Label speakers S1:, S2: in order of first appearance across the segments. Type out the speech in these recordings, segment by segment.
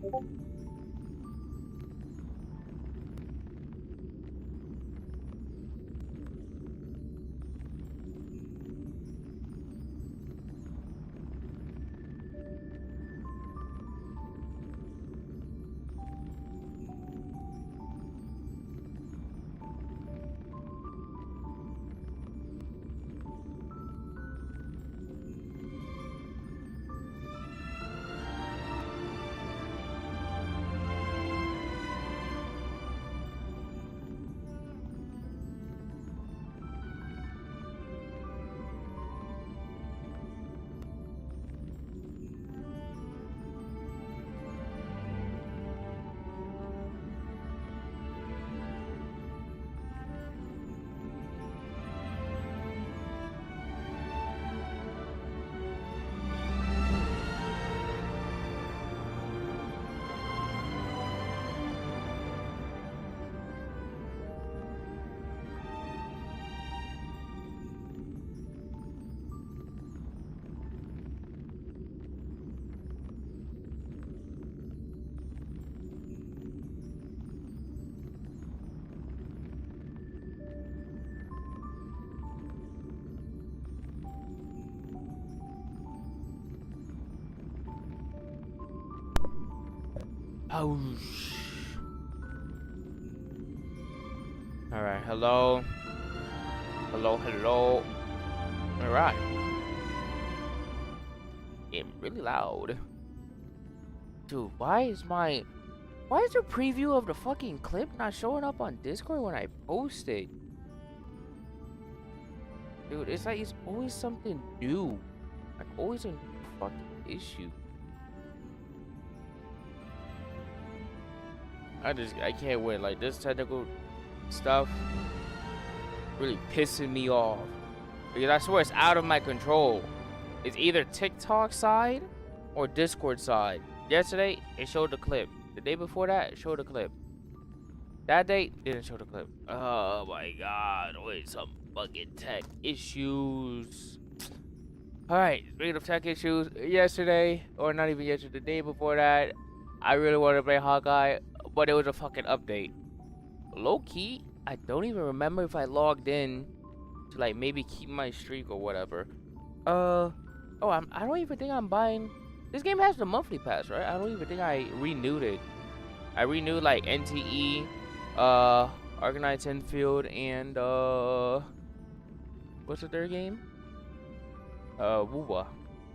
S1: Oh. All right. Hello. Hello. Hello. All right. It's really loud. Dude, why is the preview of the fucking clip not showing up on Discord when I post it? Dude, it's like it's always something new. Like always a new fucking issue. I can't win. Like this technical stuff really pissing me off. Because I swear it's out of my control. It's either TikTok side or Discord side. Yesterday, it showed the clip. The day before that, it showed the clip. That day, didn't show the clip. Oh my god. Wait, some fucking tech issues. Alright, speaking of tech issues, yesterday, or not even yesterday, the day before that, I really wanted to play Honkai, but it was a fucking update. Low-key, I don't even remember if I logged in to like maybe keep my streak or whatever. I don't even think I'm buying. This game has the monthly pass, right? I don't even think I renewed it. I renewed like NTE, Arcanine Infield, and what's the third game? Wuwa.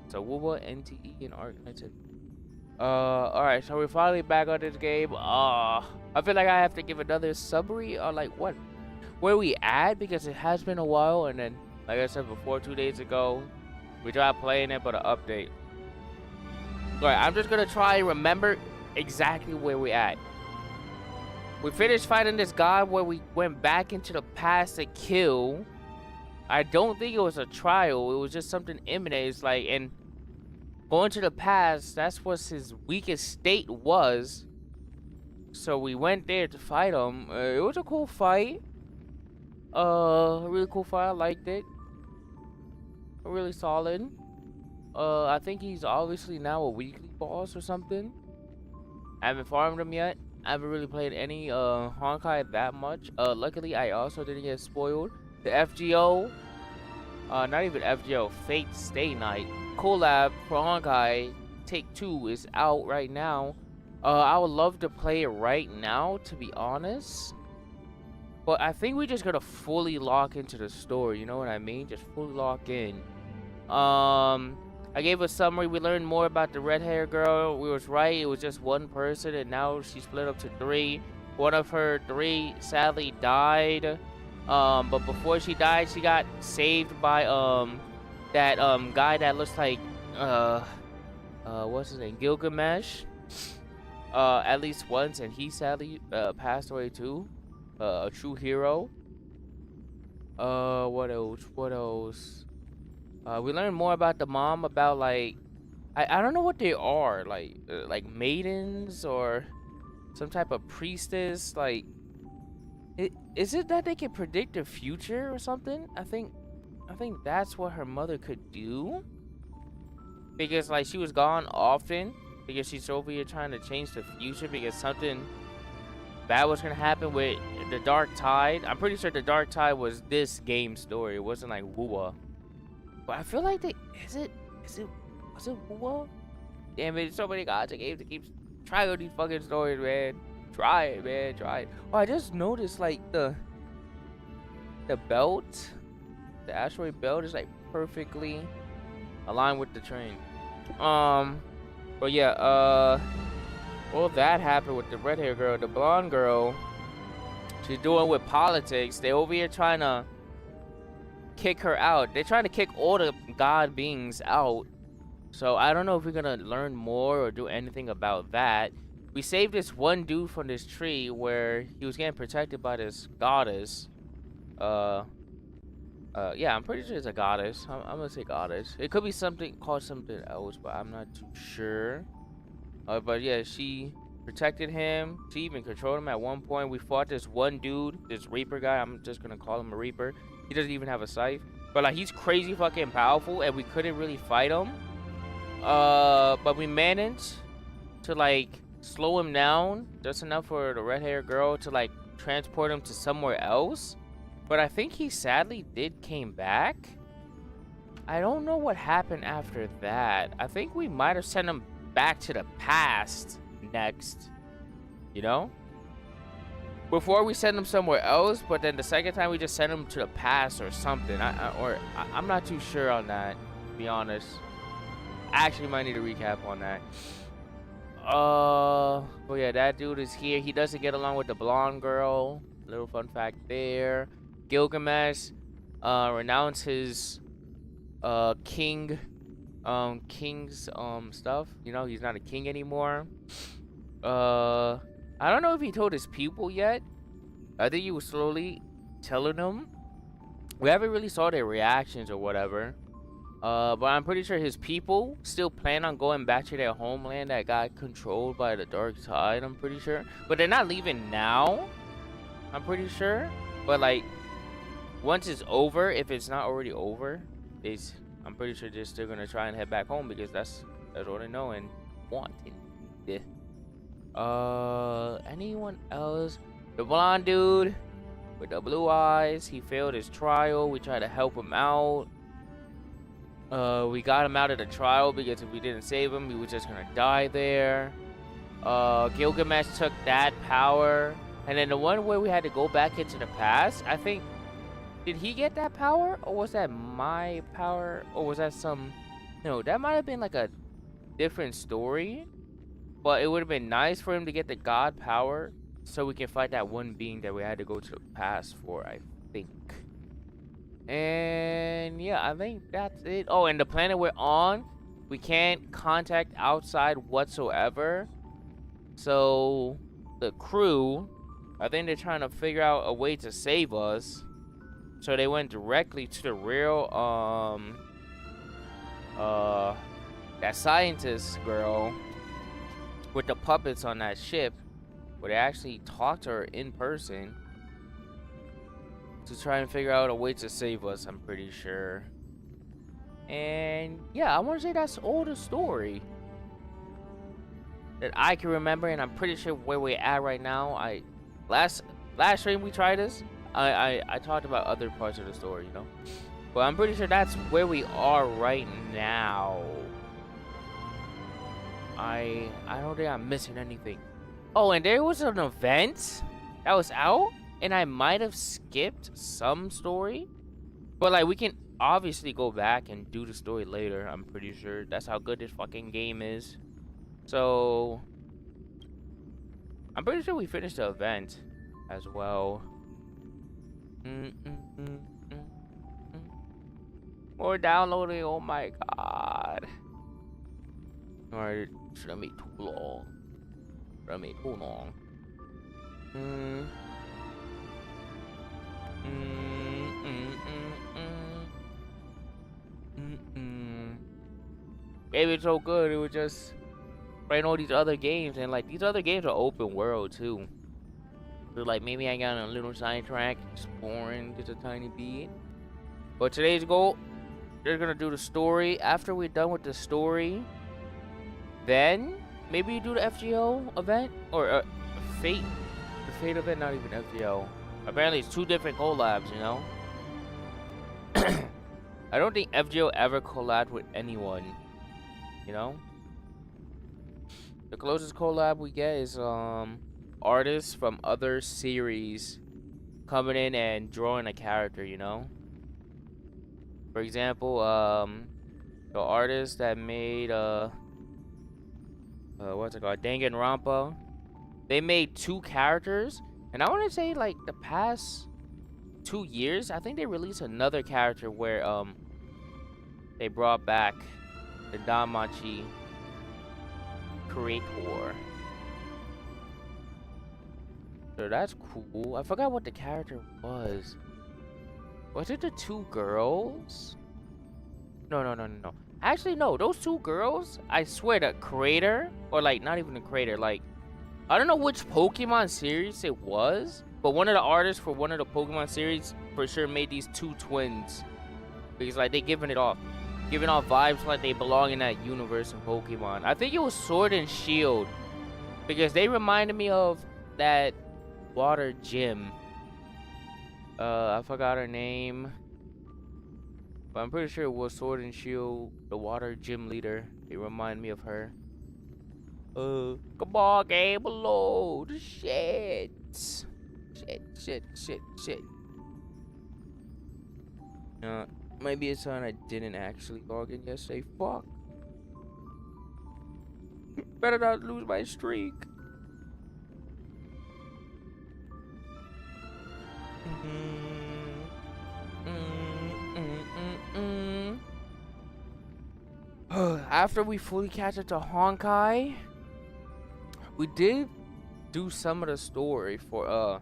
S1: So Wuwa, NTE, and Arcanine Infield. Alright, so we're finally back on this game. I feel like I have to give another summary on like where we at, because it has been a while, and then like I said before, 2 days ago we tried playing it, but an update. Alright, I'm just gonna try and remember exactly where we at. We finished fighting this god where we went back into the past to kill. I don't think it was a trial, it was just something imminent. It's like, and going to the past, that's what his weakest state was. So we went there to fight him. It was a cool fight. A really cool fight. I liked it. Really solid. I think he's obviously now a weekly boss or something. I haven't farmed him yet. I haven't really played any Honkai that much. Luckily, I also didn't get spoiled. The FGO, not even FGO, Fate Stay Night collab for Honkai Take 2 is out right now. I would love to play it right now, to be honest. But I think we're just gonna fully lock into the story, you know what I mean? Just fully lock in. I gave a summary. We learned more about the red hair girl. We was right, it was just one person, and now she's split up to 3. One of her 3 sadly died. But before she died, she got saved by that guy that looks like what's his name, Gilgamesh, at least once, and he sadly passed away too. A true hero. What else? We learned more about the mom, about like I don't know what they are, like maidens or some type of priestess. Like, is it that they can predict the future or something? I think that's what her mother could do, because like she was gone often, because she's over here trying to change the future because something bad was gonna happen with the Dark Tide. I'm pretty sure the Dark Tide was this game story. It wasn't like Wua. But I feel like was it Wua? Damn it, so many gods and games to keep trying on these fucking stories, man. Try it, man, try it. Oh, I just noticed like the belt, the asteroid belt is like perfectly aligned with the train. But yeah, well, that happened with the red hair girl. The blonde girl, she's doing with politics. They over here trying to kick her out. They're trying to kick all the god beings out. So I don't know if we're gonna learn more or do anything about that. We saved this one dude from this tree where he was getting protected by this goddess. Yeah, I'm pretty sure it's a goddess. I'm gonna say goddess. It could be something called something else, but I'm not too sure. But yeah, she protected him. She even controlled him at one point. We fought this one dude, this Reaper guy. I'm just gonna call him a Reaper. He doesn't even have a scythe, but like he's crazy fucking powerful, and we couldn't really fight him. But we managed to like slow him down just enough for the red hair girl to like transport him to somewhere else. But I think he sadly came back. I don't know what happened after that. I think we might have sent him back to the past next, you know, before we send him somewhere else. But then the second time we just sent him to the past or something. I'm not too sure on that, to be honest. I actually might need a recap on that. Oh yeah, that dude is here. He doesn't get along with the blonde girl. Little fun fact there. Gilgamesh renounced his king's stuff. You know, he's not a king anymore. I don't know if he told his people yet. I think he was slowly telling them. We haven't really saw their reactions or whatever. But I'm pretty sure his people still plan on going back to their homeland that got controlled by the Dark Tide, I'm pretty sure. But they're not leaving now, I'm pretty sure. But like, once it's over, if it's not already over, I'm pretty sure they're still gonna try and head back home because that's what they know and want. Yeah. Anyone else? The blonde dude with the blue eyes, he failed his trial. We tried to help him out. We got him out of the trial because if we didn't save him, he was just gonna die there. Gilgamesh took that power. And then the one where we had to go back into the past, I think, did he get that power? Or was that my power? Or was that some... No, that might have been like a different story. But it would have been nice for him to get the god power so we can fight that one being that we had to go to the past for, I think. And yeah, I think that's it. Oh, and the planet we're on, we can't contact outside whatsoever. So the crew, I think they're trying to figure out a way to save us. So they went directly to the real that scientist girl with the puppets on that ship, where they actually talked to her in person to try and figure out a way to save us, I'm pretty sure. And yeah, I want to say that's all the story that I can remember, and I'm pretty sure where we're at right now. Last stream we tried this, I talked about other parts of the story, you know, but I'm pretty sure that's where we are right now. I don't think I'm missing anything. Oh, and there was an event that was out, and I might have skipped some story, but like we can obviously go back and do the story later. I'm pretty sure that's how good this fucking game is. So I'm pretty sure we finished the event as well. More downloading, oh my god. Alright, shouldn't be too long. Shouldn't be too long. Maybe it's so good, it was just playing all these other games, and like these other games are open world too. So like maybe I got a little sidetrack, exploring just a tiny bit. But today's goal, they're gonna do the story. After we're done with the story, then maybe you do the FGO event or Fate. The Fate event, not even FGO. Apparently, it's two different collabs. You know. I don't think FGO ever collabed with anyone. You know. The closest collab we get is artists from other series coming in and drawing a character. You know. For example, the artist that made what's it called, Danganronpa, they made two characters, and I want to say like the past 2 years, I think they released another character where they brought back the Damachi creator. So that's cool. I forgot what the character was. Was it the two girls? No. Actually, no. Those two girls, I swear, the creator, or like not even the creator, like I don't know which Pokemon series it was, but one of the artists for one of the Pokemon series for sure made these two twins because like they giving off vibes like they belong in that universe in Pokemon. I think it was Sword and Shield because they reminded me of that water gym. I forgot her name. But I'm pretty sure it was Sword and Shield, the water gym leader. It reminded me of her. Come on, game load. Shit. Maybe it's on I didn't actually log in yesterday. Fuck. Better not lose my streak. After we fully catch up to Honkai, we did do some of the story for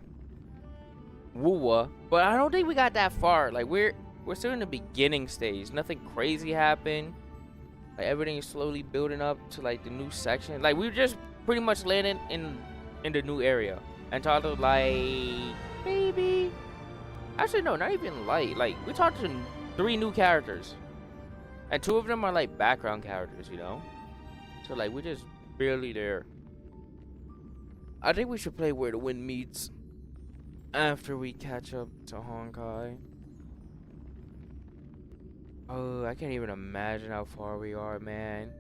S1: Wuwa, but I don't think we got that far. Like we're still in the beginning stage. Nothing crazy happened. Like everything is slowly building up to like the new section. Like we just pretty much landed in the new area and talked to like maybe, actually no, not even like we talked to 3 new characters. And 2 of them are like background characters, you know? So like we're just barely there. I think we should play Where the Wind Meets after we catch up to Honkai. Oh, I can't even imagine how far we are, man.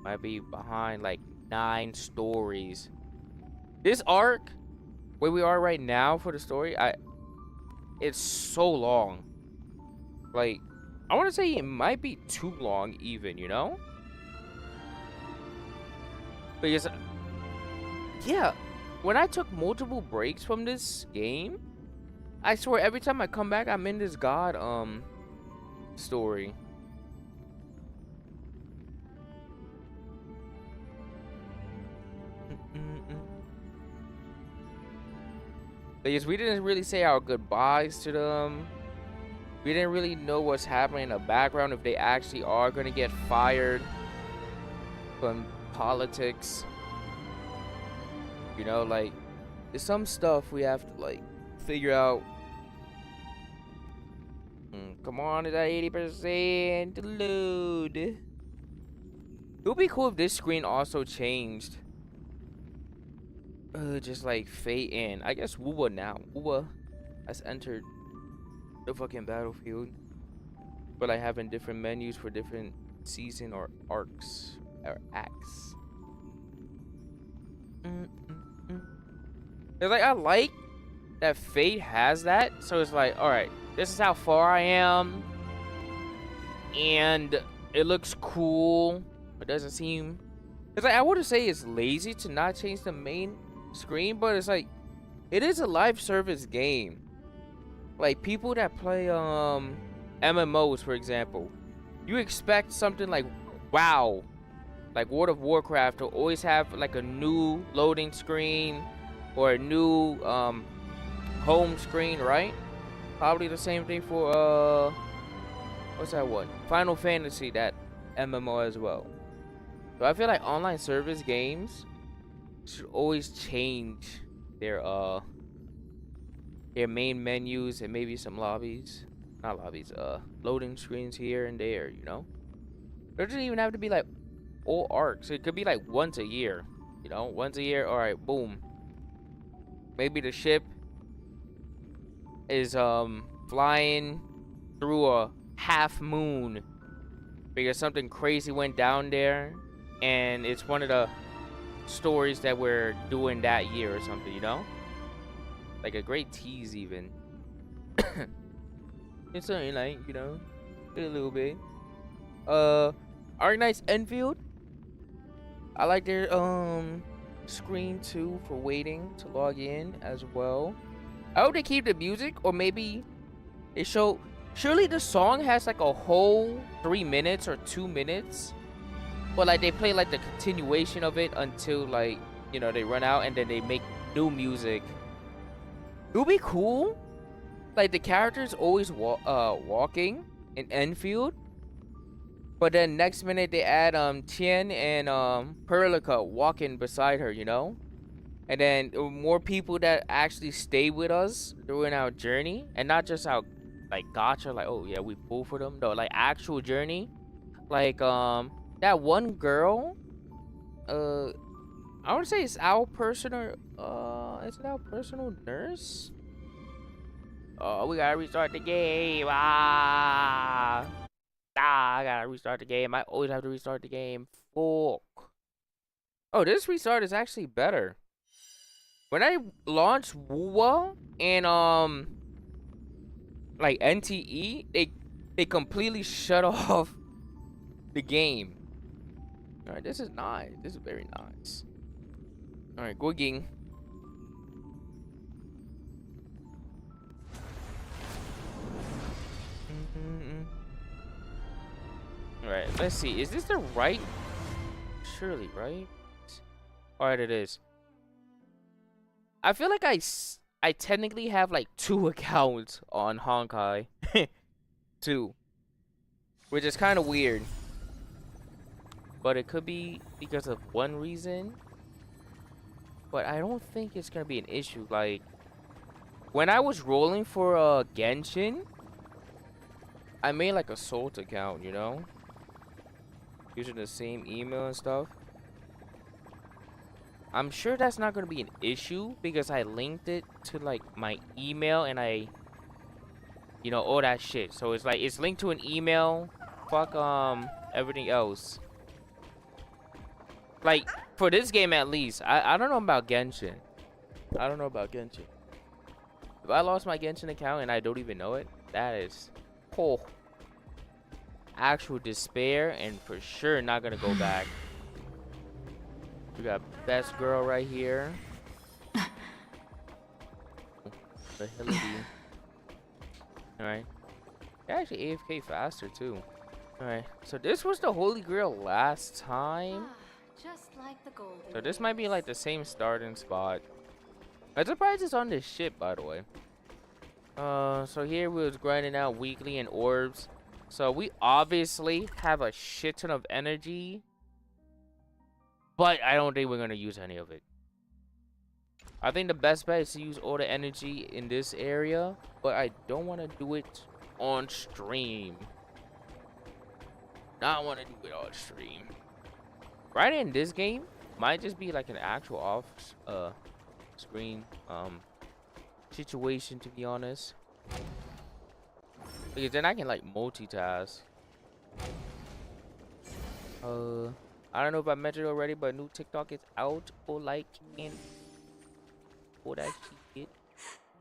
S1: Might be behind like 9 stories. This arc, where we are right now for the story, it's so long. Like, I want to say it might be too long even, you know? Because, yeah, when I took multiple breaks from this game, I swear every time I come back, I'm in this god, story. Because we didn't really say our goodbyes to them. We didn't really know what's happening in the background, if they actually are going to get fired from politics. You know, like, there's some stuff we have to, like, figure out. Come on, it's at 80%. Load. It would be cool if this screen also changed. Just like fade in. I guess Wuwa now. Wuwa has entered the fucking battlefield. But like having different menus for different season or arcs or acts. It's like I like that Fate has that. So it's like, alright, this is how far I am. And it looks cool. It doesn't seem, it's like I wouldn't say it's lazy to not change the main screen, but it's like it is a live service game. Like people that play MMOs, for example, you expect something like WoW, like World of Warcraft, to always have like a new loading screen or a new home screen, right? Probably the same thing for what's that one? Final Fantasy, that MMO as well. So I feel like online service games should always change their main menus and maybe some lobbies. Not lobbies, loading screens here and there, you know? There doesn't even have to be like all arcs. It could be like once a year. You know, once a year. All right, boom. Maybe the ship is flying through a half moon because something crazy went down there, and it's one of the stories that we're doing that year or something, you know? Like a great tease even. It's something like, you know, a little bit. Arknight's Enfield. I like their screen too for waiting to log in as well. I hope they keep the music, or maybe they show. Surely the song has like a whole 3 minutes or 2 minutes, but like they play like the continuation of it until like, you know, they run out, and then they make new music. It would be cool. Like the characters always walking in Enfield, but then next minute they add Tien and Perlica walking beside her, you know? And then more people that actually stay with us during our journey, and not just our like gotcha, like, oh yeah, we pull for them. No, like actual journey. Like that one girl, I want to say it's our personal is it our personal nurse? Oh, we gotta restart the game. I gotta restart the game. I always have to restart the game. Fuck. Oh, this restart is actually better. When I launched WUWA and like NTE, they completely shut off the game. All right, this is nice. This is very nice. All right, going. All right, let's see. Is this the right? Surely, right? All right, it is. I feel like I technically have like 2 accounts on Honkai. 2. Which is kind of weird. But it could be because of one reason. But I don't think it's going to be an issue. Like, when I was rolling for Genshin, I made like a Salt account, you know? Using the same email and stuff. I'm sure that's not going to be an issue because I linked it to like my email and you know, all that shit. So it's like, it's linked to an email. Fuck everything else. Like, for this game at least. I don't know about Genshin. I don't know about Genshin. If I lost my Genshin account and I don't even know it, that is actual despair, and for sure not gonna go back. We got best girl right here. The hell is he? Alright. Actually AFK faster too. Alright. So this was the Holy Grail last time.
S2: Just like the golden
S1: So this might be like the same starting spot. I'm surprised it's on this ship, by the way. So here we was grinding out weekly and orbs. So we obviously have a shit ton of energy, but I don't think we're gonna use any of it. I think the best bet is to use all the energy in this area, but I don't want to do it on stream. Not want to do it on stream. Right in this game might just be like an actual off screen situation, to be honest, because then I can like multitask. I don't know if I mentioned it already, but new TikTok is out for like in for that shit.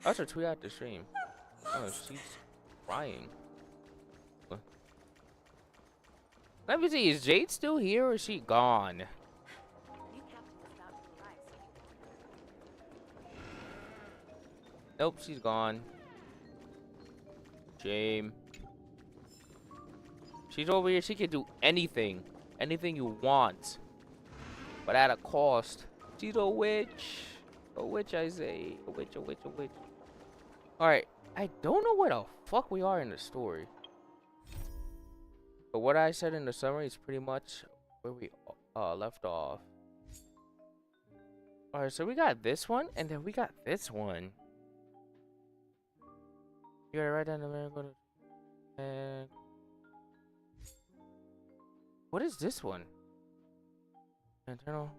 S1: I also tweet out the stream. Oh, she's crying. Let me see, is Jade still here or is she gone? Nope, she's gone. Shame. She's over here. She can do anything. Anything you want. But at a cost. She's a witch. A witch, I say. A witch, a witch, a witch. Alright. I don't know where the fuck we are in the story. But what I said in the summary is pretty much where we left off. Alright, so we got this one. And then we got this one. You gotta write down the man. And what is this one? Internal.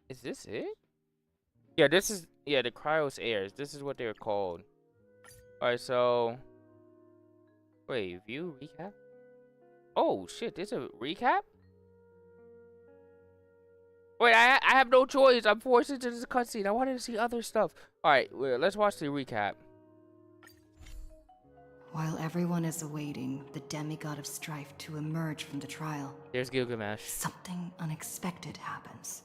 S1: Is this it? Yeah, this is the Cryos Airs. This is what they're called. Alright, so wait, view recap? Oh shit, this a recap? Wait, I have no choice. I'm forced into this cutscene. I wanted to see other stuff. Alright, well, let's watch the recap.
S2: While everyone is awaiting the demigod of strife to emerge from the trial,
S1: There's Gilgamesh.
S2: something unexpected happens.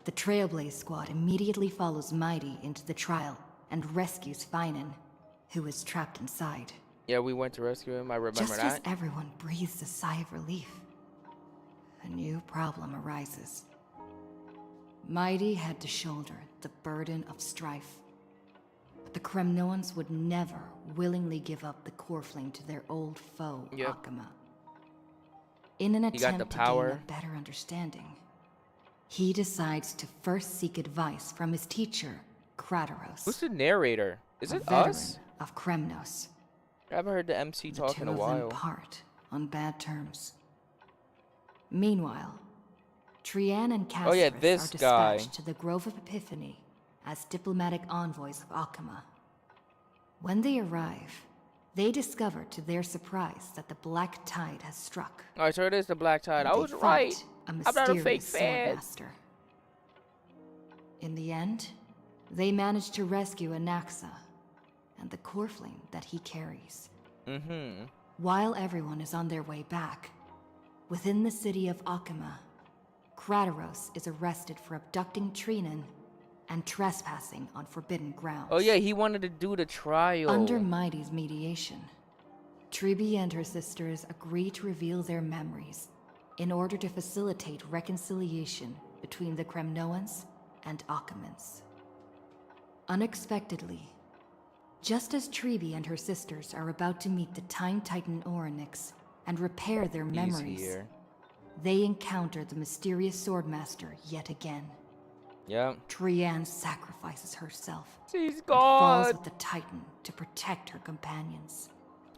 S2: The Trailblaze squad immediately follows Mighty into the trial and rescues Finan, who is trapped inside.
S1: Yeah, we went to rescue him. I remember
S2: Just as
S1: that.
S2: everyone breathes a sigh of relief, a new problem arises. Mighty had to shoulder the burden of strife. But the Kremnoans would never willingly give up the core flame to their old foe,
S1: Yep.
S2: Akama. In an
S1: got the
S2: attempt to gain
S1: power.
S2: a better understanding, he decides to first seek advice from his teacher, Krataros,
S1: Who's the narrator? Is
S2: a
S1: it
S2: veteran
S1: us?
S2: of Kremnos.
S1: I haven't heard the MC
S2: The
S1: talk
S2: two
S1: in a
S2: of
S1: while.
S2: them part on bad terms. Meanwhile, Trian and Castorus
S1: Oh, yeah, this
S2: are
S1: guy.
S2: dispatched to the Grove of Epiphany as diplomatic envoys of Akama. When they arrive, they discover to their surprise that the Black Tide has struck.
S1: Alright, so it is the Black Tide.
S2: and
S1: I
S2: they
S1: was
S2: fight
S1: right.
S2: A
S1: I'm not a fake
S2: mysterious
S1: fan.
S2: swordmaster. In the end, they manage to rescue Anaxa and the core flame that he carries.
S1: Mm-hmm.
S2: While everyone is on their way back, within the city of Akama, Krataros is arrested for abducting Trinan and trespassing on forbidden grounds.
S1: Oh yeah, he wanted to do the trial.
S2: Under Mighty's mediation, Tribi and her sisters agree to reveal their memories in order to facilitate reconciliation between the Kremnoans and Akamans. Unexpectedly, just as Tribi and her sisters are about to meet the Time Titan Orynyx and repair their
S1: He's
S2: memories,
S1: here.
S2: they encounter the mysterious Swordmaster yet again.
S1: Yeah.
S2: Trian sacrifices herself
S1: She's
S2: and falls
S1: gone.
S2: with the Titan to protect her companions.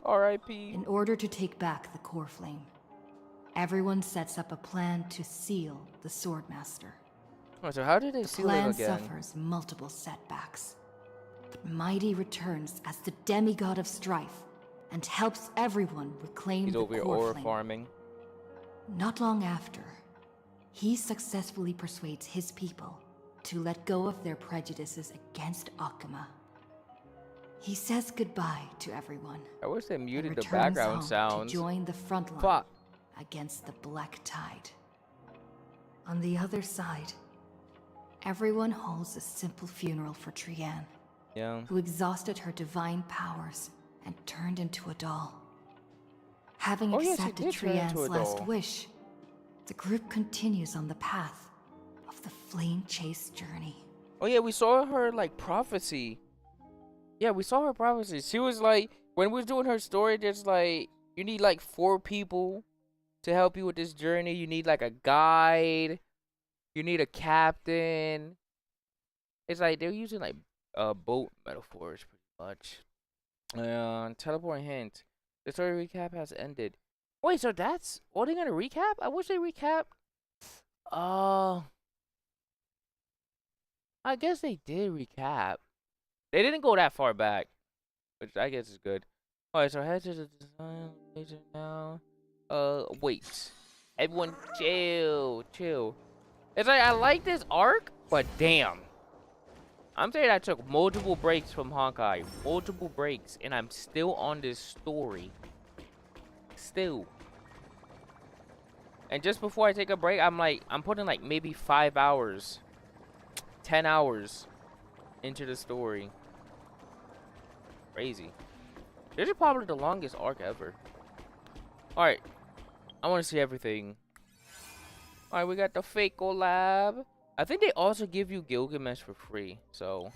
S1: R.I.P.
S2: In order to take back the core flame, everyone sets up a plan to seal the Swordmaster.
S1: Oh, so how did they
S2: The
S1: seal
S2: plan
S1: it again?
S2: suffers multiple setbacks, but Mighty returns as the demigod of strife and helps everyone reclaim
S1: He's
S2: the
S1: over here
S2: core
S1: ore
S2: flame.
S1: farming.
S2: Not long after, he successfully persuades his people to let go of their prejudices against Akama. He says goodbye to everyone
S1: I wish they
S2: and
S1: muted the
S2: returns
S1: background
S2: home
S1: sounds.
S2: to join the front line
S1: Fuck.
S2: against the Black Tide. On the other side, everyone holds a simple funeral for Trian,
S1: Yeah.
S2: who exhausted her divine powers and turned into a doll. Having
S1: Oh, yeah, she
S2: accepted
S1: did turn into
S2: Trian's
S1: a
S2: last
S1: doll.
S2: wish, the group continues on the path of the flame chase journey.
S1: Oh yeah, we saw her like prophecy. Yeah, we saw her prophecy. She was like, when we was doing her story, there's like, you need like 4 people to help you with this journey. You need like a guide. You need a captain. It's like they're using like boat metaphors pretty much. Teleport hint. The story recap has ended. Wait, so that's what they gonna recap? I wish they recapped. I guess they did recap. They didn't go that far back, which I guess is good. Alright, so head to the design location now. Wait. Everyone chill, chill. It's like, I like this arc, but damn. I'm saying I took multiple breaks from Honkai. Multiple breaks, and I'm still on this story. Still. And just before I take a break, I'm putting like maybe 5 hours, 10 hours into the story. Crazy. This is probably the longest arc ever. Alright. I want to see everything. Alright, we got the fake collab. I think they also give you Gilgamesh for free. So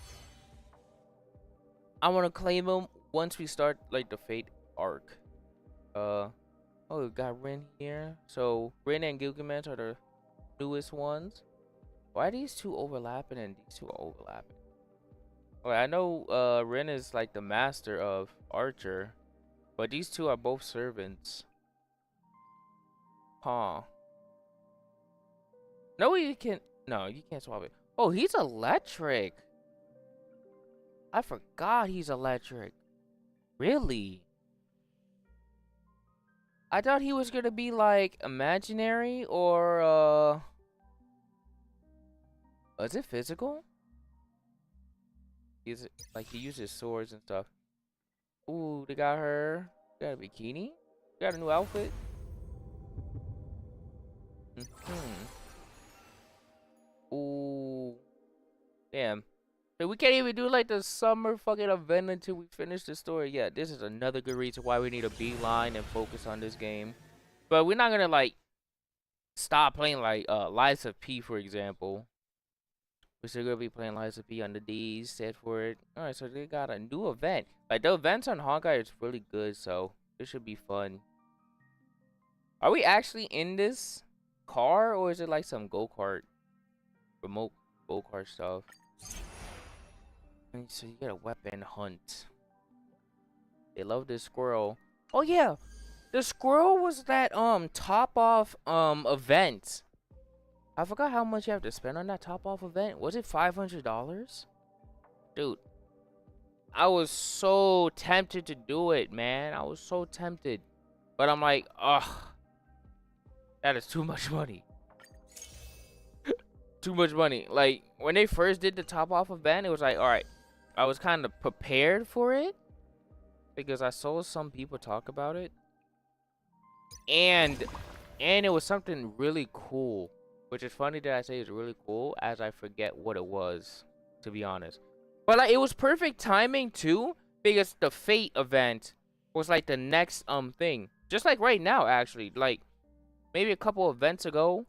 S1: I want to claim them once we start like the Fate arc. Oh, we got Rin here. So Rin and Gilgamesh are the newest ones. Why are these two overlapping and these two are overlapping? Well, I know Rin is like the master of Archer, but these two are both servants. Huh. No, you can. No, you can't swap it. Oh, he's electric. I forgot he's electric. Really? I thought he was gonna be like imaginary or is it physical? Is it like he uses swords and stuff? Ooh, they got her. Got a bikini. Got a new outfit. Ooh, damn. So we can't even do like the summer fucking event until we finish the story. Yeah, this is another good reason why we need a beeline and focus on this game. But we're not gonna like stop playing like Lies of P, for example. We're still gonna be playing Lies of P on the D's set for it. Alright, so they got a new event. Like the events on Honkai is really good, so this should be fun. Are we actually in this car or is it like some go-kart? Remote go-kart stuff. So you get a weapon hunt. They love this squirrel. Oh yeah, the squirrel was that top off event. I forgot how much you have to spend on that top off event. Was it $500? Dude, I was so tempted to do it, man. I was so tempted, but I'm like, ugh, that is too much money. Too much money. Like when they first did the top off event, it was like, all right. I was kind of prepared for it because I saw some people talk about it, and it was something really cool, which is funny that I say it's really cool as I forget what it was, to be honest. But like it was perfect timing too because the Fate event was like the next thing, just like right now actually. Like maybe a couple events ago,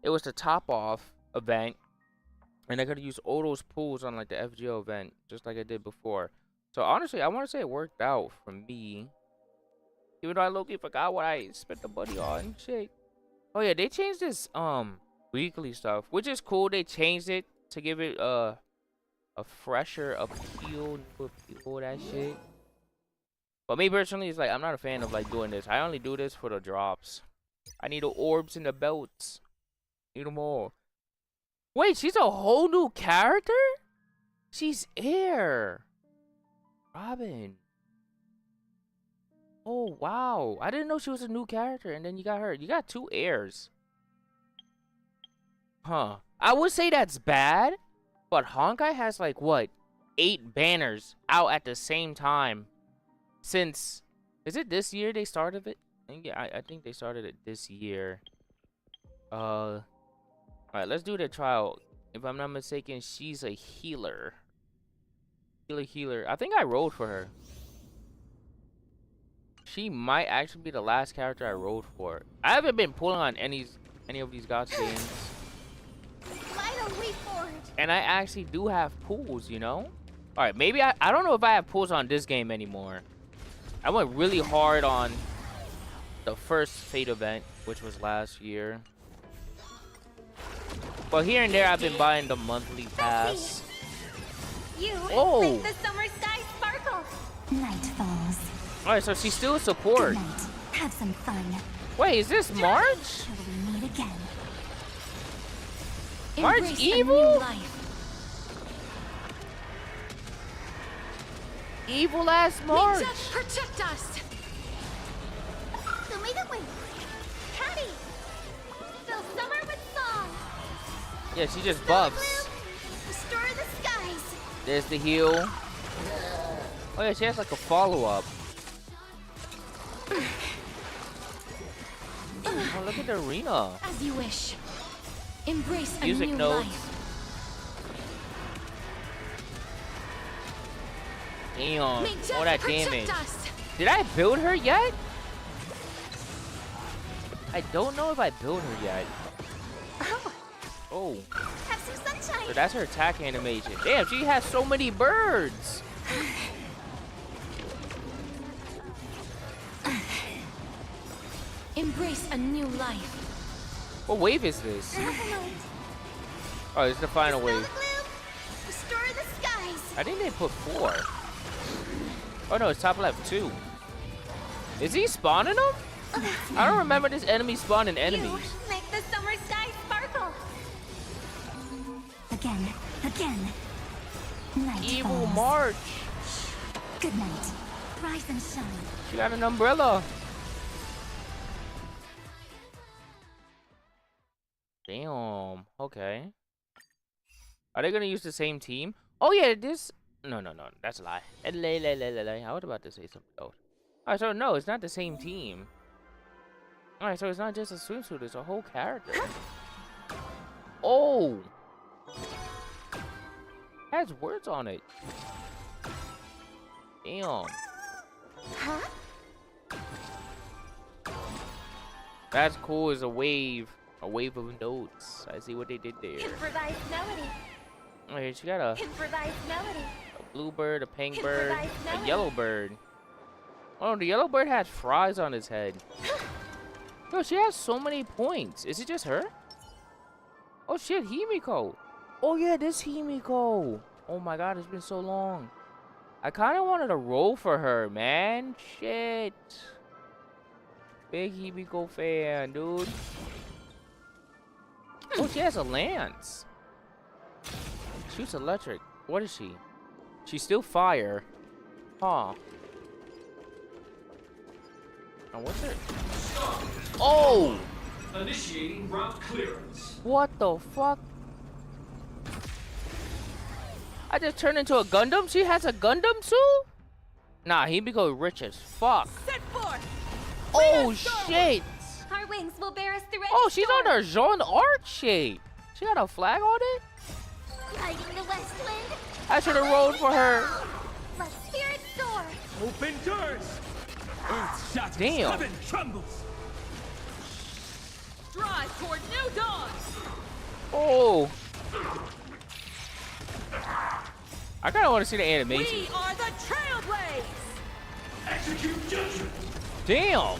S1: it was the top off event. And I gotta use all those pools on like the FGO event, just like I did before. So honestly, I want to say it worked out for me. Even though I low-key forgot what I spent the money on. Shit. Oh yeah, they changed this weekly stuff, which is cool. They changed it to give it a fresher appeal, new appeal, that shit. But me personally, it's like I'm not a fan of like doing this. I only do this for the drops. I need the orbs and the belts. Need them all. Wait, she's a whole new character? She's Air. Robin. Oh, wow. I didn't know she was a new character, and then you got her. You got two Airs. Huh. I would say that's bad, but Honkai has, like, what? 8 banners out at the same time. Since... Is it this year they started it? I think they started it this year. Alright, let's do the trial. If I'm not mistaken, she's a healer. Healer. I think I rolled for her. She might actually be the last character I rolled for. I haven't been pulling on any of these gacha games. And I actually do have pulls, you know? Alright, maybe I don't know if I have pulls on this game anymore. I went really hard on the first Fate event, which was last year. But here and there, I've been buying the monthly pass. Oh!
S3: Make the summer sky sparkle.
S4: Night falls.
S1: Alright, so she's still support.
S4: Good night. Have some fun.
S1: Wait, is this March?
S4: Till we meet again.
S1: March
S4: Embrace a
S1: Evil?
S4: new life.
S1: Evil ass March.
S3: Protect us. Show me the way. Patty. Fill summer with song.
S1: Yeah, she just buffs.
S3: Restore the skies.
S1: There's the heal. Oh yeah, she has like a follow-up. Oh, look at the arena.
S4: As you wish. Embrace a
S1: Music
S4: new
S1: notes.
S4: life.
S1: Damn,
S3: May
S1: all
S3: death
S1: that
S3: protect
S1: damage.
S3: us.
S1: Did I build her yet? I don't know if I built her yet.
S3: Oh,
S1: Oh,
S3: have some sunshine.
S1: so that's her attack animation. Damn, she has so many birds.
S4: Embrace a new life.
S1: What wave is this? Oh, it's the final
S3: Smell
S1: wave.
S3: the gloom. Restore the skies.
S1: I think they put 4. Oh no, it's top left 2. Is he spawning them? I don't remember this enemy spawning enemies.
S3: You make the summer sky sparkle.
S4: again. Again. Night
S1: Evil
S4: falls.
S1: March.
S4: Good night. Rise and shine.
S1: She got an umbrella. Damn. Okay. Are they gonna use the same team? Oh yeah, this. No, that's a lie. I was about to say something else. Alright, so no, it's not the same team. Alright, so it's not just a swimsuit, it's a whole character. Oh! Has words on it. Damn.
S3: Huh?
S1: That's cool as a wave. A wave of notes. I see what they did there.
S3: Improvised melody.
S1: Okay, she got a
S3: Improvised melody.
S1: blue bird, a pink bird,
S3: Improvised
S1: a
S3: melody.
S1: yellow bird. Oh, the yellow bird has fries on his head. Yo, she has so many points. Is it just her? Oh shit, Himiko. Oh yeah, this Himiko. Oh my god, it's been so long. I kind of wanted to roll for her, man. Shit. Big Himiko fan, dude. Oh, she has a lance. Shoots electric. What is she? She's still fire. Huh. Oh, what's her? Oh!
S5: Initiating route clearance.
S1: What the fuck? I just turned into a Gundam? She has a Gundam suit? Nah, Himiko rich as fuck.
S3: Set forth.
S1: Oh shit!
S3: Our wings will bear us through any
S1: Oh, she's on
S3: storm.
S1: her Jean Art shit. She got a flag on it?
S3: Lighting the west wind.
S1: I should have rolled for her.
S3: Let spirits soar.
S5: Open doors. Earth shatters.
S1: Damn.
S5: Heaven trembles.
S3: Drive toward new dawn.
S1: Oh. I kind of want to see the animation.
S3: We are the Trailblaze.
S5: Execute judgment.
S1: Damn.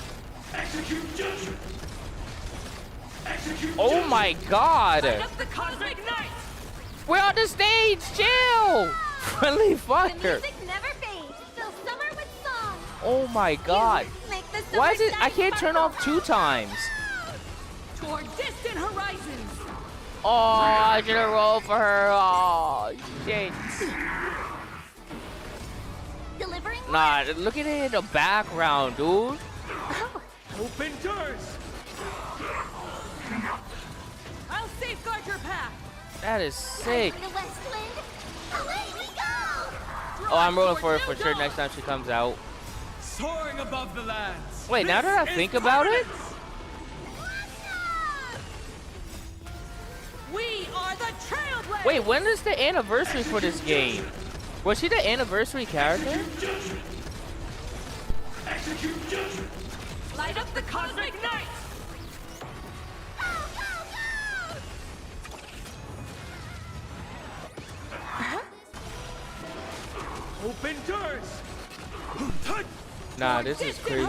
S5: Execute judgment. Execute
S1: Oh
S5: judgment.
S1: my god.
S3: Up the cosmic night.
S1: We're on the stage. Chill. Friendly
S3: The
S1: fire.
S3: music never fades. Fill summer with song.
S1: Oh my god.
S3: Make the
S1: Why
S3: summer
S1: is it? I can't turn
S3: sparkle
S1: off 2 times.
S3: toward distant horizons.
S1: Oh, I should have rolled for her. Oh, shit.
S3: Delivering.
S1: Nah, look at it in the background, dude.
S5: Open doors.
S3: I'll safeguard your path.
S1: That is sick.
S3: Lighting the west wind. Away we go.
S1: Oh, I'm rolling for her for sure next time she comes out.
S5: Soaring above the lands.
S1: Wait, now that I
S5: This
S1: think
S5: is
S1: about it,
S5: permanence.
S3: We are the Trailblaze.
S1: wait, when is the anniversary for this game? Was she the anniversary character?
S5: Judgment. Execute judgment.
S3: Light up the cosmic night.
S5: Open doors.
S1: Nah, this is crazy.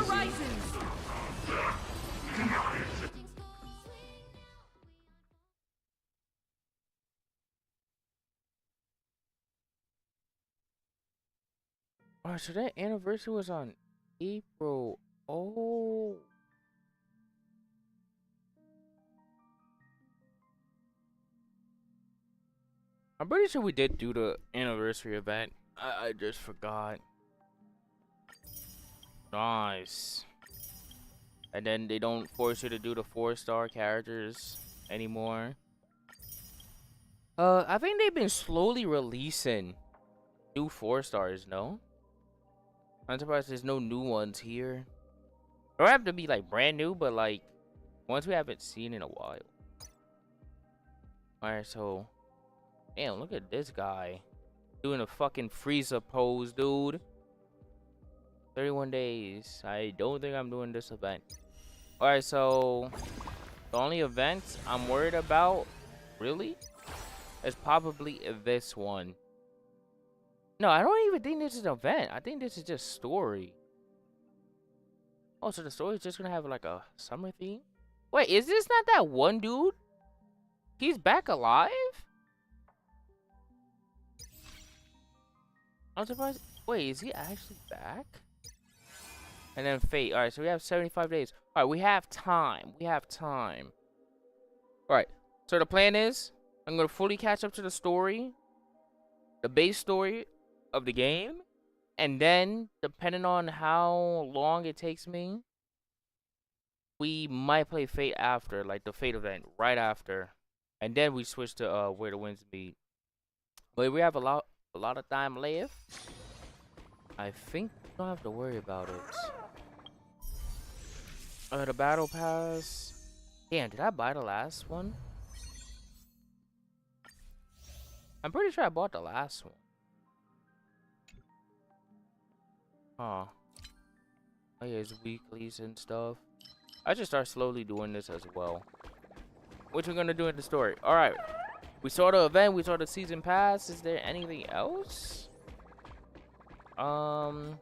S1: Oh, so that anniversary was on April. Oh. I'm pretty sure we did do the anniversary event. I just forgot. Nice. And then they don't force you to do the 4-star characters anymore. I think they've been slowly releasing new 4-stars, no? I'm surprised there's no new ones here. They don't have to be like brand new, but like ones we haven't seen in a while. Alright, so damn, look at this guy doing a fucking Frieza pose, dude. 31 days. I don't think I'm doing this event. Alright, so the only event I'm worried about, really, is probably this one. No, I don't even think this is an event. I think this is just story. Oh, so the story is just gonna have like a summer theme? Wait, is this not that one dude? He's back alive? I'm surprised. Wait, is he actually back? And then Fate. Alright, so we have 75 days. Alright, we have time. We have time. Alright, so the plan is, I'm gonna fully catch up to the story, the base story of the game, and then depending on how long it takes me, we might play Fate after, like the Fate event right after, and then we switch to Where the Winds Meet. But we have a lot of time left. I think we don't have to worry about it. The battle pass. Damn, did I buy the last one? I'm pretty sure I bought the last one. Huh. Oh yeah, it's weeklies and stuff. I should start slowly doing this as well. What you gonna do in the story? Alright. We saw the event, we saw the season pass. Is there anything else? There's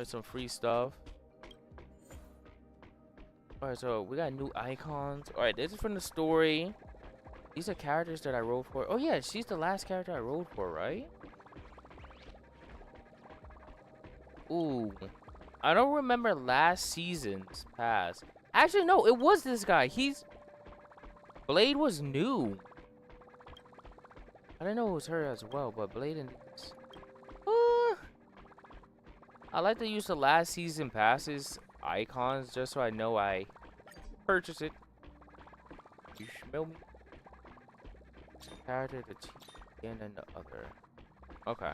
S1: some free stuff. Alright, so we got new icons. Alright, this is from the story. These are characters that I rolled for. Oh yeah, she's the last character I rolled for, right? Ooh. I don't remember last season's pass. Actually, no, it was this guy. Blade was new. I didn't know it was her as well, but Blade and this. I like to use the last season passes icons just so I know I purchase it. You smell me? Character, the team, and then the other. Okay.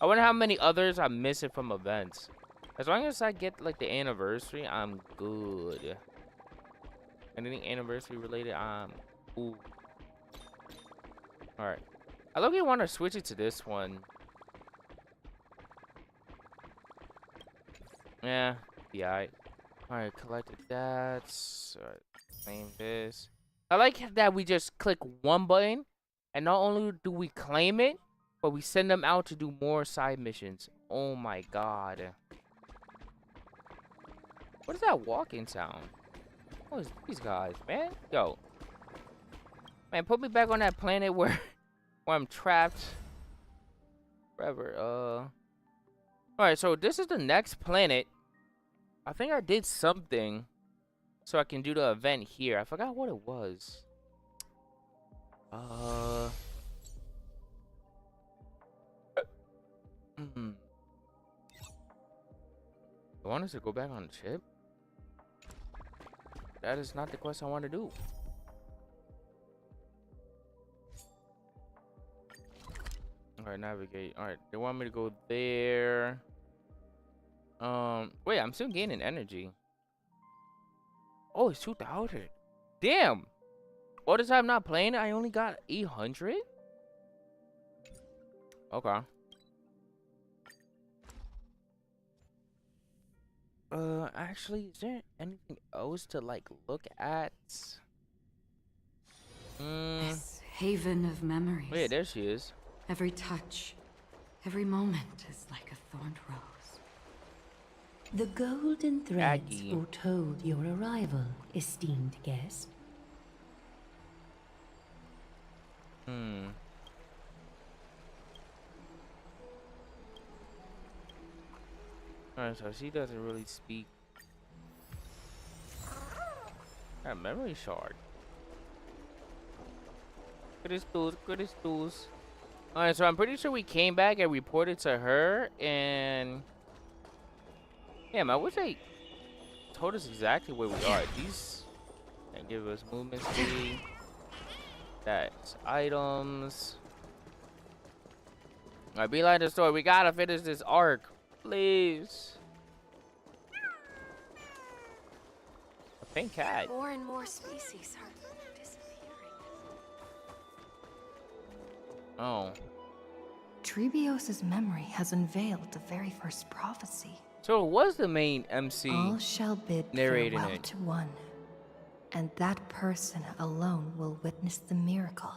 S1: I wonder how many others I'm missing from events. As long as I get like the anniversary, I'm good. Anything anniversary related, I'm ooh. Alright. I look want to switch it to this one. Yeah, yeah. Alright, collected that. Alright, claim this. I like that we just click one button, and not only do we claim it, but we send them out to do more side missions. Oh my god. What is that walking sound? What is these guys, man? Yo. Man, put me back on that planet where I'm trapped forever. Alright, so this is the next planet. I think I did something so I can do the event here. I forgot what it was. I want us to go back on the ship. That is not the quest I want to do. Alright, navigate. Alright, they want me to go there. Wait, I'm still gaining energy. Oh, it's 2,000. Damn. All the time not playing it, I only got 800. Okay. Actually, is there anything else to like look at?
S2: This haven of memories.
S1: Wait, there she is.
S2: Every touch, every moment is like a thorned rose.
S6: The golden threads
S1: Aggie.
S6: foretold your arrival, esteemed guest.
S1: Alright, so she doesn't really speak. Got a memory shard. Good tools. Alright, so I'm pretty sure we came back and reported to her, and damn, I wish they told us exactly where we are. These and give us movement speed. That's items. Alright, beeline the story. We gotta finish this arc, please. A pink cat.
S3: More and more species are disappearing.
S1: Oh.
S2: Trebios's memory has unveiled the very first prophecy.
S1: So it was the main MC.
S2: All shall bid
S1: narrating
S2: farewell
S1: it.
S2: to one, and that person alone will witness the miracle.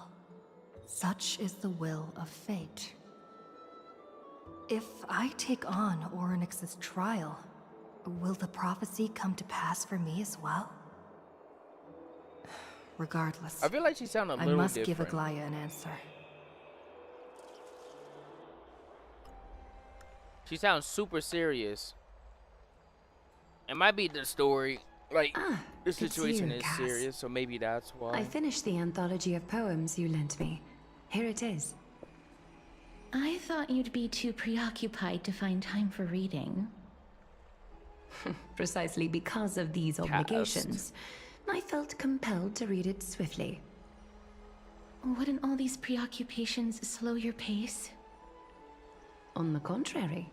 S2: Such is the will of fate. If I take on Orynyx's trial, will the prophecy come to pass for me as well? Regardless,
S1: I feel like she sounded a
S2: I
S1: little
S2: must
S1: different.
S2: give Aglaya an answer.
S1: She sounds super serious. It might be the story. Like,
S6: Ah,
S1: the
S6: it's
S1: situation
S6: you,
S1: is
S6: Cass.
S1: serious, so maybe that's why.
S6: I finished the anthology of poems you lent me. Here it is.
S7: I thought you'd be too preoccupied to find time for reading.
S6: Precisely because of these obligations, I felt compelled to read it swiftly.
S7: Wouldn't all these preoccupations slow your pace?
S6: On the contrary,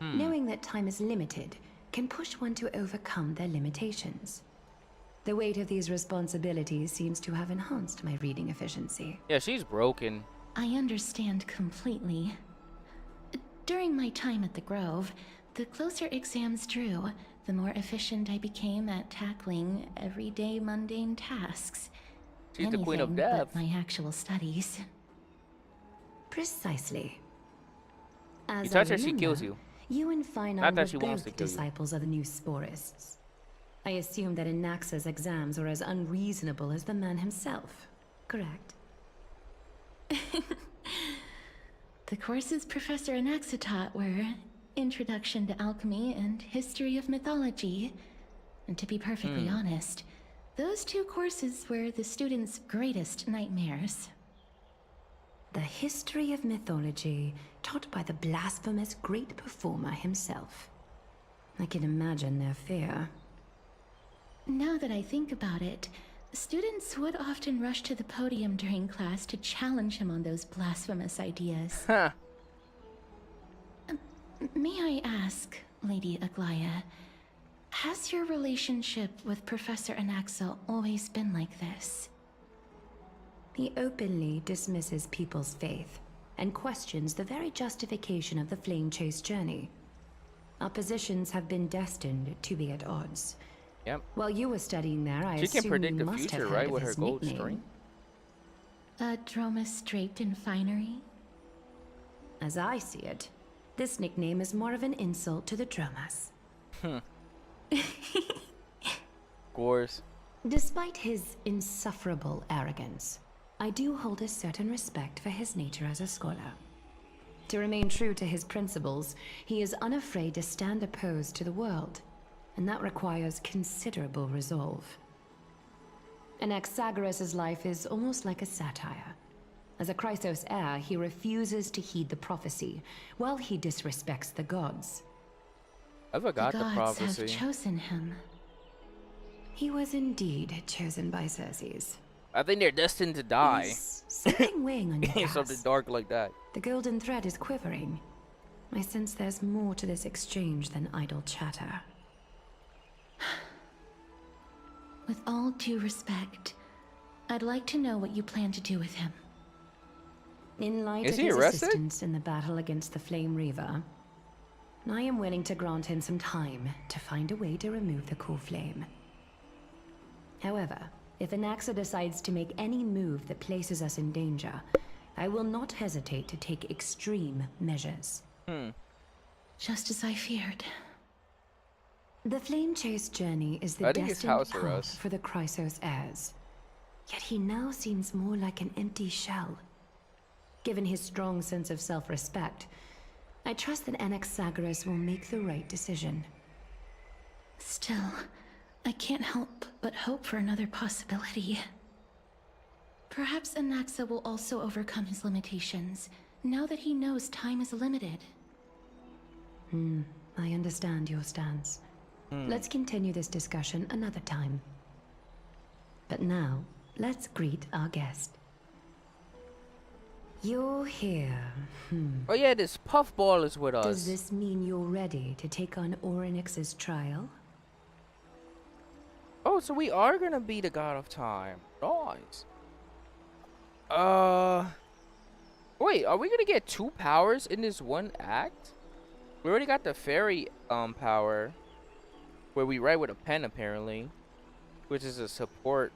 S6: knowing that time is limited can push one to overcome their limitations. The weight of these responsibilities seems to have enhanced my reading efficiency.
S1: Yeah, she's broken.
S7: I understand completely. During my time at the Grove, the closer exams drew, the more efficient I became at tackling everyday mundane tasks.
S1: She's the queen of
S7: Anything
S1: death.
S7: but my actual studies.
S6: Precisely. As
S1: You touch
S6: I
S1: her, she
S6: remember,
S1: kills you.
S6: You and Finan
S1: Not that
S6: were
S1: she wants to
S6: both
S1: kill you.
S6: disciples of the new Sporists. I assume that Anaxa's exams were as unreasonable as the man himself, correct?
S7: The courses Professor Anaxa taught were Introduction to Alchemy and History of Mythology. And to be perfectly honest, those two courses were the students' greatest nightmares.
S6: The history of mythology taught by the blasphemous great performer himself. I can imagine their fear.
S7: Now that I think about it, students would often rush to the podium during class to challenge him on those blasphemous ideas.
S1: Huh.
S7: May I ask, Lady Aglaya, has your relationship with Professor Anaxa always been like this?
S6: He openly dismisses people's faith and questions the very justification of the Flame Chase journey. Our positions have been destined to be at odds.
S1: Yep.
S6: While you were studying there, I
S1: She can
S6: assume
S1: predict
S6: you
S1: the
S6: must
S1: future,
S6: have
S1: right,
S6: heard
S1: with
S6: of
S1: her
S6: his
S1: gold
S6: nickname.
S1: string?
S7: A Dromus draped in finery?
S6: As I see it, this nickname is more of an insult to the Dromas.
S1: Of course.
S6: Despite his insufferable arrogance, I do hold a certain respect for his nature as a scholar. To remain true to his principles, he is unafraid to stand opposed to the world, and that requires considerable resolve. Anaxagoras' life is almost like a satire. As a Chrysos heir, he refuses to heed the prophecy, while he disrespects the gods.
S1: I forgot
S7: The
S1: the
S7: gods
S1: prophecy.
S7: have chosen him.
S6: He was indeed chosen by Circes.
S1: I think they're destined to die.
S6: Is something weighing on your
S1: Something
S6: Cass?
S1: dark like that.
S6: The golden thread is quivering. I sense there's more to this exchange than idle chatter.
S7: With all due respect, I'd like to know what you plan to do with him.
S6: In light
S1: Is
S6: of
S1: he
S6: his
S1: arrested?
S6: assistance in the battle against the Flame Reaver, I am willing to grant him some time to find a way to remove the core flame. However, if Anaxa decides to make any move that places us in danger, I will not hesitate to take extreme measures.
S7: Just as I feared.
S6: The Flame Chase journey is the
S1: I think it's
S6: destined
S1: house
S6: path
S1: arrest.
S6: for the Chrysos heirs. Yet he now seems more like an empty shell. Given his strong sense of self-respect, I trust that Anaxagoras will make the right decision.
S7: Still, I can't help but hope for another possibility. Perhaps Anaxa will also overcome his limitations, now that he knows time is limited.
S6: I understand your stance. Let's continue this discussion another time. But now, let's greet our guest. You're here.
S1: Oh yeah, this puffball is with us.
S6: Does this mean you're ready to take on Orynyx's trial?
S1: Oh, so we are gonna be the god of time. Nice. Wait, are we gonna get 2 powers in this one act? We already got the fairy power, where we write with a pen apparently, which is a support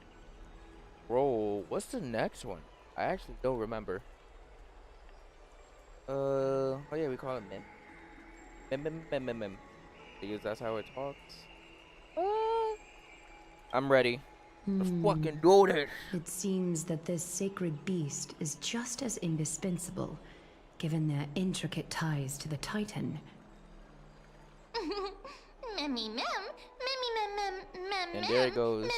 S1: role. What's the next one? I actually don't remember. Oh yeah, we call it mem. Because that's how it talks. I'm ready. Let's fucking do this.
S6: It seems that this sacred beast is just as indispensable, given their intricate ties to the Titan.
S3: Memmy mem, memmy mem mem
S1: And there it goes.
S3: Mem.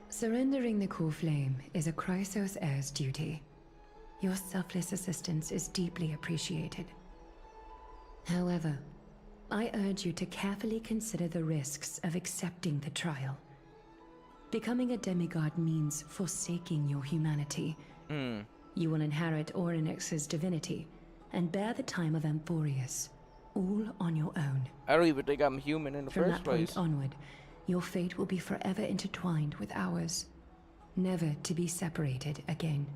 S6: Surrendering the core flame is a Chrysos heir's duty. Your selfless assistance is deeply appreciated. However, I urge you to carefully consider the risks of accepting the trial. Becoming a demigod means forsaking your humanity. You will inherit Orynyx's divinity and bear the time of Amphorius, all on your own.
S1: I don't even think I'm human in the
S6: From
S1: first
S6: that
S1: place.
S6: point onward, your fate will be forever intertwined with ours, never to be separated again,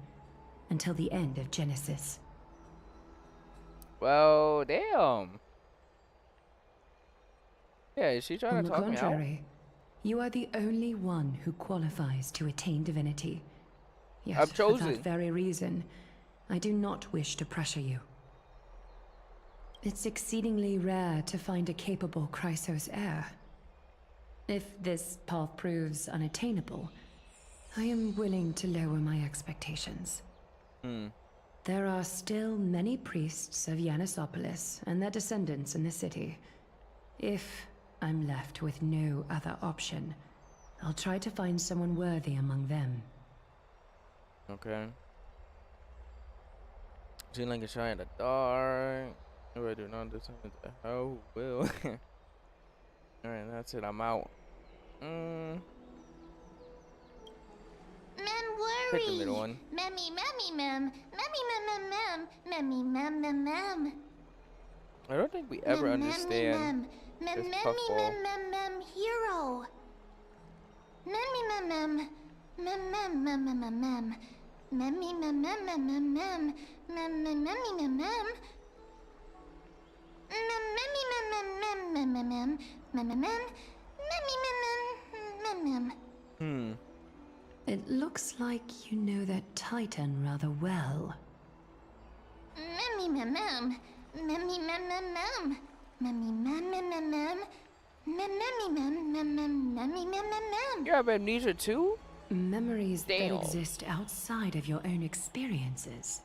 S6: until the end of Genesis.
S1: Well, damn. Yeah, is she trying
S6: On
S1: to
S6: the
S1: talk me out?
S6: contrary, you are the only one who qualifies to attain divinity. Yet,
S1: I'm
S6: for
S1: chosen.
S6: that very reason, I do not wish to pressure you. It's exceedingly rare to find a capable Chrysos heir. If this path proves unattainable, I am willing to lower my expectations. There are still many priests of Yanissopolis and their descendants in the city. If I'm left with no other option, I'll try to find someone worthy among them.
S1: Okay. Seem like a shine in the dark. If I do not descend into hell, will. Alright, that's it. I'm out.
S3: Mem
S1: Pick the
S3: worry.
S1: middle one.
S3: Memmy mem. Mem.
S1: I don't think we ever understand this puffball.
S3: Mem hero. Mem.
S6: It looks like you know that Titan rather well.
S1: You have amnesia too?
S6: Memories
S1: Damn.
S6: that exist outside of your own experiences.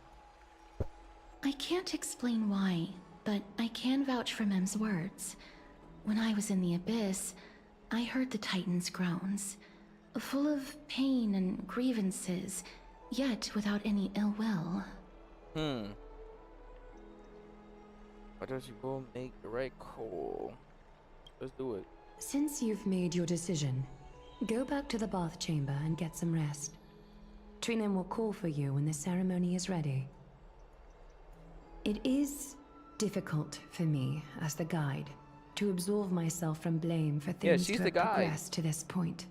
S7: I can't explain why, but I can vouch for Mem's words. When I was in the abyss, I heard the Titan's groans, full of pain and grievances, yet without any ill will.
S1: Why don't you go make the right call? Let's do it.
S6: Since you've made your decision, go back to the bath chamber and get some rest. Trinem will call for you when the ceremony is ready. It is difficult for me, as the guide, to absolve myself from blame for things
S1: she's
S6: to
S1: the
S6: have
S1: guide.
S6: progressed to this point.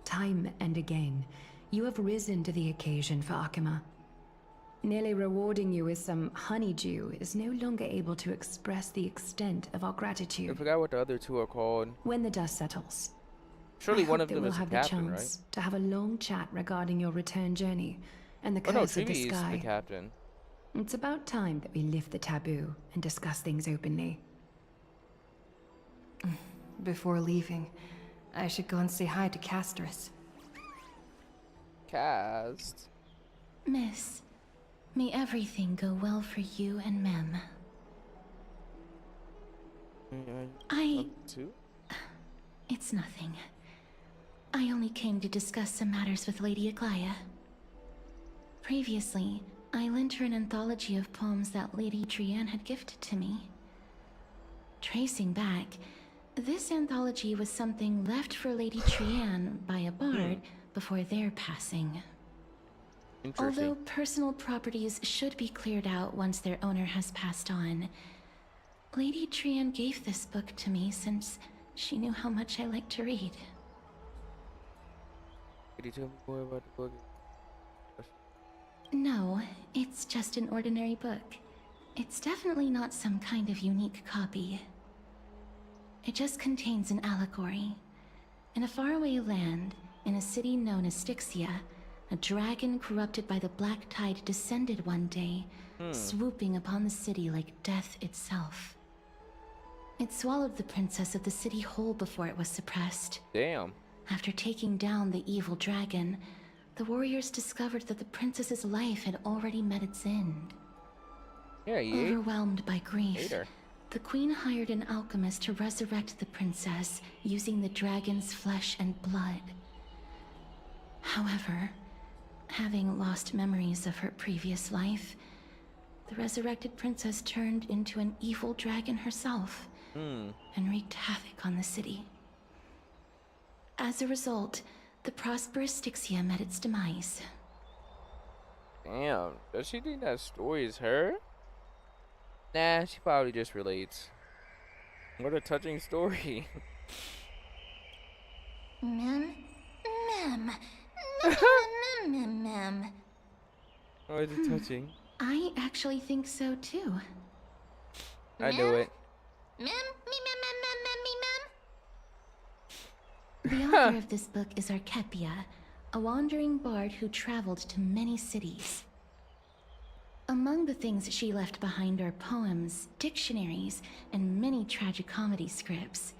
S6: Time and again, you have risen to the occasion for Akima. Nearly rewarding you with some honeydew is no longer able to express the extent of our
S1: I
S6: gratitude.
S1: forgot what the other two are called.
S6: When the dust settles,
S1: Surely
S6: I
S1: one
S6: hope
S1: of
S6: that
S1: them
S6: we'll
S1: is a
S6: have
S1: captain,
S6: the
S1: right?
S6: chance to have a long chat regarding your return journey and the
S1: Oh no,
S6: curse of the
S1: Trivi is the
S6: sky.
S1: captain.
S6: It's about time that we lift the taboo and discuss things openly.
S2: Before leaving, I should go and say hi to Castris.
S1: Cast.
S7: Miss, may everything go well for you and Mem.
S1: Two?
S7: It's nothing. I only came to discuss some matters with Lady Aglaya. Previously, I lent her an anthology of poems that Lady Trianne had gifted to me. Tracing back, this anthology was something left for Lady Trianne by a bard before their passing.
S1: Interesting.
S7: Although personal properties should be cleared out once their owner has passed on, Lady Trianne gave this book to me since she knew how much I like to read.
S1: Could you tell me more about the book?
S7: No, it's just an ordinary book. It's definitely not some kind of unique copy. It just contains an allegory. In a faraway land, in a city known as Styxia, a dragon corrupted by the black tide descended one day, swooping upon the city like death itself. It swallowed the princess of the city whole before it was suppressed.
S1: Damn.
S7: After taking down the evil dragon, the warriors discovered that the princess's life had already met its end.
S1: Yeah, he
S7: Overwhelmed by grief,
S1: ate her.
S7: the queen hired an alchemist to resurrect the princess using the dragon's flesh and blood. However, having lost memories of her previous life, the resurrected princess turned into an evil dragon herself and wreaked havoc on the city. As a result, the prosperous Styxia met its demise.
S1: Damn, does she think that story is her? Nah, she probably just relates. What a touching story.
S3: Mem.
S1: Oh, is it touching?
S7: I actually think so too.
S1: I knew it.
S3: Mem.
S7: The author of this book is Archepia, a wandering bard who traveled to many cities. Among the things she left behind are poems, dictionaries, and many tragicomedy scripts.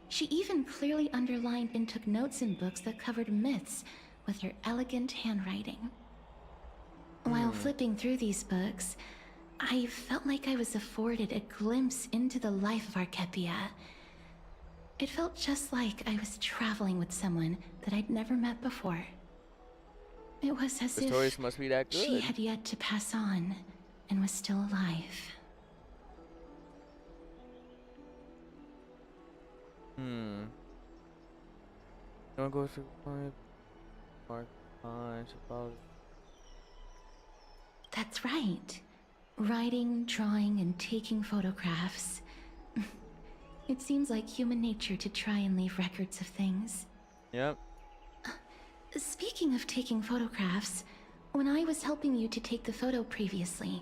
S7: She even clearly underlined and took notes in books that covered myths with her elegant handwriting. While flipping through these books, I felt like I was afforded a glimpse into the life of Archepia. It felt just like I was traveling with someone that I'd never met before. It was as
S1: The
S7: if
S1: stories must be that good.
S7: she had yet to pass on and was still alive.
S1: Don't go through my mark about.
S7: That's right. Writing, drawing, and taking photographs. It seems like human nature to try and leave records of things.
S1: Yep.
S7: Speaking of taking photographs, when I was helping you to take the photo previously,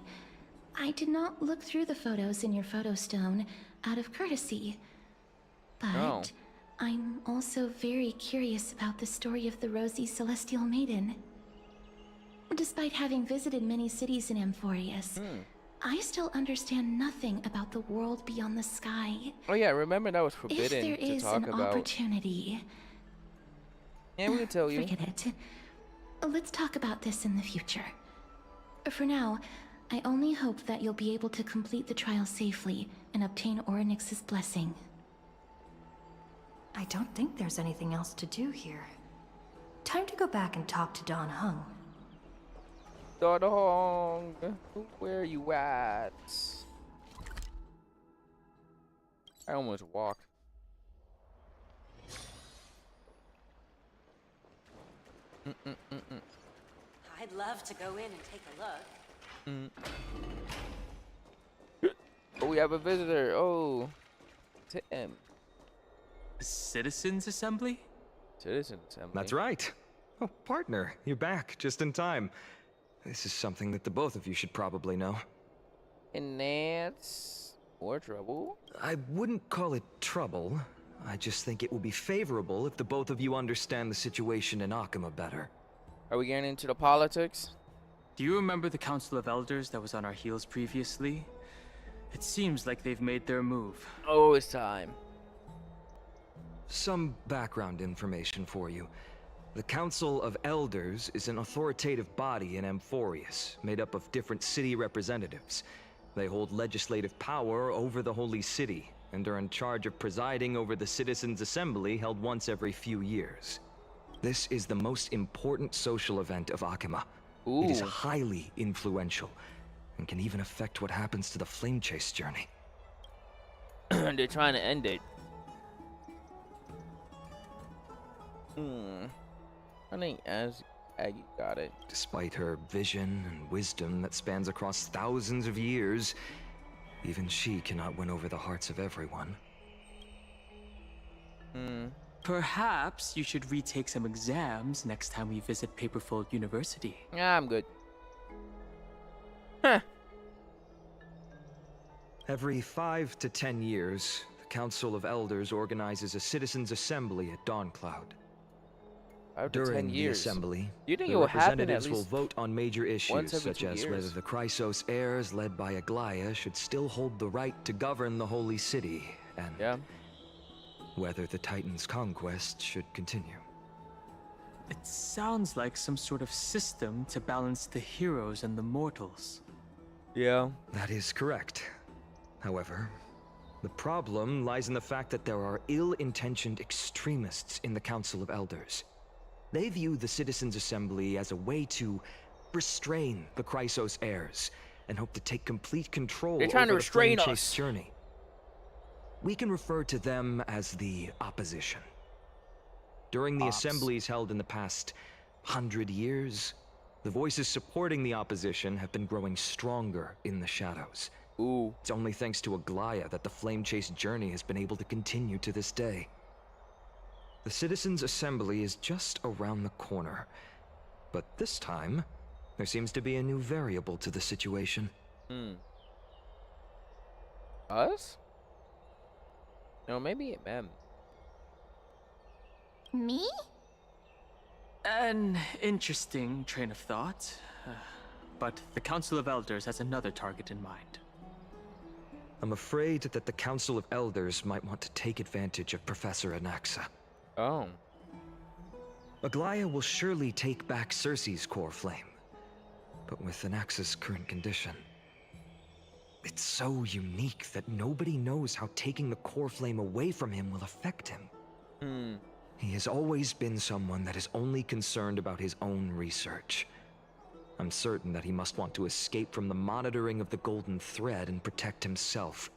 S7: I did not look through the photos in your photo stone out of courtesy. But
S1: Oh.
S7: I'm also very curious about the story of the Rosy Celestial Maiden. Despite having visited many cities in Amphorius, I still understand nothing about the world beyond the sky.
S1: Oh yeah, remember that was
S7: If
S1: forbidden
S7: there
S1: to
S7: is
S1: talk
S7: an
S1: about.
S7: opportunity,
S1: Yeah, we can tell you.
S7: forget it. Let's talk about this in the future. For now, I only hope that you'll be able to complete the trial safely and obtain Orynyx's blessing.
S2: I don't think there's anything else to do here. Time to go back and talk to Don Hung.
S1: Dodong, where you at? I almost walked.
S8: I'd love to go in and take a look.
S1: Oh, we have a visitor. Oh, Tim.
S5: Citizens Assembly?
S1: Citizen Assembly.
S9: That's right. Oh, partner, you're back just in time. This is something that the both of you should probably know.
S1: And that's more trouble.
S9: I wouldn't call it trouble. I just think it will be favorable if the both of you understand the situation in Akima better.
S1: Are we getting into the politics?
S5: Do you remember the Council of Elders that was on our heels previously? It seems like they've made their move.
S1: Oh, it's time.
S9: Some background information for you. The Council of Elders is an authoritative body in Amphorius, made up of different city representatives. They hold legislative power over the Holy City, and are in charge of presiding over the Citizens' Assembly held once every few years. This is the most important social event of Akima.
S1: Ooh.
S9: It is highly influential, and can even affect what happens to the Flame Chase journey.
S1: They're trying to end it. I think Aggie got it.
S9: Despite her vision and wisdom that spans across thousands of years, even she cannot win over the hearts of everyone.
S5: Perhaps you should retake some exams next time we visit Paperfold University.
S1: Yeah, I'm good. Huh.
S9: Every 5 to 10 years, the Council of Elders organizes a Citizens' Assembly at Dawncloud.
S1: After
S9: During
S1: 10
S9: the
S1: years.
S9: assembly,
S1: You think
S9: the
S1: it will happen at
S9: representatives will
S1: least
S9: vote on major issues
S1: once every
S9: such
S1: 2
S9: as
S1: years?
S9: whether the Chrysos heirs led by Aglaya should still hold the right to govern the Holy City, and
S1: Yeah.
S9: whether the Titan's conquest should continue.
S5: It sounds like some sort of system to balance the heroes and the mortals.
S1: Yeah.
S9: That is correct. However, The problem lies in the fact that there are ill-intentioned extremists in the Council of Elders. They view the Citizens' Assembly as a way to restrain the Chrysos heirs and hope to take complete control
S1: They're trying to
S9: over the
S1: restrain
S9: Flame
S1: us.
S9: Chase journey. We can refer to them as the opposition. During the assemblies held in the past 100 years, the voices supporting the opposition have been growing stronger in the shadows.
S1: Ooh.
S9: It's only thanks to Aglaya that the Flame Chase journey has been able to continue to this day. The Citizens' Assembly is just around the corner, but this time, there seems to be a new variable to the situation.
S1: Us? No, maybe them.
S3: Me?
S5: An interesting train of thought, but the Council of Elders has another target in mind.
S9: I'm afraid that the Council of Elders might want to take advantage of Professor Anaxa.
S1: Oh.
S9: Aglaya will surely take back Cersei's core flame, but with Anaxa's current condition, it's so unique that nobody knows how taking the core flame away from him will affect him. He has always been someone that is only concerned about his own research. I'm certain that he must want to escape from the monitoring of the Golden Thread and protect himself.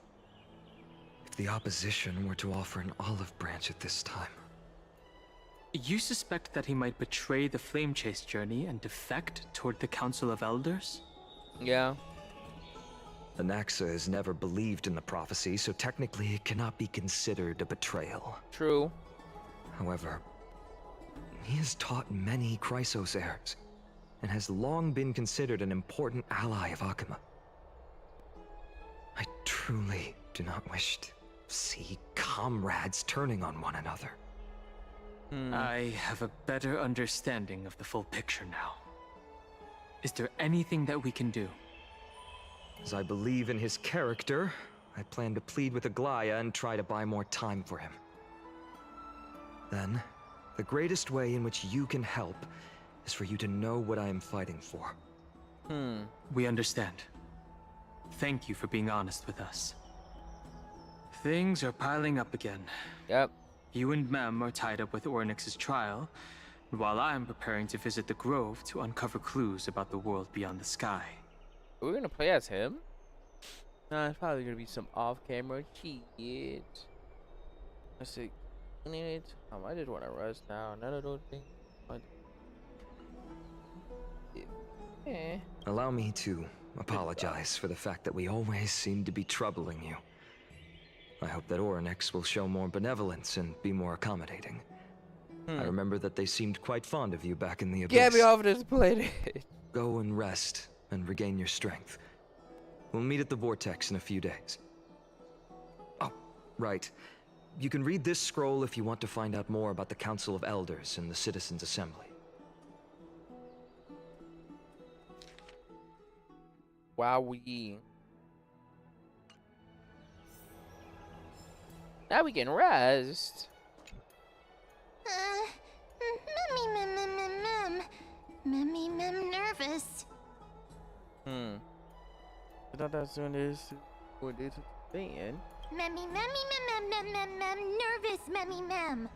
S9: If the opposition were to offer an olive branch at this time...
S5: You suspect that he might betray the Flame Chase journey and defect toward the Council of Elders?
S1: Yeah.
S9: Anaxa has never believed in the prophecy, so technically it cannot be considered a betrayal.
S1: True.
S9: However, he has taught many Chrysos heirs, and has long been considered an important ally of Akuma. I truly do not wish to see comrades turning on one another.
S5: I have a better understanding of the full picture now. Is there anything that we can do?
S9: As I believe in his character, I plan to plead with Aglaya and try to buy more time for him. Then, the greatest way in which you can help is for you to know what I am fighting for.
S5: We understand. Thank you for being honest with us. Things are piling up again.
S1: Yep.
S5: You and Mem are tied up with Ornyx's trial, while I'm preparing to visit the Grove to uncover clues about the world beyond the sky.
S1: Are we gonna play as him? Nah, it's probably gonna be some off-camera shit. Let's see. I just want to rest now. None of those things.
S9: Allow me to apologize for the fact that we always seem to be troubling you. I hope that Ornyx will show more benevolence and be more accommodating. I remember that they seemed quite fond of you back in the Abyss.
S1: Get me off this planet.
S9: Go and rest and regain your strength. We'll meet at the Vortex in a few days. Oh, right. You can read this scroll if you want to find out more about the Council of Elders and the Citizens' Assembly.
S1: Wowee. Now we can rest.
S3: Mem nervous.
S1: I thought that's when this what it's saying.
S3: Mem nervous mem.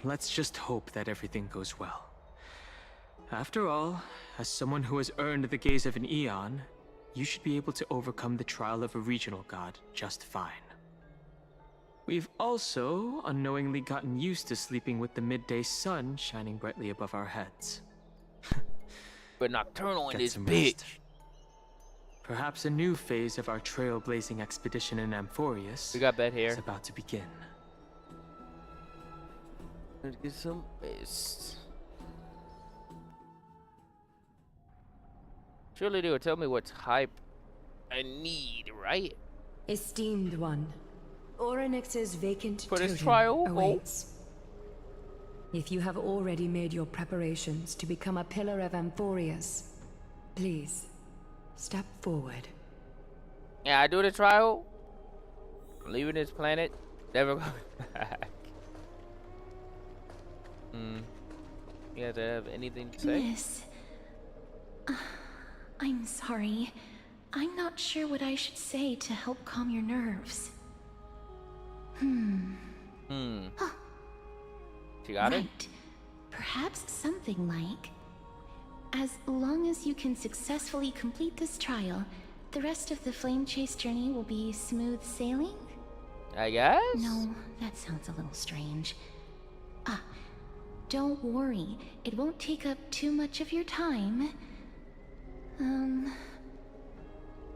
S5: Let's just hope that everything goes well. After all, as someone who has earned the gaze of an Eon, you should be able to overcome the trial of a regional god just fine. We've also unknowingly gotten used to sleeping with the midday sun shining brightly above our heads.
S1: But nocturnal in
S5: Get
S1: this
S5: some
S1: bitch.
S5: rest. Perhaps a new phase of our trailblazing expedition in Amphorius
S1: We got that
S5: is
S1: here.
S5: about to begin.
S1: Let's get some rest. Surely they will tell me what type I need, right?
S6: Esteemed one, Ornyx's vacant
S1: For this
S6: totem
S1: trial?
S6: awaits. If you have already made your preparations to become a pillar of Amphorius, please, step forward.
S1: Yeah, I do the trial. I'm leaving this planet. Never coming back. You guys have anything to say?
S7: Miss, I'm sorry. I'm not sure what I should say to help calm your nerves.
S1: She got it?
S7: Right. Perhaps something like, as long as you can successfully complete this trial, the rest of the flame chase journey will be smooth sailing?
S1: I guess?
S7: No, that sounds a little strange. Ah, don't worry. It won't take up too much of your time.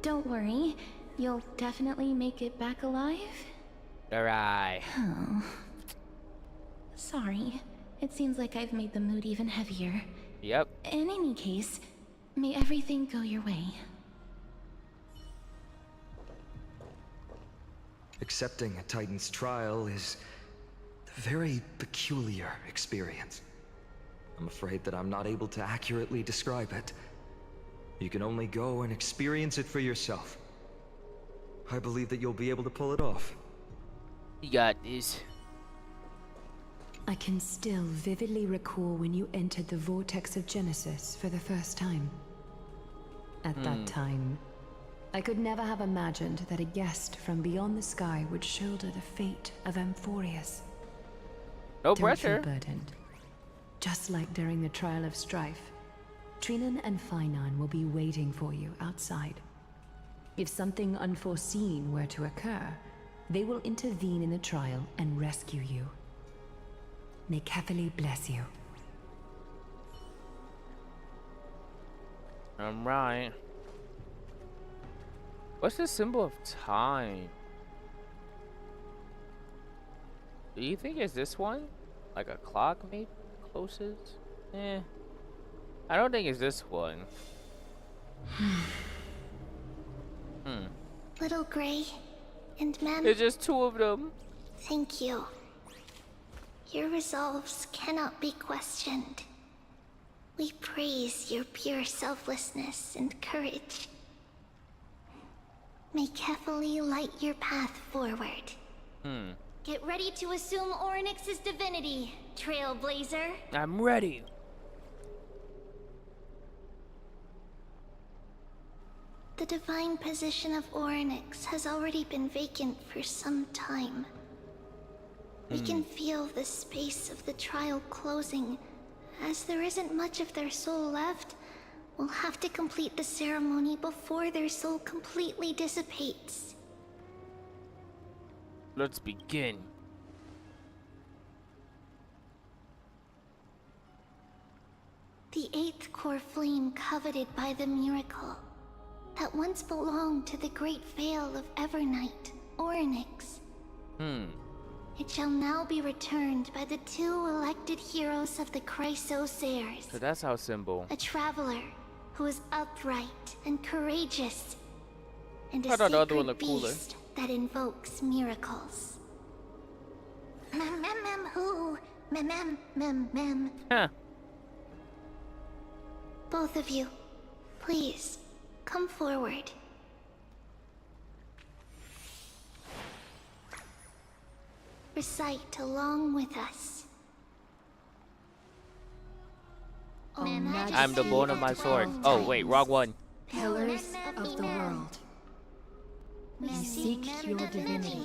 S7: Don't worry. You'll definitely make it back alive?
S1: Alright.
S7: Oh. Sorry. It seems like I've made the mood even heavier.
S1: Yep.
S7: In any case, may everything go your way.
S9: Accepting a Titan's trial is a very peculiar experience. I'm afraid that I'm not able to accurately describe it. You can only go and experience it for yourself. I believe that you'll be able to pull it off.
S1: You got this.
S6: I can still vividly recall when you entered the vortex of Genesis for the first time. At that time, I could never have imagined that a guest from beyond the sky would shoulder the fate of Amphorius.
S1: No
S6: Don't
S1: pressure.
S6: feel burdened. Just like during the trial of strife, Trinan and Finan will be waiting for you outside. If something unforeseen were to occur, they will intervene in the trial and rescue you. May Kefali bless you.
S1: I'm right. What's the symbol of time? Do you think it's this one? Like a clock, maybe? Closest? Eh. I don't think it's this one.
S3: Little Gray and Mem,
S1: There's just two of them.
S3: thank you. Your resolves cannot be questioned. We praise your pure selflessness and courage. May Kefali light your path forward. Get ready to assume Orynyx's divinity, Trailblazer.
S1: I'm ready.
S3: The divine position of Orynyx has already been vacant for some time. We can feel the space of the trial closing. As there isn't much of their soul left, we'll have to complete the ceremony before their soul completely dissipates.
S1: Let's begin.
S3: The eighth core flame coveted by the miracle that once belonged to the great veil of Evernight, Orynyx. It shall now be returned by the two elected heroes of the Chrysosairs.
S1: So that's our symbol.
S3: A traveler who is upright and courageous, and a
S1: I thought the other one
S3: sacred
S1: looked cooler.
S3: beast that invokes miracles. Mem mem mem who? Mem mem mem mem.
S1: Huh.
S3: Both of you, please, come forward. Recite along with us.
S1: I'm the bone of my sword. Oh, wait, wrong one.
S2: Pillars of the world, we seek your divinity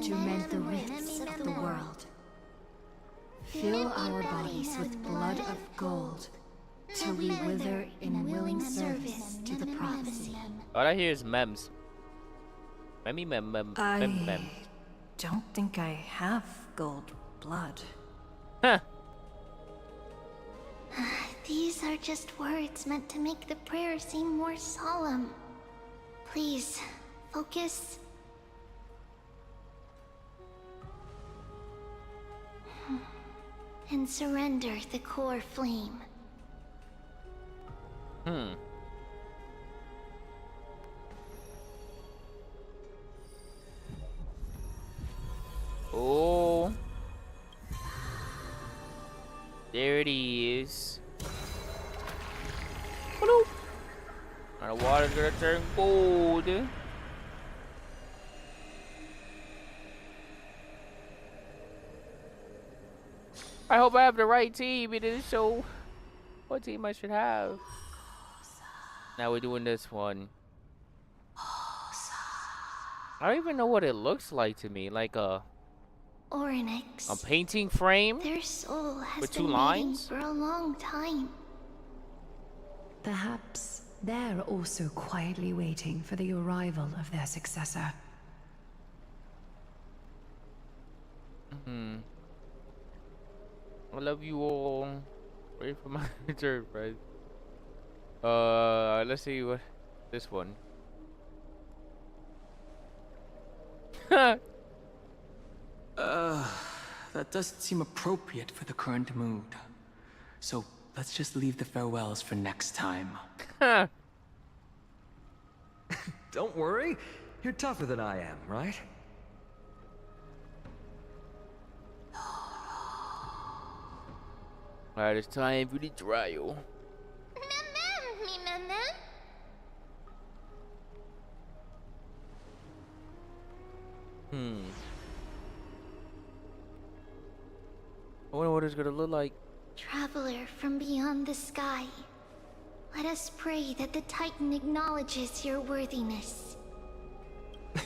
S2: to mend the rifts of the world. Fill our bodies with blood of gold, till we wither in willing service to the prophecy.
S1: All I hear is mems. Memmy mem mem mem mem.
S2: Don't think I have gold blood.
S1: Huh.
S3: These are just words meant to make the prayer seem more solemn. Please, focus. And surrender the core flame.
S1: Oh. There it is. Bloop. Now the water's gonna turn gold. I hope I have the right team. It didn't show what team I should have. Now we're doing this one. I don't even know what it looks like to me. Like a
S3: Orynyx.
S1: painting frame
S3: Their soul has
S1: with 2
S3: been waiting
S1: lines.
S3: for a long time.
S6: Perhaps they're also quietly waiting for the arrival of their successor.
S1: I love you all. Wait for my turn, right? Let's see what this one.
S5: That doesn't seem appropriate for the current mood. So let's just leave the farewells for next time.
S9: Don't worry. You're tougher than I am, right?
S1: Alright, it's time for the trial. I wonder what it's gonna look like.
S3: Traveler from beyond the sky, let us pray that the Titan acknowledges your worthiness.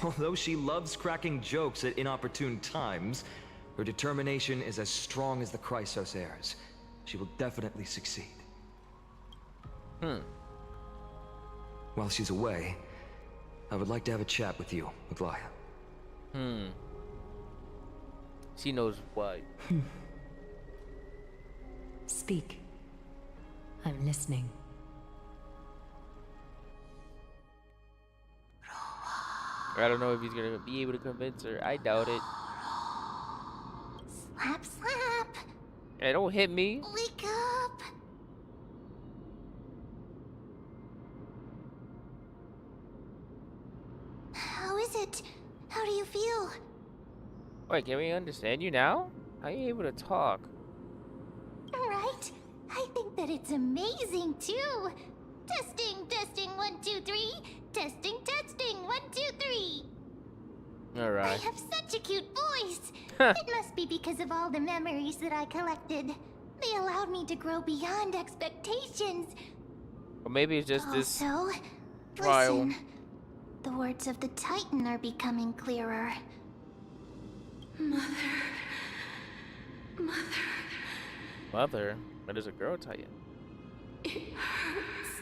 S9: Although she loves cracking jokes at inopportune times, her determination is as strong as the Chrysos heirs. She will definitely succeed. While she's away, I would like to have a chat with you, Maglaya.
S1: She knows why.
S6: Speak. I'm listening.
S1: I don't know if he's gonna be able to convince her. I doubt it.
S3: Slap, slap!
S1: Hey, don't hit me.
S3: Wake up! How is it? How do you feel?
S1: Wait, can we understand you now? How are you able to talk?
S3: Right? I think that it's amazing too. Testing, testing, 1, 2, 3. Testing, testing, 1, 2, 3. I
S1: Alright.
S3: have such a cute voice. It must be because of all the memories that I collected. They allowed me to grow beyond expectations.
S1: Or maybe it's just this
S3: Also,
S1: trial.
S3: listen. The words of the Titan are becoming clearer.
S1: Mother. That is a girl Titan.
S7: It hurts.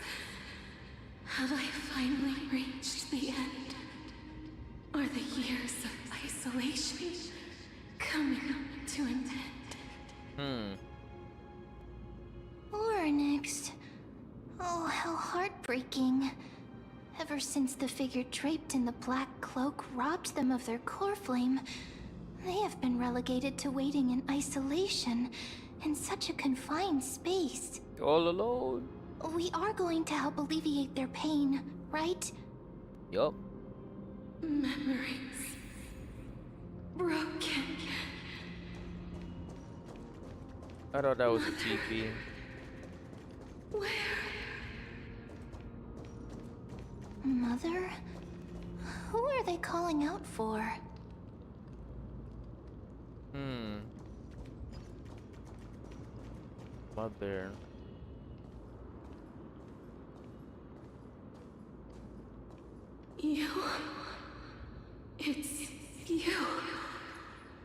S7: Have I finally reached the end? Are the years of isolation coming to an end?
S3: Orynyx. Oh, how heartbreaking. Ever since the figure draped in the black cloak robbed them of their core flame, they have been relegated to waiting in isolation in such a confined space.
S1: All alone.
S3: We are going to help alleviate their pain, right?
S1: Yup.
S7: Memories broken.
S1: I thought that was a TV.
S7: Where?
S3: Mother? Who are they calling out for?
S1: Mother.
S7: You. It's you.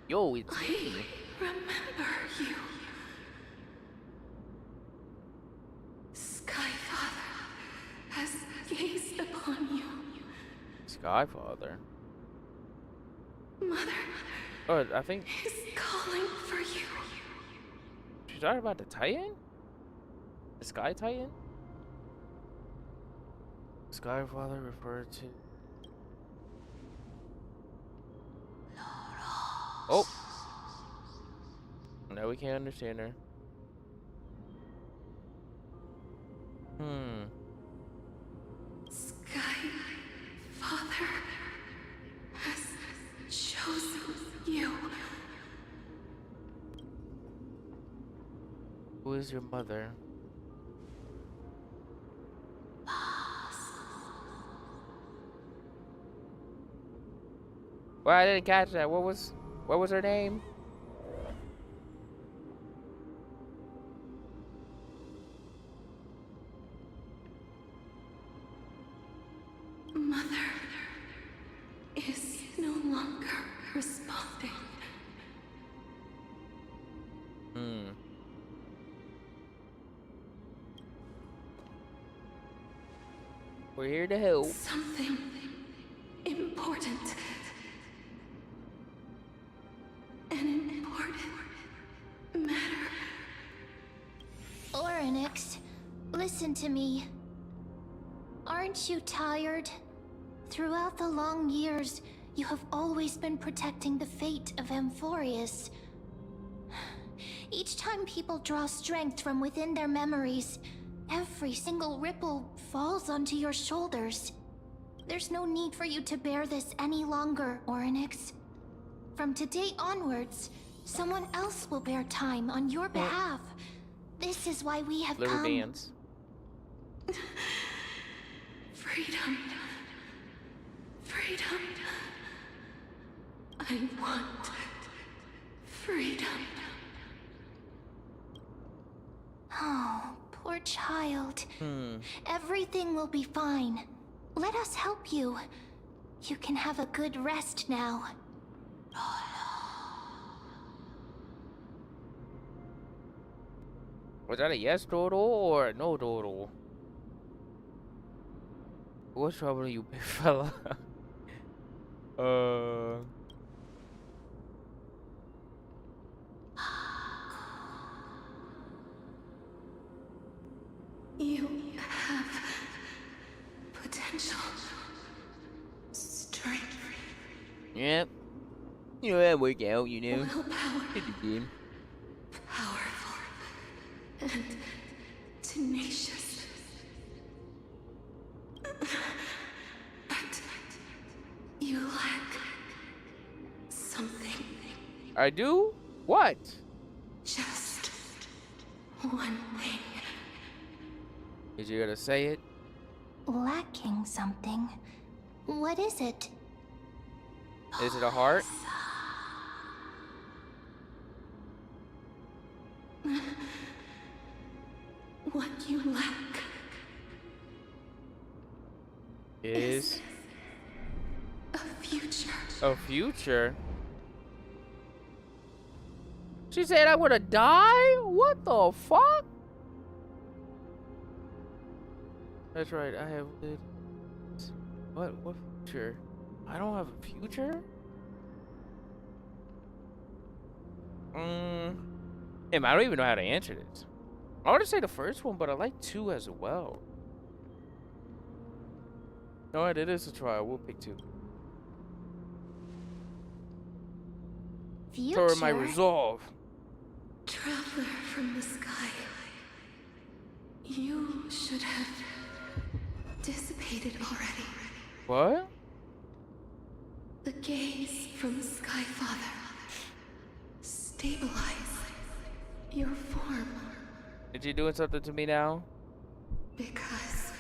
S1: Yo, it's me.
S7: Remember you. Skyfather has gazed upon you.
S1: Skyfather.
S7: Mother
S1: Oh, I think
S7: is calling for you.
S1: she's talking about the Titan? The Sky Titan? Skyfather referred to. Oh! Now we can't understand her.
S7: Skyfather has chosen you.
S1: Who is your mother? Well, I didn't catch that. What was her name?
S7: Mother is
S1: We're here to help.
S7: Something important. An important matter.
S3: Oryx, listen to me. Aren't you tired? Throughout the long years, you have always been protecting the fate of Amphorius. Each time people draw strength from within their memories, every single ripple falls onto your shoulders. There's no need for you to bear this any longer, Oryx. From today onwards, someone else will bear time on your behalf. This is why we have
S1: Little
S3: come.
S1: dance.
S7: Freedom. Freedom. I want freedom.
S3: Oh, poor child. Everything will be fine. Let us help you. You can have a good rest now.
S1: Was that a yes, Dodo, or a no, Dodo? What's trouble you, big fella?
S7: You have potential. Strength.
S1: Yep. You know that work out, you know.
S7: Willpower.
S1: Did it again.
S7: Powerful. And tenacious. But you lack something.
S1: I do? What?
S7: Just one thing.
S1: Is you gonna say it?
S3: Lacking something. What is it?
S1: Is it a heart?
S7: What you lack
S1: Is
S7: a future.
S1: a future? She said I would have died? What the fuck? That's right, I have lived. What future? I don't have a future? Damn, I don't even know how to answer this. I want to say the first one, but I like 2 as well. No, it is a try. We'll pick 2.
S3: Future?
S1: Toward my resolve.
S7: Traveler from the sky. You should have dissipated already.
S1: What?
S7: The gaze from the Sky Father stabilized your form.
S1: Is you doing something to me now?
S7: Because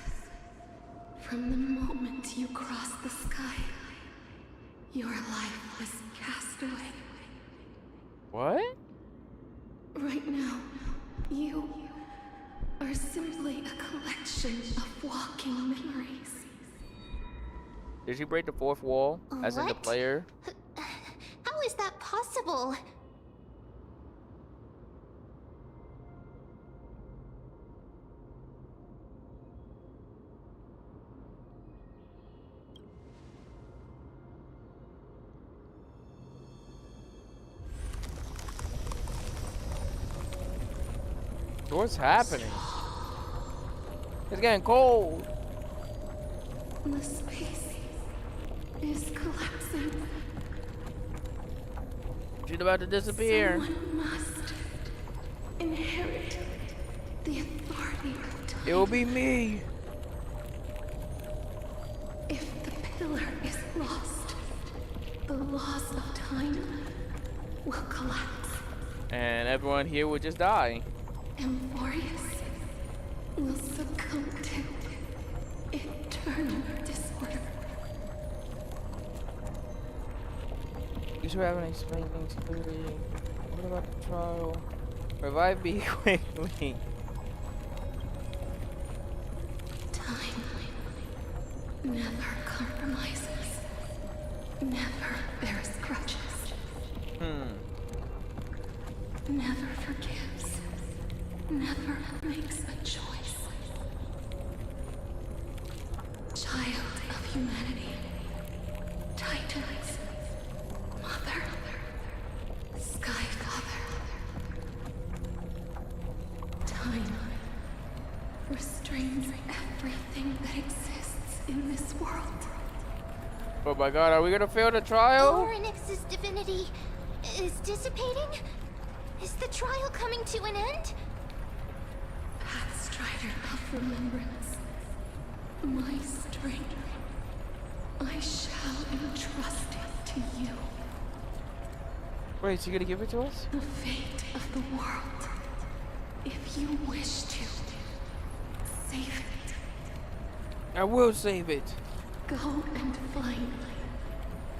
S7: from the moment you crossed the sky, your life was cast away.
S1: What?
S7: Right now, you are simply a collection of walking memories.
S1: Did she break the 4th wall? As in the
S3: What?
S1: player?
S3: How is that possible?
S1: What's happening? It's getting cold.
S7: The space is collapsing.
S1: She's about to disappear.
S7: Someone must inherit the authority of time.
S1: It will be me.
S7: If the pillar is lost, the laws of time will collapse.
S1: And everyone here will just die.
S7: Amphorius will succumb to eternal disorder.
S1: You should have an explain things clearly. What about the trial? Revive me quickly.
S7: Time never compromises, never bears grudges. never forgives, never makes a choice. Child of humanity, Titans, Mother, Sky Father. Time restrains everything that exists in this world.
S1: Oh my god, are we gonna fail the trial?
S3: Orynyx's divinity is dissipating? Is the trial coming to an end?
S7: Pathstrider of remembrance, my strength, I shall entrust it to you.
S1: Wait, is he gonna give it to us?
S7: The fate of the world, if you wish to, save it.
S1: I will save it.
S7: Go and find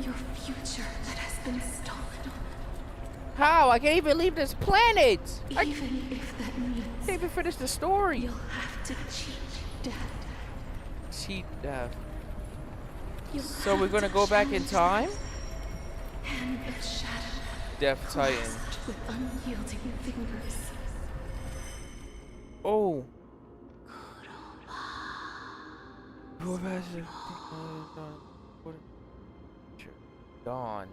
S7: your future that has been stolen.
S1: How? I can't even leave this planet.
S7: Even if that means
S1: Can't even finish the story.
S7: you'll have to cheat death.
S1: Cheat death.
S7: You'll
S1: So we're
S7: have
S1: gonna
S7: to
S1: go back in
S7: challenge
S1: time?
S7: death. Hand of shadow,
S1: Death Titan.
S7: clasped with unyielding fingers.
S1: Oh. Dawn.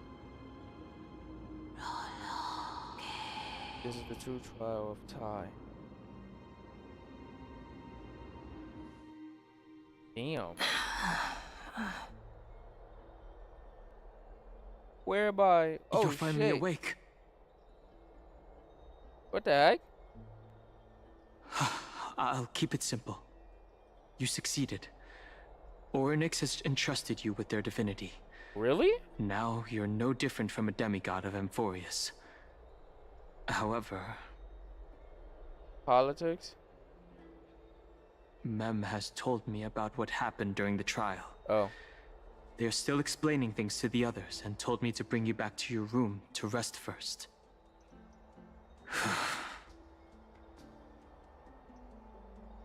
S1: This is the true trial of time. Damn. Whereby? Oh,
S5: You're finally
S1: shit.
S5: awake.
S1: What the heck?
S5: I'll keep it simple. You succeeded. Orynyx has entrusted you with their divinity.
S1: Really?
S5: Now you're no different from a demigod of Amphorius. However,
S1: Politics?
S5: Mem has told me about what happened during the trial.
S1: Oh.
S5: They're still explaining things to the others and told me to bring you back to your room to rest first.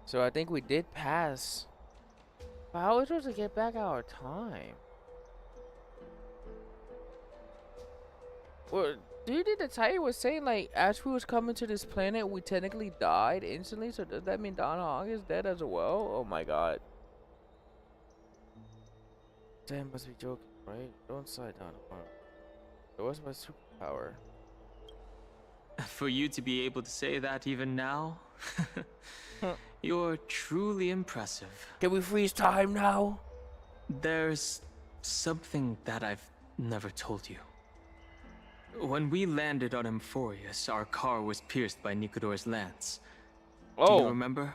S1: So I think we did pass. But how are we supposed to get back our time? Well, do you think the Titan was saying, like, as we was coming to this planet, we technically died instantly? So does that mean Don Hong is dead as well? Oh my god. Damn, must be joking, right? Don't side Don Hong. So what's my superpower?
S5: For you to be able to say that even now, you're truly impressive.
S1: Can we freeze time now?
S5: There's something that I've never told you. When we landed on Amphorius, our car was pierced by Nicodor's lance. Do you
S1: Oh,
S5: remember?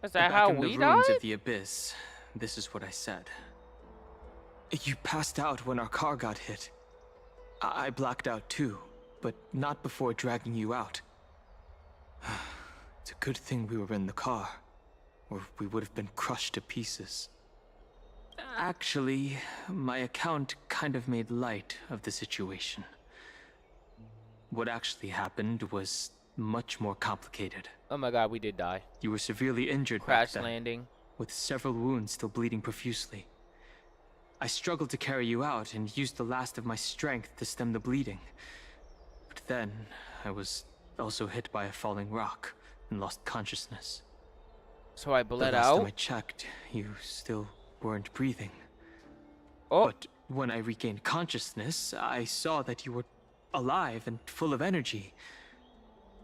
S1: is that
S5: Back
S1: how
S5: in the
S1: we
S5: ruins
S1: died?
S5: of the Abyss, this is what I said. You passed out when our car got hit. I blacked out too, but not before dragging you out. It's a good thing we were in the car, or we would have been crushed to pieces. Actually, my account kind of made light of the situation. What actually happened was much more complicated.
S1: Oh my god, we did die.
S5: You were severely injured back
S1: Crash
S5: then,
S1: landing.
S5: with several wounds still bleeding profusely. I struggled to carry you out and used the last of my strength to stem the bleeding. But then, I was also hit by a falling rock and lost consciousness.
S1: So I
S5: The
S1: bled
S5: last time I
S1: out?
S5: checked, you still weren't breathing.
S1: Oh,
S5: But when I regained consciousness, I saw that you were alive and full of energy.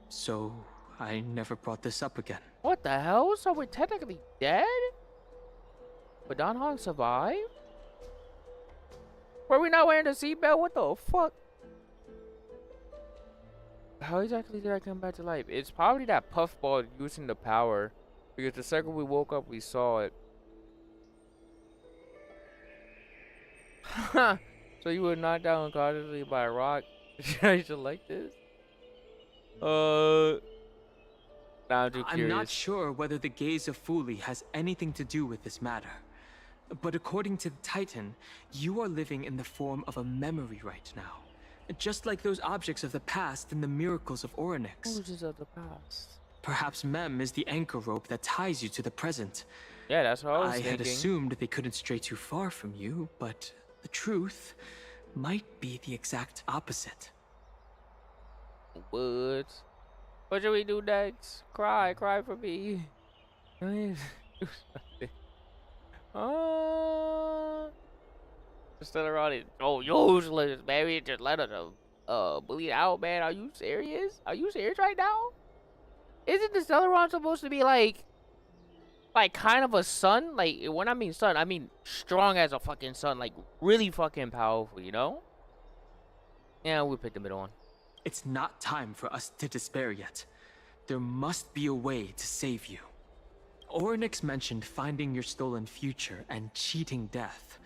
S5: So I never brought this up again.
S1: what the hell? So we're technically dead? But Don Hong survived? Were we not wearing the seatbelt? What the fuck? How exactly did I come back to life? It's probably that puffball using the power. Because the second we woke up, we saw it. So you were knocked down unconsciously by a rock? I should like this? Now I'm too
S5: I'm
S1: curious.
S5: not sure whether the gaze of Fuli has anything to do with this matter. But according to the Titan, you are living in the form of a memory right now. Just like those objects of the past and the miracles of Orynyx.
S1: Images of the past.
S5: Perhaps Mem is the anchor rope that ties you to the present.
S1: Yeah, that's what I was
S5: I
S1: thinking.
S5: had assumed they couldn't stray too far from you, but the truth might be the exact opposite.
S1: the woods. What should we do next? Cry for me. Do something. Still around it. Oh, useless, baby. Just let her bleed out, man. Are you serious? Are you serious right now? Isn't the Celeron supposed to be like kind of a sun? Like, when I mean sun, I mean strong as a fucking sun. Like, really fucking powerful, you know? Yeah, we picked the middle one.
S5: It's not time for us to despair yet. There must be a way to save you. Ornyx mentioned finding your stolen future and cheating death.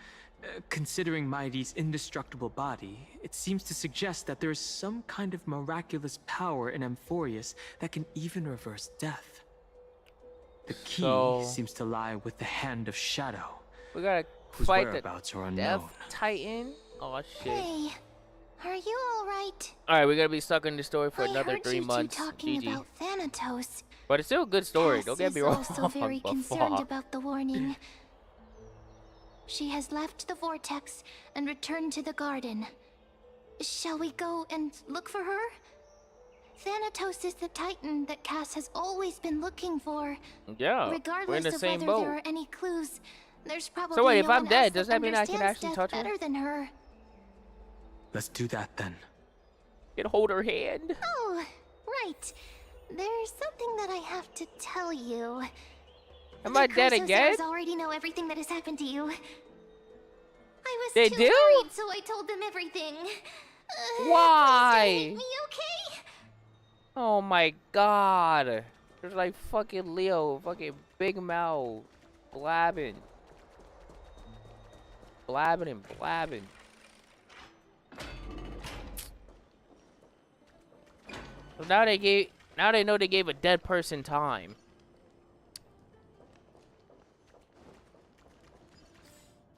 S5: Considering Mighty's indestructible body, it seems to suggest that there is some kind of miraculous power in Amphorius that can even reverse death. The key seems to lie with the Hand of Shadow.
S1: We gotta
S5: whose
S1: fight
S5: whereabouts
S1: the
S5: are unknown.
S1: Death Titan. Oh shit.
S3: Hey, are you all right?
S1: All right, we're gonna be stuck in this story for
S3: I
S1: another
S3: heard
S1: 3
S3: you two
S1: months.
S3: talking
S1: GG.
S3: about Thanatos.
S1: But it's still a good story.
S3: Cass
S1: Don't get me
S3: is
S1: wrong.
S3: also very
S1: but
S3: concerned
S1: fuck.
S3: about the warning. She has left the vortex and returned to the garden. Shall we go and look for her? Thanatos is the Titan that Cass has always been looking for.
S1: Yeah,
S3: Regardless
S1: we're in the
S3: of
S1: same
S3: whether
S1: boat.
S3: there are any clues, there's probably
S1: So wait,
S3: no
S1: if I'm
S3: one
S1: dead,
S3: else
S1: does that mean I can
S3: understands
S1: actually
S3: death
S1: touch her?
S3: better than her.
S5: Let's do that then.
S1: Can hold her hand.
S3: Oh, right. There's something that I have to tell you.
S1: Am I dead again?
S3: Already know everything that has happened to you. I was
S1: They
S3: too
S1: do?
S3: worried, so I told them everything.
S1: Why?
S3: Please don't hate me, okay?
S1: Oh my god. There's like fucking Leo, fucking big mouth, blabbing. Blabbing and blabbing. So now they know they gave a dead person time.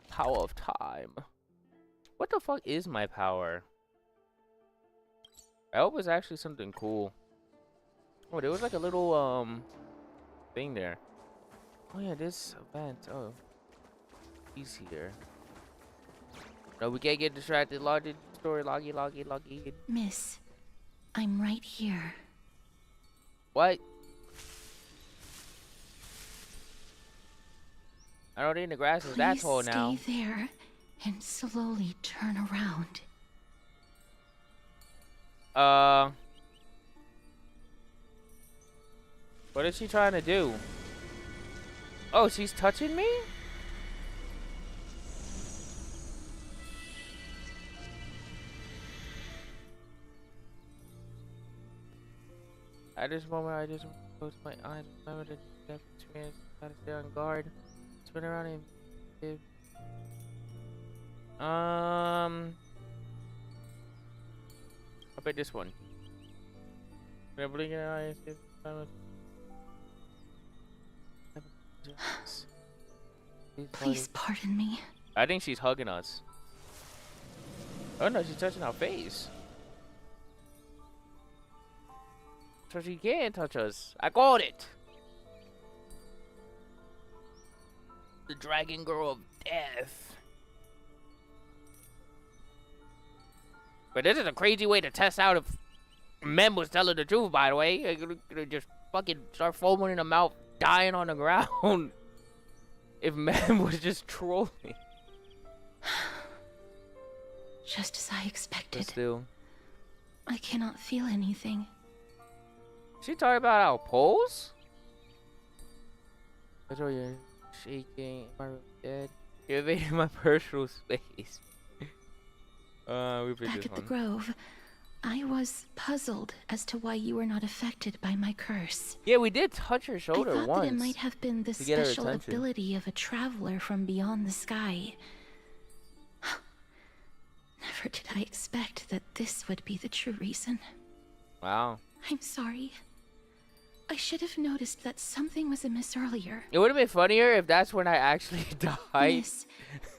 S1: Power of time. What the fuck is my power? I hope it's actually something cool. Oh, there was like a little thing there. Oh yeah, this event. Oh, he's here. No, we can't get distracted. Loggy story. Loggy.
S7: Miss, I'm right here.
S1: What? I don't think the grass is that tall now.
S7: Please stay there and slowly turn around.
S1: What is she trying to do? Oh, she's touching me? At this moment, I just close my eyes. Remember the depth experience. Gotta stay on guard. Spin around and I'll pick this one. Gonna blink an eye and see if
S7: Please pardon me.
S1: I think she's hugging us. Oh no, she's touching our face. So she can't touch us. I got it. The Dragon Girl of Death. But this is a crazy way to test out if Mem was telling the truth, by the way. Gonna just fucking start foaming in the mouth, dying on the ground. If Mem was just trolling.
S7: Just as I expected.
S1: But still.
S7: I cannot feel anything.
S1: She talking about our poles? That's why you're shaking. Am I really dead? You're invading my personal space. We picked
S7: Back
S1: this
S7: at the
S1: one.
S7: grove, I was puzzled as to why you were not affected by my curse.
S1: Yeah, we did touch her shoulder
S7: I thought
S1: once.
S7: that it might have been the
S1: to get her
S7: special
S1: attention.
S7: ability of a traveler from beyond the sky. Never did I expect that this would be the true reason.
S1: Wow.
S7: I'm sorry. I should have noticed that something was amiss earlier.
S1: It would have been funnier if that's when I actually died.
S7: Miss,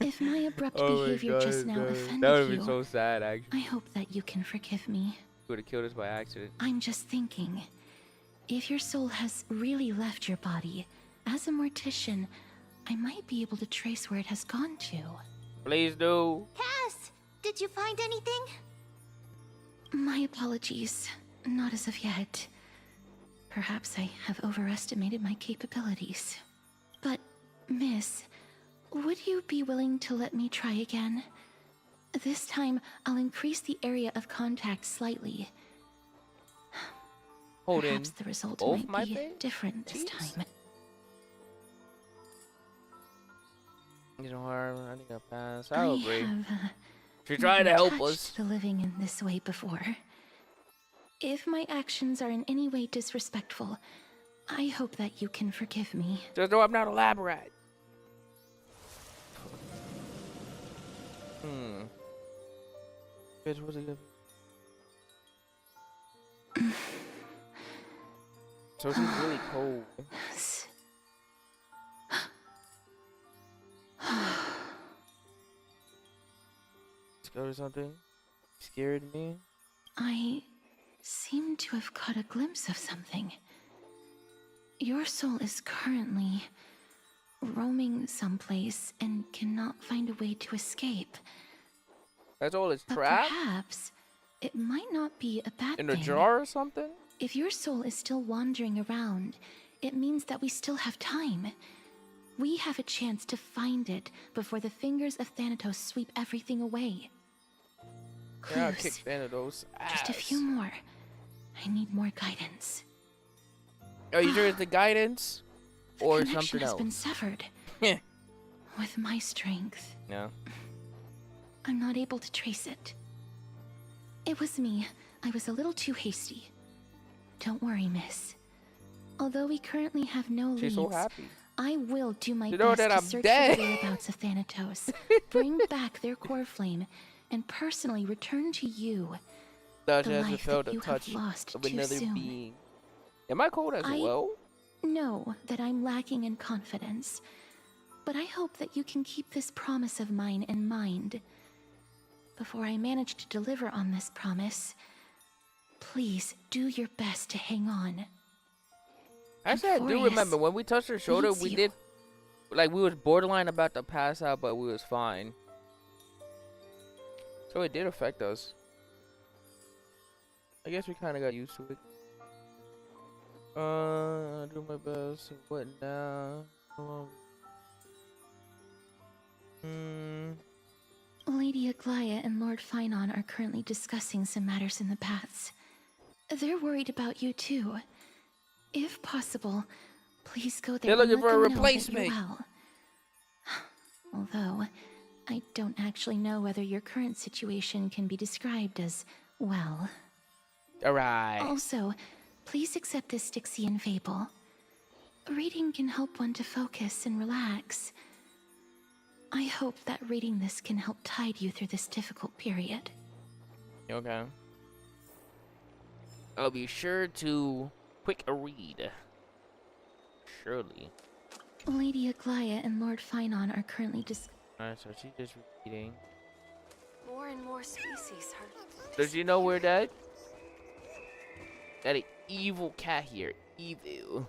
S7: if my abrupt
S1: Oh my
S7: behavior just
S1: God,
S7: now
S1: no.
S7: offended
S1: That would have
S7: you,
S1: been so sad, actually.
S7: I hope that you can forgive me.
S1: Would have killed us by accident.
S7: I'm just thinking, if your soul has really left your body, as a mortician, I might be able to trace where it has gone to.
S1: Please do.
S3: Cass, did you find anything?
S7: My apologies. Not as of yet. Perhaps I have overestimated my capabilities. But, Miss, would you be willing to let me try again? This time, I'll increase the area of contact slightly. Perhaps the result might be different this time.
S1: You know, I think I passed. I agree. She
S7: I've
S1: tried to help
S7: touched
S1: us.
S7: the living in this way before. If my actions are in any way disrespectful, I hope that you can forgive me.
S1: Just know I'm not a lab rat. Bitch, what's it good? So she's really cold. Or something scared me.
S7: I seem to have caught a glimpse of something. Your soul is currently roaming someplace and cannot find a way to escape.
S1: That's all it's
S7: But
S1: trapped?
S7: perhaps it might not be a bad thing.
S1: In a jar or something?
S7: If your soul is still wandering around, it means that we still have time. We have a chance to find it before the fingers of Thanatos sweep everything away.
S1: Yeah, I'll
S7: Clues.
S1: kick Thanatos' ass.
S7: Just a few more. I need more guidance.
S1: Are you sure it's the guidance? Or
S7: The connection
S1: something
S7: has
S1: else?
S7: been severed.
S1: Yeah.
S7: With my strength,
S1: No.
S7: I'm not able to trace it. It was me. I was a little too hasty. Don't worry, miss. Although we currently have no
S1: She's
S7: leads,
S1: so happy.
S7: I will do my
S1: You know
S7: best
S1: that
S7: to
S1: I'm
S7: search
S1: dead.
S7: for the whereabouts of Thanatos, bring back their core flame, and personally return to you
S1: Thought
S7: the
S1: you have
S7: life
S1: felt
S7: that
S1: the
S7: you
S1: touch
S7: have lost
S1: of
S7: too
S1: another
S7: soon.
S1: being. Am I cold as well?
S7: Know that I'm lacking in confidence, but I hope that you can keep this promise of mine in mind. Before I manage to deliver on this promise, please do your best to hang on.
S1: Actually, I do
S7: Euphorius
S1: remember when we touched her shoulder,
S7: needs
S1: we
S7: you.
S1: did, like, we was borderline about to pass out, but we was fine. So it did affect us. I guess we kind of got used to it. Do my best. What now?
S7: Lady Aglaia and Lord Finon are currently discussing some matters in the paths. They're worried about you too. If possible, please go there.
S1: They're looking
S7: and
S1: for a
S7: let them know that
S1: replacement.
S7: you're well. Although, I don't actually know whether your current situation can be described as well.
S1: Alright.
S7: Also, please accept this Styxian fable. Reading can help one to focus and relax. I hope that reading this can help tide you through this difficult period.
S1: Okay. I'll be sure to quick a read. Surely.
S7: Lady Aglaia and Lord Finon are currently
S1: Alright, so she's just reading.
S8: More and more species are.
S1: Does you know where that evil cat here? Evil.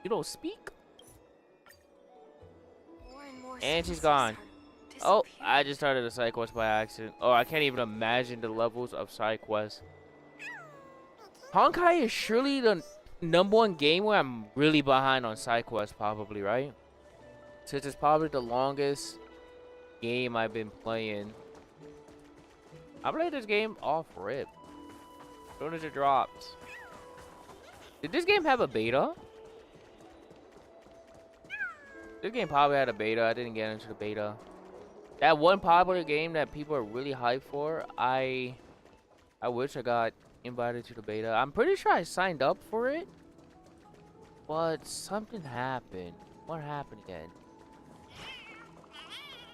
S1: You don't speak?
S8: More and more
S1: And she's
S8: species
S1: gone.
S8: are
S1: Oh,
S8: disappearing.
S1: I just started a side quest by accident. Oh, I can't even imagine the levels of side quests. Honkai is surely the #1 game where I'm really behind on side quests, probably, right? Since it's probably the longest game I've been playing. I played this game off rip. As soon as it drops. Did this game have a beta? This game probably had a beta. I didn't get into the beta. That one popular game that people are really hyped for, I wish I got invited to the beta. I'm pretty sure I signed up for it, but something happened. What happened again?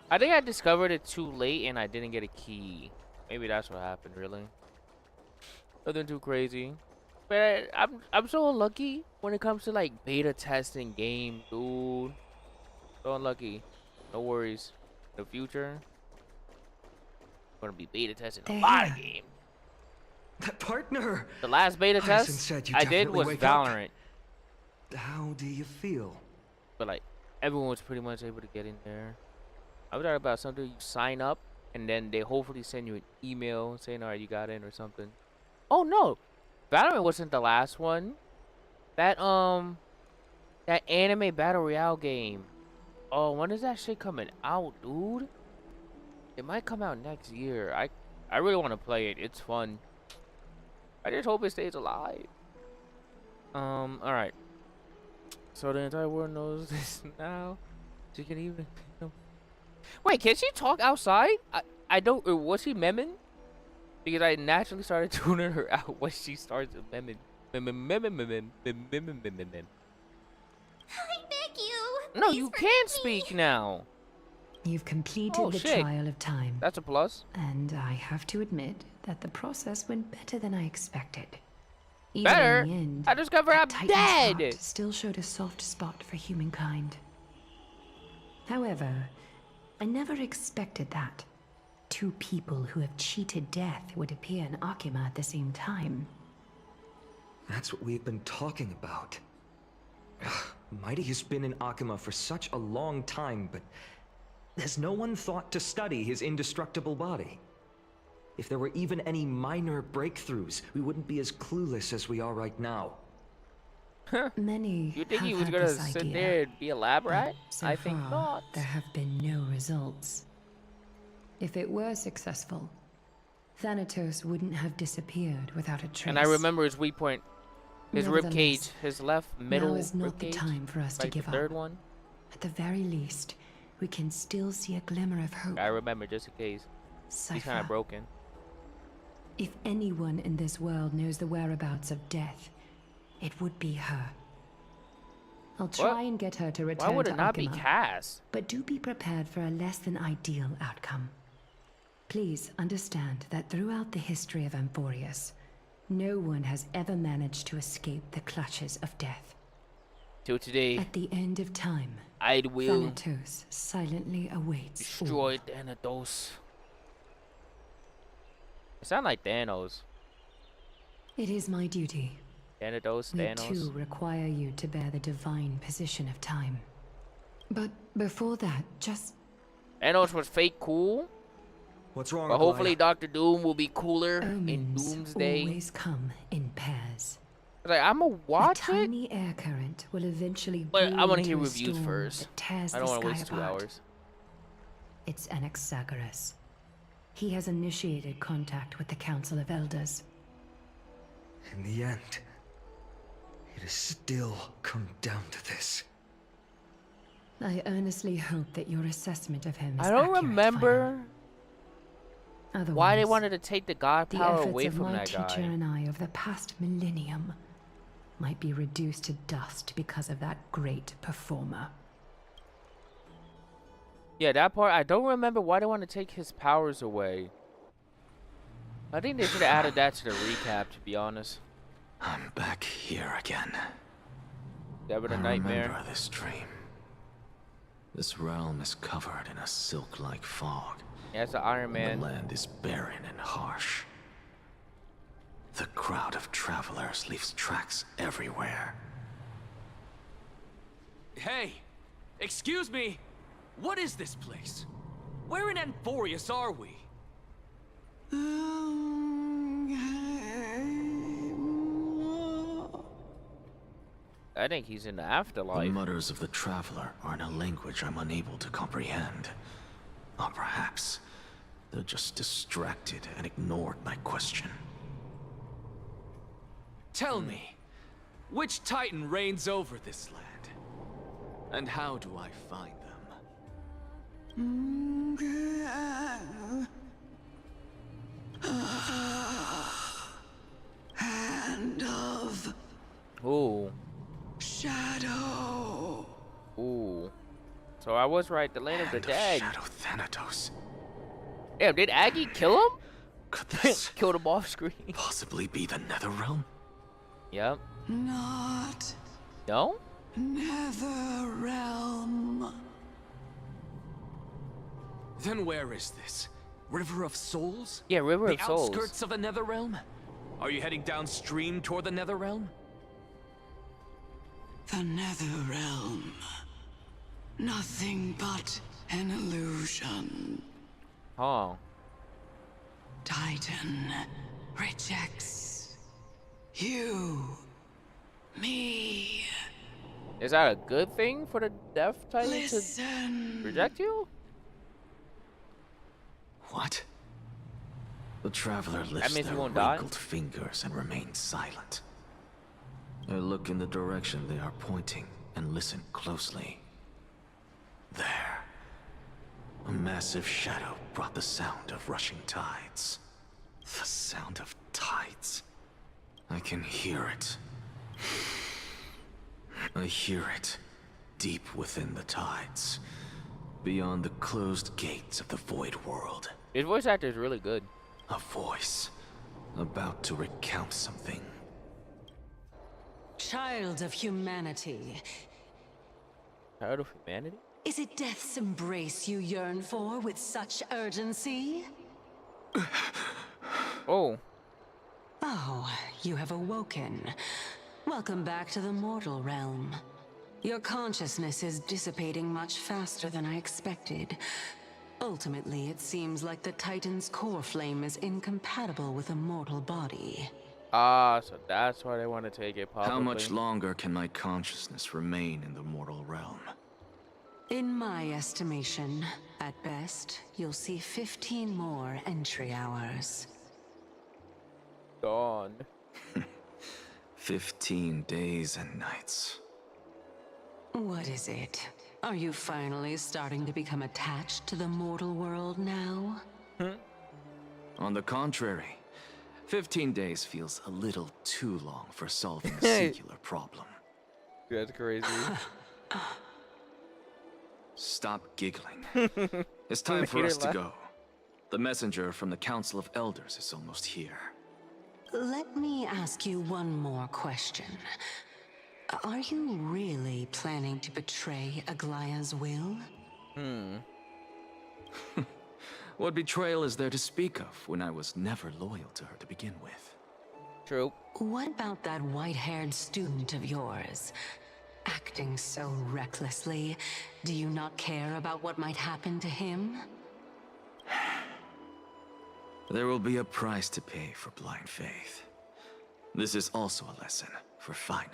S1: I think I discovered it too late and I didn't get a key. Maybe that's what happened, really. Nothing too crazy. But I'm so unlucky when it comes to like beta testing game, dude. So unlucky. No worries. In the future, I'm gonna be beta testing a lot of games.
S9: That partner!
S1: The last beta
S9: Hyacin
S1: test
S9: said you
S1: I did
S9: definitely
S1: was
S9: wake up.
S1: Valorant,
S9: How do you feel?
S1: but like everyone was pretty much able to get in there. I was talking about something you sign up and then they hopefully send you an email saying, "All right, you got in" or something. Oh no, Valorant wasn't the last one. That that anime battle royale game. Oh, when is that shit coming out, dude? It might come out next year. I really want to play it. It's fun. I just hope it stays alive. All right. So the entire world knows this now. She can even. Wait, can she talk outside? I don't. Or was she memming? Because I naturally started tuning her out when she starts memming.
S3: I beg you.
S1: No,
S3: please
S1: you
S3: forgive
S1: can't
S3: me.
S1: speak now.
S6: You've completed
S1: Oh,
S6: the
S1: shit.
S6: trial of time.
S1: That's a plus.
S6: And I have to admit that the process went better than I expected. Even
S1: Better?
S6: in the end,
S1: I discovered
S6: that
S1: I'm
S6: Titan's
S1: dead.
S6: heart still showed a soft spot for humankind. However, I never expected that. Two people who have cheated death would appear in Akima at the same time.
S9: That's what we've been talking about. Mighty has been in Akima for such a long time, but has no one thought to study his indestructible body? If there were even any minor breakthroughs, we wouldn't be as clueless as we are right now.
S6: Many
S1: You think
S6: have
S1: he was
S6: had
S1: gonna
S6: this
S1: sit
S6: idea,
S1: there and be elaborate?
S6: but so
S1: I think
S6: far,
S1: not.
S6: there have been no results. If it were successful, Thanatos wouldn't have disappeared without a trace.
S1: And I remember his weak point, his rib cage,
S6: Nevertheless,
S1: his left middle
S6: now is not
S1: rib
S6: the
S1: cage,
S6: time for us to
S1: like
S6: give
S1: the
S6: up.
S1: third one.
S6: At the very least, we can still see a glimmer of hope.
S1: I remember just in case. He's kind
S6: Cypher,
S1: of broken.
S6: if anyone in this world knows the whereabouts of death, it would be her. I'll try and get her to return
S1: Why would
S6: to
S1: it not be
S6: Akima,
S1: Cass?
S6: but do be prepared for a less than ideal outcome. Please understand that throughout the history of Amphorius, no one has ever managed to escape the clutches of death.
S1: Till today,
S6: At the end of time,
S1: I will
S6: Thanatos silently awaits
S1: destroy Thanatos. It sounds like Thanos.
S6: It is my duty.
S1: Thanatos,
S6: We
S1: Thanos.
S6: too require you to bear the divine position of time. But before that, just
S1: Thanos was fake cool,
S9: What's wrong,
S1: but hopefully Doctor Doom will be cooler in
S6: omens
S1: Doomsday.
S6: always come in pairs.
S1: Like, I'ma
S6: A
S1: watch it,
S6: tiny air current will eventually
S1: but
S6: blow
S1: I want to
S6: into
S1: hear
S6: a
S1: reviews
S6: storm
S1: first.
S6: that tears
S1: I don't
S6: the
S1: want to
S6: sky
S1: waste 2
S6: apart.
S1: hours.
S6: It's Anaxagoras. He has initiated contact with the Council of Elders.
S9: In the end, it has still come down to this.
S6: I earnestly hope that your assessment of him is
S1: I don't
S6: accurate,
S1: remember
S6: Final.
S1: why they
S6: Otherwise,
S1: wanted to take the god
S6: the
S1: power
S6: efforts
S1: away
S6: of
S1: from
S6: my
S1: that
S6: teacher
S1: guy.
S6: and I over the past millennium might be reduced to dust because of that great performer.
S1: Yeah, that part, I don't remember why they want to take his powers away. I think they should have added that to the recap, to be honest.
S10: I'm back here again.
S1: That was a
S10: I
S1: nightmare.
S10: remember this dream. This realm is covered in a silk-like fog.
S1: Yeah, it's the Iron Man.
S10: The land is barren and harsh. The crowd of travelers leaves tracks everywhere.
S11: Hey! Excuse me! What is this place? Where in Amphorius are we?
S1: I think he's in the
S10: The
S1: afterlife.
S10: mutters of the traveler are in a language I'm unable to comprehend. Or perhaps they're just distracted and ignored my question.
S11: Tell me, which Titan reigns over this land? And how do I find them?
S12: Hand of
S1: Ooh.
S12: Shadow.
S1: Ooh. So I was right, the land of the dead.
S10: Shadow Thanatos.
S1: Damn, did Aggie kill him?
S10: Could this
S1: Killed him off screen.
S10: possibly be the Netherrealm?
S1: Yep.
S12: Not
S1: No?
S12: Nether Realm.
S11: Then where is this? River of Souls?
S1: Yeah, River of
S11: The
S1: Souls.
S11: outskirts of the Netherrealm? Are you heading downstream toward the Netherrealm?
S12: The Nether Realm. Nothing but an illusion.
S1: Oh.
S12: Titan rejects you, me.
S1: Is that a good thing for the Death Titan
S12: Listen.
S1: to reject you?
S10: What? The Traveler lifts
S1: means you
S10: their
S1: won't die?
S10: wrinkled fingers and remains silent. I look in the direction they are pointing and listen closely. There. A massive shadow brought the sound of rushing tides. The sound of tides. I can hear it. I hear it, deep within the tides, beyond the closed gates of the Void World.
S1: His voice actor is really good.
S10: A voice, about to recount something.
S13: Child of humanity.
S1: Child of humanity?
S13: Is it death's embrace you yearn for with such urgency?
S1: Oh.
S13: Oh, you have awoken. Welcome back to the mortal realm. Your consciousness is dissipating much faster than I expected. Ultimately, it seems like the Titan's core flame is incompatible with a mortal body.
S1: Ah, so that's why they want to take it publicly.
S10: How much longer can my consciousness remain in the mortal realm?
S13: In my estimation, at best, you'll see 15 more entry hours.
S1: Dawn.
S10: 15 days and nights.
S13: What is it? Are you finally starting to become attached to the mortal world now?
S10: On the contrary, 15 days feels a little too long for solving a singular problem.
S1: That's crazy.
S10: Stop giggling. It's time for us to go. The messenger from the Council of Elders is almost here.
S13: Let me ask you one more question. Are you really planning to betray Aglaya's will?
S10: What betrayal is there to speak of when I was never loyal to her to begin with?
S1: True.
S13: What about that white-haired student of yours? Acting so recklessly, do you not care about what might happen to him?
S10: There will be a price to pay for blind faith. This is also a lesson for Finan.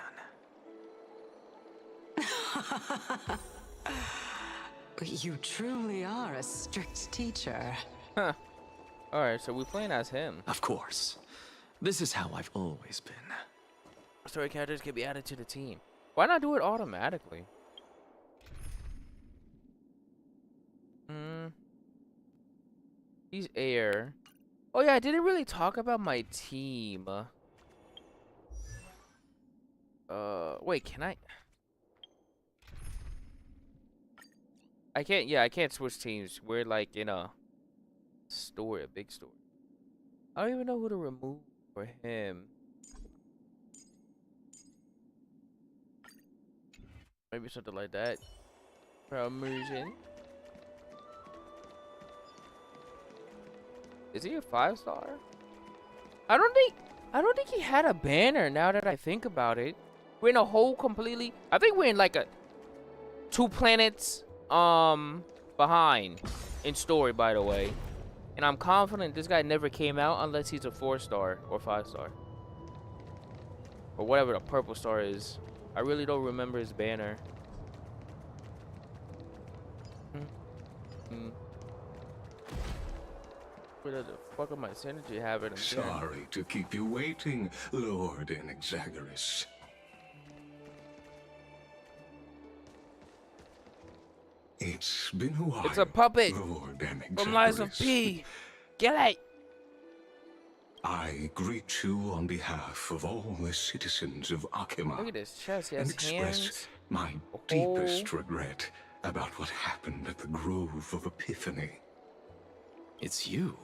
S13: You truly are a strict teacher.
S1: Huh. Alright, so we're playing as him.
S10: Of course. This is how I've always been.
S1: Story characters can be added to the team. Why not do it automatically? He's air. Oh yeah, I didn't really talk about my team. Wait, can I? I can't, yeah, I can't switch teams. We're like in a story, a big story. I don't even know who to remove for him. Maybe something like that. Promotion. Is he a 5-star? I don't think he had a banner now that I think about it. We're in a whole completely, I think we're in like a 2 planets behind in story, by the way. And I'm confident this guy never came out unless he's a 4-star or 5-star. Or whatever the purple star is. I really don't remember his banner. Where the fuck am I synergy having him?
S14: Sorry to keep you waiting, Lord Inexagoras. It's been a while.
S1: It's a puppet
S14: Lord
S1: from Lies of P. Get it!
S14: I greet you on behalf of all the citizens of Akima.
S1: Look at his chest, he
S14: and
S1: has
S14: express
S1: hands.
S14: my deepest regret about what happened at the Grove of Epiphany.
S10: It's you.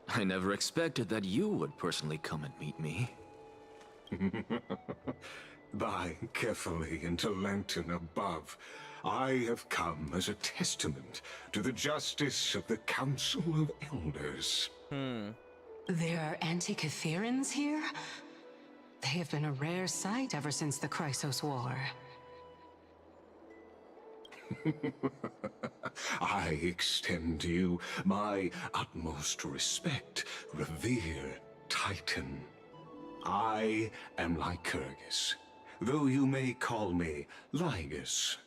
S10: I never expected that you would personally come and meet me.
S14: By carefully into Lantern above, I have come as a testament to the justice of the Council of Elders.
S13: There are anti-Catherians here? They have been a rare sight ever since the Chrysos War.
S14: I extend to you my utmost respect, revered Titan. I am Lycurgus, though you may call me Lygus,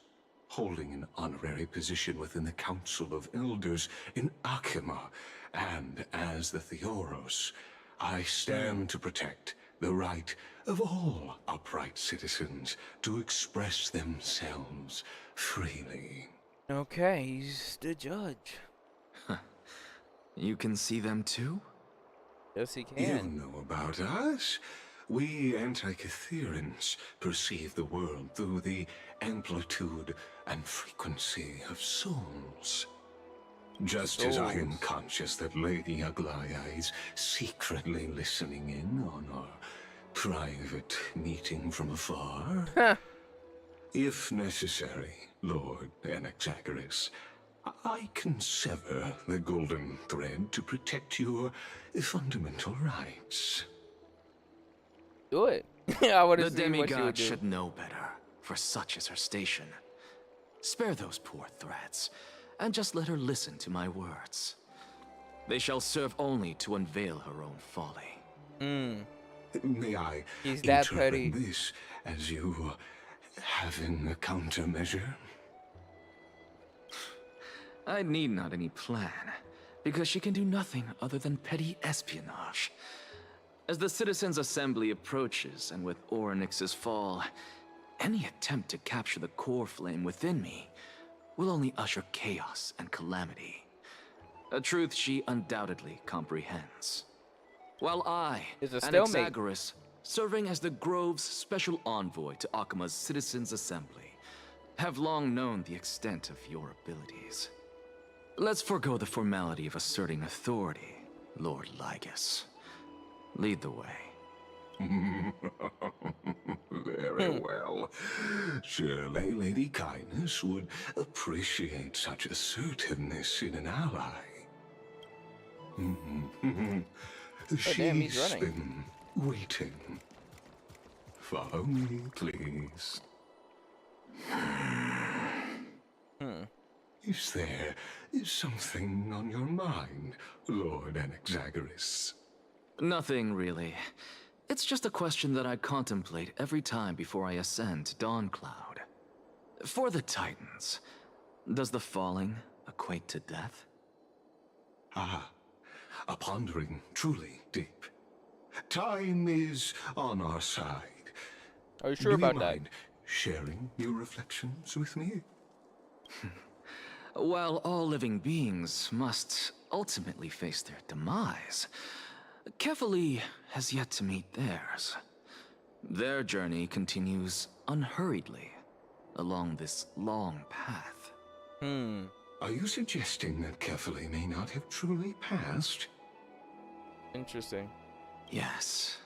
S14: holding an honorary position within the Council of Elders in Akima, and as the Theoros, I stand to protect the right of all upright citizens to express themselves freely.
S1: Okay, he's the judge.
S10: You can see them too?
S1: Yes, he
S14: You
S1: can.
S14: know about us. We Antikytherians perceive the world through the amplitude and frequency of souls. Just as I am conscious that Lady Aglaya is secretly listening in on our private meeting from afar. If necessary, Lord Anaxagoras, I can sever the golden thread to protect your fundamental rights.
S1: Do it. I want to
S10: The
S1: see what she would
S10: demigod
S1: do.
S10: should know better, for such is her station. Spare those poor threats, and just let her listen to my words. They shall serve only to unveil her own folly.
S14: May I
S1: He's that
S14: interpret
S1: petty.
S14: this as you having a countermeasure?
S10: I need not any plan, because she can do nothing other than petty espionage. As the Citizens' Assembly approaches, and with Orynyx's fall, any attempt to capture the core flame within me will only usher chaos and calamity. A truth she undoubtedly comprehends. While I,
S1: It's a stalemate.
S10: Anaxagoras, serving as the Grove's special envoy to Akima's Citizens' Assembly, have long known the extent of your abilities. Let's forego the formality of asserting authority, Lord Lygus. Lead the way.
S14: Very well. Surely Lady Kindness would appreciate such assertiveness in an ally.
S1: damn, he's
S14: She's
S1: running.
S14: been waiting. Follow me, please. Is there something on your mind, Lord Anaxagoras?
S10: Nothing, really. It's just a question that I contemplate every time before I ascend to Dawncloud. For the Titans, does the falling equate to death?
S14: Ah, a pondering truly deep. Time is on our side.
S1: Are you sure
S14: Do
S1: about
S14: you
S1: that?
S14: mind sharing your reflections with me?
S10: While all living beings must ultimately face their demise, Kefali has yet to meet theirs. Their journey continues unhurriedly along this long path.
S14: Are you suggesting that Kefali may not have truly passed?
S1: Interesting.
S10: Yes.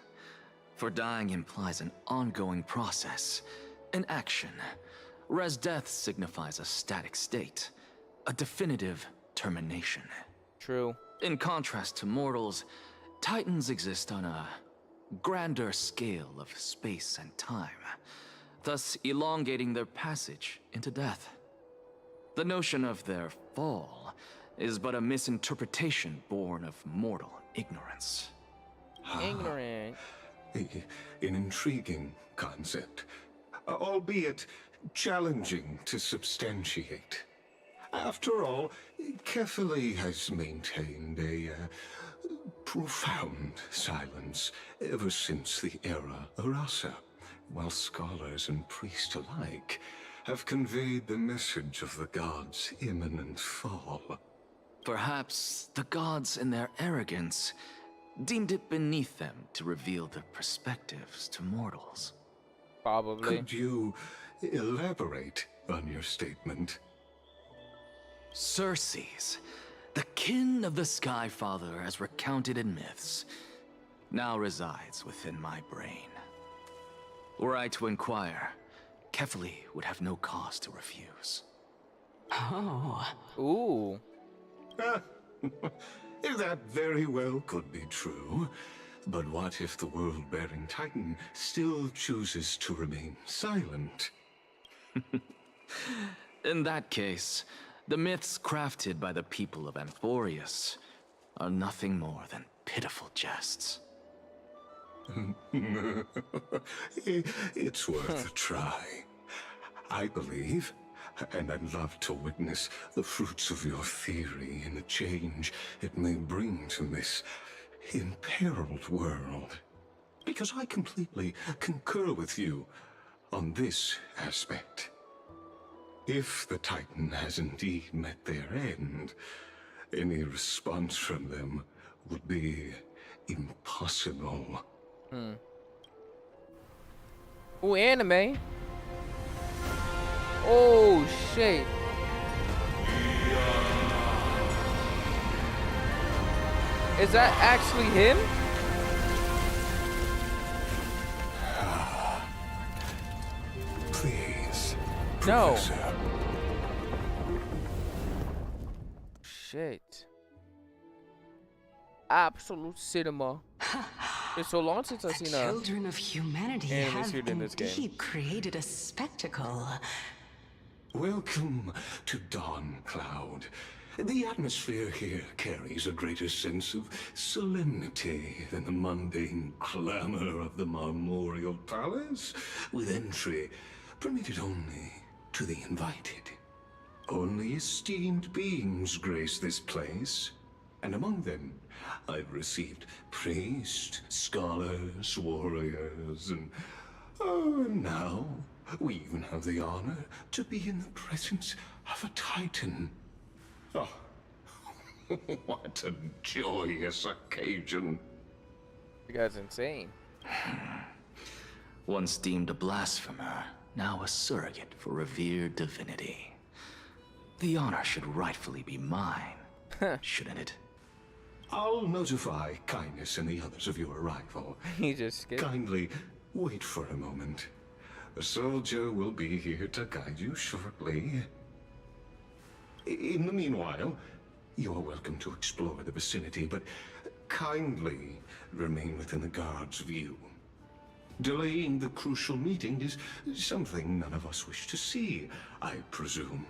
S10: For dying implies an ongoing process, an action, whereas death signifies a static state, a definitive termination.
S1: True.
S10: In contrast to mortals, Titans exist on a grander scale of space and time, thus elongating their passage into death. The notion of their fall is but a misinterpretation born of mortal ignorance.
S1: Ignorant.
S14: An intriguing concept, albeit challenging to substantiate. After all, Kefali has maintained a profound silence ever since the era Arasa, while scholars and priests alike have conveyed the message of the gods' imminent fall.
S10: Perhaps the gods, in their arrogance, deemed it beneath them to reveal their perspectives to mortals.
S1: Probably.
S14: Could you elaborate on your statement?
S10: Circes, the kin of the Sky Father as recounted in myths, now resides within my brain. Were I to inquire, Kefali would have no cause to refuse.
S13: Oh.
S1: Ooh.
S14: That very well could be true. But what if the world-bearing Titan still chooses to remain silent?
S11: In that case, the myths crafted by the people of Amphorius are nothing more than pitiful jests.
S14: It's worth a try. I believe, and I'd love to witness the fruits of your theory and the change it may bring to this imperiled world. Because I completely concur with you on this aspect. If the Titan has indeed met their end, any response from them would be impossible.
S1: Ooh, anime. Oh shit. Is that actually him?
S14: Please,
S1: No.
S14: Professor.
S1: Shit. Absolute cinema. It's so long since I've seen a
S13: Children of humanity
S1: anime
S13: have
S1: shoot in this game.
S13: indeed created a spectacle.
S14: Welcome to Dawn Cloud. The atmosphere here carries a greater sense of solemnity than the mundane clamor of the Marmorial Palace, with entry permitted only to the invited. Only esteemed beings grace this place, and among them I've received priests, scholars, warriors, and now we even have the honor to be in the presence of a Titan. Oh, what a joyous occasion.
S1: You guy's insane.
S11: Once deemed a blasphemer, now a surrogate for revered divinity. The honor should rightfully be mine, shouldn't it?
S14: I'll notify Kindness and the others of your arrival.
S1: He just skipped.
S14: Kindly wait for a moment. A soldier will be here to guide you shortly. In the meanwhile, you are welcome to explore the vicinity, but kindly remain within the guard's view. Delaying the crucial meeting is something none of us wish to see, I presume.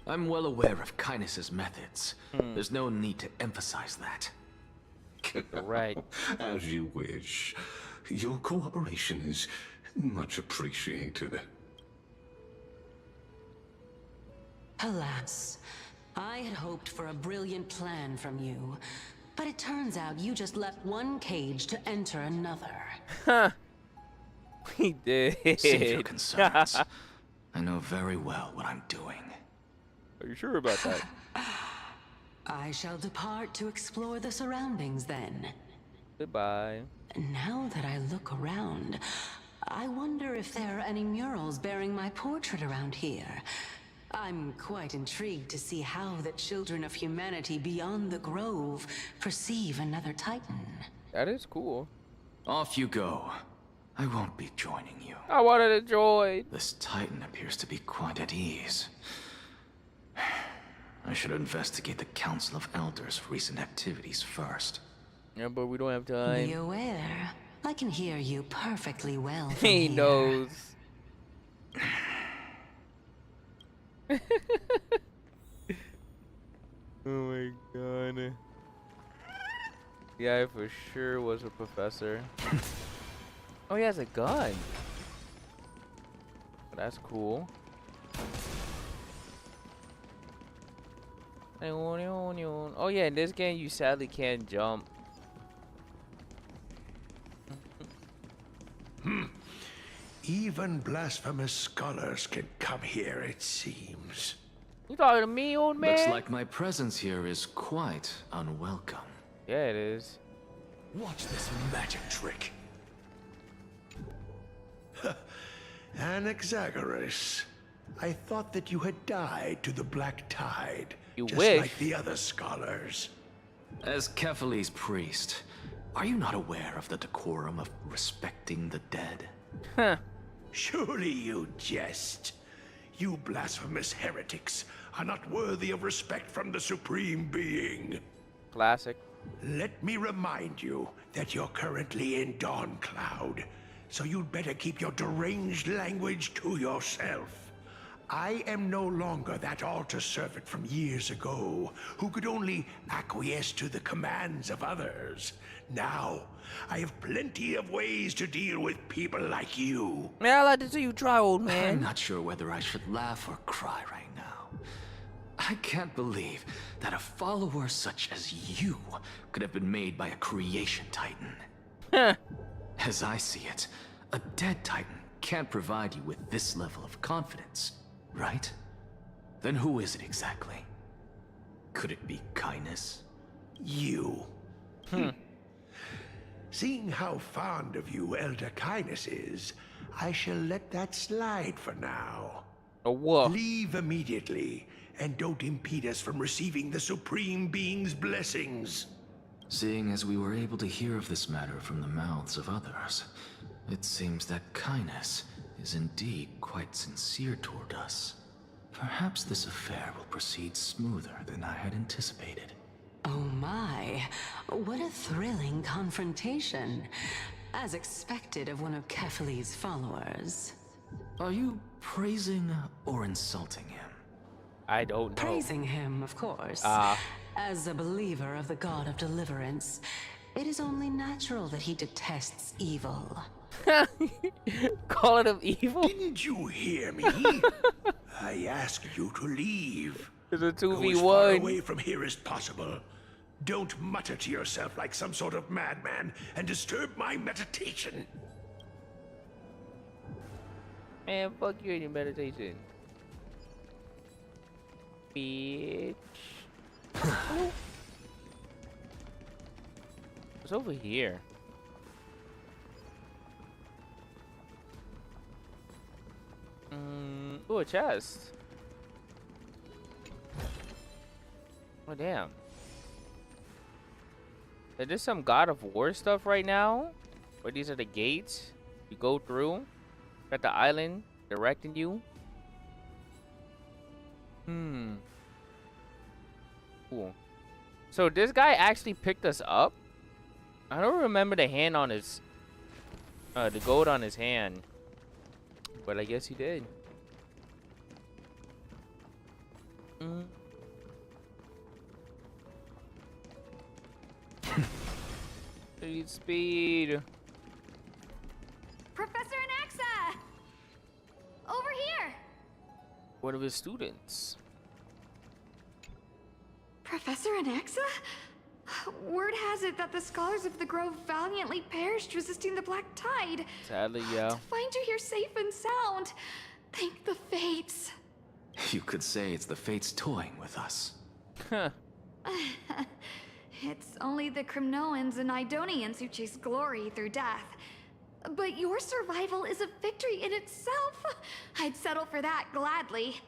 S11: I'm well aware of Kindness's methods. There's no need to emphasize that.
S1: Right.
S14: As you wish. Your cooperation is much appreciated.
S13: Alas, I had hoped for a brilliant plan from you, but it turns out you just left one cage to enter another.
S1: Huh. He did.
S11: Save your concerns. I know very well what I'm doing.
S1: Are you sure about that?
S13: I shall depart to explore the surroundings then.
S1: Goodbye.
S13: Now that I look around, I wonder if there are any murals bearing my portrait around here. I'm quite intrigued to see how the children of humanity beyond the grove perceive another Titan.
S1: That is cool.
S11: Off you go. I won't be joining you.
S1: I wanted to join.
S11: This Titan appears to be quite at ease. I should investigate the Council of Elders' recent activities first.
S1: Yeah, but we don't have time.
S13: Be aware, I can hear you perfectly well from
S1: He
S13: here.
S1: knows. Oh my god. Yeah, I for sure was a professor. Oh, he has a gun. That's cool. Oh yeah, in this game you sadly can't jump.
S15: Even blasphemous scholars can come here, it seems.
S1: You talking to me, old man?
S11: Looks like my presence here is quite unwelcome.
S1: Yeah, it is.
S15: Watch this magic trick. Anaxagoras, I thought that you had died to the Black Tide.
S1: You
S15: just
S1: wish.
S15: like the other scholars.
S11: As Kephale's priest, are you not aware of the decorum of respecting the dead?
S1: Huh.
S15: Surely you jest. You blasphemous heretics are not worthy of respect from the Supreme Being.
S1: Classic.
S15: Let me remind you that you're currently in Dawn Cloud, so you'd better keep your deranged language to yourself. I am no longer that altar servant from years ago who could only acquiesce to the commands of others. Now, I have plenty of ways to deal with people like you.
S1: Man, I like to see you try, old man.
S11: I'm not sure whether I should laugh or cry right now. I can't believe that a follower such as you could have been made by a creation titan. As I see it, a dead titan can't provide you with this level of confidence, right? Then who is it exactly? Could it be kindness?
S15: You. Seeing how fond of you Elder Kindness is, I shall let that slide for now.
S1: What?
S15: Leave immediately, and don't impede us from receiving the Supreme Being's blessings.
S10: Seeing as we were able to hear of this matter from the mouths of others, it seems that Kindness is indeed quite sincere toward us. Perhaps this affair will proceed smoother than I had anticipated.
S13: Oh my, what a thrilling confrontation. As expected of one of Kefali's followers.
S10: Are you praising or insulting him?
S1: I don't know.
S13: Praising him, of course. As a believer of the God of Deliverance, it is only natural that he detests evil.
S1: Calling him evil?
S15: Didn't you hear me? I asked you to leave.
S1: It's a 2v1.
S15: Go as far away from here as possible. Don't mutter to yourself like some sort of madman and disturb my meditation.
S1: Man, fuck you and your meditation. Bitch. What's over here? Ooh, a chest. Oh, damn. Is this some God of War stuff right now? Or these are the gates you go through? Got the island directing you? Cool. So this guy actually picked us up? I don't remember the hand on his... the gold on his hand. But I guess he did. Speed.
S16: Professor Anaxa! Over here!
S1: One of his students.
S16: Professor Anaxa? Word has it that the scholars of the Grove valiantly perished resisting the Black Tide.
S1: Sadly, yeah.
S16: To find you here safe and sound. Thank the Fates.
S10: You could say it's the Fates toying with us.
S1: Huh.
S16: It's only the Kremnoans and Idonians who chase glory through death. But your survival is a victory in itself. I'd settle for that gladly.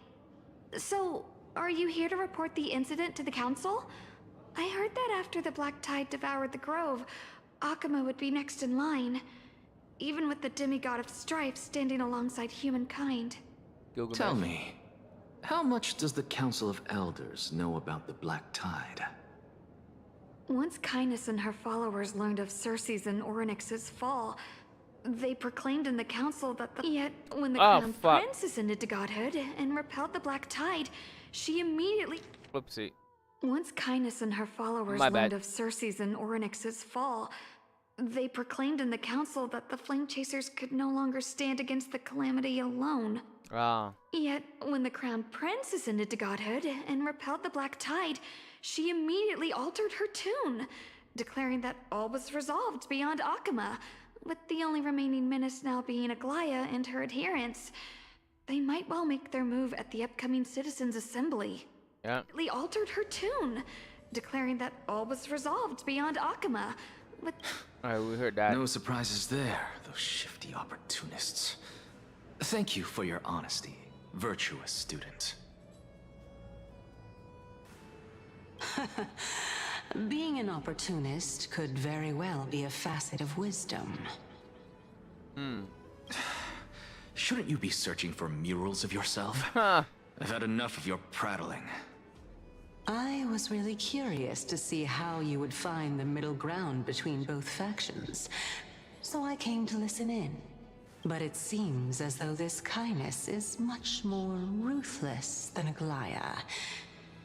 S16: So, are you here to report the incident to the Council? I heard that after the Black Tide devoured the Grove, Akuma would be next in line. Even with the demigod of strife standing alongside humankind.
S1: Gilgamesh.
S10: Tell me, how much does the Council of Elders know about the Black Tide?
S16: Once Kindness and her followers learned of Circe's and Orynyx's fall, they proclaimed in the council that Yet, when the Crown Prince ascended to godhood and repelled the Black Tide, she immediately...
S1: Whoopsie.
S16: Once Kindness and her followers learned of Circe's and Orynyx's fall, they proclaimed in the council that the Flame Chasers could no longer stand against the calamity alone. Yet, when the Crown Prince ascended to godhood and repelled the Black Tide, she immediately altered her tune, declaring that all was resolved beyond Akuma, with the only remaining menace now being Aglaya and her adherents. They might well make their move at the upcoming Citizens' Assembly.
S1: Yeah.
S16: They altered her tune, declaring that all was resolved beyond Akuma, with...
S1: Alright, we heard that.
S10: No surprises there, those shifty opportunists. Thank you for your honesty, virtuous student.
S13: Being an opportunist could very well be a facet of wisdom.
S10: Shouldn't you be searching for murals of yourself? I've had enough of your prattling.
S13: I was really curious to see how you would find the middle ground between both factions, so I came to listen in. But it seems as though this kindness is much more ruthless than Aglaya.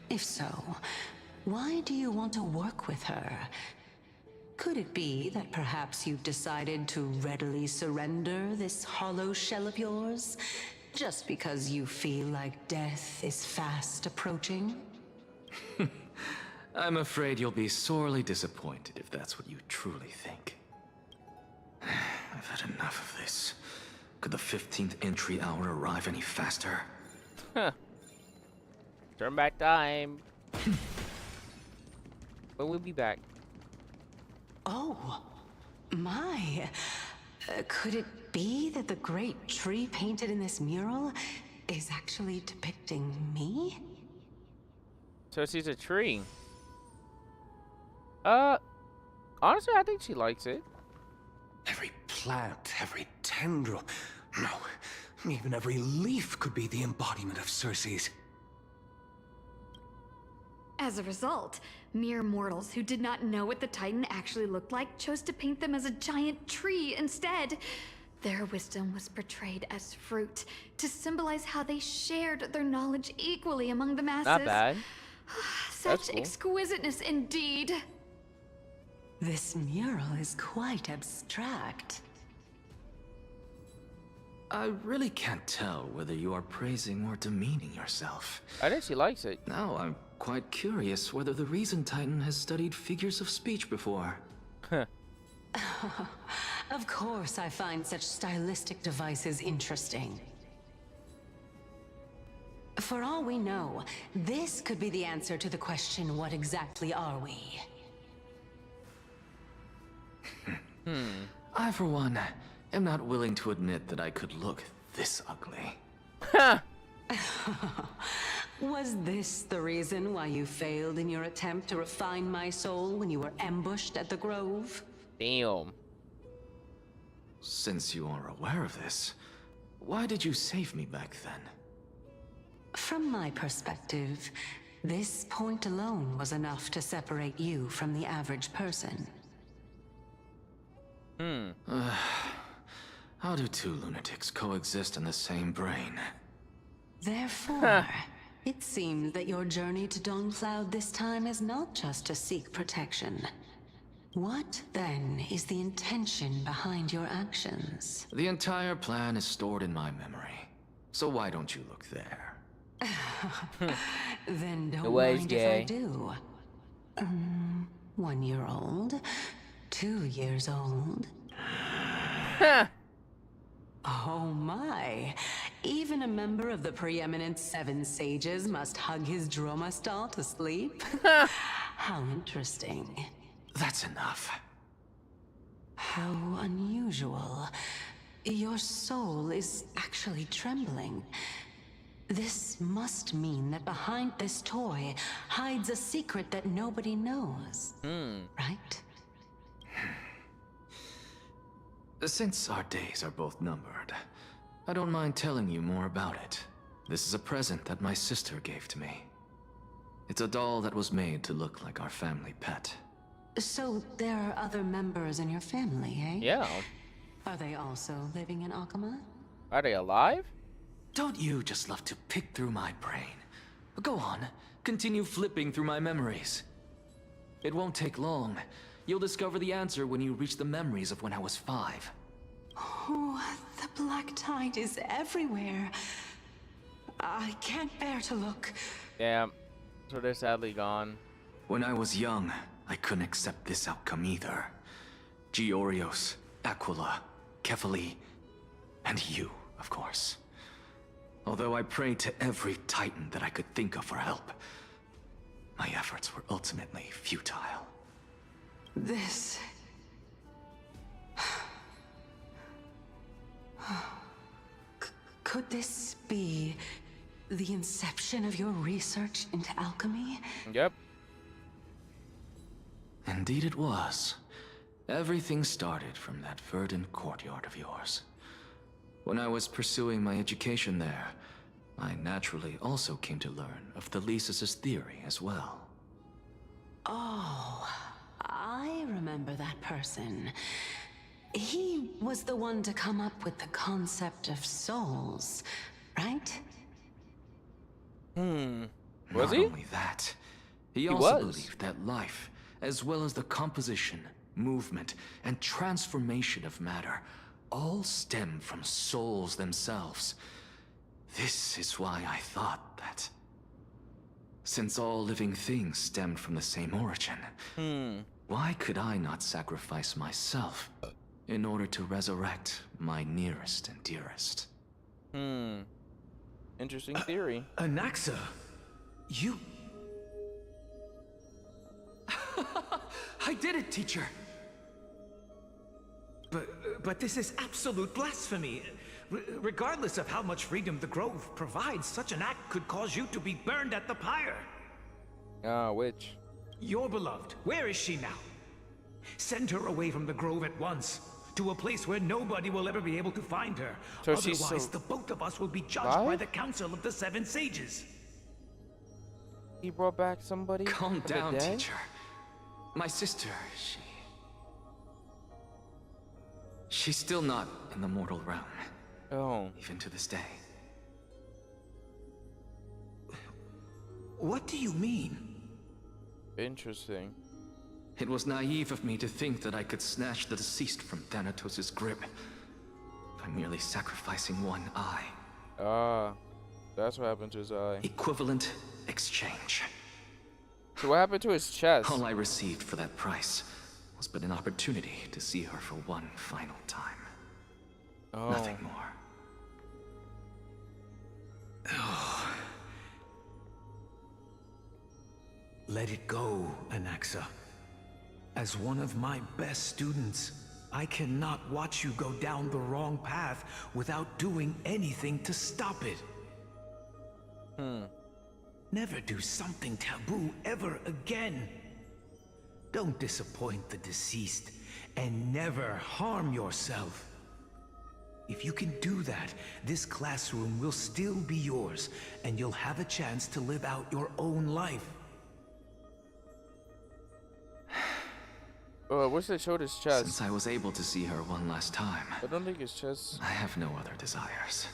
S13: If so, why do you want to work with her? Could it be that perhaps you've decided to readily surrender this hollow shell of yours, just because you feel like death is fast approaching?
S11: I'm afraid you'll be sorely disappointed if that's what you truly think. I've had enough of this. Could the 15th entry hour arrive any faster?
S1: Huh. Turn back time. But we'll be back.
S13: Oh, my. Could it be that the great tree painted in this mural is actually depicting me?
S1: So she's a tree. Honestly, I think she likes it.
S14: Every plant, every tendril, no, even every leaf could be the embodiment of Circe's.
S16: As a result, mere mortals who did not know what the Titan actually looked like chose to paint them as a giant tree instead. Their wisdom was portrayed as fruit, to symbolize how they shared their knowledge equally among the masses.
S1: Not bad.
S16: Such
S1: cool.
S16: exquisiteness indeed.
S13: This mural is quite abstract.
S11: I really can't tell whether you are praising or demeaning yourself.
S1: I think she likes it.
S11: Now I'm quite curious whether the Reason Titan has studied figures of speech before.
S13: Of course I find such stylistic devices interesting. For all we know, this could be the answer to the question, what exactly are we?
S11: I, for one, am not willing to admit that I could look this ugly.
S13: Was this the reason why you failed in your attempt to refine my soul when you were ambushed at the Grove?
S1: Damn.
S11: Since you are aware of this, why did you save me back then?
S13: From my perspective, this point alone was enough to separate you from the average person.
S11: How do two lunatics coexist in the same brain?
S13: Therefore, it seems that your journey to Dawnfloud this time is not just to seek protection. What, then, is the intention behind your actions?
S11: The entire plan is stored in my memory. So why don't you look there?
S13: Then don't
S1: wise
S13: mind
S1: guy.
S13: if I do. 1 year old? 2 years old? Oh my! Even a member of the preeminent 7 sages must hug his Dromastal to sleep? How interesting.
S11: That's enough.
S13: How unusual. Your soul is actually trembling. This must mean that behind this toy hides a secret that nobody knows. Right?
S11: Since our days are both numbered, I don't mind telling you more about it. This is a present that my sister gave to me. It's a doll that was made to look like our family pet.
S13: So there are other members in your family, eh?
S1: Yeah.
S13: Are they also living in Akama?
S1: Are they alive?
S11: Don't you just love to pick through my brain? Go on, continue flipping through my memories. It won't take long. You'll discover the answer when you reach the memories of when I was 5.
S13: Oh, the black tide is everywhere. I can't bear to look.
S1: Damn. So they're sadly gone.
S11: When I was young, I couldn't accept this outcome either. Georios, Aquila, Kefali, and you, of course. Although I prayed to every Titan that I could think of for help, my efforts were ultimately futile.
S13: This... Could this be the inception of your research into alchemy?
S1: Yep.
S11: Indeed it was. Everything started from that verdant courtyard of yours. When I was pursuing my education there, I naturally also came to learn of the Lysis' theory as well.
S13: Oh, I remember that person. He was the one to come up with the concept of souls, right?
S1: Was
S11: Not
S1: he?
S11: only that, he also believed that life, as well as the composition, movement, and transformation of matter, all stem from souls themselves. This is why I thought that, since all living things stemmed from the same origin, why could I not sacrifice myself in order to resurrect my nearest and dearest?
S1: Interesting theory.
S10: Anaxa, you...
S11: I did it, teacher!
S10: But this is absolute blasphemy. Regardless of how much freedom the Grove provides, such an act could cause you to be burned at the pyre.
S1: Which?
S10: Your beloved, where is she now? Send her away from the Grove at once, to a place where nobody will ever be able to find her.
S1: So
S10: Otherwise, the both of us will be judged by the Council of the Seven Sages.
S1: He brought back somebody?
S11: Calm down, teacher. My sister, she's still not in the mortal realm.
S1: Oh.
S11: Even to this day.
S10: What do you mean?
S1: Interesting.
S11: It was naive of me to think that I could snatch the deceased from Thanatos' grip by merely sacrificing one eye.
S1: That's what happened to his eye.
S11: Equivalent exchange.
S1: So what happened to his chest?
S11: All I received for that price was but an opportunity to see her for one final time. Nothing more.
S15: Let it go, Anaxa. As one of my best students, I cannot watch you go down the wrong path without doing anything to stop it. Never do something taboo ever again. Don't disappoint the deceased, and never harm yourself. If you can do that, this classroom will still be yours, and you'll have a chance to live out your own life.
S1: I wish they showed his chest.
S11: Since I was able to see her one last time,
S1: I don't think his chest
S11: I have no other desires.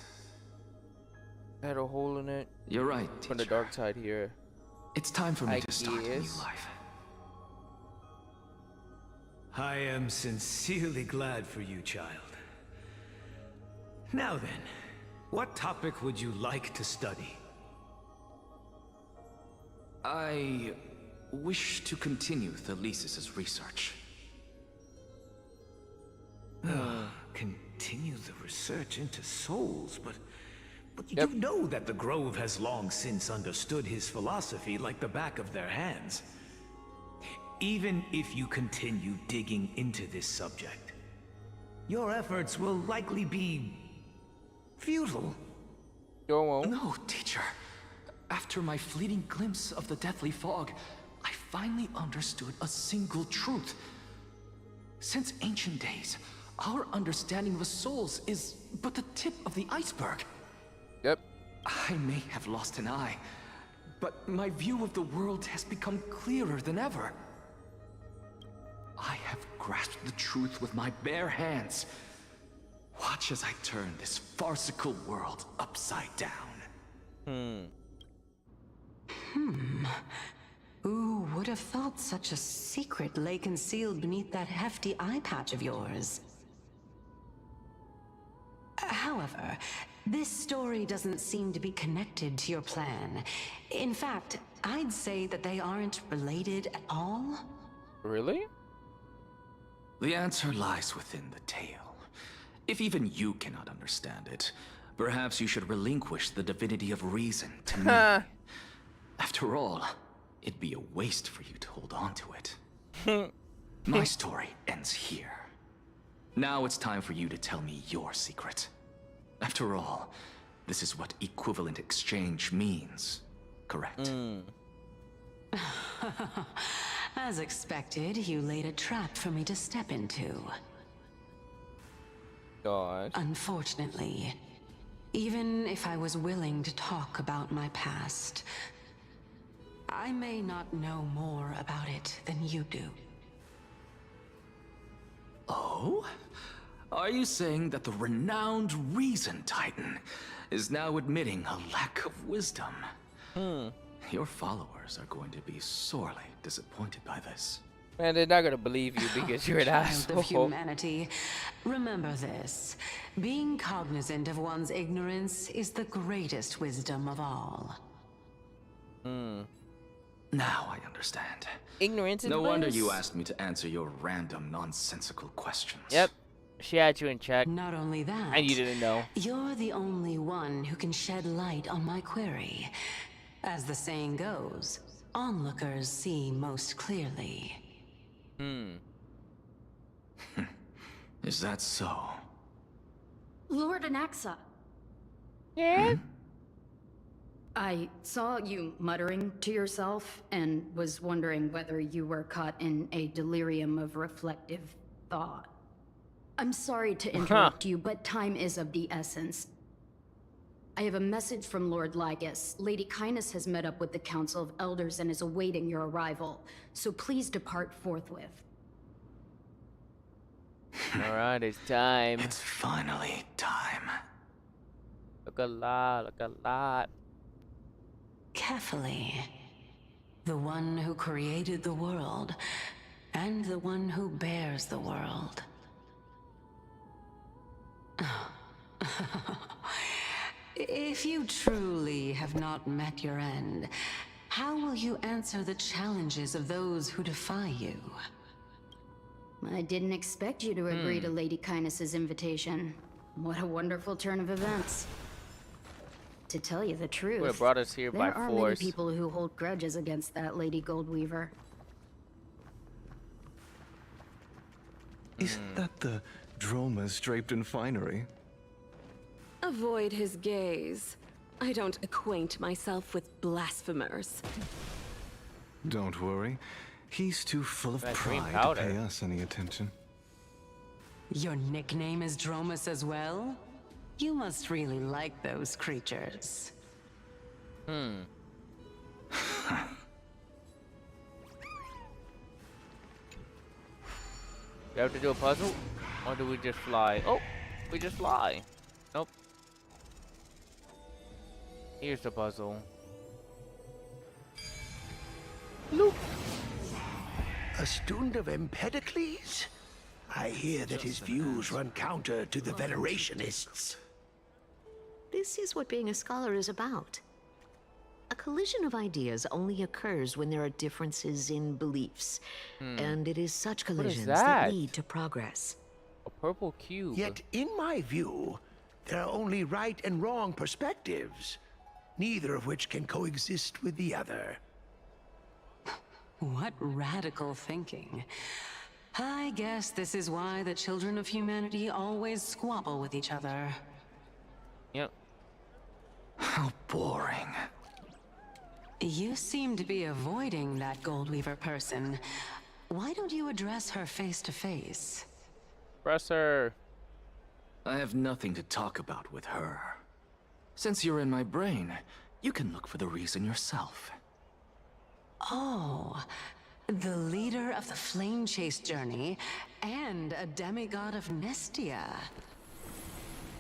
S1: had a hole in it.
S11: You're right, teacher.
S1: From the dark side here.
S11: It's time for me to start a new life.
S15: I am sincerely glad for you, child. Now then, what topic would you like to study?
S11: I wish to continue Thalesis' research.
S15: Continue the research into souls, but you know that the Grove has long since understood his philosophy like the back of their hands. Even if you continue digging into this subject, your efforts will likely be futile.
S11: No, teacher. After my fleeting glimpse of the deathly fog, I finally understood a single truth. Since ancient days, our understanding of the souls is but the tip of the iceberg.
S1: Yep.
S11: I may have lost an eye, but my view of the world has become clearer than ever. I have grasped the truth with my bare hands. Watch as I turn this farcical world upside down.
S13: Who would have thought such a secret lay concealed beneath that hefty eye patch of yours? However, this story doesn't seem to be connected to your plan. In fact, I'd say that they aren't related at all.
S1: Really?
S11: The answer lies within the tale. If even you cannot understand it, perhaps you should relinquish the divinity of reason to me. After all, it'd be a waste for you to hold on to it. My story ends here. Now it's time for you to tell me your secret. After all, this is what equivalent exchange means, correct?
S13: As expected, you laid a trap for me to step into.
S1: God.
S13: Unfortunately, even if I was willing to talk about my past, I may not know more about it than you do.
S11: Oh? Are you saying that the renowned Reason Titan is now admitting a lack of wisdom? Your followers are going to be sorely disappointed by this.
S1: Man, they're not gonna believe you because you're an
S13: Child
S1: asshole.
S13: of humanity, remember this. Being cognizant of one's ignorance is the greatest wisdom of all.
S11: Now I understand.
S1: Ignorance is
S11: No wonder
S1: bliss.
S11: you asked me to answer your random, nonsensical questions.
S1: Yep. She had you in check.
S13: Not only that,
S1: And you didn't know.
S13: you're the only one who can shed light on my query. As the saying goes, onlookers see most clearly.
S11: Is that so?
S6: Lord Anaxa.
S1: Yeah?
S6: I saw you muttering to yourself and was wondering whether you were caught in a delirium of reflective thought. I'm sorry to interrupt you, but time is of the essence. I have a message from Lord Lygus. Lady Kindness has met up with the Council of Elders and is awaiting your arrival, so please depart forthwith.
S1: Alright, it's time.
S11: It's finally time.
S1: Look a lot, look a lot.
S13: Carefully. The one who created the world, and the one who bears the world. If you truly have not met your end, how will you answer the challenges of those who defy you?
S6: I didn't expect you to agree to Lady Kindness's invitation. What a wonderful turn of events. To tell you the truth,
S1: Would have brought us here by
S6: there are
S1: force.
S6: many people who hold grudges against that Lady Goldweaver.
S17: Isn't that the Dromas draped in finery?
S18: Avoid his gaze. I don't acquaint myself with blasphemers.
S17: Don't worry. He's too full of
S1: That green
S17: pride to
S1: powder.
S17: pay us any attention.
S13: Your nickname is Dromas as well? You must really like those creatures.
S1: Hmm. You have to do a puzzle? Or do we just fly? Oh, we just fly. Nope. Here's the puzzle.
S15: Look. A student of Empedocles? I hear that his views run counter to the Venerationists.
S19: This is what being a scholar is about. A collision of ideas only occurs when there are differences in beliefs. And it is such collisions that lead to progress.
S1: A purple cube.
S15: Yet, in my view, there are only right and wrong perspectives, neither of which can coexist with the other.
S13: What radical thinking. I guess this is why the children of humanity always squabble with each other.
S1: Yep.
S11: How boring.
S13: You seem to be avoiding that Goldweaver person. Why don't you address her face to face?
S1: Press her.
S11: I have nothing to talk about with her. Since you're in my brain, you can look for the reason yourself.
S13: Oh, the leader of the Flame Chase journey and a demigod of Nestia.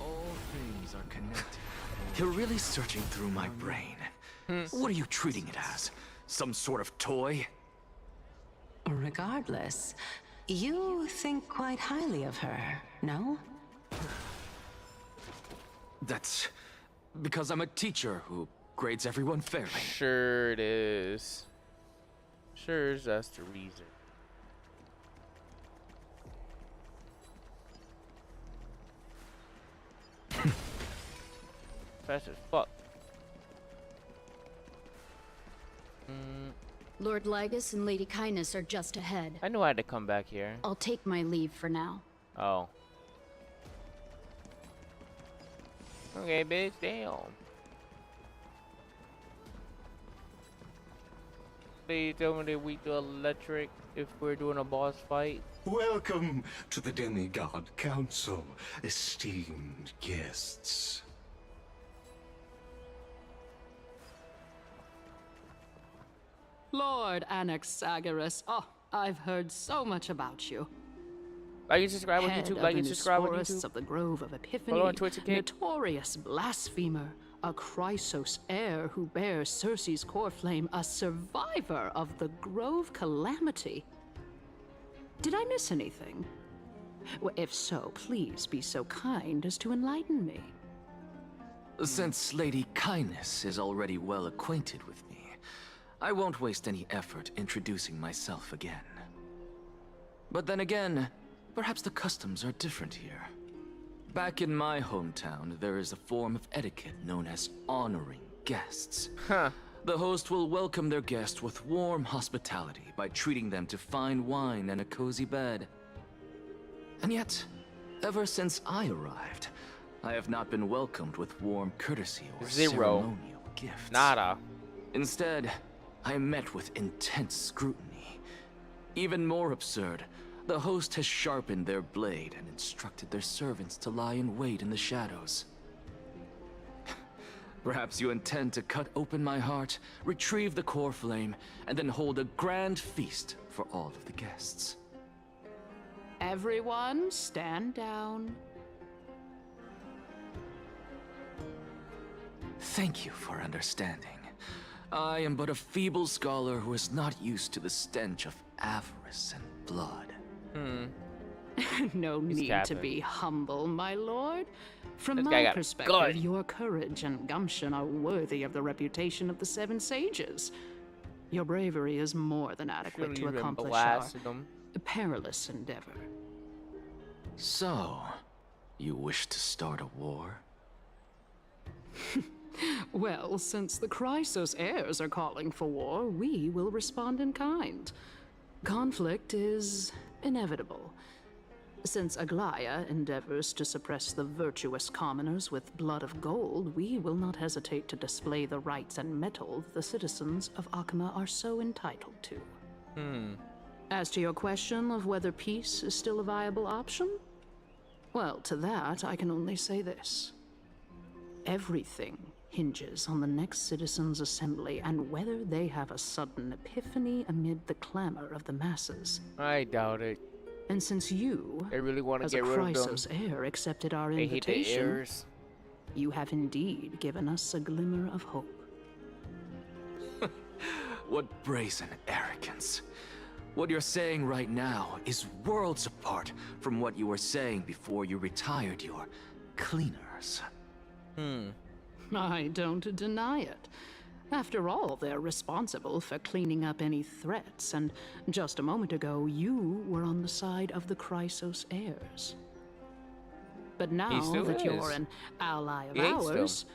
S11: All things are connected. You're really searching through my brain. What are you treating it as? Some sort of toy?
S13: Regardless, you think quite highly of her, no?
S11: That's because I'm a teacher who grades everyone fairly.
S1: Sure it is. Sure, that's the reason. Fast as fuck.
S6: Lord Lygus and Lady Kindness are just ahead.
S1: I knew I had to come back here.
S6: I'll take my leave for now.
S1: Oh. Okay, bitch, damn. They told me that we do electric if we're doing a boss fight.
S14: Welcome to the Demigod Council, esteemed guests.
S20: Lord Anaxagoras, oh, I've heard so much about you.
S1: Like and subscribe on
S20: Head
S1: YouTube.
S20: of
S1: Like
S20: the
S1: and subscribe on
S20: Forests
S1: YouTube.
S20: of the Grove of Epiphany,
S1: Follow on Twitch and Kick.
S20: notorious blasphemer, a Chrysos heir who bears Cersei's core flame, a survivor of the Grove calamity. Did I miss anything? Well, if so, please be so kind as to enlighten me.
S11: Since Lady Kindness is already well acquainted with me, I won't waste any effort introducing myself again. But then again, perhaps the customs are different here. Back in my hometown, there is a form of etiquette known as honoring guests. The host will welcome their guest with warm hospitality by treating them to fine wine and a cozy bed. And yet, ever since I arrived, I have not been welcomed with warm courtesy or ceremonial gifts.
S1: Nada.
S11: Instead, I met with intense scrutiny. Even more absurd, the host has sharpened their blade and instructed their servants to lie in wait in the shadows. Perhaps you intend to cut open my heart, retrieve the core flame, and then hold a grand feast for all of the guests.
S20: Everyone, stand down.
S11: Thank you for understanding. I am but a feeble scholar who is not used to the stench of avarice and blood.
S20: No need to be humble, my lord. From
S1: This guy
S20: my
S1: got
S20: perspective,
S1: gun.
S20: your courage and gumption are worthy of the reputation of the Seven Sages. Your bravery is more than adequate to accomplish our perilous endeavor.
S11: So, you wish to start a war?
S20: Well, since the Chrysos heirs are calling for war, we will respond in kind. Conflict is inevitable. Since Aglaya endeavors to suppress the virtuous commoners with blood of gold, we will not hesitate to display the rights and mettle the citizens of Akama are so entitled to. As to your question of whether peace is still a viable option, well, to that I can only say this. Everything hinges on the next citizens' assembly and whether they have a sudden epiphany amid the clamor of the masses.
S1: I doubt it.
S20: And since you,
S1: they really want to
S20: as
S1: get
S20: a
S1: rid of them.
S20: Chrysos heir, accepted our
S1: They hate the
S20: invitation,
S1: heirs.
S20: you have indeed given us a glimmer of hope.
S11: What brazen arrogance. What you're saying right now is worlds apart from what you were saying before you retired your cleaners.
S20: I don't deny it. After all, they're responsible for cleaning up any threats, and just a moment ago, you were on the side of the Chrysos heirs. But now that you're an ally of ours,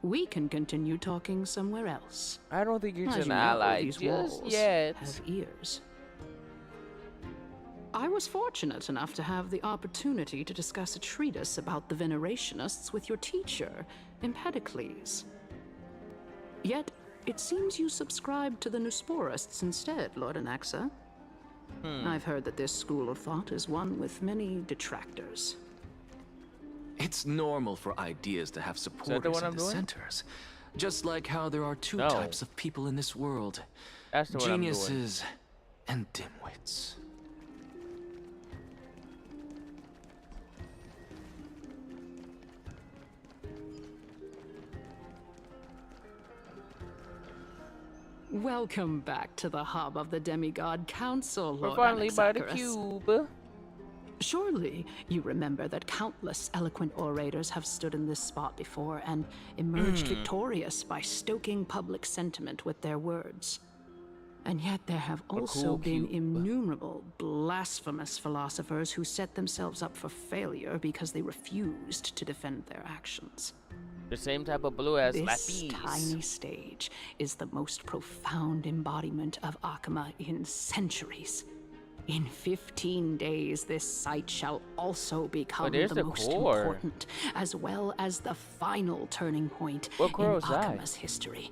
S20: we can continue talking somewhere else.
S1: I don't think he's
S20: As
S1: an
S20: you know,
S1: ally
S20: these
S1: just
S20: walls
S1: yet.
S20: have ears. I was fortunate enough to have the opportunity to discuss a treatise about the Venerationists with your teacher, Empedocles. Yet, it seems you subscribe to the Nusporists instead, Lord Anaxa. I've heard that this school of thought is one with many detractors.
S11: It's normal for ideas to have supporters and dissenters. Just like how there are two types of people in this world.
S1: That's the one I'm doing.
S11: Geniuses and dimwits.
S20: Welcome back to the hub of the Demigod Council,
S1: We're
S20: Lord
S1: finally by the
S20: Anaxagoras.
S1: cube.
S20: Surely you remember that countless eloquent orators have stood in this spot before and emerged victorious by stoking public sentiment with their words. And yet there have also been innumerable blasphemous philosophers who set themselves up for failure because they refused to defend their actions.
S1: The same type of blue as
S20: This
S1: Lapis.
S20: tiny stage is the most profound embodiment of Akama in centuries. In 15 days, this site shall also become
S1: there's
S20: the
S1: the
S20: most
S1: core.
S20: important, as well as the final turning point
S1: What
S20: in
S1: core is that?
S20: Akama's history.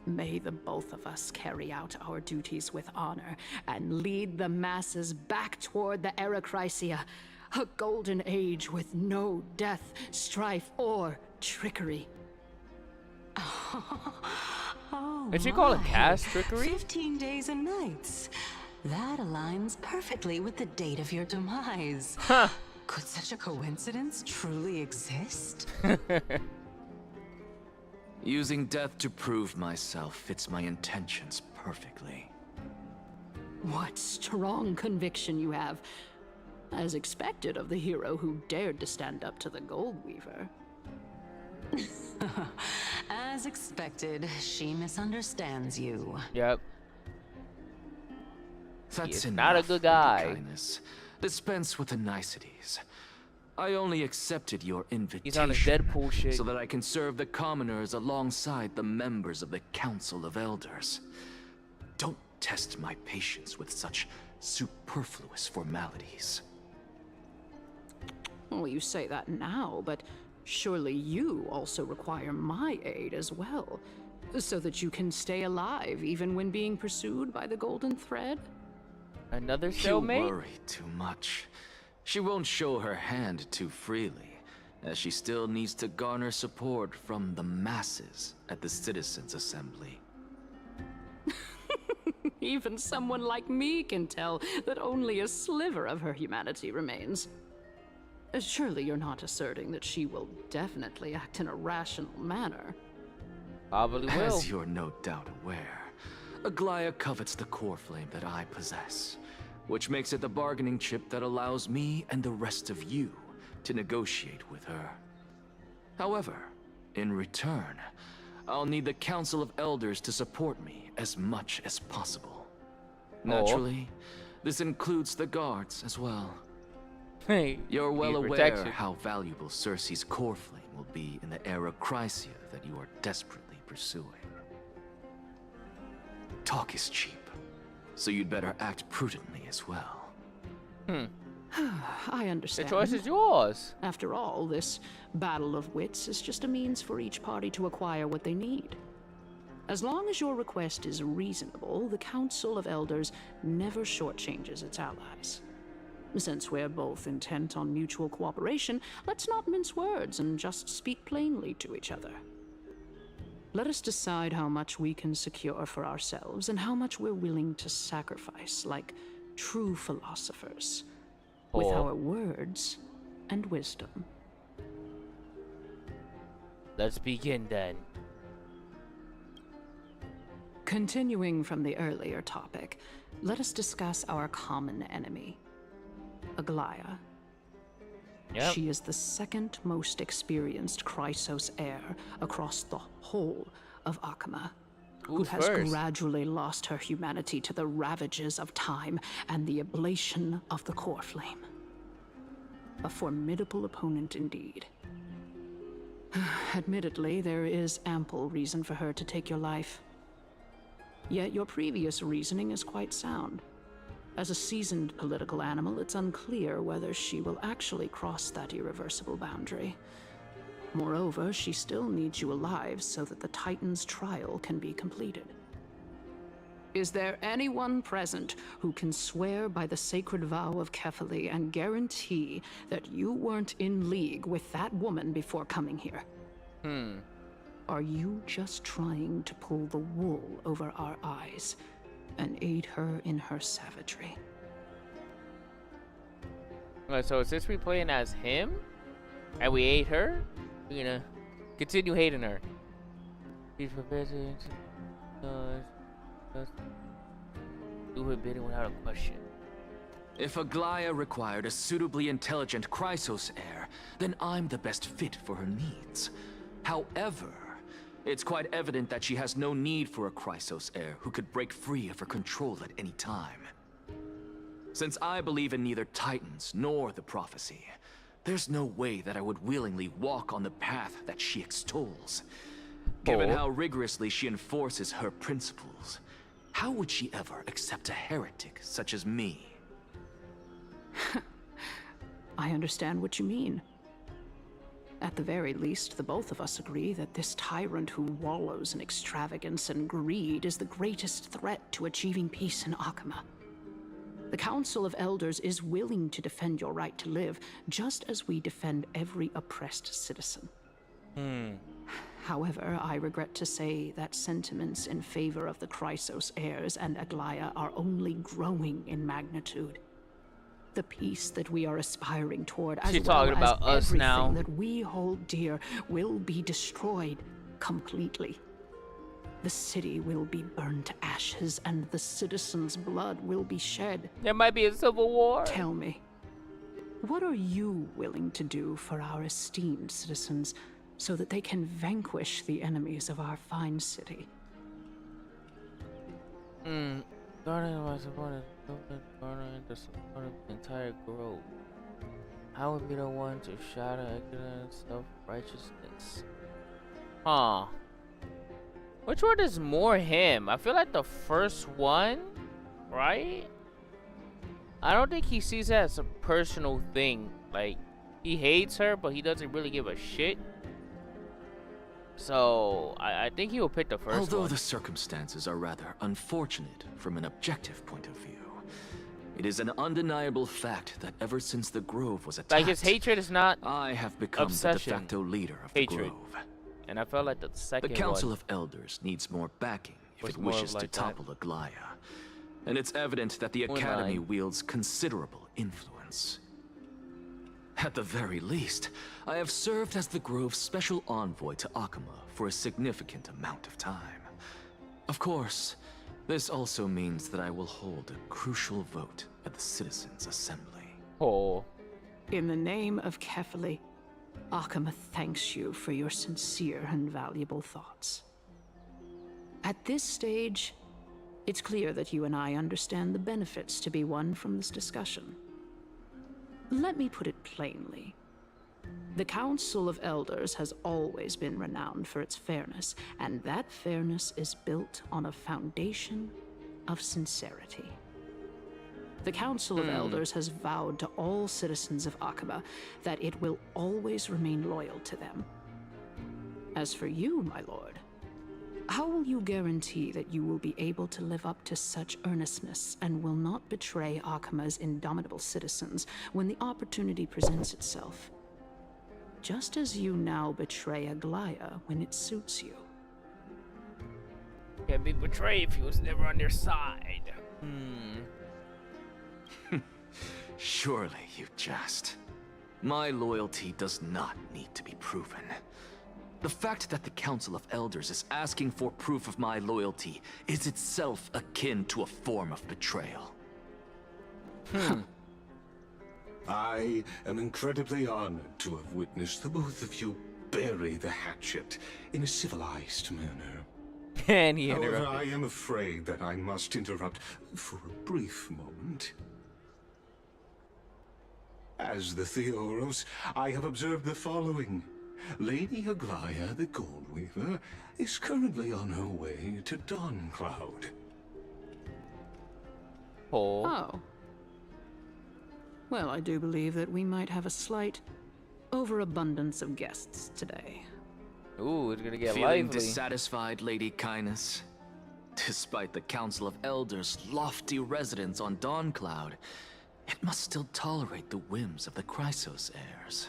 S20: May the both of us carry out our duties with honor and lead the masses back toward the Erechrysia, a golden age with no death, strife, or trickery.
S13: Oh,
S1: Did she call it
S13: my.
S1: cast trickery?
S13: 15 days and nights. That aligns perfectly with the date of your demise.
S1: Huh.
S13: Could such a coincidence truly exist?
S11: Using death to prove myself fits my intentions perfectly.
S20: What strong conviction you have. As expected of the hero who dared to stand up to the Gold Weaver.
S13: As expected, she misunderstands you.
S1: Yep.
S11: That's
S1: not a good guy.
S11: Kindness. Dispense with the niceties. I only accepted your invitation.
S1: He's on his Deadpool shit.
S11: So that I can serve the commoners alongside the members of the Council of Elders. Don't test my patience with such superfluous formalities.
S20: Well, you say that now, but surely you also require my aid as well, so that you can stay alive even when being pursued by the Golden Thread?
S1: Another
S11: You
S1: cellmate?
S11: worry too much. She won't show her hand too freely, as she still needs to garner support from the masses at the Citizens' Assembly.
S20: Even someone like me can tell that only a sliver of her humanity remains. Surely you're not asserting that she will definitely act in a rational manner.
S1: Probably will.
S11: As you're no doubt aware, Aglaya covets the core flame that I possess, which makes it the bargaining chip that allows me and the rest of you to negotiate with her. However, in return, I'll need the Council of Elders to support me as much as possible. Naturally, this includes the guards as well.
S1: Hey,
S11: you're well aware
S1: protection.
S11: how valuable Cersei's core flame will be in the era Chrysia that you are desperately pursuing. Talk is cheap, so you'd better act prudently as well.
S20: I understand.
S1: The choice is yours.
S20: After all, this battle of wits is just a means for each party to acquire what they need. As long as your request is reasonable, the Council of Elders never shortchanges its allies. Since we're both intent on mutual cooperation, let's not mince words and just speak plainly to each other. Let us decide how much we can secure for ourselves and how much we're willing to sacrifice, like true philosophers, with our words and wisdom.
S1: Let's begin then.
S20: Continuing from the earlier topic, let us discuss our common enemy, Aglaya.
S1: Yep.
S20: She is the second most experienced Chrysos heir across the whole of Akama, who has gradually lost her humanity to the ravages of time and the ablation of the core flame. A formidable opponent indeed. Admittedly, there is ample reason for her to take your life. Yet your previous reasoning is quite sound. As a seasoned political animal, it's unclear whether she will actually cross that irreversible boundary. Moreover, she still needs you alive so that the Titan's trial can be completed. Is there anyone present who can swear by the sacred vow of Kefali and guarantee that you weren't in league with that woman before coming here? Are you just trying to pull the wool over our eyes and aid her in her savagery?
S1: Alright, so since we're playing as him, and we hate her, we're gonna continue hating her. She's forbidden to do her bidding without a question.
S11: If Aglaya required a suitably intelligent Chrysos heir, then I'm the best fit for her needs. However, it's quite evident that she has no need for a Chrysos heir who could break free of her control at any time. Since I believe in neither Titans nor the prophecy, there's no way that I would willingly walk on the path that she extols. Given how rigorously she enforces her principles, how would she ever accept a heretic such as me?
S20: I understand what you mean. At the very least, the both of us agree that this tyrant who wallows in extravagance and greed is the greatest threat to achieving peace in Akama. The Council of Elders is willing to defend your right to live, just as we defend every oppressed citizen. However, I regret to say that sentiments in favor of the Chrysos heirs and Aglaya are only growing in magnitude. The peace that we are aspiring toward, as well as
S1: about us
S20: everything
S1: now.
S20: that we hold dear, will be destroyed completely. The city will be burned to ashes, and the citizens' blood will be shed.
S1: There might be a civil war.
S20: Tell me, what are you willing to do for our esteemed citizens so that they can vanquish the enemies of our fine city?
S1: Guardian was supported the support of the entire grove. I would be the one to shatter ignorance, self-righteousness. Huh. Which one is more him? I feel like the first one, right? I don't think he sees that as a personal thing. Like, he hates her, but he doesn't really give a shit. So, I think he will pick the first one.
S11: Although the circumstances are rather unfortunate from an objective point of view, it is an undeniable fact that ever since the Grove was attacked,
S1: like, his hatred is not
S11: I have become
S1: obsession.
S11: the de facto leader of
S1: Hatred.
S11: the Grove.
S1: And I felt like the second
S11: The Council
S1: one
S11: of Elders needs more backing if
S1: was
S11: it
S1: more
S11: wishes
S1: like
S11: to
S1: that.
S11: topple Aglaya. And it's evident that the Academy wields considerable influence. At the very least, I have served as the Grove's special envoy to Akama for a significant amount of time. Of course, this also means that I will hold a crucial vote at the Citizens' Assembly.
S1: Oh.
S20: In the name of Kefali, Akama thanks you for your sincere and valuable thoughts. At this stage, it's clear that you and I understand the benefits to be won from this discussion. Let me put it plainly. The Council of Elders has always been renowned for its fairness, and that fairness is built on a foundation of sincerity. The Council of Elders has vowed to all citizens of Akaba that it will always remain loyal to them. As for you, my lord, how will you guarantee that you will be able to live up to such earnestness and will not betray Akama's indomitable citizens when the opportunity presents itself? Just as you now betray Aglaya when it suits you.
S1: Can't be betrayed if he was never on their side.
S11: Surely you jest. My loyalty does not need to be proven. The fact that the Council of Elders is asking for proof of my loyalty is itself akin to a form of betrayal.
S14: I am incredibly honored to have witnessed the both of you bury the hatchet in a civilized manner.
S1: And he
S14: However,
S1: interrupted.
S14: I am afraid that I must interrupt for a brief moment. As the Theoros, I have observed the following. Lady Aglaya, the Goldweaver, is currently on her way to Dawncloud.
S20: Oh. Well, I do believe that we might have a slight overabundance of guests today.
S1: Ooh, it's gonna get
S11: Feeling
S1: lively.
S11: dissatisfied, Lady Kindness? Despite the Council of Elders' lofty residence on Dawncloud, it must still tolerate the whims of the Chrysos heirs.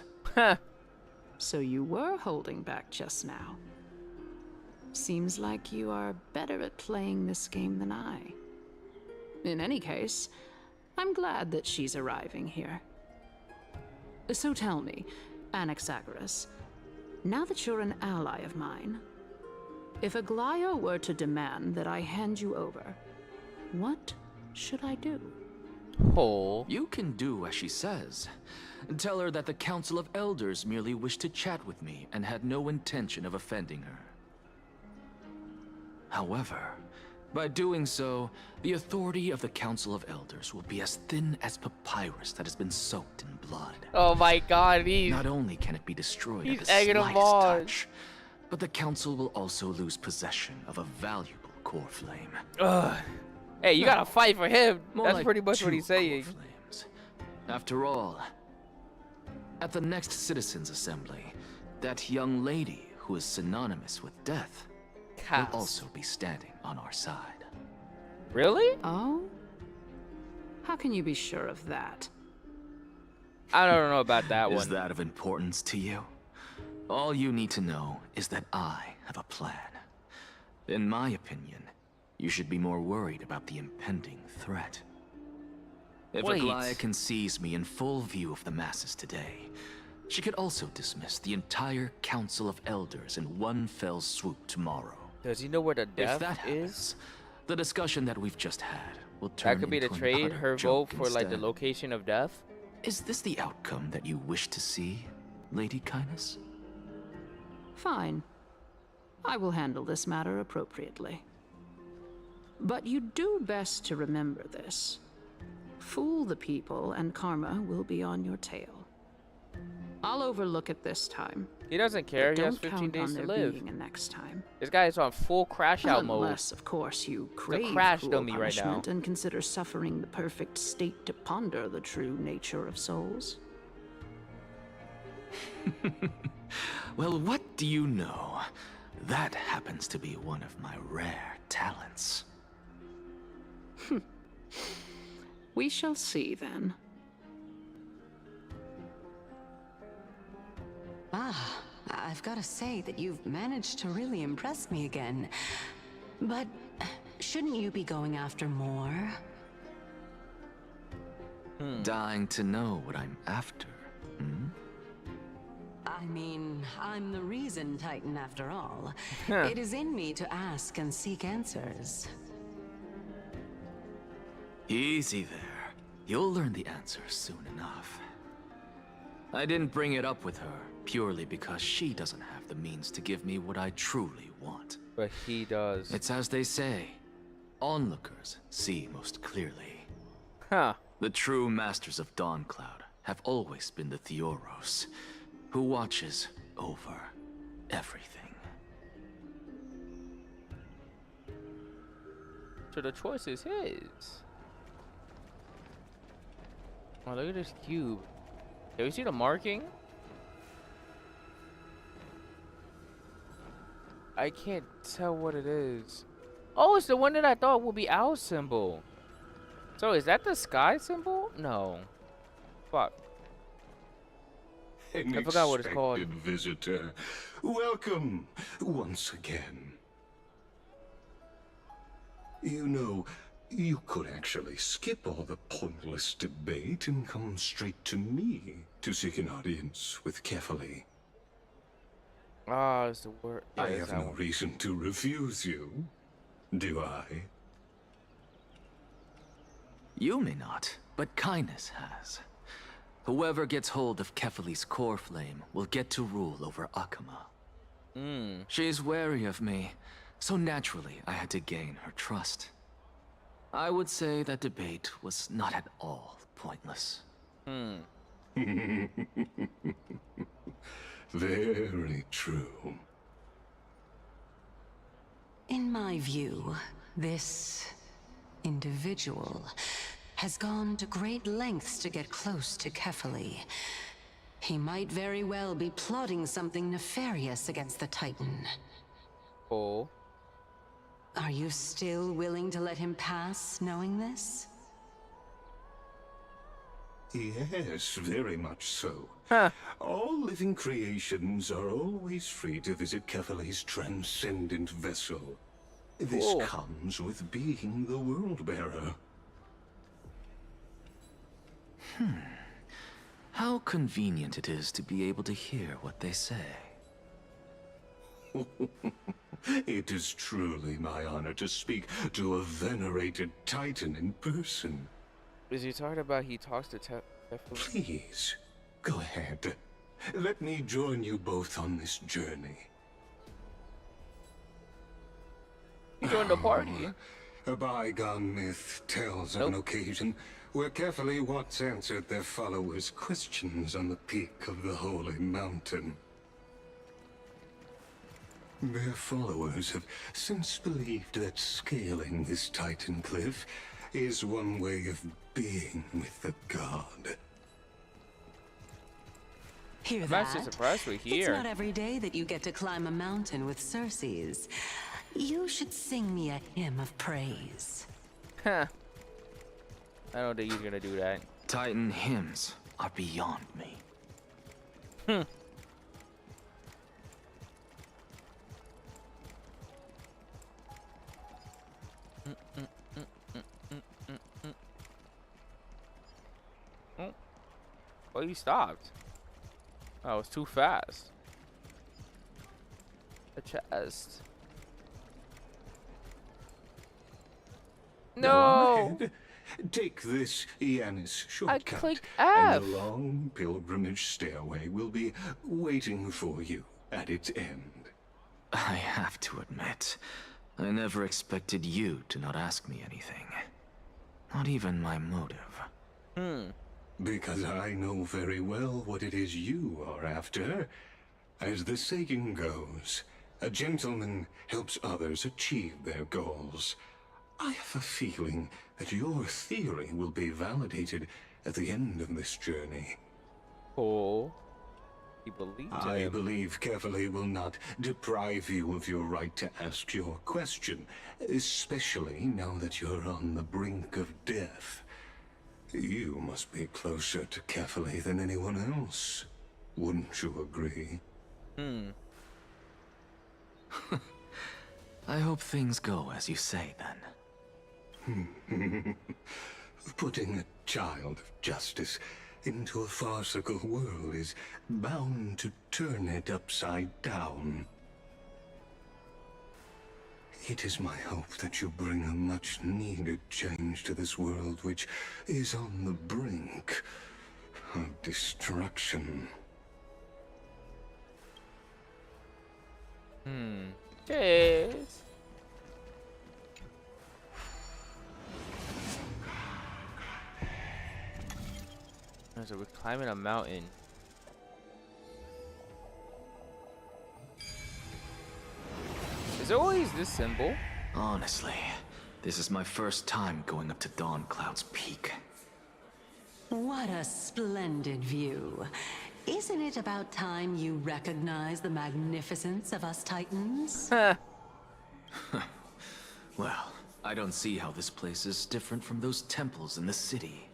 S20: So you were holding back just now. Seems like you are better at playing this game than I. In any case, I'm glad that she's arriving here. So tell me, Anaxagoras, now that you're an ally of mine, if Aglaya were to demand that I hand you over, what should I do?
S11: You can do as she says. Tell her that the Council of Elders merely wished to chat with me and had no intention of offending her. However, by doing so, the authority of the Council of Elders will be as thin as papyrus that has been soaked in blood.
S1: Oh my god,
S11: Not only can it be destroyed at
S1: he's
S11: the
S1: egging him
S11: slightest
S1: on.
S11: touch, but the Council will also lose possession of a valuable core flame.
S1: Ugh. Hey, you gotta fight for him.
S11: More
S1: That's
S11: like
S1: pretty much what
S11: 2
S1: he's saying.
S11: core flames. After all, at the next Citizens' Assembly, that young lady who is synonymous with death will also be standing on our side.
S1: Really?
S20: Oh? How can you be sure of that?
S1: I don't know about that one.
S11: Is that of importance to you? All you need to know is that I have a plan. In my opinion, you should be more worried about the impending threat. If Aglaia can seize me in full view of the masses today, she could also dismiss the entire Council of Elders in one fell swoop tomorrow.
S1: Does he know where the death
S11: if that happens, the discussion that we've just had will turn
S1: that could be the
S11: into
S1: trade,
S11: an
S1: her
S11: utter
S1: vote
S11: joke
S1: for like the
S11: instead.
S1: location of death?
S11: Is this the outcome that you wish to see, Lady Kindness?
S20: Fine. I will handle this matter appropriately. But you do best to remember this. Fool the people and karma will be on your tail. I'll overlook it this time.
S1: He doesn't care.
S20: But
S1: He has
S20: don't
S1: 15
S20: count
S1: days
S20: on
S1: to
S20: there
S1: live.
S20: being a next time.
S1: This guy is on full crash out mode.
S20: Unless, of course, you crave
S1: crash
S20: cruel
S1: dummy right
S20: punishment
S1: now.
S20: and consider suffering the perfect state to ponder the true nature of souls.
S11: Well, what do you know? That happens to be one of my rare talents.
S20: We shall see then.
S13: Ah, I've got to say that you've managed to really impress me again. But shouldn't you be going after more?
S11: Dying to know what I'm after, hmm?
S13: I mean, I'm the reason Titan after all.
S11: Huh.
S13: It is in me to ask and seek answers.
S11: Easy there. You'll learn the answers soon enough. I didn't bring it up with her purely because she doesn't have the means to give me what I truly want.
S1: But he does.
S11: It's as they say, onlookers see most clearly.
S1: Huh.
S11: The true masters of Dawncloud have always been the Theoros, who watches over everything.
S1: So the choice is his. Oh, look at this cube. Can we see the marking? I can't tell what it is. Oh, it's the one that I thought would be our symbol. So is that the sky symbol? No. Fuck.
S14: An
S1: I forgot what it's called.
S14: expected visitor. Welcome once again. You know, you could actually skip all the pointless debate and come straight to me to seek an audience with Kefali.
S1: Ah, it's the word. Yeah,
S14: I
S1: it's
S14: have
S1: that
S14: no
S1: one.
S14: reason to refuse you, do I?
S11: You may not, but Kindness has. Whoever gets hold of Kefali's core flame will get to rule over Akama. She's wary of me, so naturally I had to gain her trust. I would say that debate was not at all pointless.
S14: Very true.
S13: In my view, this individual has gone to great lengths to get close to Kefali. He might very well be plotting something nefarious against the Titan.
S1: Oh.
S13: Are you still willing to let him pass, knowing this?
S14: Yes, very much so. All living creations are always free to visit Kefali's transcendent vessel. This
S1: Cool.
S14: comes with being the World-Bearer.
S11: How convenient it is to be able to hear what they say.
S14: It is truly my honor to speak to a venerated Titan in person.
S1: Is he talking about he talks to Kefali?
S14: Please, go ahead. Let me join you both on this journey.
S1: He joined the party.
S14: A bygone myth tells of an occasion where Kefali once answered their followers' questions on the peak of the holy mountain. Their followers have since believed that scaling this Titan cliff is one way of being with the god.
S13: Hear
S1: I'm
S13: that?
S1: actually surprised we're
S13: It's
S1: here.
S13: not every day that you get to climb a mountain with Circes. You should sing me a hymn of praise.
S1: Huh. I don't think he's gonna do that.
S11: Titan hymns are beyond me.
S1: Oh, you stopped. Oh, it was too fast. A chest.
S14: Go
S1: No!
S14: ahead. Take this Yanis shortcut.
S1: I clicked
S14: And
S1: F.
S14: the long pilgrimage stairway will be waiting for you at its end.
S10: I have to admit, I never expected you to not ask me anything. Not even my motive.
S14: Because I know very well what it is you are after. As the saying goes, a gentleman helps others achieve their goals. I have a feeling that your theory will be validated at the end of this journey.
S1: Oh. He believed in
S14: I
S1: him.
S14: believe Kefali will not deprive you of your right to ask your question, especially now that you're on the brink of death. You must be closer to Kefali than anyone else. Wouldn't you agree?
S10: I hope things go as you say, then.
S14: Putting a child of justice into a farcical world is bound to turn it upside down. It is my hope that you bring a much-needed change to this world which is on the brink of destruction.
S1: Cheers. So we're climbing a mountain. Is there always this symbol?
S10: Honestly, this is my first time going up to Dawn Cloud's peak.
S13: What a splendid view. Isn't it about time you recognize the magnificence of us Titans?
S10: Well, I don't see how this place is different from those temples in the city.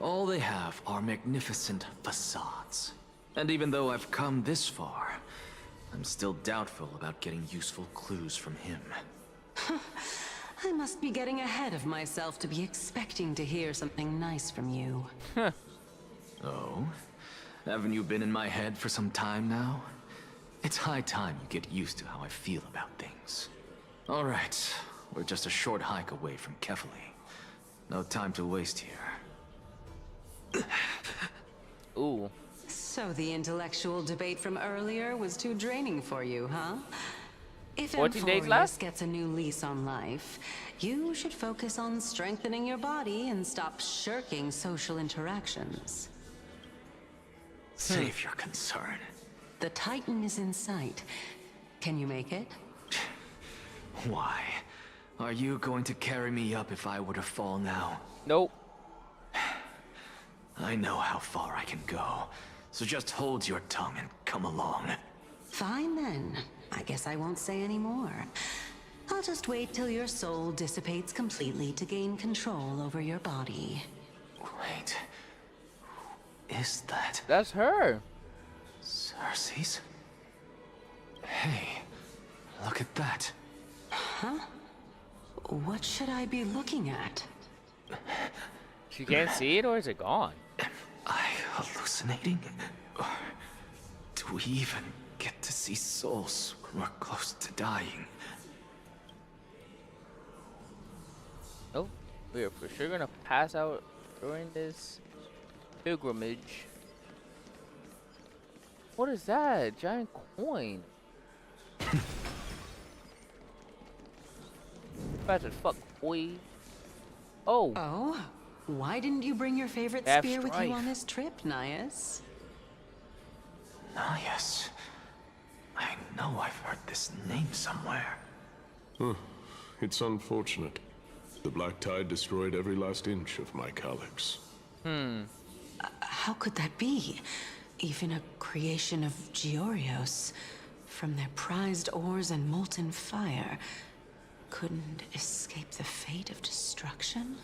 S10: All they have are magnificent facades. And even though I've come this far, I'm still doubtful about getting useful clues from him.
S13: I must be getting ahead of myself to be expecting to hear something nice from you.
S10: Oh? Haven't you been in my head for some time now? It's high time you get used to how I feel about things. Alright, we're just a short hike away from Kefali. No time to waste here.
S1: Ooh.
S13: So the intellectual debate from earlier was too draining for you, huh? If
S1: 14 days
S13: Amphorius
S1: left?
S13: gets a new lease on life, you should focus on strengthening your body and stop shirking social interactions.
S10: Save your concern.
S13: The Titan is in sight. Can you make it?
S10: Why? Are you going to carry me up if I were to fall now?
S1: Nope.
S10: I know how far I can go, so just hold your tongue and come along.
S13: Fine then. I guess I won't say any more. I'll just wait till your soul dissipates completely to gain control over your body.
S10: Wait. Who is that?
S1: That's her.
S10: Cersei's? Hey, look at that.
S13: Huh? What should I be looking at?
S1: She can't see it, or is it gone?
S10: Am I hallucinating? Or do we even get to see souls when we're close to dying?
S1: Oh, we are for sure gonna pass out during this pilgrimage. What is that? Giant coin. Fast as fuck, boy. Oh.
S13: Oh? Why didn't you bring your favorite
S1: Have
S13: spear with
S1: strife.
S13: you on this trip, Nias?
S10: Nias. I know I've heard this name somewhere.
S21: It's unfortunate. The Black Tide destroyed every last inch of my calyx.
S13: How could that be? Even a creation of Georios, from their prized ores and molten fire, couldn't escape the fate of destruction?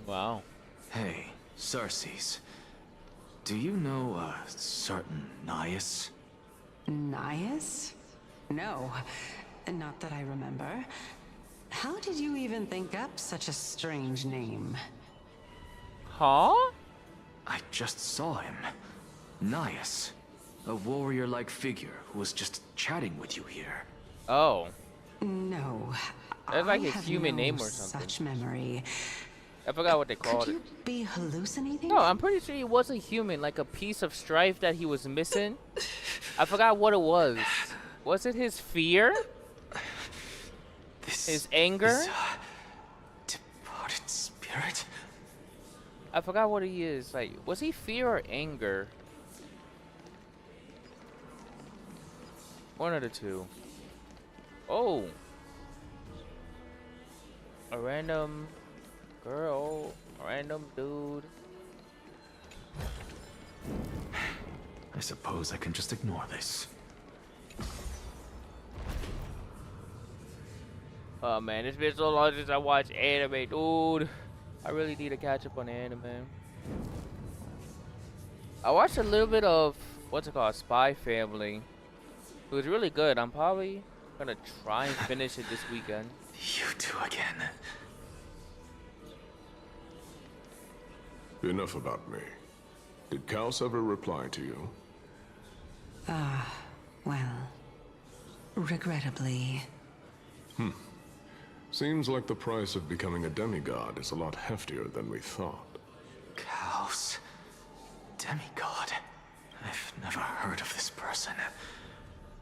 S1: Wow.
S10: Hey, Cersei's. Do you know a certain Nias?
S13: Nias? No, not that I remember. How did you even think up such a strange name?
S1: Huh?
S10: I just saw him
S11: Nias, a warrior-like figure who was just chatting with you here.
S1: Oh.
S13: No.
S1: That's like
S13: I
S1: his
S13: have
S1: human
S13: no
S1: name or something.
S13: Such memory.
S1: I forgot what they called
S13: Could you
S1: it.
S13: be hallucinating?
S1: No, I'm pretty sure he was a human, like a piece of strife that he was missing. I forgot what it was. Was it his fear? His anger?
S11: Departed spirit?
S1: I forgot what he is. Like, was he fear or anger? One of the two. Oh. A random girl. A random dude.
S11: I suppose I can just ignore this.
S1: Oh man, it's been so long since I watched anime, dude. I really need to catch up on anime. I watched a little bit of, what's it called, Spy Family. It was really good. I'm probably gonna try and finish it this weekend.
S11: You two again.
S21: Enough about me. Did Kaos ever reply to you?
S13: Well, regrettably.
S21: Seems like the price of becoming a demigod is a lot heftier than we thought.
S11: Kaos. Demigod. I've never heard of this person.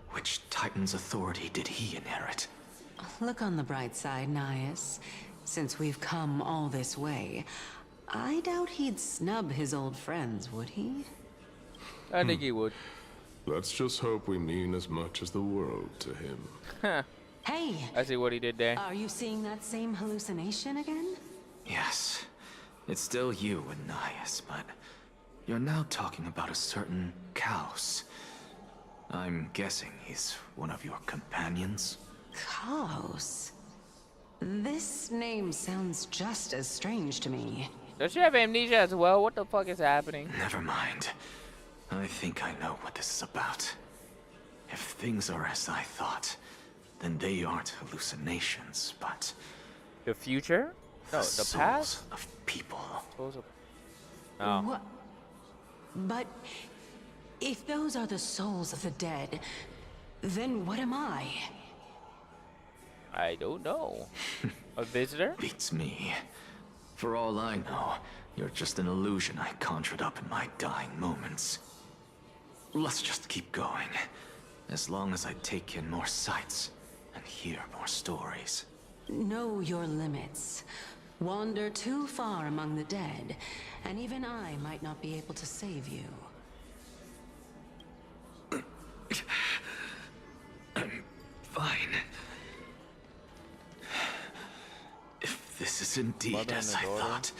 S11: Which Titan's authority did he inherit?
S13: Look on the bright side, Nias. Since we've come all this way, I doubt he'd snub his old friends, would he?
S1: I think he would.
S21: Let's just hope we mean as much as the world to him.
S13: Hey!
S1: I see what he did there.
S13: Are you seeing that same hallucination again?
S11: Yes. It's still you and Nias, but you're now talking about a certain Kaos. I'm guessing he's one of your companions?
S13: Kaos? This name sounds just as strange to me.
S1: Does she have amnesia as well? What the fuck is happening?
S11: Never mind. I think I know what this is about. If things are as I thought, then they aren't hallucinations, but
S1: the future? No, the
S11: souls
S1: past
S11: of people.
S1: Oh.
S13: What? But if those are the souls of the dead, then what am I?
S1: I don't know. A visitor?
S11: Beats me. For all I know, you're just an illusion I conjured up in my dying moments. Let's just keep going. As long as I take in more sights and hear more stories.
S13: Know your limits. Wander too far among the dead, and even I might not be able to save you.
S11: I'm fine. If this is indeed as I thought,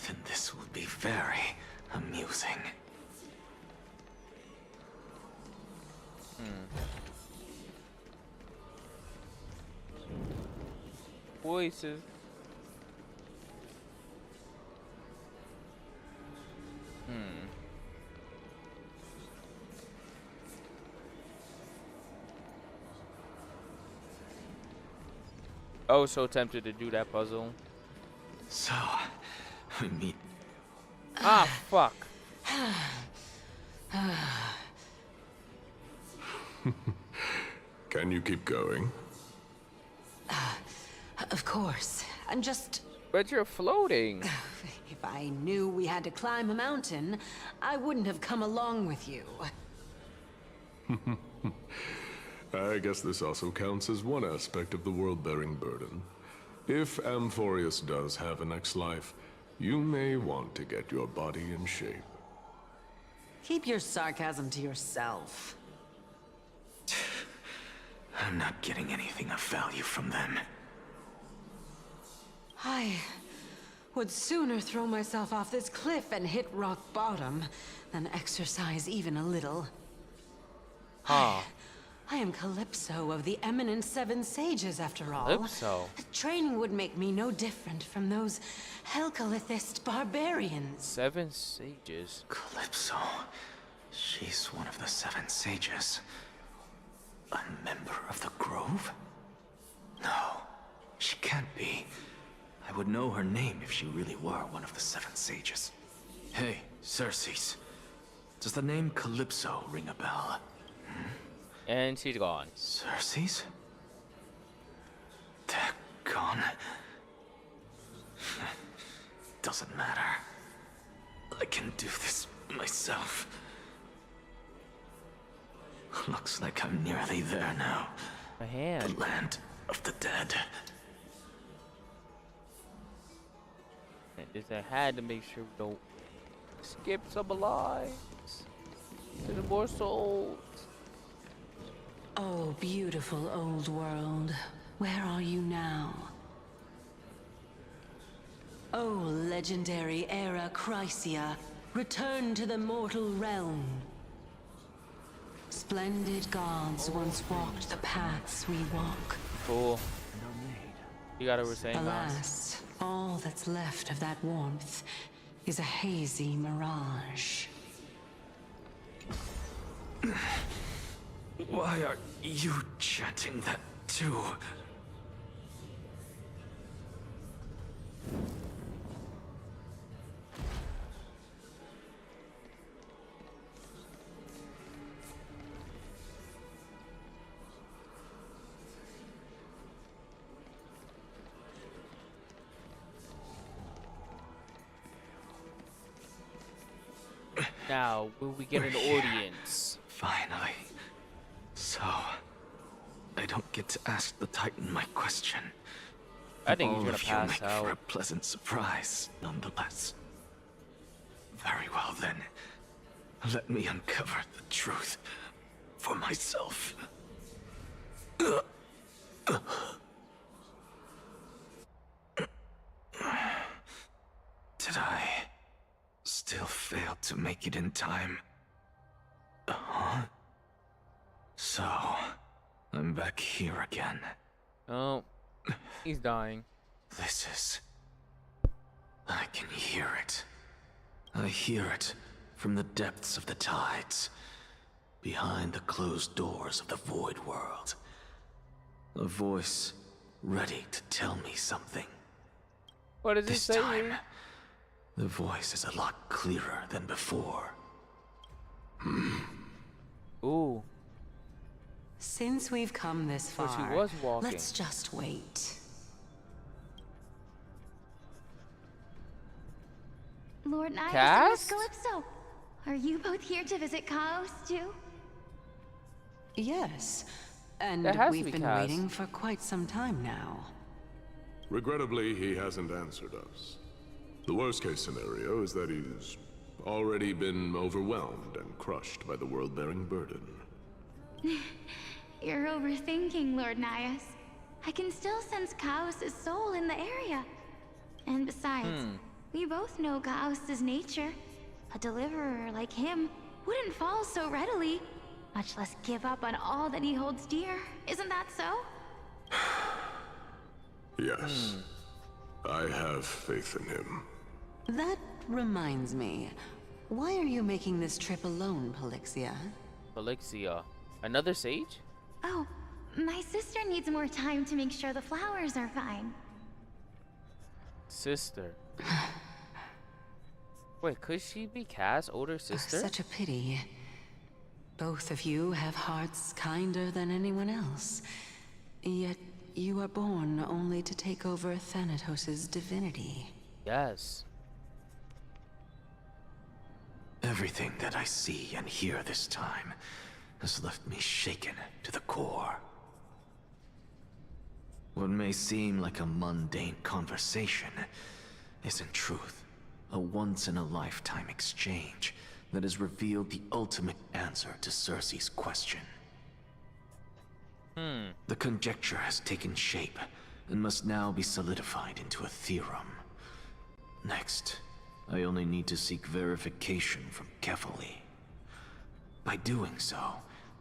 S11: then this will be very amusing.
S1: Voices. I was so tempted to do that puzzle.
S11: So, we meet.
S1: Ah, fuck.
S21: Can you keep going?
S13: Of course. I'm just...
S1: But you're floating.
S13: If I knew we had to climb a mountain, I wouldn't have come along with you.
S21: I guess this also counts as one aspect of the world-bearing burden. If Amphorius does have a next life, you may want to get your body in shape.
S13: Keep your sarcasm to yourself.
S11: I'm not getting anything of value from them.
S13: I would sooner throw myself off this cliff and hit rock bottom than exercise even a little.
S1: Huh.
S13: I am Calypso of the eminent Seven Sages, after all.
S1: Calypso?
S13: Training would make me no different from those Helcalithist barbarians.
S1: Seven Sages?
S11: Calypso. She's one of the Seven Sages. A member of the Grove? No, she can't be. I would know her name if she really were one of the Seven Sages. Hey, Xerxes. Does the name Calypso ring a bell?
S1: And she's gone.
S11: Cersei's? They're gone. Doesn't matter. I can do this myself. Looks like I'm nearly there now.
S1: My hand.
S11: The land of the dead.
S1: I had to make sure we don't skip some lives. There's more souls.
S13: Oh, beautiful old world. Where are you now? Oh, legendary era Chrysia, return to the mortal realm. Splendid gods once walked the paths we walk.
S1: Cool. You got what we're saying,
S13: Alas, all that's left of that warmth is a hazy mirage.
S11: Why are you chanting that too?
S1: Now, will we get an audience?
S11: Finally. So, I don't get to ask the Titan my question.
S1: I think he's
S11: All
S1: gonna
S11: of you
S1: pass
S11: make
S1: out.
S11: for a pleasant surprise, nonetheless. Very well then. Let me uncover the truth for myself. Did I still fail to make it in time? Huh? So, I'm back here again.
S1: Oh, he's dying.
S11: This is... I can hear it. I hear it from the depths of the tides, behind the closed doors of the void world. A voice ready to tell me something.
S1: What does he
S11: This
S1: say?
S11: time, the voice is a lot clearer than before.
S1: Ooh.
S13: Since we've come this
S1: So
S13: far,
S1: she was walking.
S13: let's just wait.
S3: Lord Naias and Miss
S1: Cast?
S3: Calypso, are you both here to visit Chaos too?
S13: Yes, and
S1: That has to
S13: we've
S1: be
S13: been
S1: Kaz.
S13: waiting for quite some time now.
S21: Regrettably, he hasn't answered us. The worst case scenario is that he's already been overwhelmed and crushed by the world-bearing burden.
S3: You're overthinking, Lord Naias. I can still sense Chaos' soul in the area. And besides, we both know Chaos' nature. A deliverer like him wouldn't fall so readily, much less give up on all that he holds dear. Isn't that so?
S21: Yes. I have faith in him.
S13: That reminds me. Why are you making this trip alone, Polixia?
S1: Polixia. Another sage?
S3: Oh, my sister needs more time to make sure the flowers are fine.
S1: Sister. Wait, could she be Cass' older sister?
S13: Such a pity. Both of you have hearts kinder than anyone else. Yet you were born only to take over Thanatos' divinity.
S1: Yes.
S11: Everything that I see and hear this time has left me shaken to the core. What may seem like a mundane conversation is in truth a once-in-a-lifetime exchange that has revealed the ultimate answer to Cersei's question. The conjecture has taken shape and must now be solidified into a theorem. Next, I only need to seek verification from Kefali. By doing so,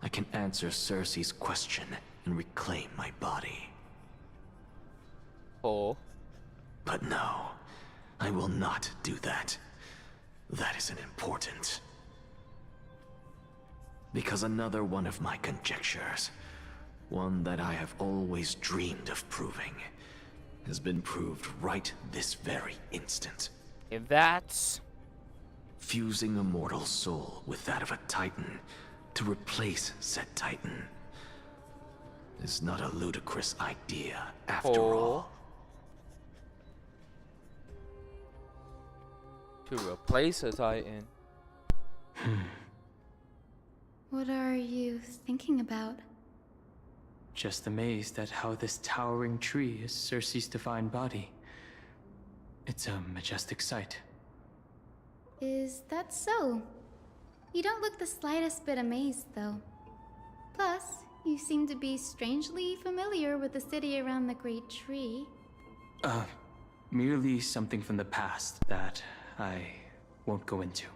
S11: I can answer Cersei's question and reclaim my body.
S1: Oh.
S11: But no, I will not do that. That isn't important. Because another one of my conjectures, one that I have always dreamed of proving, has been proved right this very instant.
S1: If that's
S11: Fusing a mortal soul with that of a Titan to replace said Titan is not a ludicrous idea after all.
S1: To replace a Titan.
S16: What are you thinking about?
S5: Just amazed at how this towering tree is Cersei's divine body. It's a majestic sight.
S16: Is that so? You don't look the slightest bit amazed, though. Plus, you seem to be strangely familiar with the city around the great tree.
S5: Merely something from the past that I won't go into.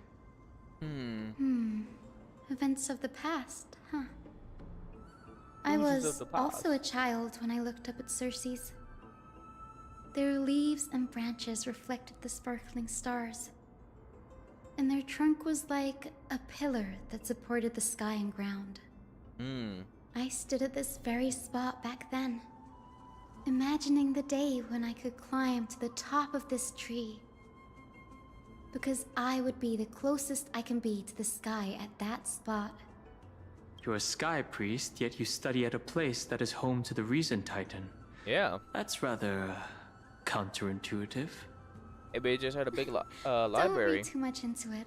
S16: Events of the past, huh? I was also a child when I looked up at Cersei's. Their leaves and branches reflected the sparkling stars. And their trunk was like a pillar that supported the sky and ground. I stood at this very spot back then, imagining the day when I could climb to the top of this tree. Because I would be the closest I can be to the sky at that spot.
S5: You're a sky priest, yet you study at a place that is home to the Reason Titan.
S1: Yeah.
S5: That's rather counterintuitive.
S1: Maybe it just had a big library.
S16: Don't read too much into it.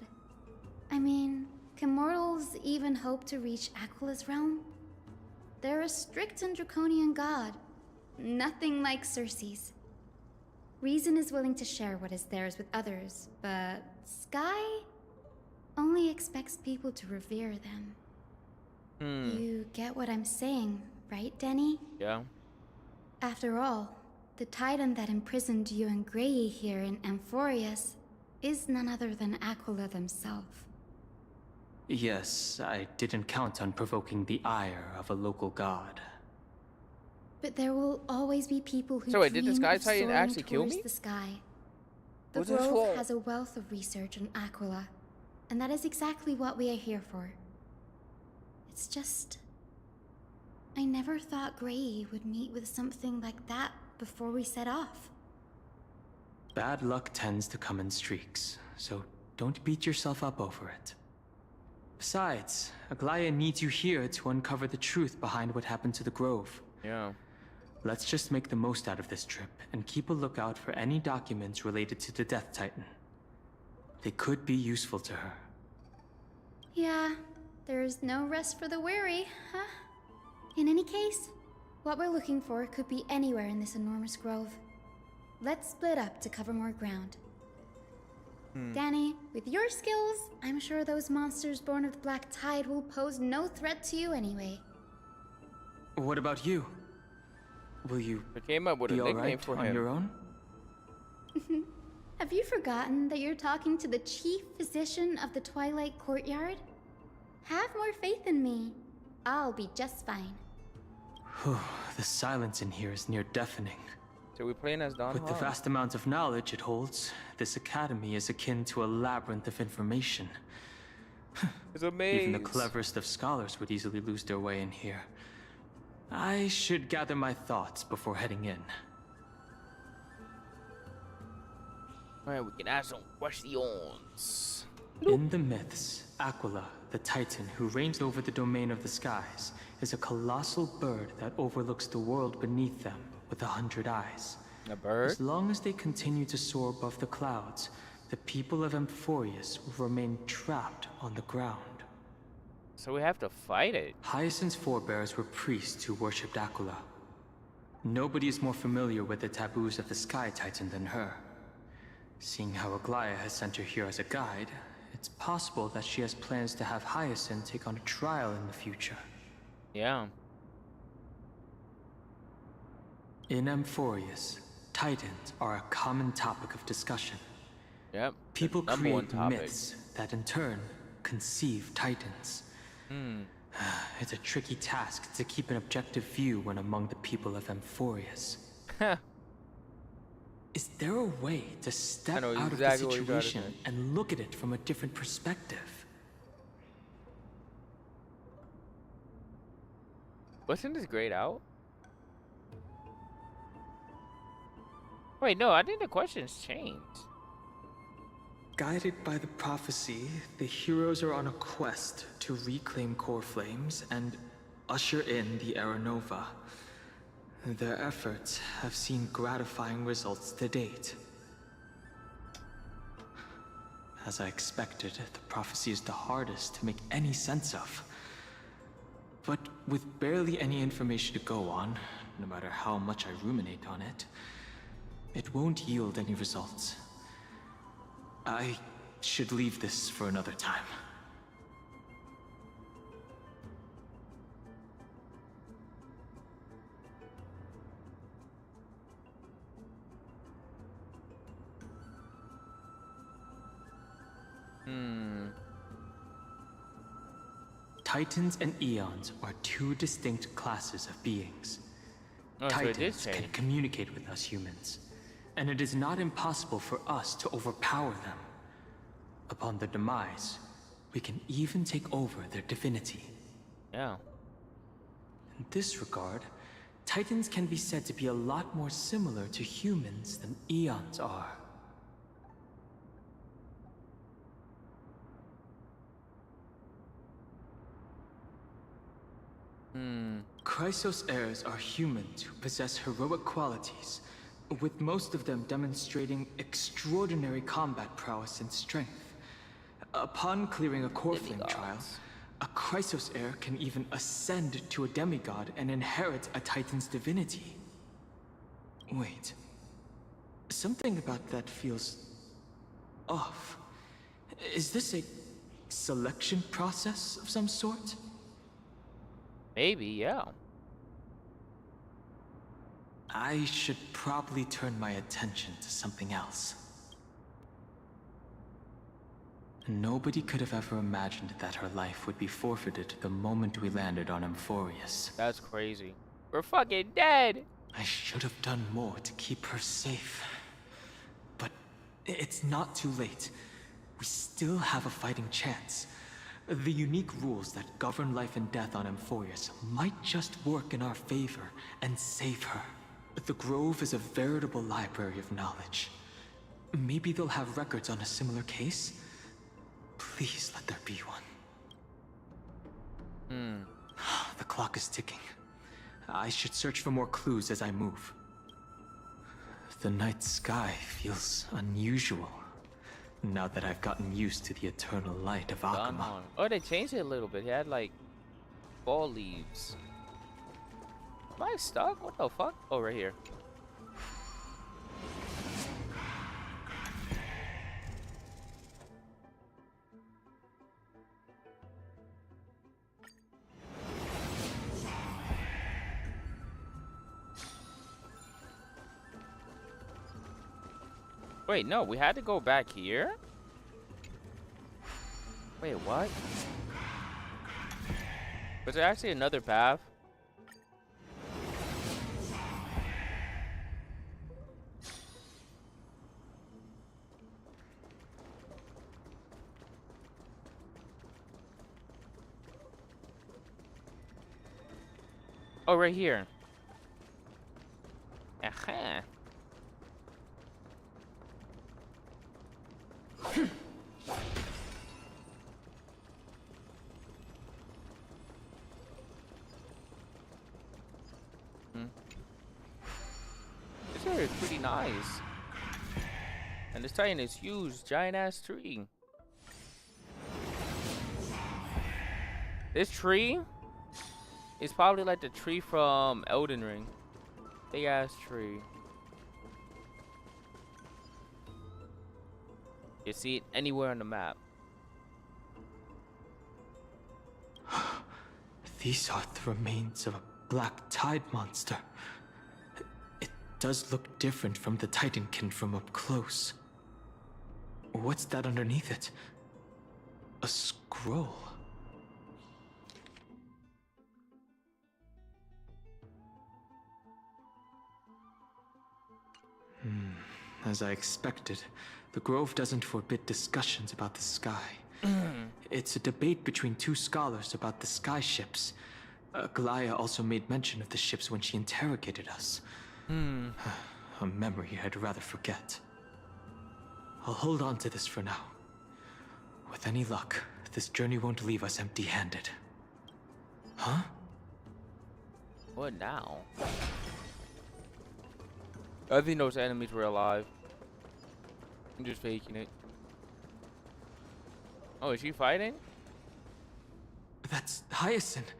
S16: I mean, can mortals even hope to reach Aquila's realm? They're a strict and draconian god. Nothing like Cersei's. Reason is willing to share what is theirs with others, but Sky only expects people to revere them. You get what I'm saying, right, Denny?
S1: Yeah.
S16: After all, the Titan that imprisoned you and Grey here in Amphorius is none other than Aquila themselves.
S5: Yes, I didn't count on provoking the ire of a local god.
S16: But there will always be people who
S1: So wait, did
S16: dream
S1: the Sky
S16: of
S1: Titan
S16: soaring
S1: actually kill
S16: towards
S1: me?
S16: the sky. The
S1: What's his
S16: Grove
S1: fault?
S16: has a wealth of research on Aquila, and that is exactly what we are here for. It's just, I never thought Grey would meet with something like that before we set off.
S5: Bad luck tends to come in streaks, so don't beat yourself up over it. Besides, Aglaya needs you here to uncover the truth behind what happened to the Grove.
S1: Yeah.
S5: Let's just make the most out of this trip and keep a lookout for any documents related to the Death Titan. They could be useful to her.
S16: Yeah, there's no rest for the weary, huh? In any case, what we're looking for could be anywhere in this enormous grove. Let's split up to cover more ground. Danny, with your skills, I'm sure those monsters born of the Black Tide will pose no threat to you anyway.
S5: What about you? Will you
S1: came up with a
S5: be
S1: nickname
S5: alright
S1: for
S5: on
S1: him.
S5: your own?
S16: Have you forgotten that you're talking to the chief physician of the Twilight Courtyard? Have more faith in me. I'll be just fine.
S5: The silence in here is near deafening.
S1: So we're playing as Don
S5: With the
S1: Juan.
S5: vast amount of knowledge it holds, this academy is akin to a labyrinth of information.
S1: It's a maze.
S5: Even the cleverest of scholars would easily lose their way in here. I should gather my thoughts before heading in.
S1: Alright, we can ask some questions.
S5: In the myths, Aquila, the Titan who reigns over the domain of the skies, is a colossal bird that overlooks the world beneath them with 100 eyes.
S1: A bird?
S5: As long as they continue to soar above the clouds, the people of Amphorius will remain trapped on the ground.
S1: So we have to fight it.
S5: Hyacinth's forebears were priests who worshipped Aquila. Nobody is more familiar with the taboos of the Sky Titan than her. Seeing how Aglaya has sent her here as a guide, it's possible that she has plans to have Hyacinth take on a trial in the future.
S1: Yeah.
S5: In Amphorius, Titans are a common topic of discussion.
S1: Yep.
S5: People
S1: number one
S5: create
S1: topic.
S5: myths that in turn conceive Titans. It's a tricky task to keep an objective view when among the people of Amphorius. Is there a way to step out
S1: exactly
S5: of the
S1: what you're trying to
S5: situation
S1: say.
S5: and look at it from a different perspective?
S1: Wasn't this grayed out? Wait, no, I think the questions changed.
S5: Guided by the prophecy, the heroes are on a quest to reclaim core flames and usher in the Era Nova. Their efforts have seen gratifying results to date. As I expected, the prophecy is the hardest to make any sense of. But with barely any information to go on, no matter how much I ruminate on it, it won't yield any results. I should leave this for another time. Titans and Eons are two distinct classes of beings. Titans can communicate with us humans, and it is not impossible for us to overpower them. Upon their demise, we can even take over their divinity.
S1: Yeah.
S5: In this regard, Titans can be said to be a lot more similar to humans than Eons are. Chrysos heirs are humans who possess heroic qualities, with most of them demonstrating extraordinary combat prowess and strength. Upon clearing a core flame trial, a Chrysos heir can even ascend to a demigod and inherit a Titan's divinity. Wait. Something about that feels off. Is this a selection process of some sort?
S1: Maybe, yeah.
S5: I should probably turn my attention to something else. Nobody could have ever imagined that her life would be forfeited the moment we landed on Amphorius.
S1: That's crazy. We're fucking dead!
S5: I should have done more to keep her safe. But it's not too late. We still have a fighting chance. The unique rules that govern life and death on Amphorius might just work in our favor and save her. The Grove is a veritable library of knowledge. Maybe they'll have records on a similar case? Please let there be one. The clock is ticking. I should search for more clues as I move. The night sky feels unusual, now that I've gotten used to the eternal light of Akuma.
S1: Oh, they changed it a little bit. He had like fall leaves. Am I stuck? What the fuck? Oh, right here. Wait, no, we had to go back here? Wait, what? Was there actually another path? Oh, right here. Aha. This area is pretty nice. And this Titan is huge, giant ass tree. This tree is probably like the tree from Elden Ring. Big ass tree. You see it anywhere on the map.
S5: These are the remains of a black tide monster. It does look different from the Titankin from up close. What's that underneath it? A scroll. As I expected, the Grove doesn't forbid discussions about the sky. It's a debate between two scholars about the sky ships. Glaya also made mention of the ships when she interrogated us. A memory I'd rather forget. I'll hold on to this for now. With any luck, this journey won't leave us empty-handed. Huh?
S1: What now? I think those enemies were alive. I'm just faking it. Oh, is she fighting?
S5: That's Hyacinth.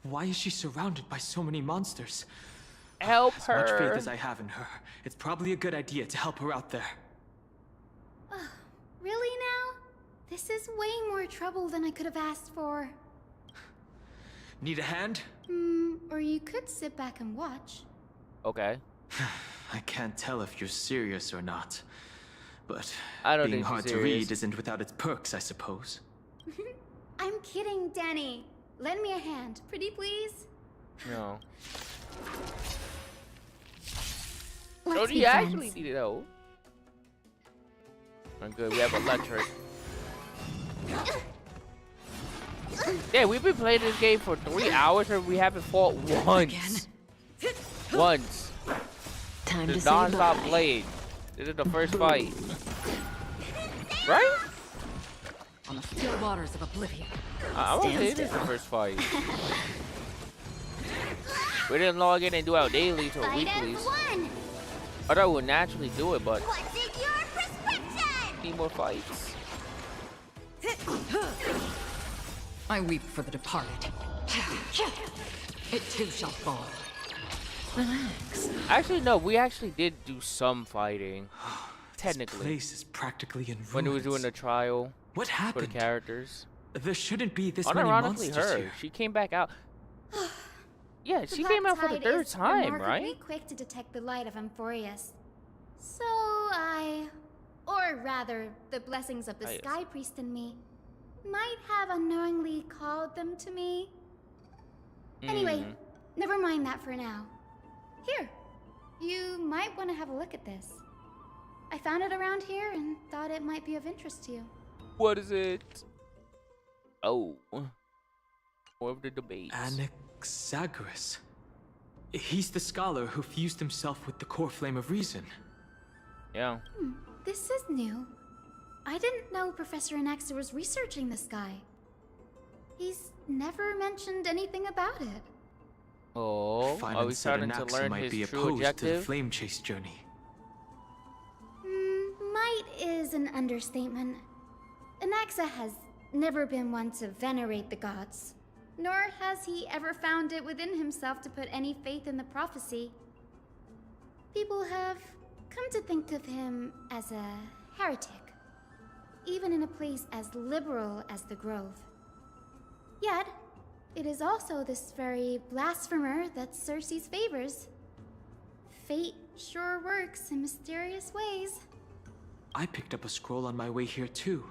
S5: Why is she surrounded by so many monsters?
S1: Help
S5: as
S1: her.
S5: As much faith as I have in her, it's probably a good idea to help her out there.
S16: Really now? This is way more trouble than I could have asked for.
S5: Need a hand?
S16: Or you could sit back and watch.
S1: Okay.
S5: I can't tell if you're serious or not. But
S1: I don't
S5: being
S1: think
S5: hard to read isn't without its perks, I suppose.
S16: I'm kidding, Danny. Lend me a hand, pretty please.
S1: No.
S16: Let's
S1: So
S16: be
S1: do you
S16: friends.
S1: actually need it though? I'm good. We have electric. Yeah, we've been playing this game for 3 hours and we haven't fought once. Once.
S13: Time to
S1: Just
S13: say
S1: non-stop
S13: bye.
S1: playing. This is the first fight. Right?
S2: On the still waters of oblivion.
S1: I won't say this is the first fight. We didn't log in and do our dailies or weeklies. I thought we would naturally do it, but
S3: What's in your prescription?
S1: need more fights.
S2: I weep for the departed. It too shall fall. Relax.
S1: Actually, no, we actually did do some fighting. Technically.
S5: This place is practically in ruins.
S1: When we was doing the trial.
S5: What happened?
S1: For the characters.
S5: There shouldn't be this many
S1: Unironically,
S5: monsters
S1: her.
S5: here.
S1: She came back out. Yeah, she
S16: The
S1: came out for the
S16: Black
S1: third
S16: Tide is
S1: time,
S16: remarkably
S1: right?
S16: quick to detect the light of Amphorius. So or rather, the blessings of the
S1: Ah, yes.
S16: Sky Priest in me, might have unknowingly called them to me. Anyway, never mind that for now. Here, you might want to have a look at this. I found it around here and thought it might be of interest to you.
S1: What is it? Oh. More of the debates.
S5: Anaxagoras. He's the scholar who fused himself with the core flame of reason.
S1: Yeah.
S16: This is new. I didn't know Professor Anaxa was researching the sky. He's never mentioned anything about it.
S1: Oh, are we
S5: Finance said
S1: starting to
S5: Anaxa
S1: learn
S5: might
S1: his
S5: be
S1: true
S5: opposed to the
S1: objective?
S5: flame chase journey.
S16: Might is an understatement. Anaxa has never been one to venerate the gods, nor has he ever found it within himself to put any faith in the prophecy. People have come to think of him as a heretic, even in a place as liberal as the Grove. Yet, it is also this very blasphemer that Cersei's favors. Fate sure works in mysterious ways.
S5: I picked up a scroll on my way here too.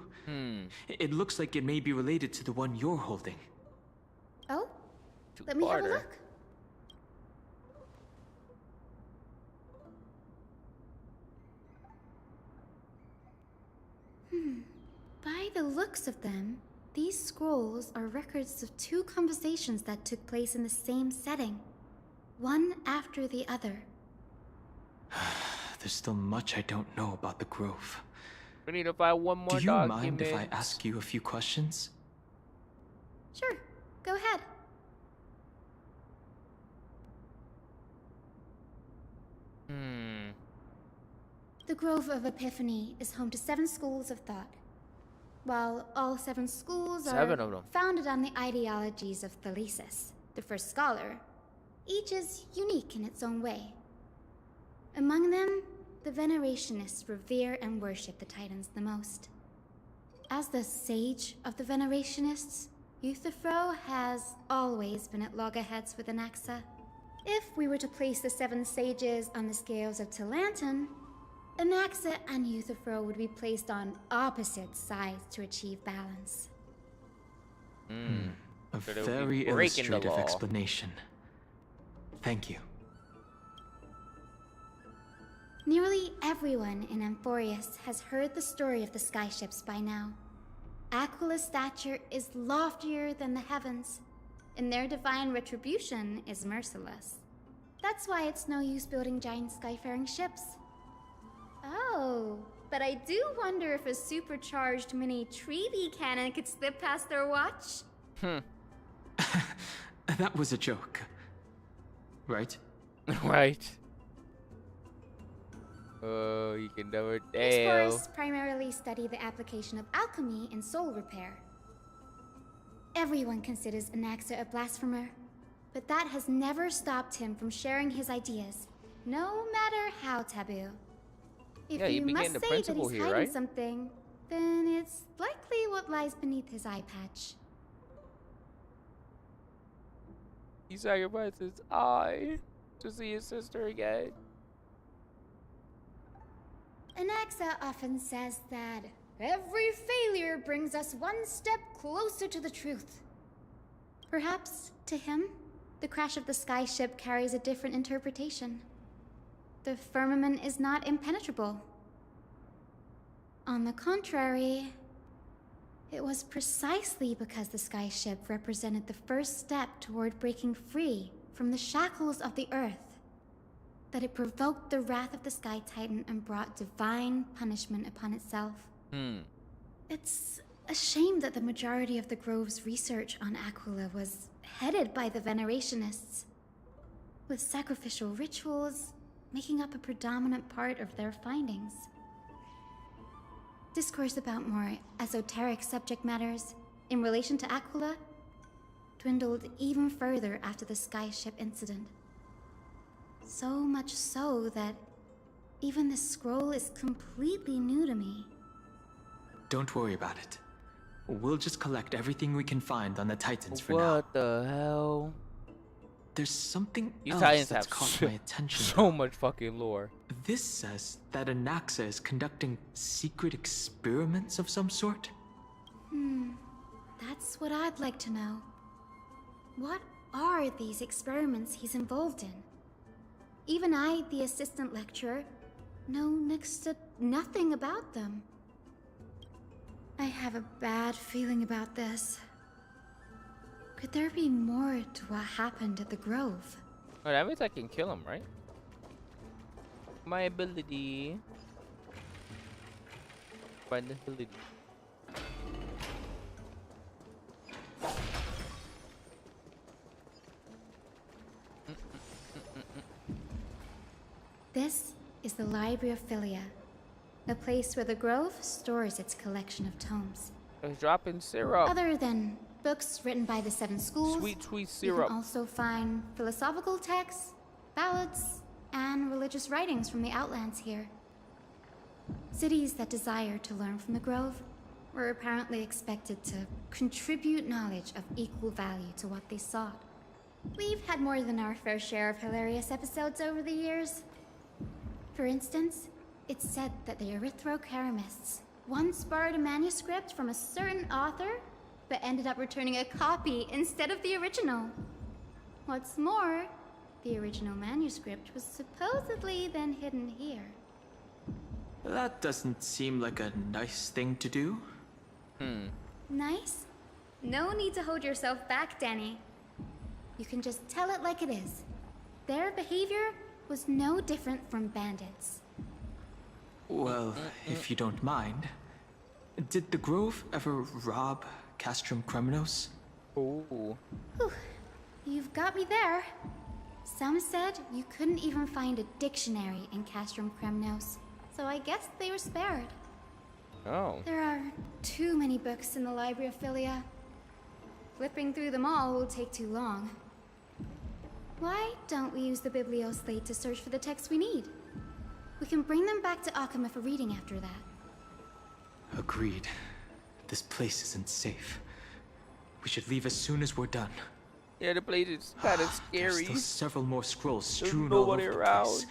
S5: It looks like it may be related to the one you're holding.
S16: Oh? Let me have a
S1: Two-parter.
S16: look. By the looks of them, these scrolls are records of 2 conversations that took place in the same setting, one after the other.
S5: There's still much I don't know about the Grove.
S1: We need to find one more
S5: Do you
S1: document.
S5: mind if I ask you a few questions?
S16: Sure, go ahead. The Grove of Epiphany is home to 7 schools of thought. While all 7 schools are
S1: 7 of them.
S16: founded on the ideologies of Thalesis, the first scholar, each is unique in its own way. Among them, the Venerationists revere and worship the Titans the most. As the sage of the Venerationists, Euthyphro has always been at loggerheads with Anaxa. If we were to place the 7 sages on the scales of Talanton, Anaxa and Euthyphro would be placed on opposite sides to achieve balance.
S5: A
S1: So they would be
S5: very
S1: breaking the
S5: illustrative
S1: law.
S5: explanation. Thank you.
S16: Nearly everyone in Amphorius has heard the story of the skyships by now. Aquila's stature is loftier than the heavens, and their divine retribution is merciless. That's why it's no use building giant skyfaring ships. Oh,
S4: but I do wonder if a supercharged mini Treevee cannon could slip past their watch.
S5: That was a joke. Right?
S1: Right. Oh, you can never tell.
S4: These forests primarily study the application of alchemy in soul repair. Everyone considers Anaxa a blasphemer, but that has never stopped him from sharing his ideas, no matter how taboo. If you must say that he's hiding something, then it's likely what lies beneath his eye patch.
S1: He sacrificed his eye to see his sister again.
S4: Anaxa often says that every failure brings us one step closer to the truth. Perhaps, to him, the crash of the skyship carries a different interpretation. The firmament is not impenetrable. On the contrary, it was precisely because the skyship represented the first step toward breaking free from the shackles of the Earth that it provoked the wrath of the Sky Titan and brought divine punishment upon itself. It's a shame that the majority of the Grove's research on Aquila was headed by the Venerationists, with sacrificial rituals making up a predominant part of their findings. Discourse about more esoteric subject matters in relation to Aquila dwindled even further after the skyship incident. So much so that even this scroll is completely new to me.
S5: Don't worry about it. We'll just collect everything we can find on the Titans for now.
S1: What the hell?
S5: There's something
S1: These
S5: else
S1: Titans
S5: that's
S1: have
S5: caught my attention.
S1: So much fucking lore.
S5: This says that Anaxa is conducting secret experiments of some sort.
S4: That's what I'd like to know. What are these experiments he's involved in? Even I, the assistant lecturer, know next to nothing about them. I have a bad feeling about this. Could there be more to what happened at the Grove?
S1: Oh, that means I can kill him, right? My ability. Find ability.
S4: This is the Library of Philia, a place where the Grove stores its collection of tomes.
S1: It's dropping syrup.
S4: Other than books written by the 7 schools,
S1: sweet
S4: you
S1: syrup.
S4: can also find philosophical texts, ballads, and religious writings from the Outlands here. Cities that desire to learn from the Grove were apparently expected to contribute knowledge of equal value to what they sought. We've had more than our fair share of hilarious episodes over the years. For instance, it's said that the Erythrocheramists once borrowed a manuscript from a certain author, but ended up returning a copy instead of the original. What's more, the original manuscript was supposedly then hidden here.
S5: That doesn't seem like a nice thing to do.
S4: Nice? No need to hold yourself back, Danny. You can just tell it like it is. Their behavior was no different from bandits.
S5: Well, if you don't mind, did the Grove ever rob Castrum Kremnos?
S1: Oh.
S4: You've got me there. Some said you couldn't even find a dictionary in Castrum Kremnos, so I guess they were spared.
S1: Oh.
S4: There are too many books in the Library of Philia. Flipping through them all will take too long. Why don't we use the Biblioslate to search for the texts we need? We can bring them back to Akama for reading after that.
S5: Agreed. This place isn't safe. We should leave as soon as we're done.
S1: Yeah, the place is kind of scary.
S5: There's still several more scrolls
S1: There's
S5: strewn all over
S1: nobody
S5: the
S1: around.
S5: place.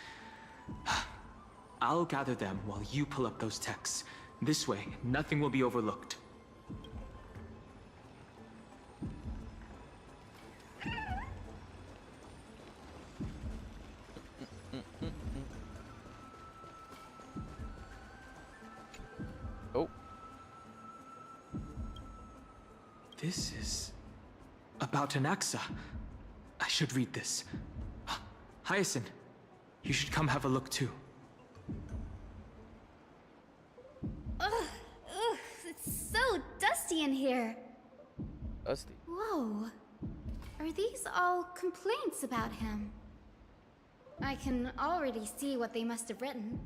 S5: I'll gather them while you pull up those texts. This way, nothing will be overlooked.
S1: Oh.
S5: This is about Anaxa. I should read this. Hyacinth, you should come have a look too.
S4: in here.
S1: Dusty.
S4: Whoa. Are these all complaints about him? I can already see what they must have written.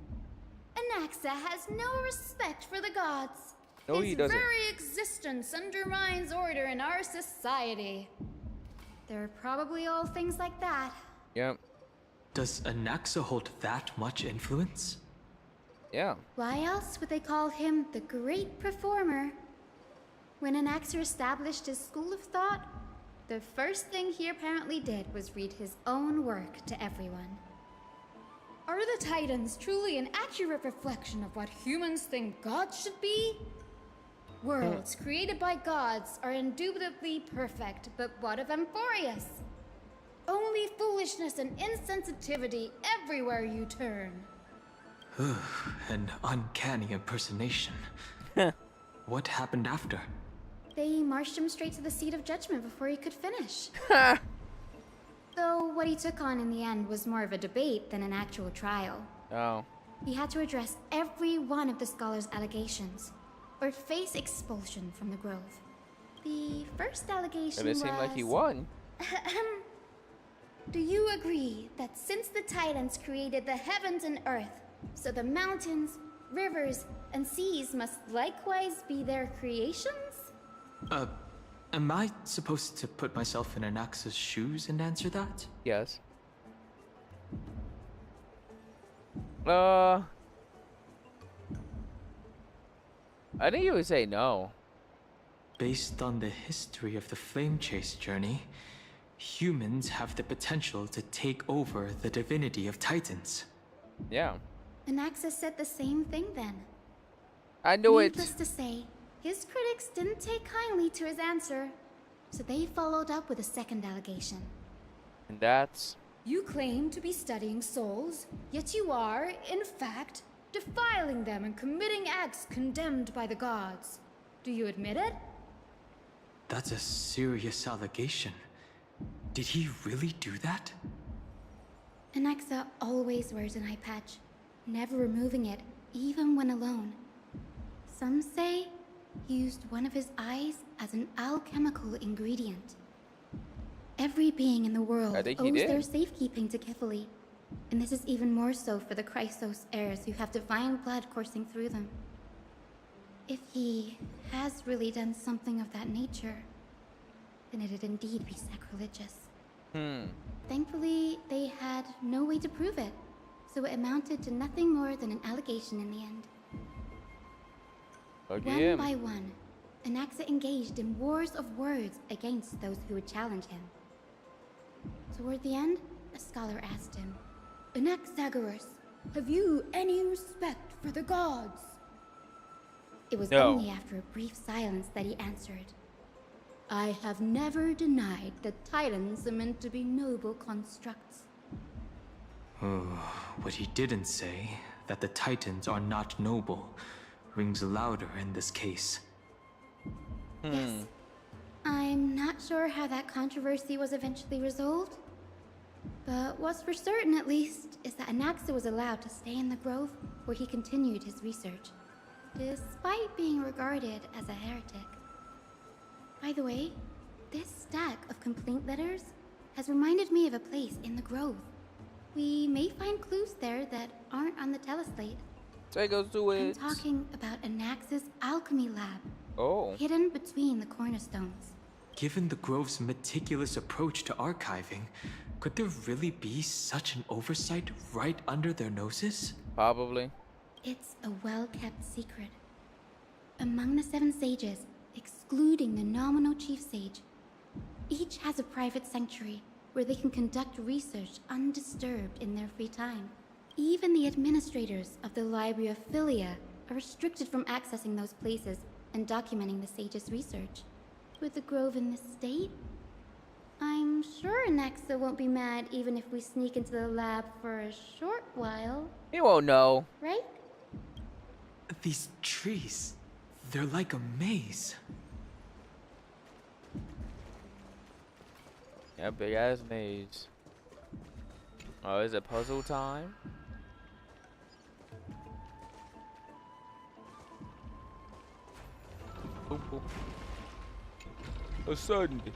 S4: Anaxa has no respect for the gods.
S1: No, he doesn't.
S4: His very existence undermines order in our society. They're probably all things like that.
S1: Yep.
S5: Does Anaxa hold that much influence?
S1: Yeah.
S4: Why else would they call him the great performer? When Anaxa established his school of thought, the first thing he apparently did was read his own work to everyone. Are the Titans truly an accurate reflection of what humans think gods should be? Worlds created by gods are indubitably perfect, but what of Amphorius? Only foolishness and insensitivity everywhere you turn.
S5: An uncanny impersonation. What happened after?
S4: They marched him straight to the seat of judgment before he could finish. Though what he took on in the end was more of a debate than an actual trial.
S1: Oh.
S4: He had to address every one of the scholar's allegations, or face expulsion from the Grove. The first allegation was...
S1: And it seemed like he won.
S4: Do you agree that since the Titans created the heavens and earth, so the mountains, rivers, and seas must likewise be their creations?
S5: Am I supposed to put myself in Anaxa's shoes and answer that?
S1: Yes. I think you would say no.
S5: Based on the history of the Flame Chase journey, humans have the potential to take over the divinity of Titans.
S1: Yeah.
S4: Anaxa said the same thing then.
S1: I knew it.
S4: Needless to say, his critics didn't take kindly to his answer, so they followed up with a second allegation.
S1: And that's...
S4: You claim to be studying souls, yet you are, in fact, defiling them and committing acts condemned by the gods. Do you admit it?
S5: That's a serious allegation. Did he really do that?
S4: Anaxa always wears an eye patch, never removing it, even when alone. Some say he used one of his eyes as an alchemical ingredient. Every being in the world owes their safekeeping to Kithily, and this is even more so for the Chrysos heirs who have divine blood coursing through them. If he has really done something of that nature, then it'd indeed be sacrilegious. Thankfully, they had no way to prove it, so it amounted to nothing more than an allegation in the end. One by one, Anaxa engaged in wars of words against those who would challenge him. Toward the end, a scholar asked him, Anaxagoras, have you any respect for the gods? It was only after a brief silence that he answered, I have never denied that Titans are meant to be noble constructs.
S5: What he didn't say, that the Titans are not noble, rings louder in this case.
S4: Yes. I'm not sure how that controversy was eventually resolved, but what's for certain, at least, is that Anaxa was allowed to stay in the Grove where he continued his research, despite being regarded as a heretic. By the way, this stack of complaint letters has reminded me of a place in the Grove. We may find clues there that aren't on the teleslate.
S1: Take us to it.
S4: I'm talking about Anaxa's alchemy lab.
S1: Oh.
S4: Hidden between the cornerstones.
S5: Given the Grove's meticulous approach to archiving, could there really be such an oversight right under their noses?
S1: Probably.
S4: It's a well-kept secret. Among the 7 sages, excluding the nominal chief sage, each has a private sanctuary where they can conduct research undisturbed in their free time. Even the administrators of the Library of Philia are restricted from accessing those places and documenting the sage's research. With the Grove in this state, I'm sure Anaxa won't be mad even if we sneak into the lab for a short while.
S1: He won't know.
S4: Right?
S5: These trees, they're like a maze.
S1: Yeah, big ass maze. Oh, is it puzzle time? Boop, boop. A Sunday.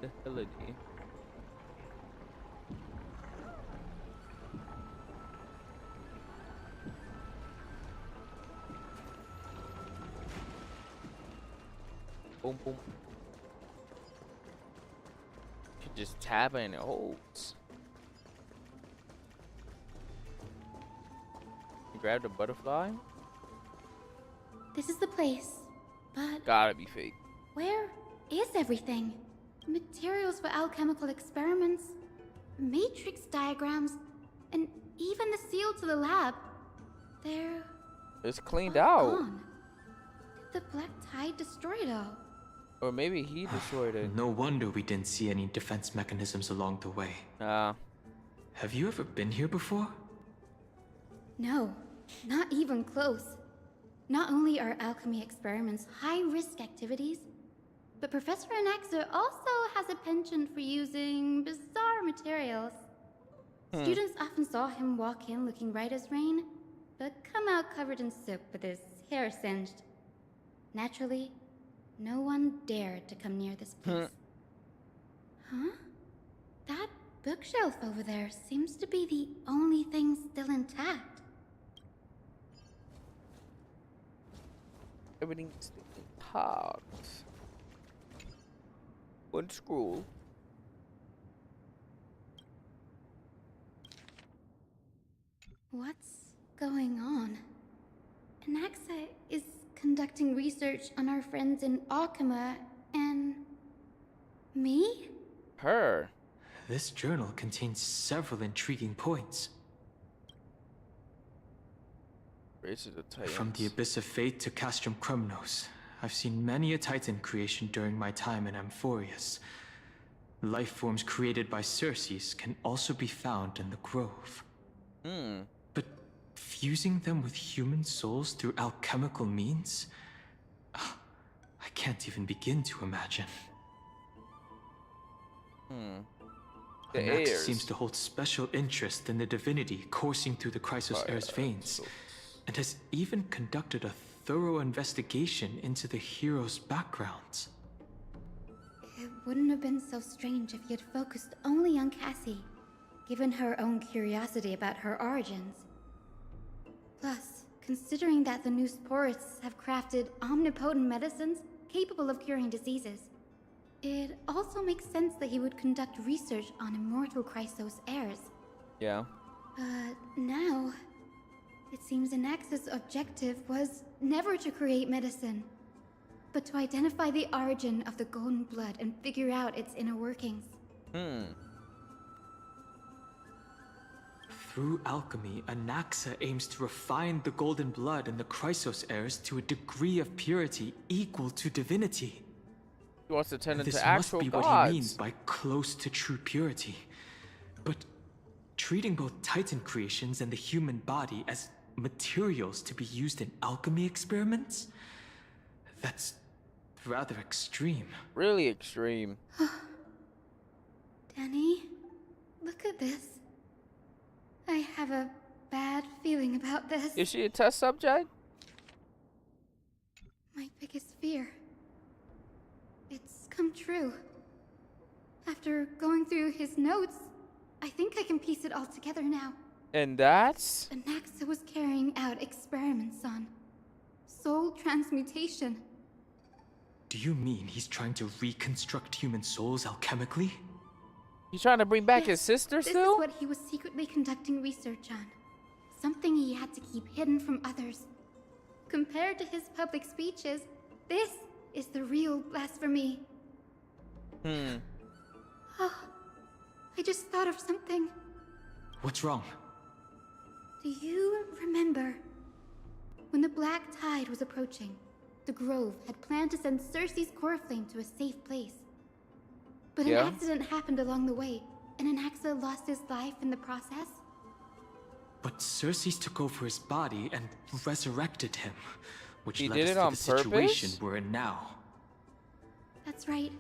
S1: The holiday. Boom, boom. Could just tap and it holds. You grab the butterfly.
S4: This is the place, but
S1: Gotta be fake.
S4: where is everything? Materials for alchemical experiments, matrix diagrams, and even the seal to the lab. They're
S1: It's cleaned
S4: all
S1: out.
S4: gone. Did the Black Tide destroy it all?
S1: Or maybe he destroyed it.
S5: No wonder we didn't see any defense mechanisms along the way. Have you ever been here before?
S4: No, not even close. Not only are alchemy experiments high-risk activities, but Professor Anaxa also has a penchant for using bizarre materials. Students often saw him walk in looking right as rain, but come out covered in soot with his hair singed. Naturally, no one dared to come near this place. Huh? That bookshelf over there seems to be the only thing still intact.
S1: Everything's intact. One scroll.
S4: What's going on? Anaxa is conducting research on our friends in Alchema and... me?
S1: Her.
S5: This journal contains several intriguing points.
S1: Race of the Titans.
S5: From the Abyss of Fate to Castrum Krumnos, I've seen many a Titan creation during my time in Amphorius. Life forms created by Circes can also be found in the Grove. But fusing them with human souls through alchemical means? I can't even begin to imagine. Anaxa seems to hold special interest in the divinity coursing through the Chrysos Heir's veins, and has even conducted a thorough investigation into the hero's backgrounds.
S4: It wouldn't have been so strange if he had focused only on Cassie, given her own curiosity about her origins. Plus, considering that the new Sporists have crafted omnipotent medicines capable of curing diseases, it also makes sense that he would conduct research on immortal Chrysos heirs.
S1: Yeah.
S4: But now, it seems Anaxa's objective was never to create medicine, but to identify the origin of the golden blood and figure out its inner workings.
S5: Through alchemy, Anaxa aims to refine the golden blood in the Chrysos heirs to a degree of purity equal to divinity.
S1: He wants to turn into
S5: This
S1: actual
S5: must be
S1: gods.
S5: what he means by close to true purity. But treating both Titan creations and the human body as materials to be used in alchemy experiments? That's rather extreme.
S1: Really extreme.
S4: Danny, look at this. I have a bad feeling about this.
S1: Is she a test subject?
S4: My biggest fear. It's come true. After going through his notes, I think I can piece it all together now.
S1: And that's?
S4: Anaxa was carrying out experiments on soul transmutation.
S5: Do you mean he's trying to reconstruct human souls alchemically?
S1: He's trying to bring back his sister
S4: This
S1: still?
S4: is what he was secretly conducting research on. Something he had to keep hidden from others. Compared to his public speeches, this is the real blasphemy. Oh, I just thought of something.
S5: What's wrong?
S4: Do you remember when the Black Tide was approaching? The Grove had planned to send Circe's core flame to a safe place. But an accident happened along the way, and Anaxa lost his life in the process.
S5: But Circes took over his body and resurrected him, which
S1: He
S5: led
S1: did
S5: us
S1: it
S5: to
S1: on
S5: the situation
S1: purpose?
S5: we're in now.
S4: That's right.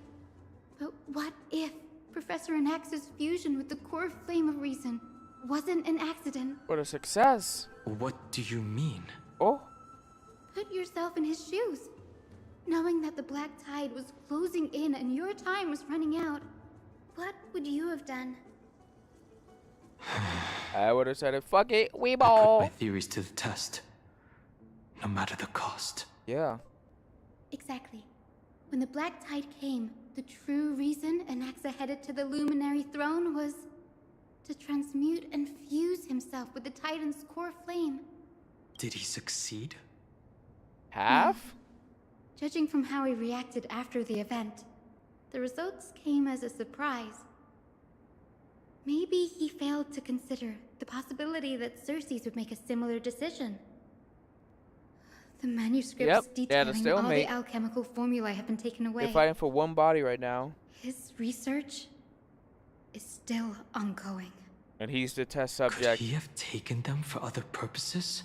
S4: But what if Professor Anaxa's fusion with the core flame of reason wasn't an accident?
S1: What a success.
S5: What do you mean?
S1: Oh.
S4: Put yourself in his shoes. Knowing that the black tide was closing in and your time was running out, what would you have done?
S1: I would have said, fuck it, we
S5: I
S1: ball.
S5: put my theories to the test, no matter the cost.
S1: Yeah.
S4: Exactly. When the black tide came, the true reason Anaxa headed to the Luminary Throne was to transmute and fuse himself with the Titan's core flame.
S5: Did he succeed?
S1: Half?
S4: Judging from how he reacted after the event, the results came as a surprise. Maybe he failed to consider the possibility that Cersei's would make a similar decision. The manuscripts detailing all the alchemical formulae have been taken away.
S1: They're fighting for one body right now.
S4: His research is still ongoing.
S1: And he's the test subject.
S5: Could he have taken them for other purposes?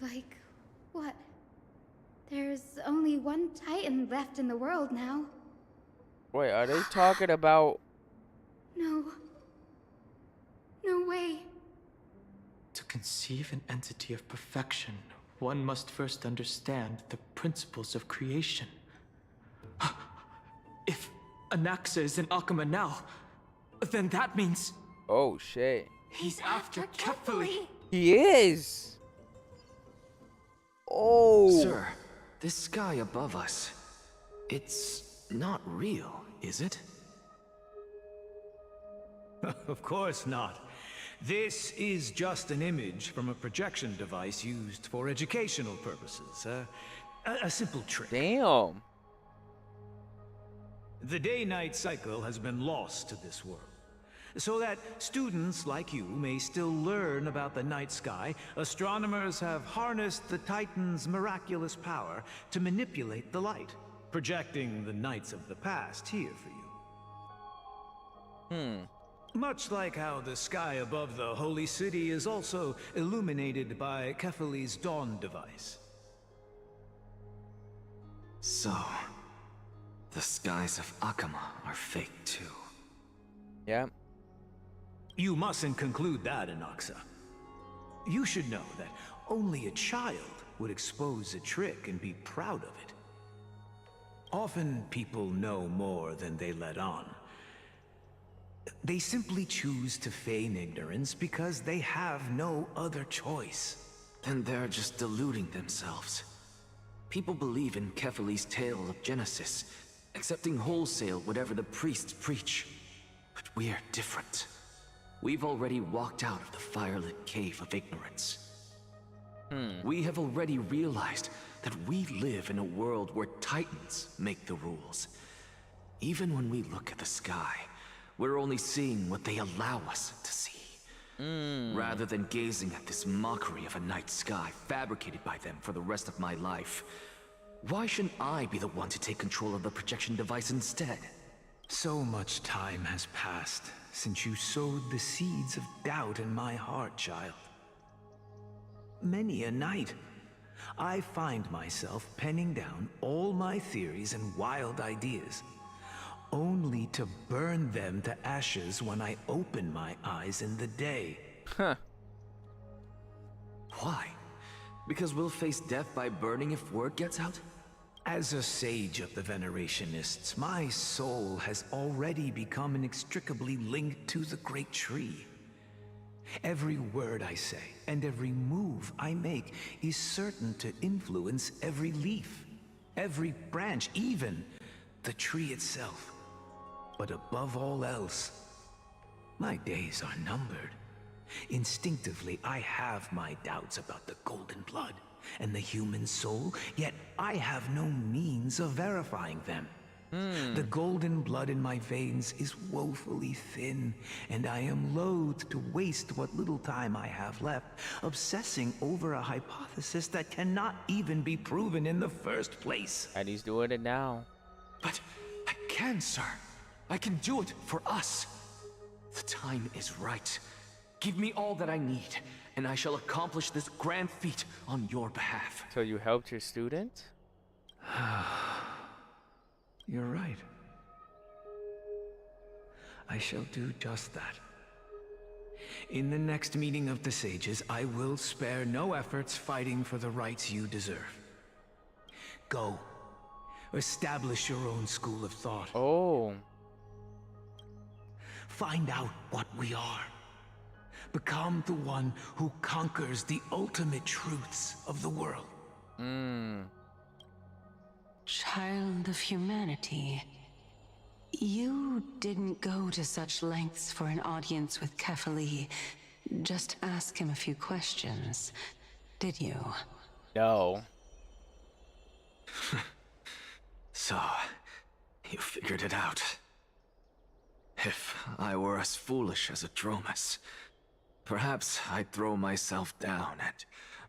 S4: Like what? There's only one Titan left in the world now.
S1: Wait, are they talking about...
S4: No. No way.
S5: To conceive an entity of perfection, one must first understand the principles of creation. If Anaxa is in Akama now, then that means...
S1: Oh, shit.
S5: He's after Kefali.
S1: He is! Oh!
S11: Sir, this sky above us, it's not real, is it?
S7: Of course not. This is just an image from a projection device used for educational purposes. A simple trick.
S1: Damn.
S7: The day-night cycle has been lost to this world. So that students like you may still learn about the night sky, astronomers have harnessed the Titan's miraculous power to manipulate the light, projecting the nights of the past here for you. Much like how the sky above the holy city is also illuminated by Kefali's dawn device.
S11: So, the skies of Akama are fake too.
S1: Yeah.
S7: You mustn't conclude that, Anaxa. You should know that only a child would expose a trick and be proud of it. Often people know more than they let on. They simply choose to feign ignorance because they have no other choice.
S11: Then they're just deluding themselves. People believe in Kefali's tale of Genesis, accepting wholesale whatever the priests preach. But we're different. We've already walked out of the firelit cave of ignorance. We have already realized that we live in a world where Titans make the rules. Even when we look at the sky, we're only seeing what they allow us to see. Rather than gazing at this mockery of a night sky fabricated by them for the rest of my life, why shouldn't I be the one to take control of the projection device instead?
S7: So much time has passed since you sowed the seeds of doubt in my heart, child. Many a night, I find myself penning down all my theories and wild ideas, only to burn them to ashes when I open my eyes in the day.
S11: Why? Because we'll face death by burning if word gets out?
S7: As a sage of the Venerationists, my soul has already become inextricably linked to the great tree. Every word I say and every move I make is certain to influence every leaf, every branch, even the tree itself. But above all else, my days are numbered. Instinctively, I have my doubts about the golden blood and the human soul, yet I have no means of verifying them. The golden blood in my veins is woefully thin, and I am loath to waste what little time I have left obsessing over a hypothesis that cannot even be proven in the first place.
S1: And he's doing it now.
S11: But I can, sir. I can do it for us. The time is right. Give me all that I need, and I shall accomplish this grand feat on your behalf.
S1: So you helped your student?
S7: You're right. I shall do just that. In the next meeting of the sages, I will spare no efforts fighting for the rights you deserve. Go. Establish your own school of thought.
S1: Oh.
S7: Find out what we are. Become the one who conquers the ultimate truths of the world.
S13: Child of humanity. You didn't go to such lengths for an audience with Kefali. Just ask him a few questions, did you?
S1: No.
S11: So, you figured it out. If I were as foolish as a Dromus, perhaps I'd throw myself down and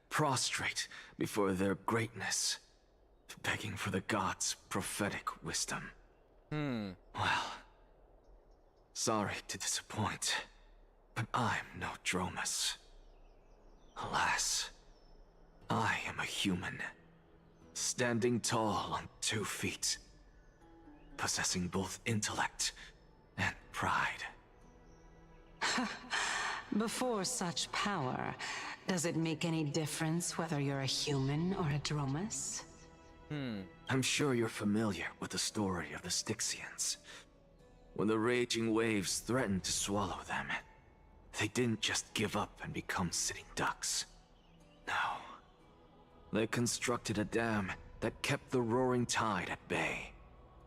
S11: prostrate before their greatness, begging for the gods' prophetic wisdom. Well, sorry to disappoint, but I'm no Dromus. Alas, I am a human, standing tall on 2 feet, possessing both intellect and pride.
S13: Before such power, does it make any difference whether you're a human or a Dromus?
S11: I'm sure you're familiar with the story of the Styxians. When the raging waves threatened to swallow them, they didn't just give up and become sitting ducks. No. They constructed a dam that kept the roaring tide at bay,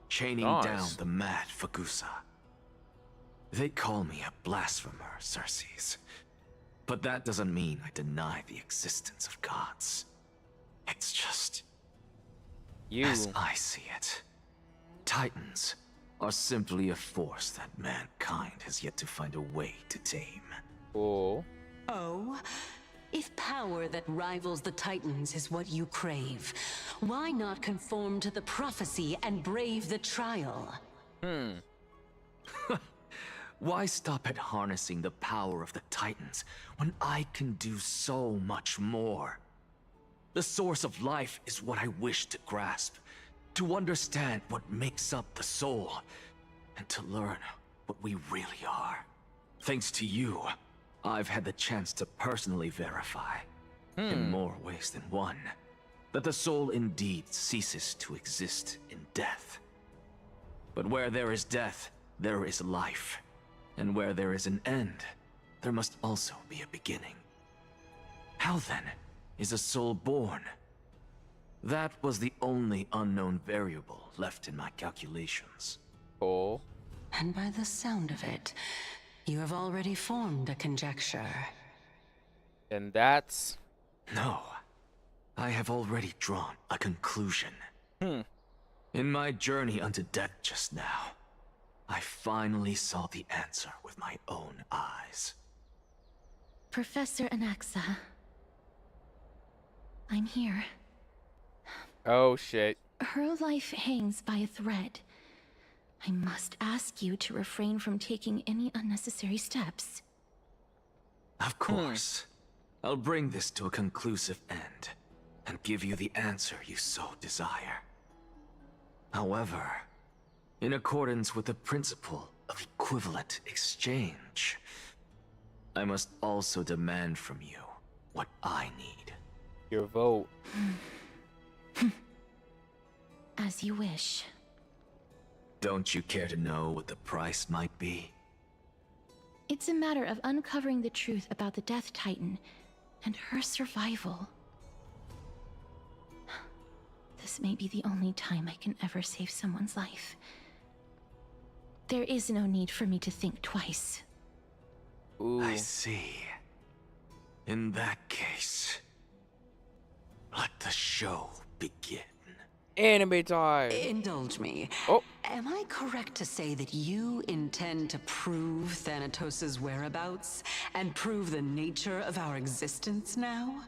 S11: chaining down the mad Fagusa. They call me a blasphemer, Xerxes. But that doesn't mean I deny the existence of gods. It's just... as I see it, Titans are simply a force that mankind has yet to find a way to tame.
S1: Oh.
S13: Oh? If power that rivals the Titans is what you crave, why not conform to the prophecy and brave the trial?
S11: Why stop at harnessing the power of the Titans when I can do so much more? The source of life is what I wish to grasp, to understand what makes up the soul, and to learn what we really are. Thanks to you, I've had the chance to personally verify, in more ways than one, that the soul indeed ceases to exist in death. But where there is death, there is life. And where there is an end, there must also be a beginning. How then is a soul born? That was the only unknown variable left in my calculations.
S1: Oh.
S13: And by the sound of it, you have already formed a conjecture.
S1: And that's...
S11: No. I have already drawn a conclusion. In my journey unto death just now, I finally saw the answer with my own eyes.
S4: Professor Anaxa. I'm here.
S1: Oh, shit.
S4: Her life hangs by a thread. I must ask you to refrain from taking any unnecessary steps.
S11: Of course. I'll bring this to a conclusive end, and give you the answer you so desire. However, in accordance with the principle of equivalent exchange, I must also demand from you what I need.
S1: Your vote.
S4: As you wish.
S11: Don't you care to know what the price might be?
S4: It's a matter of uncovering the truth about the Death Titan and her survival. This may be the only time I can ever save someone's life. There is no need for me to think twice.
S11: Ooh. I see. In that case, let the show begin.
S1: Anime time!
S13: Indulge me.
S1: Oh.
S13: Am I correct to say that you intend to prove Thanatos' whereabouts and prove the nature of our existence now?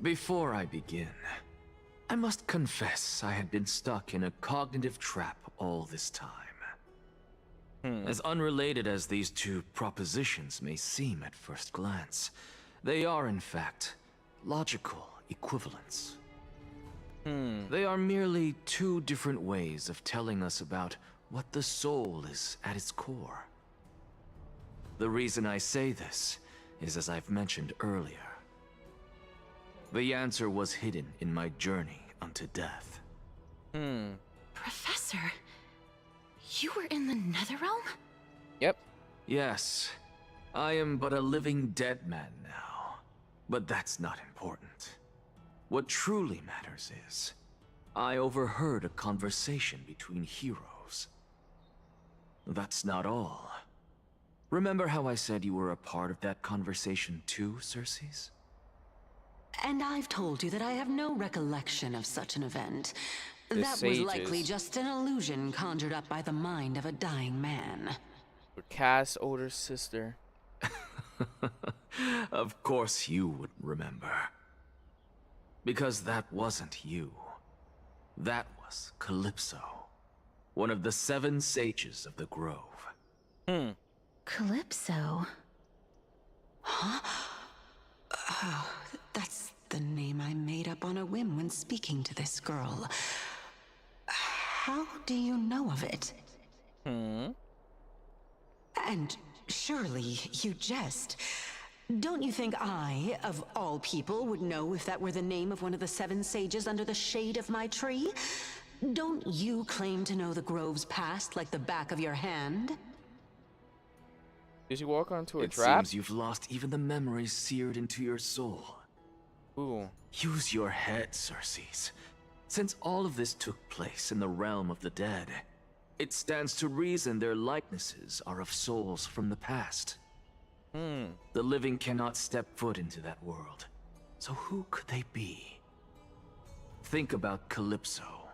S11: Before I begin, I must confess I had been stuck in a cognitive trap all this time. As unrelated as these two propositions may seem at first glance, they are in fact logical equivalents. They are merely two different ways of telling us about what the soul is at its core. The reason I say this is as I've mentioned earlier. The answer was hidden in my journey unto death.
S8: Professor, you were in the Netherrealm?
S1: Yep.
S11: Yes, I am but a living dead man now. But that's not important. What truly matters is, I overheard a conversation between heroes. That's not all. Remember how I said you were a part of that conversation too, Circes?
S13: And I've told you that I have no recollection of such an event. That
S1: sages.
S13: was likely just an illusion conjured up by the mind of a dying man.
S1: Cass' older sister.
S11: Of course you would remember. Because that wasn't you. That was Calypso, one of the 7 sages of the Grove.
S8: Calypso?
S13: Huh? Oh, that's the name I made up on a whim when speaking to this girl. How do you know of it? And surely you jest. Don't you think I, of all people, would know if that were the name of one of the 7 sages under the shade of my tree? Don't you claim to know the Grove's past like the back of your hand?
S1: Did you walk onto a
S11: It
S1: trap?
S11: seems you've lost even the memories seared into your soul.
S1: Ooh.
S11: Use your head, Circes. Since all of this took place in the realm of the dead, it stands to reason their likenesses are of souls from the past. The living cannot step foot into that world. So who could they be? Think about Calypso.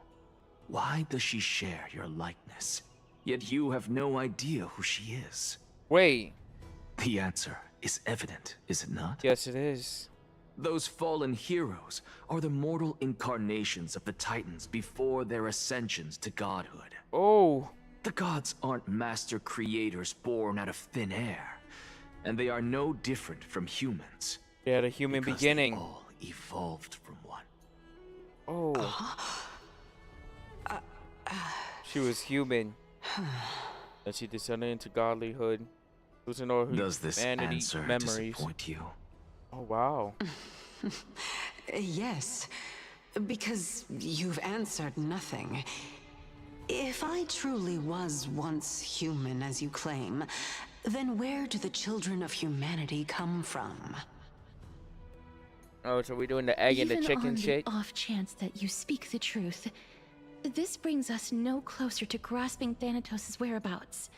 S11: Why does she share your likeness? Yet you have no idea who she is.
S1: Wait.
S11: The answer is evident, is it not?
S1: Yes, it is.
S11: Those fallen heroes are the mortal incarnations of the Titans before their ascensions to godhood.
S1: Oh.
S11: The gods aren't master creators born out of thin air. And they are no different from humans.
S1: They had a human beginning.
S11: They all evolved from one.
S1: Oh. She was human. And she descended into godlyhood. Losing all her
S11: Does this
S1: humanity
S11: answer
S1: memories.
S11: disappoint you?
S1: Oh, wow.
S13: Yes, because you've answered nothing. If I truly was once human, as you claim, then where do the children of humanity come from?
S1: Oh, so we're doing the egg and the chicken shit?
S8: Even on the off chance that you speak the truth, this brings us no closer to grasping Thanatos' whereabouts.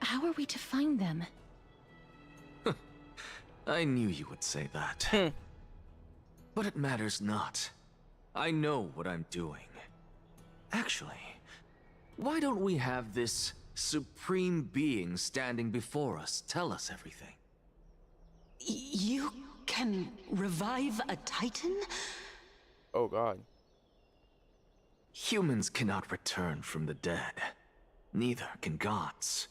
S8: How are we to find them?
S11: I knew you would say that. But it matters not. I know what I'm doing. Actually, why don't we have this supreme being standing before us tell us everything?
S13: You can revive a Titan?
S1: Oh, God.
S11: Humans cannot return from the dead. Neither can gods.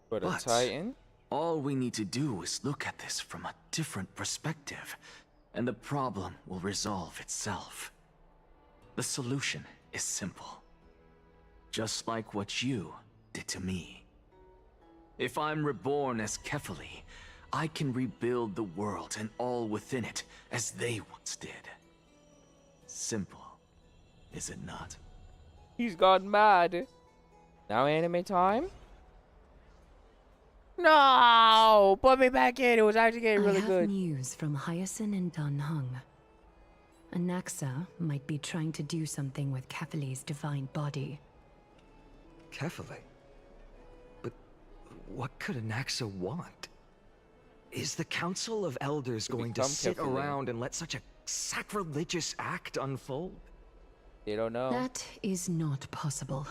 S1: But a Titan?
S11: All we need to do is look at this from a different perspective, and the problem will resolve itself. The solution is simple. Just like what you did to me. If I'm reborn as Kefali, I can rebuild the world and all within it as they once did. Simple, is it not?
S1: He's gone mad. Now anime time? No! Put me back in. It was actually getting really good.
S6: I have news from Hyacinth and Dan Hung. Anaxa might be trying to do something with Kefali's divine body.
S9: Kefali? But what could Anaxa want? Is the Council of Elders going to sit
S1: Kefali
S9: around and let such a sacrilegious act unfold?
S1: They don't know.
S6: That is not possible.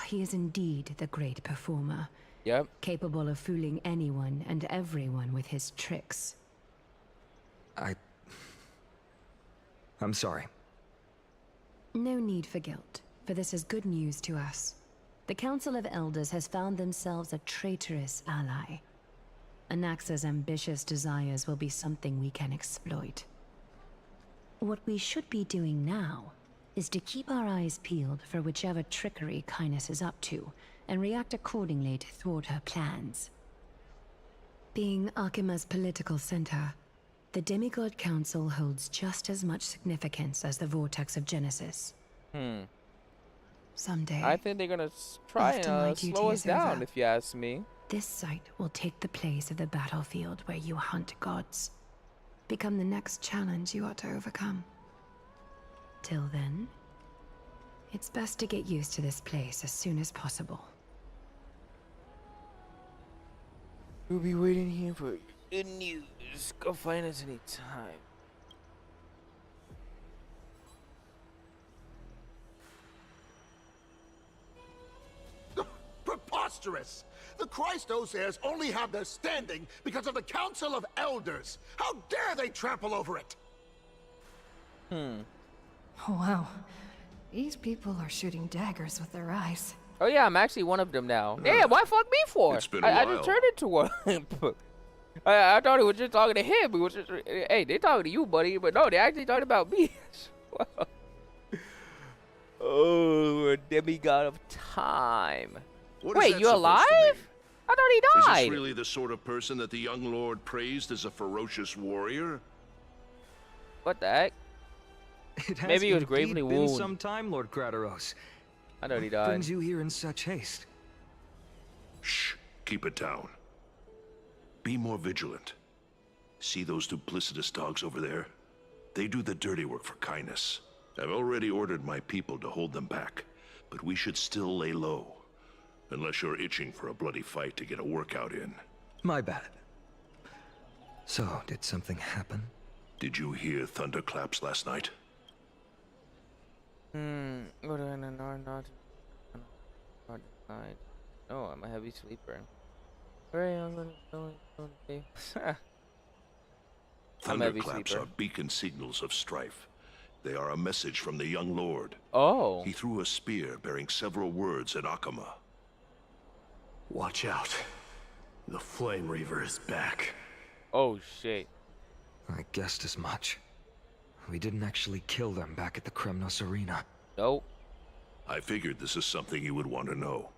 S6: He is indeed the great performer.
S1: Yep.
S6: Capable of fooling anyone and everyone with his tricks.
S9: I'm sorry.
S6: No need for guilt, for this is good news to us. The Council of Elders has found themselves a traitorous ally. Anaxa's ambitious desires will be something we can exploit. What we should be doing now is to keep our eyes peeled for whichever trickery Kindness is up to, and react accordingly to thwart her plans. Being Akima's political center, the Demigod Council holds just as much significance as the Vortex of Genesis. Someday,
S1: I think they're gonna try and slow us down, if you ask me.
S6: this site will take the place of the battlefield where you hunt gods. Become the next challenge you ought to overcome. Till then, it's best to get used to this place as soon as possible.
S1: We'll be waiting here for good news. Go find us anytime.
S12: Preposterous! The Christos heirs only have their standing because of the Council of Elders. How dare they trample over it?
S2: Wow. These people are shooting daggers with their eyes.
S1: Oh yeah, I'm actually one of them now. Damn, why fuck me for?
S14: It's been a
S1: I
S14: while.
S1: just turned into one. I thought it was just talking to him. It was just, hey, they talking to you, buddy, but no, they actually talking about me. Oh, a demigod of time.
S14: What is
S1: Wait,
S14: that
S1: you
S14: supposed to
S1: alive?
S14: mean?
S1: I thought he
S14: Is
S1: died.
S14: this really the sort of person that the young lord praised as a ferocious warrior?
S1: What the heck?
S9: It has
S1: Maybe he was
S9: indeed
S1: gravely
S9: been
S1: wounded.
S9: some time, Lord Krateros.
S1: I thought he
S9: What
S1: died.
S9: brings you here in such haste?
S14: Shh, keep it down. Be more vigilant. See those duplicitous dogs over there? They do the dirty work for Kindness. I've already ordered my people to hold them back, but we should still lay low. Unless you're itching for a bloody fight to get a workout in.
S9: My bad. So, did something happen?
S14: Did you hear thunderclaps last night?
S1: Oh, I'm a heavy sleeper. Very I'm a heavy
S14: Thunderclaps
S1: sleeper.
S14: are beacon signals of strife. They are a message from the young lord.
S1: Oh.
S14: He threw a spear bearing several words in Akama.
S11: Watch out. The Flame Reaver is back.
S1: Oh shit.
S9: I guessed as much. We didn't actually kill them back at the Kremnos Arena.
S1: Nope.
S14: I figured this is something you would want to know.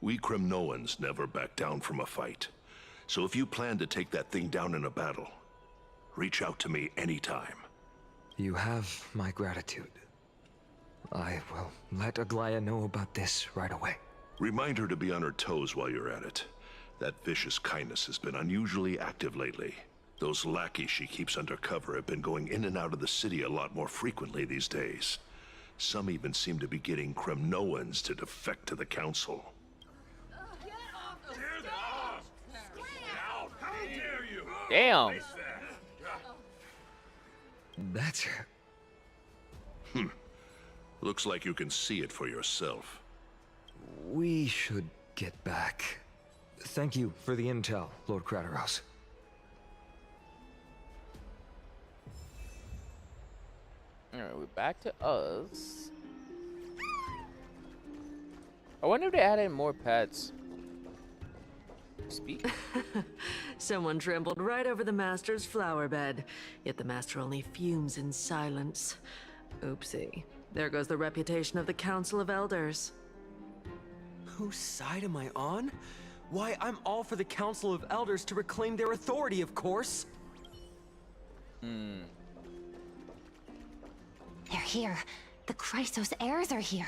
S14: We Kremnoans never back down from a fight. So if you plan to take that thing down in a battle, reach out to me anytime.
S9: You have my gratitude. I will let Aglaya know about this right away.
S14: Remind her to be on her toes while you're at it. That vicious Kindness has been unusually active lately. Those lackeys she keeps under cover have been going in and out of the city a lot more frequently these days. Some even seem to be getting Kremnoans to defect to the Council.
S1: Damn.
S9: That's...
S14: Looks like you can see it for yourself.
S9: We should get back. Thank you for the intel, Lord Krateros.
S1: Alright, we're back to us. I wonder if they added more pets. Speak.
S22: Someone trampled right over the Master's flower bed, yet the Master only fumes in silence. Oopsie. There goes the reputation of the Council of Elders.
S23: Whose side am I on? Why, I'm all for the Council of Elders to reclaim their authority, of course.
S6: They're here. The Christos heirs are here.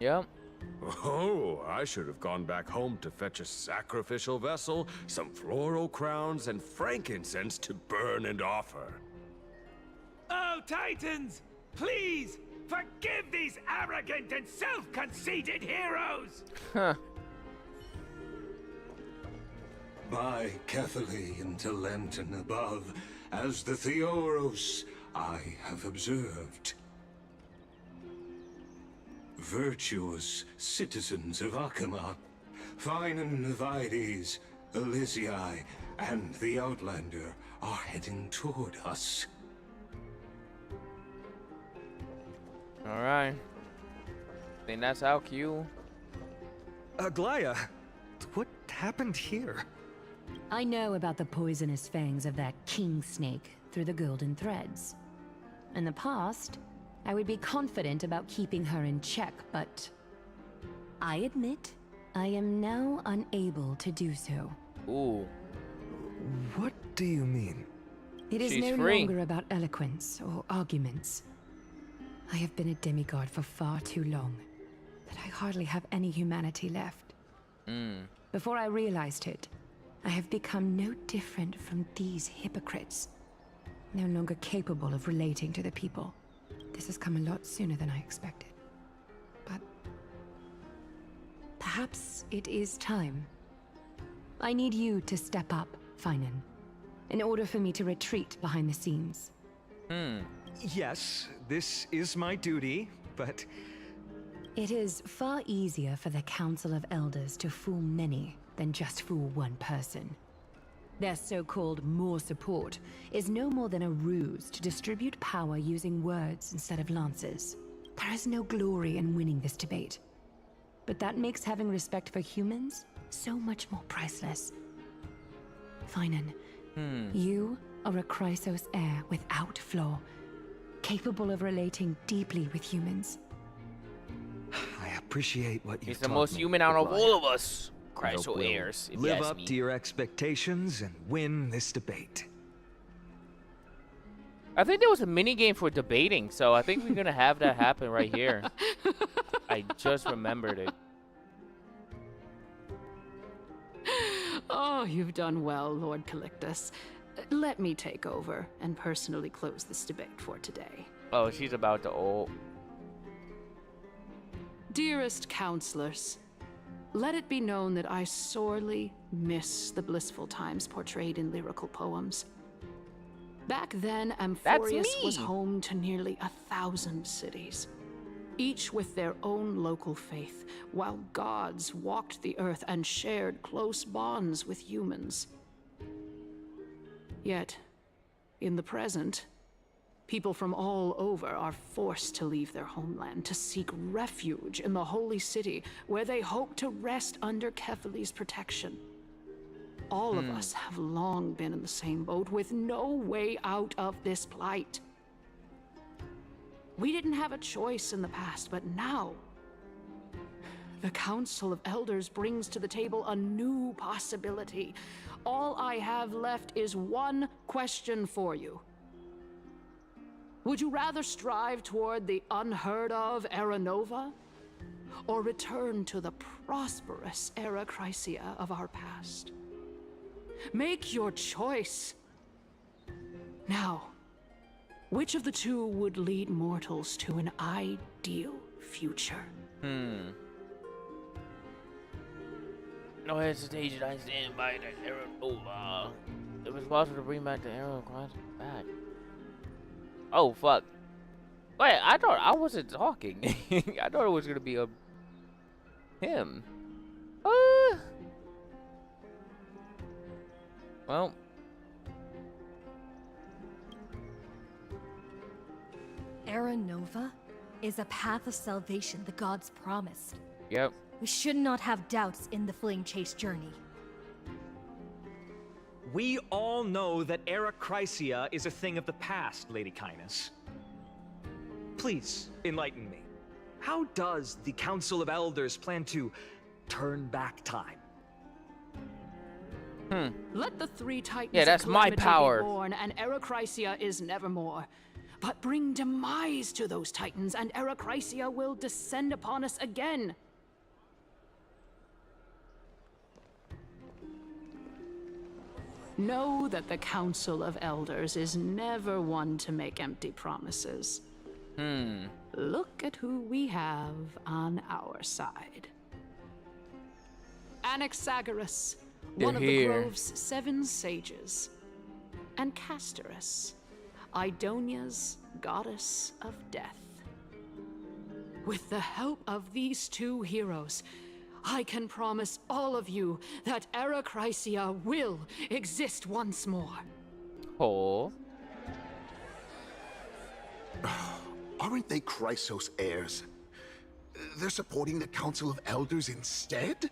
S1: Yep.
S24: Oh, I should have gone back home to fetch a sacrificial vessel, some floral crowns, and frankincense to burn and offer.
S25: Oh, Titans! Please, forgive these arrogant and self-conceited heroes!
S1: Huh.
S14: By Catholic to Lantern above, as the Theoros I have observed. Virtuous citizens of Akama, fine Vides, Elysiae, and the Outlander are heading toward us.
S1: Alright. Think that's our cue.
S9: Aglaya, what happened here?
S6: I know about the poisonous fangs of that king snake through the golden threads. In the past, I would be confident about keeping her in check, but I admit I am now unable to do so.
S1: Ooh.
S9: What do you mean?
S6: It is no longer about eloquence or arguments. I have been a demigod for far too long that I hardly have any humanity left. Before I realized it, I have become no different from these hypocrites. No longer capable of relating to the people. This has come a lot sooner than I expected. But perhaps it is time. I need you to step up, Finan, in order for me to retreat behind the scenes.
S9: Yes, this is my duty, but...
S6: It is far easier for the Council of Elders to fool many than just fool one person. Their so-called more support is no more than a ruse to distribute power using words instead of lances. There is no glory in winning this debate. But that makes having respect for humans so much more priceless. Finan, you are a Chrysos heir without flaw, capable of relating deeply with humans.
S9: I appreciate what you've
S1: He's the
S9: taught
S1: most
S9: me,
S1: human out of
S9: Brian.
S1: all of us.
S9: I hope
S1: Chrysos
S9: we'll
S1: heirs, if you
S9: live
S1: ask
S9: up
S1: me.
S9: to your expectations and win this debate.
S1: I think there was a mini game for debating, so I think we're gonna have that happen right here. I just remembered it.
S15: Oh, you've done well, Lord Calictus. Let me take over and personally close this debate for today.
S1: Oh, she's about to ult.
S15: Dearest counselors, let it be known that I sorely miss the blissful times portrayed in lyrical poems. Back then, Amphorius was home to nearly 1,000 cities, each with their own local faith, while gods walked the earth and shared close bonds with humans. Yet, in the present, people from all over are forced to leave their homeland to seek refuge in the holy city, where they hope to rest under Kefali's protection. All of us have long been in the same boat, with no way out of this plight. We didn't have a choice in the past, but now, the Council of Elders brings to the table a new possibility. All I have left is one question for you. Would you rather strive toward the unheard of Era Nova, or return to the prosperous Era Chrysia of our past? Make your choice. Now, which of the two would lead mortals to an ideal future?
S1: No hesitation, I stand by the Era Nova. It was possible to bring back the Era back. Oh, fuck. Wait, I thought I wasn't talking. I thought it was gonna be him. Well.
S2: Era Nova is a path of salvation the gods promised.
S1: Yep.
S2: We should not have doubts in the Flame Chase journey.
S9: We all know that Era Chrysia is a thing of the past, Lady Kynus. Please, enlighten me. How does the Council of Elders plan to turn back time?
S15: Let the three titans
S1: Yeah, that's
S15: of
S1: my
S15: calamity be
S1: power.
S15: born, and Era Chrysia is nevermore. But bring demise to those titans, and Era Chrysia will descend upon us again. Know that the Council of Elders is never one to make empty promises. Look at who we have on our side. Anaxagoras, one of the Grove's 7 sages, and Castorus, Idonia's goddess of death. With the help of these two heroes, I can promise all of you that Era Chrysia will exist once more.
S1: Oh.
S12: Aren't they Chrysos heirs? They're supporting the Council of Elders instead?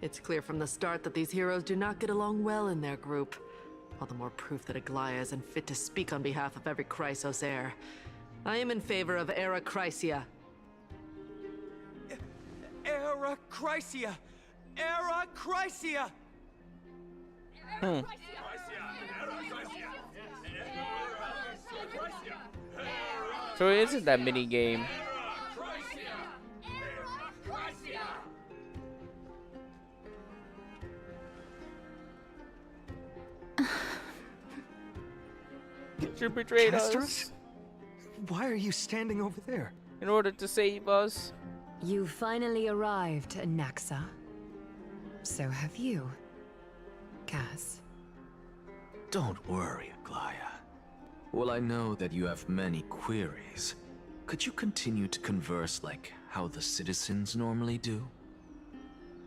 S22: It's clear from the start that these heroes do not get along well in their group. All the more proof that Aglaya is unfit to speak on behalf of every Chrysos heir. I am in favor of Era Chrysia.
S23: Era Chrysia! Era Chrysia!
S1: So it isn't that mini game. You betrayed us.
S9: Why are you standing over there?
S1: In order to save us.
S6: You finally arrived, Naxa. So have you, Cass.
S11: Don't worry, Aglaya. Well, I know that you have many queries. Could you continue to converse like how the citizens normally do?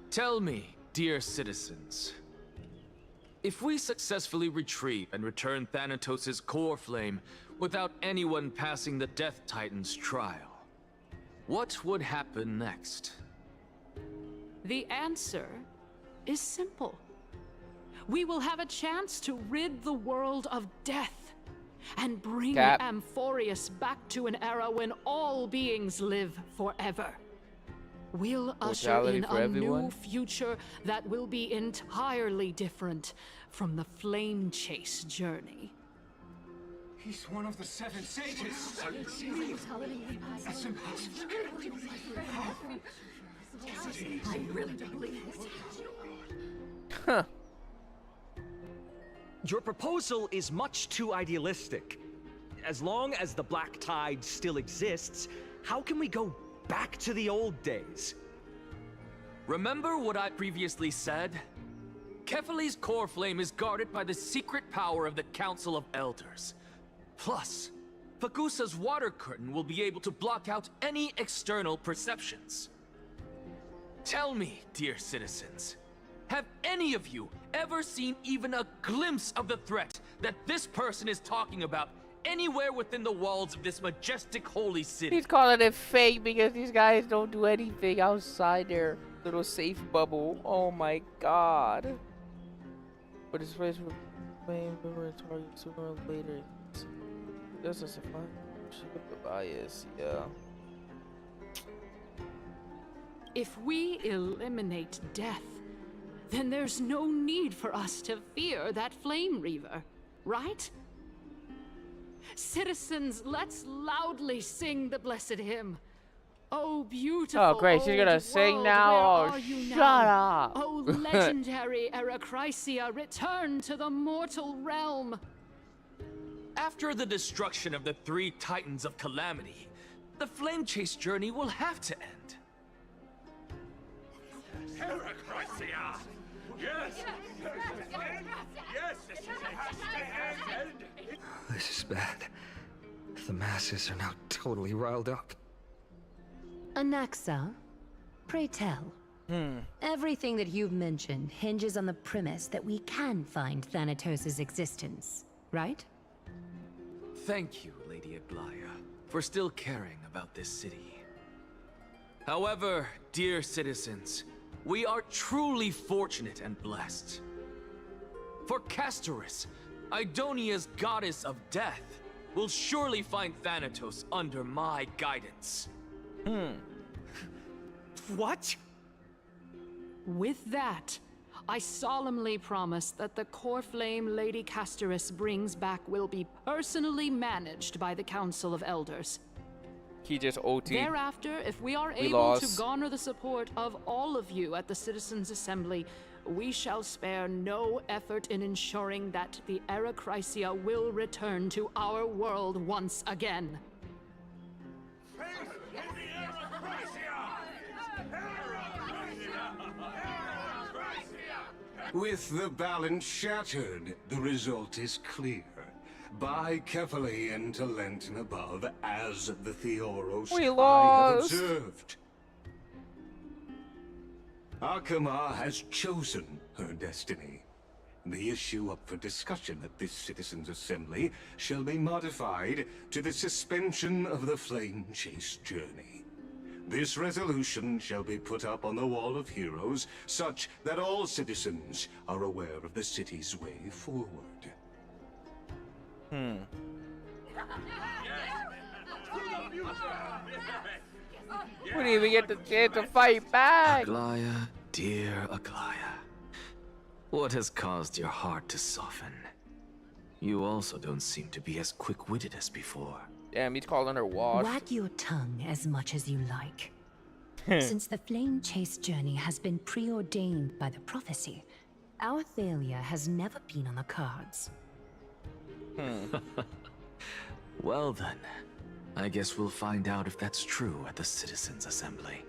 S11: Tell me, dear citizens, if we successfully retrieve and return Thanatos' core flame without anyone passing the Death Titan's trial, what would happen next?
S15: The answer is simple. We will have a chance to rid the world of death and bring Amphorius back to an era when all beings live forever. We'll usher in a new future that will be entirely different from the Flame Chase journey.
S10: He's one of the 7 sages. That's impossible.
S15: I really believe it.
S1: Huh.
S9: Your proposal is much too idealistic. As long as the Black Tide still exists, how can we go back to the old days?
S11: Remember what I previously said? Kefali's core flame is guarded by the secret power of the Council of Elders. Plus, Pagusa's water curtain will be able to block out any external perceptions. Tell me, dear citizens, have any of you ever seen even a glimpse of the threat that this person is talking about anywhere within the walls of this majestic holy city?
S1: He's calling it fake because these guys don't do anything outside their little safe bubble. Oh my god. But his face will flame target sooner or later. This is a fun bias, yeah.
S15: If we eliminate death, then there's no need for us to fear that Flame Reaver, right? Citizens, let's loudly sing the blessed hymn. Oh, beautiful.
S1: Oh, great. She's gonna sing now. Oh, shut up.
S15: Oh, legendary Erechrysia, return to the mortal realm.
S11: After the destruction of the 3 Titans of Calamity, the Flame Chase journey will have to end.
S10: Erechrysia! Yes! Yes!
S9: This is bad. The masses are now totally riled up.
S6: Naxa, pray tell. Everything that you've mentioned hinges on the premise that we can find Thanatos' existence, right?
S11: Thank you, Lady Aglaya, for still caring about this city. However, dear citizens, we are truly fortunate and blessed. For Castoris, Idonia's goddess of death, will surely find Thanatos under my guidance.
S9: What?
S15: With that, I solemnly promise that the core flame Lady Castoris brings back will be personally managed by the Council of Elders.
S1: He just OT.
S15: Thereafter, if we are able to garner the support of all of you at the Citizens' Assembly, we shall spare no effort in ensuring that the Erechrysia will return to our world once again.
S14: With the balance shattered, the result is clear. By Kefali and Talent and above, as the Theoros
S1: We
S14: I
S1: lost.
S14: have observed. Akama has chosen her destiny. The issue up for discussion at this Citizens' Assembly shall be modified to the suspension of the Flame Chase journey. This resolution shall be put up on the Wall of Heroes, such that all citizens are aware of the city's way forward.
S1: We didn't even get the chance to fight back.
S11: Aglaya, dear Aglaya, what has caused your heart to soften? You also don't seem to be as quick-witted as before.
S1: Damn, he's calling her washed.
S6: Wag your tongue as much as you like. Since the flame chase journey has been preordained by the prophecy, our failure has never been on the cards.
S11: Well then, I guess we'll find out if that's true at the Citizens' Assembly.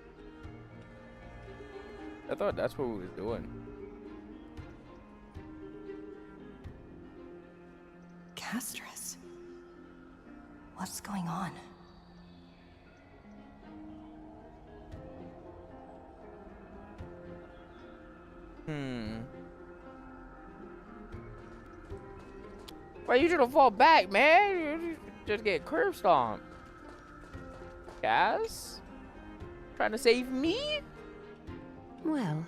S1: I thought that's what we was doing.
S2: Castris. What's going on?
S1: Why you should've fall back, man? You just get curb stomped. Guys? Trying to save me?
S6: Well,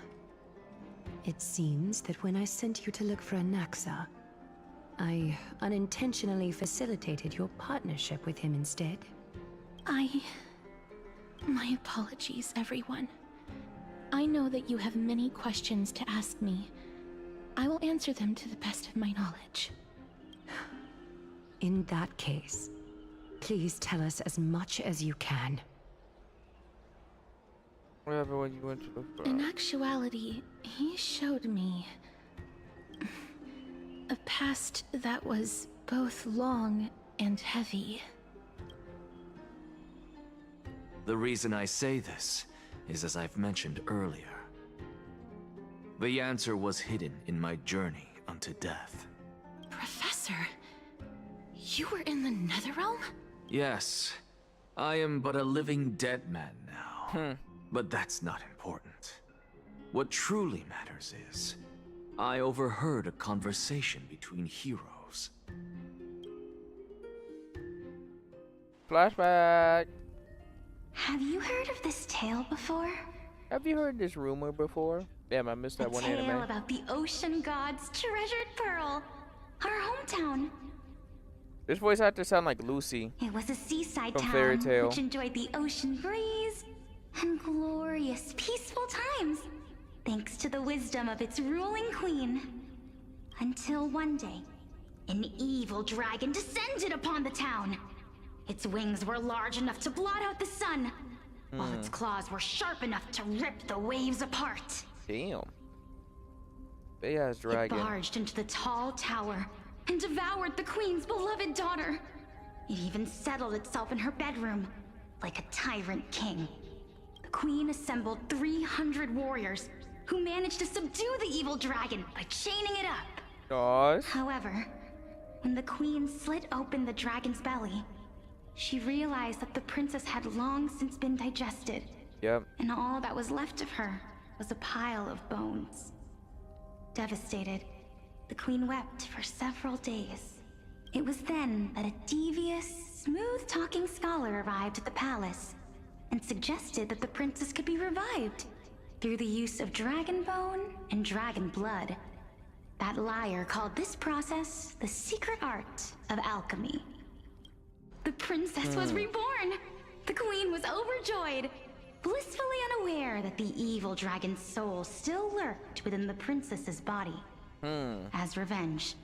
S6: it seems that when I sent you to look for Anaxa, I unintentionally facilitated your partnership with him instead.
S8: My apologies, everyone. I know that you have many questions to ask me. I will answer them to the best of my knowledge.
S6: In that case, please tell us as much as you can.
S1: What happened when you went to look for
S8: In actuality, he showed me a past that was both long and heavy.
S11: The reason I say this is as I've mentioned earlier. The answer was hidden in my journey unto death.
S8: Professor, you were in the Netherrealm?
S11: Yes, I am but a living dead man now. But that's not important. What truly matters is, I overheard a conversation between heroes.
S1: Flashback.
S3: Have you heard of this tale before?
S1: Have you heard this rumor before? Damn, I missed that one anime.
S3: A tale about the ocean god's treasured pearl, our hometown.
S1: This voice had to sound like Lucy.
S3: It was a seaside
S1: from
S3: town
S1: Fairy Tail.
S3: which enjoyed the ocean breeze and glorious, peaceful times, thanks to the wisdom of its ruling queen. Until one day, an evil dragon descended upon the town. Its wings were large enough to blot out the sun, while its claws were sharp enough to rip the waves apart.
S1: Damn. Big ass dragon.
S3: It barged into the tall tower and devoured the queen's beloved daughter. It even settled itself in her bedroom, like a tyrant king. The queen assembled 300 warriors who managed to subdue the evil dragon by chaining it up.
S1: Gosh.
S3: However, when the queen slit open the dragon's belly, she realized that the princess had long since been digested.
S1: Yep.
S3: And all that was left of her was a pile of bones. Devastated, the queen wept for several days. It was then that a devious, smooth-talking scholar arrived at the palace and suggested that the princess could be revived through the use of dragon bone and dragon blood. That liar called this process the secret art of alchemy. The princess was reborn! The queen was overjoyed, blissfully unaware that the evil dragon's soul still lurked within the princess's body. As revenge,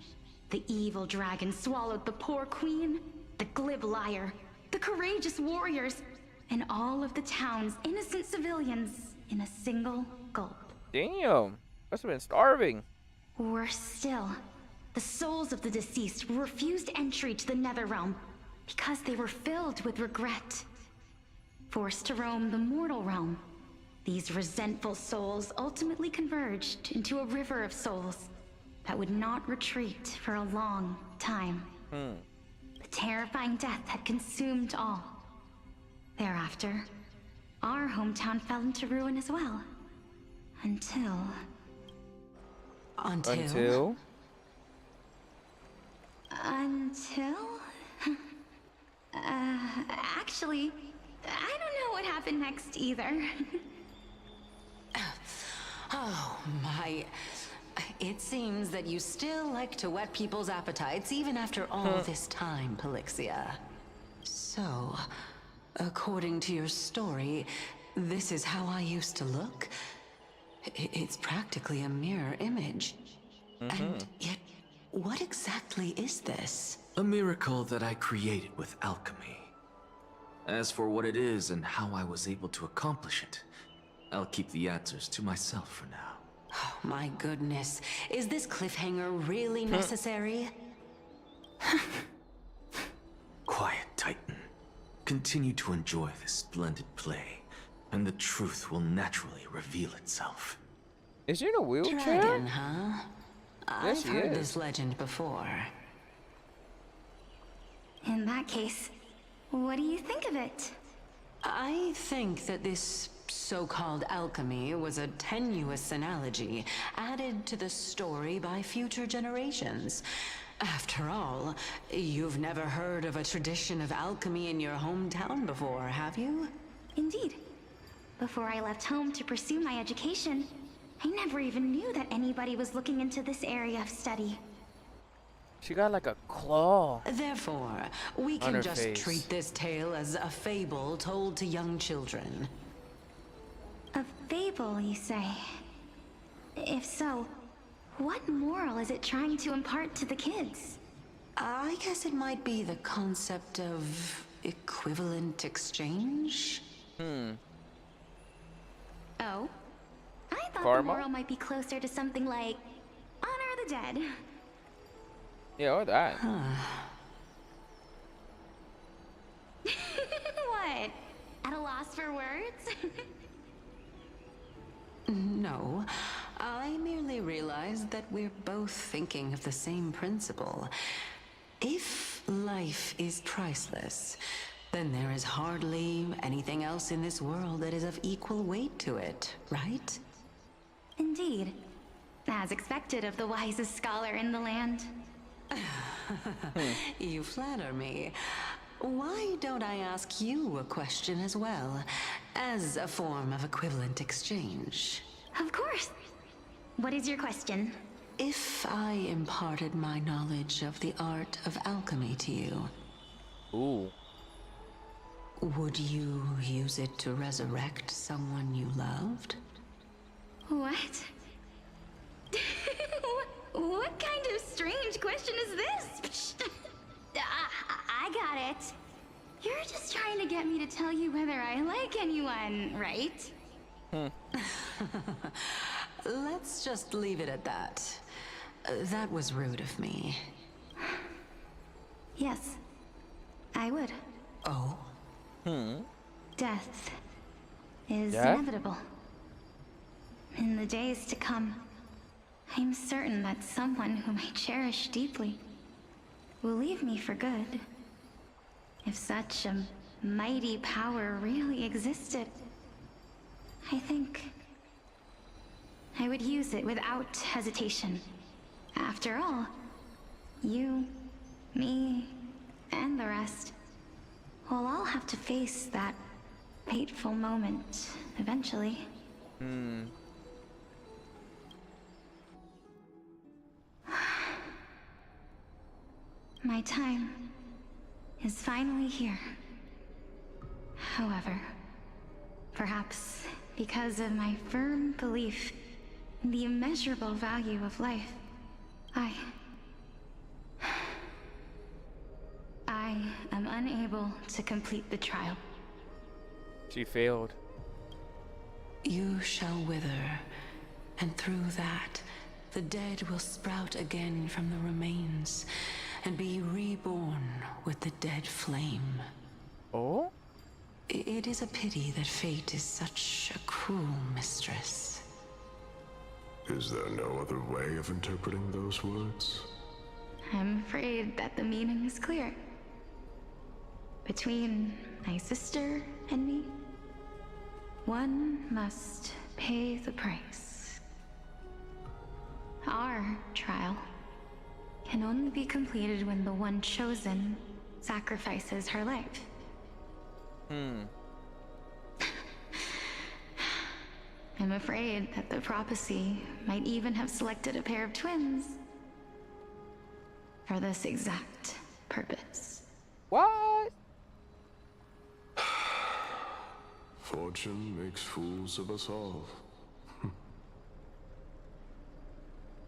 S3: the evil dragon swallowed the poor queen, the glib liar, the courageous warriors, and all of the town's innocent civilians in a single gulp.
S1: Damn. Must have been starving.
S3: Worse still, the souls of the deceased refused entry to the Netherrealm because they were filled with regret. Forced to roam the mortal realm, these resentful souls ultimately converged into a river of souls that would not retreat for a long time. The terrifying death had consumed all. Thereafter, our hometown fell into ruin as well. Until...
S1: Until?
S3: Actually, I don't know what happened next either.
S13: Oh, my It seems that you still like to whet people's appetites even after all this time, Pelixia. So, according to your story, this is how I used to look? It's practically a mirror image. And yet, what exactly is this?
S11: A miracle that I created with alchemy. As for what it is and how I was able to accomplish it, I'll keep the answers to myself for now.
S13: Oh, my goodness. Is this cliffhanger really necessary?
S11: Quiet, Titan. Continue to enjoy this splendid play, and the truth will naturally reveal itself.
S1: Is she in a wheelchair?
S13: Dragon, huh? I've heard this legend before.
S3: In that case, what do you think of it?
S13: I think that this so-called alchemy was a tenuous analogy added to the story by future generations. After all, you've never heard of a tradition of alchemy in your hometown before, have you?
S3: Indeed. Before I left home to pursue my education, I never even knew that anybody was looking into this area of study.
S1: She got like a claw.
S13: Therefore, we can just treat this tale as a fable told to young children.
S3: A fable, you say? If so, what moral is it trying to impart to the kids?
S13: I guess it might be the concept of equivalent exchange?
S3: Oh? I thought
S1: Karma?
S3: the moral might be closer to something like honor the dead.
S1: Yeah, or that.
S3: What? At a loss for words?
S13: No, I merely realized that we're both thinking of the same principle. If life is priceless, then there is hardly anything else in this world that is of equal weight to it, right?
S3: Indeed. As expected of the wisest scholar in the land.
S13: You flatter me. Why don't I ask you a question as well, as a form of equivalent exchange?
S3: Of course. What is your question?
S13: If I imparted my knowledge of the art of alchemy to you, would you use it to resurrect someone you loved?
S3: What? What kind of strange question is this? I got it. You're just trying to get me to tell you whether I like anyone, right?
S13: Let's just leave it at that. That was rude of me.
S3: Yes, I would.
S13: Oh?
S3: Death is inevitable. In the days to come, I'm certain that someone whom I cherish deeply will leave me for good. If such a mighty power really existed, I think I would use it without hesitation. After all, you, me, and the rest will all have to face that fateful moment eventually. My time is finally here. However, perhaps because of my firm belief in the immeasurable value of life, I am unable to complete the trial.
S1: She failed.
S13: You shall wither, and through that, the dead will sprout again from the remains, and be reborn with the dead flame.
S1: Oh?
S13: It is a pity that fate is such a cruel mistress.
S14: Is there no other way of interpreting those words?
S3: I'm afraid that the meaning is clear. Between my sister and me, one must pay the price. Our trial can only be completed when the one chosen sacrifices her life.
S16: I'm afraid that the prophecy might even have selected a pair of twins for this exact purpose.
S1: What?
S14: Fortune makes fools of us all.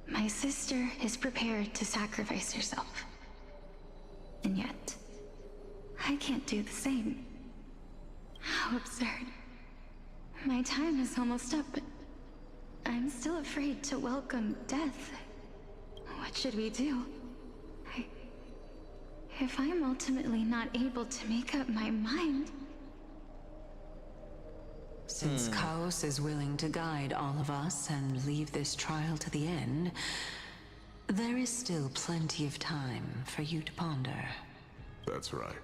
S16: My sister is prepared to sacrifice herself. And yet, I can't do the same. How absurd. My time is almost up, but I'm still afraid to welcome death. What should we do? If I'm ultimately not able to make up my mind...
S13: Since Chaos is willing to guide all of us and leave this trial to the end, there is still plenty of time for you to ponder.
S14: That's right.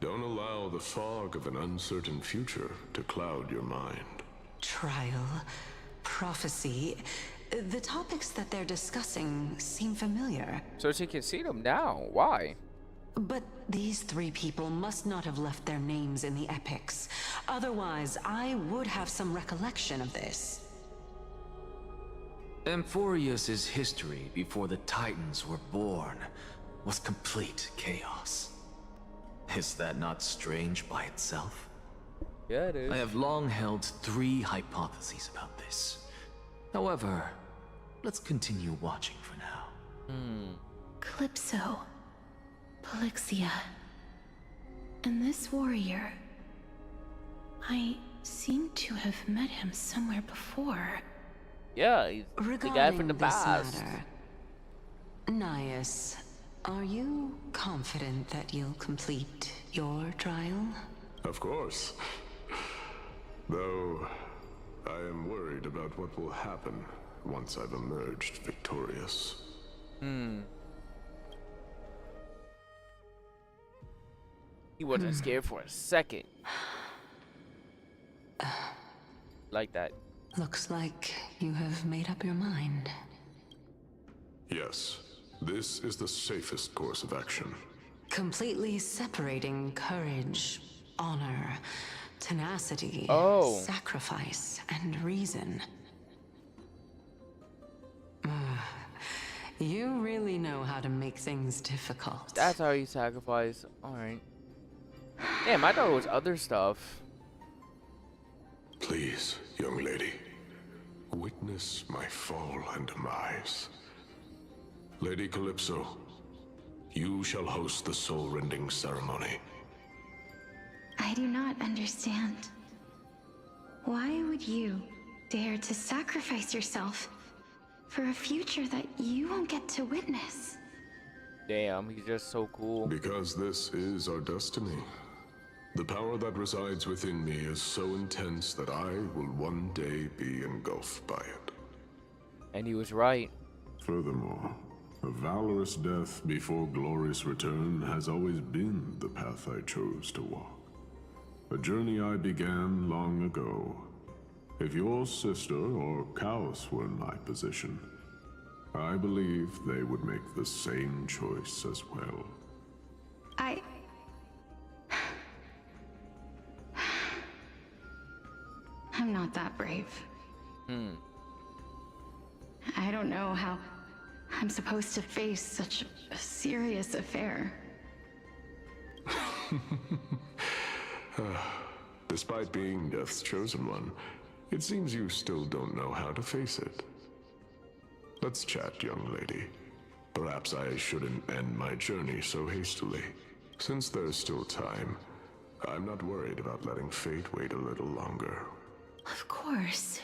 S14: Don't allow the fog of an uncertain future to cloud your mind.
S13: Trial, prophecy, the topics that they're discussing seem familiar.
S1: So she can see them now. Why?
S13: But these three people must not have left their names in the epics. Otherwise, I would have some recollection of this.
S11: Amphorius' history before the Titans were born was complete chaos. Is that not strange by itself?
S1: Yeah, it is.
S11: I have long held 3 hypotheses about this. However, let's continue watching for now.
S8: Calypso, Polixia, and this warrior. I seem to have met him somewhere before.
S1: Yeah, he's the guy from the past.
S13: Nias, are you confident that you'll complete your trial?
S14: Of course. Though, I am worried about what will happen once I've emerged victorious.
S1: He wasn't scared for a second. Like that.
S13: Looks like you have made up your mind.
S14: Yes, this is the safest course of action.
S13: Completely separating courage, honor, tenacity, sacrifice, and reason. You really know how to make things difficult.
S1: That's how you sacrifice. Alright. Damn, I thought it was other stuff.
S14: Please, young lady, witness my fall and demise. Lady Calypso, you shall host the soul-rending ceremony.
S16: I do not understand. Why would you dare to sacrifice yourself for a future that you won't get to witness?
S1: Damn, he's just so cool.
S14: Because this is our destiny. The power that resides within me is so intense that I will one day be engulfed by it.
S1: And he was right.
S14: Furthermore, a valorous death before glorious return has always been the path I chose to walk. A journey I began long ago. If your sister or Chaos were in my position, I believe they would make the same choice as well.
S16: I'm not that brave. I don't know how I'm supposed to face such a serious affair.
S14: Despite being Death's chosen one, it seems you still don't know how to face it. Let's chat, young lady. Perhaps I shouldn't end my journey so hastily. Since there's still time, I'm not worried about letting fate wait a little longer.
S8: Of course.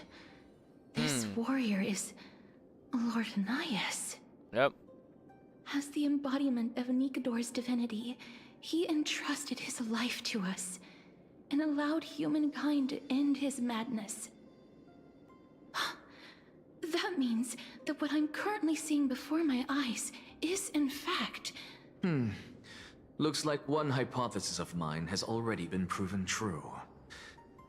S8: This warrior is Lord Nias.
S1: Yep.
S8: As the embodiment of Nikador's divinity, he entrusted his life to us and allowed humankind to end his madness. That means that what I'm currently seeing before my eyes is, in fact...
S11: Looks like one hypothesis of mine has already been proven true.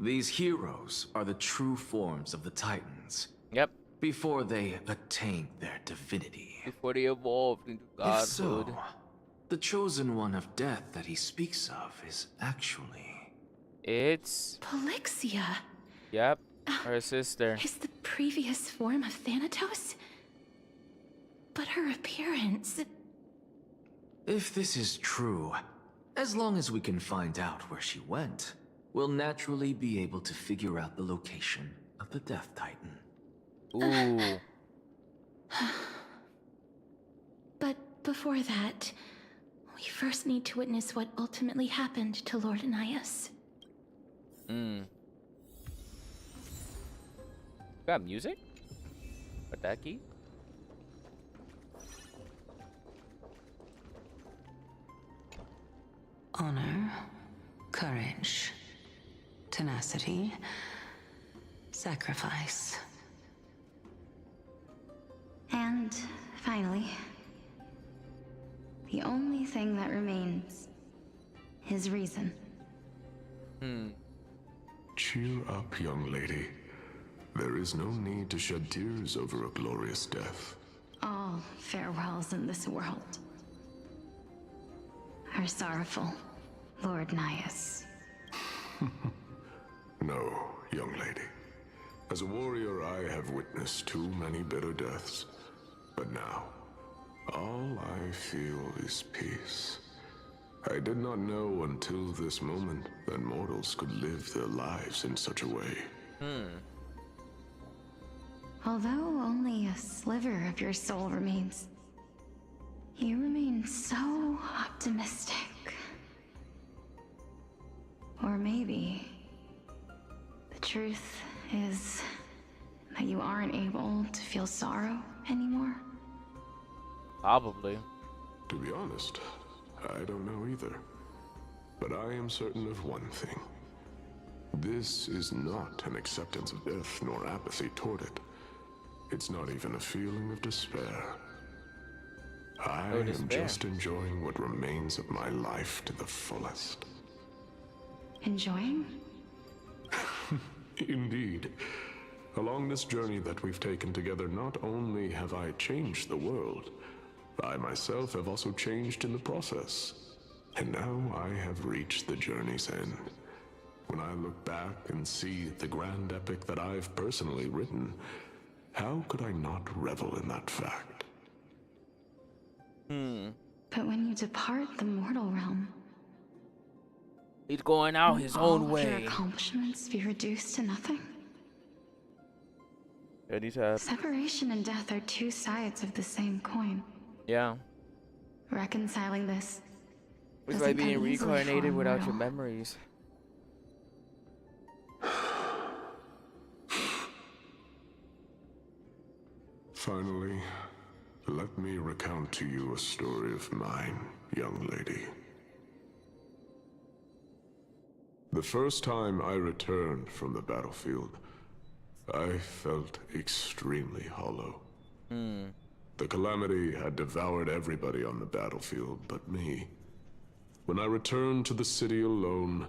S11: These heroes are the true forms of the Titans.
S1: Yep.
S11: Before they attained their divinity.
S1: Before they evolved into godhood.
S11: If so, the chosen one of death that he speaks of is actually...
S1: It's...
S8: Polixia.
S1: Yep. Her sister.
S8: Is the previous form of Thanatos? But her appearance...
S11: If this is true, as long as we can find out where she went, we'll naturally be able to figure out the location of the Death Titan.
S1: Ooh.
S8: But before that, we first need to witness what ultimately happened to Lord Anaias.
S1: Got music? What that key?
S13: Honor, courage, tenacity, sacrifice.
S17: And finally, the only thing that remains is reason.
S14: Cheer up, young lady. There is no need to shed tears over a glorious death.
S17: All farewells in this world are sorrowful, Lord Naias.
S14: No, young lady. As a warrior, I have witnessed too many bitter deaths. But now, all I feel is peace. I did not know until this moment that mortals could live their lives in such a way.
S17: Although only a sliver of your soul remains, you remain so optimistic. Or maybe the truth is that you aren't able to feel sorrow anymore.
S1: Probably.
S14: To be honest, I don't know either. But I am certain of one thing. This is not an acceptance of death nor apathy toward it. It's not even a feeling of despair. I am just enjoying what remains of my life to the fullest.
S17: Enjoying?
S14: Indeed. Along this journey that we've taken together, not only have I changed the world, I myself have also changed in the process. And now I have reached the journey's end. When I look back and see the grand epic that I've personally written, how could I not revel in that fact?
S17: But when you depart the mortal realm,
S1: he's going out his own
S17: all of your
S1: way.
S17: accomplishments be reduced to nothing? Separation and death are two sides of the same coin.
S1: Yeah.
S17: Reconciling this.
S1: It's like being reincarnated without your memories.
S14: Finally, let me recount to you a story of mine, young lady. The first time I returned from the battlefield, I felt extremely hollow. The calamity had devoured everybody on the battlefield but me. When I returned to the city alone,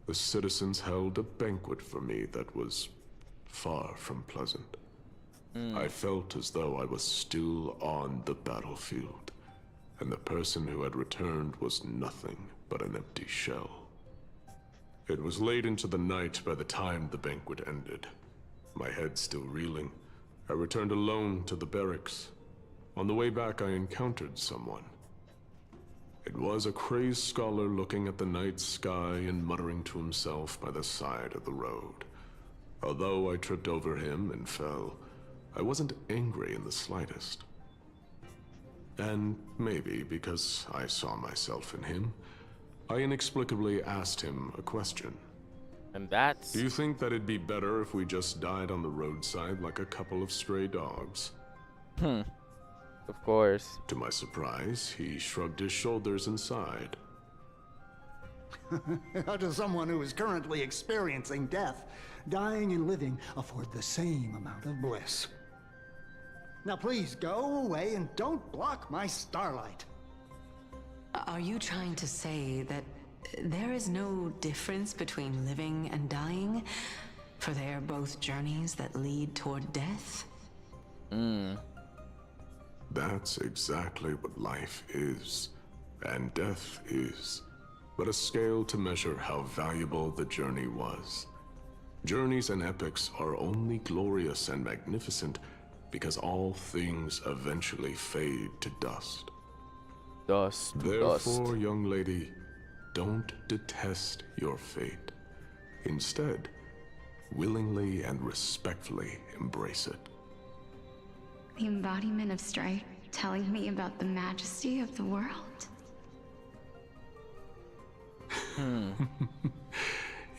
S14: the citizens held a banquet for me that was far from pleasant. I felt as though I was still on the battlefield, and the person who had returned was nothing but an empty shell. It was late into the night by the time the banquet ended. My head still reeling, I returned alone to the barracks. On the way back, I encountered someone. It was a crazed scholar looking at the night sky and muttering to himself by the side of the road. Although I tripped over him and fell, I wasn't angry in the slightest. And maybe because I saw myself in him, I inexplicably asked him a question.
S1: And that's...
S14: Do you think that it'd be better if we just died on the roadside like a couple of stray dogs?
S1: Of course.
S14: To my surprise, he shrugged his shoulders and sighed.
S18: How does someone who is currently experiencing death, dying and living, afford the same amount of bliss? Now please go away and don't block my starlight.
S13: Are you trying to say that there is no difference between living and dying? For they are both journeys that lead toward death?
S14: That's exactly what life is, and death is, but a scale to measure how valuable the journey was. Journeys and epics are only glorious and magnificent because all things eventually fade to dust. Therefore, young lady, don't detest your fate. Instead, willingly and respectfully embrace it.
S17: The embodiment of strife telling me about the majesty of the world.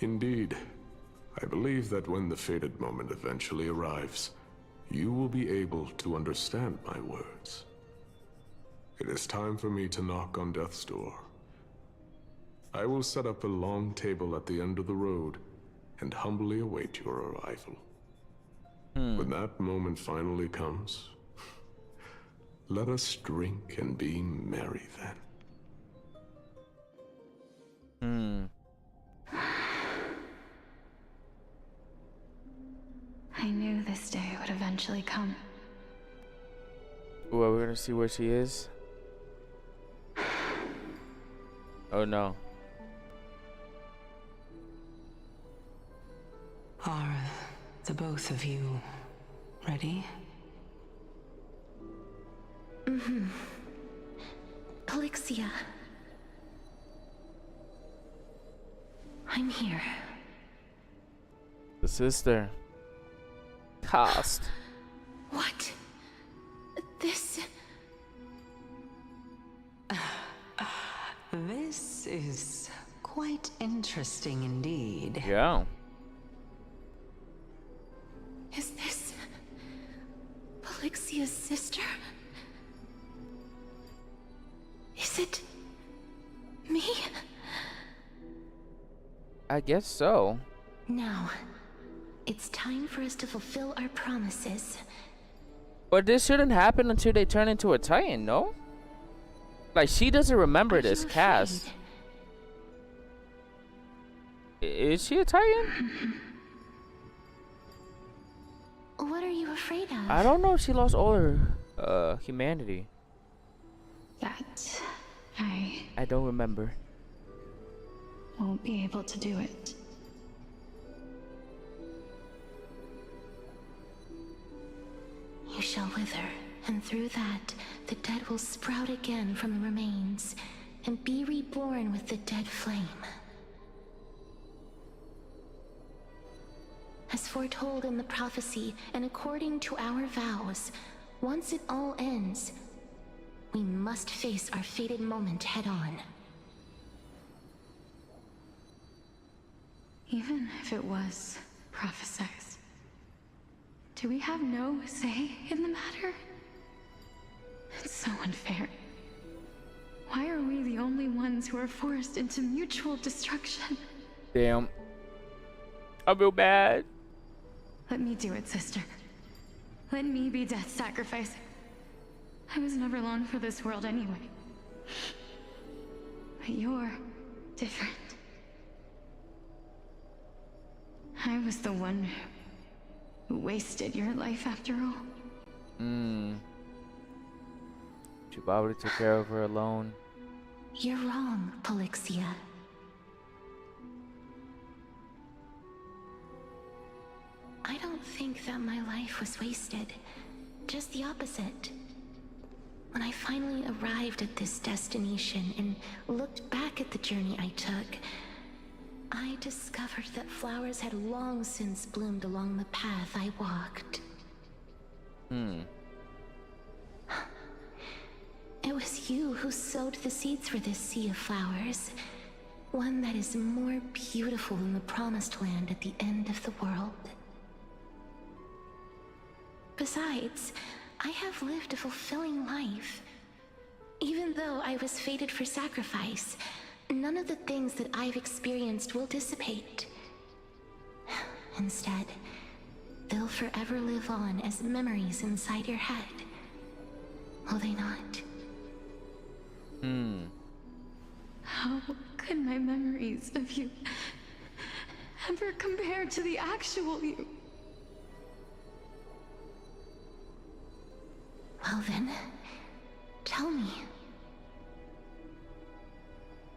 S14: Indeed. I believe that when the fated moment eventually arrives, you will be able to understand my words. It is time for me to knock on death's door. I will set up a long table at the end of the road and humbly await your arrival. When that moment finally comes, let us drink and be merry then.
S17: I knew this day would eventually come.
S1: Well, we're gonna see where she is. Oh no.
S13: Are the both of you ready?
S8: Mm-hmm. Polixia. I'm here.
S1: The sister. Cast.
S8: What? This...
S13: This is quite interesting indeed.
S1: Yeah.
S8: Is this... Polixia's sister? Is it... me?
S1: I guess so.
S8: Now, it's time for us to fulfill our promises.
S1: But this shouldn't happen until they turn into a Titan, no? Like, she doesn't remember this cast. Is she a Titan?
S8: What are you afraid of?
S1: I don't know if she lost all her humanity.
S17: That
S1: I don't remember.
S17: Won't be able to do it.
S8: You shall wither, and through that, the dead will sprout again from the remains, and be reborn with the dead flame. As foretold in the prophecy, and according to our vows, once it all ends, we must face our fated moment head-on.
S17: Even if it was prophesied, do we have no say in the matter? It's so unfair. Why are we the only ones who are forced into mutual destruction?
S1: Damn. I feel bad.
S17: Let me do it, sister. Let me be death's sacrifice. I was never long for this world anyway. But you're different. I was the one who wasted your life after all.
S1: She probably took care of her alone.
S8: You're wrong, Polixia. I don't think that my life was wasted. Just the opposite. When I finally arrived at this destination and looked back at the journey I took, I discovered that flowers had long since bloomed along the path I walked. It was you who sowed the seeds for this sea of flowers, one that is more beautiful than the promised land at the end of the world. Besides, I have lived a fulfilling life. Even though I was fated for sacrifice, none of the things that I've experienced will dissipate. Instead, they'll forever live on as memories inside your head. Will they not?
S17: How could my memories of you ever compare to the actual you?
S8: Well then, tell me.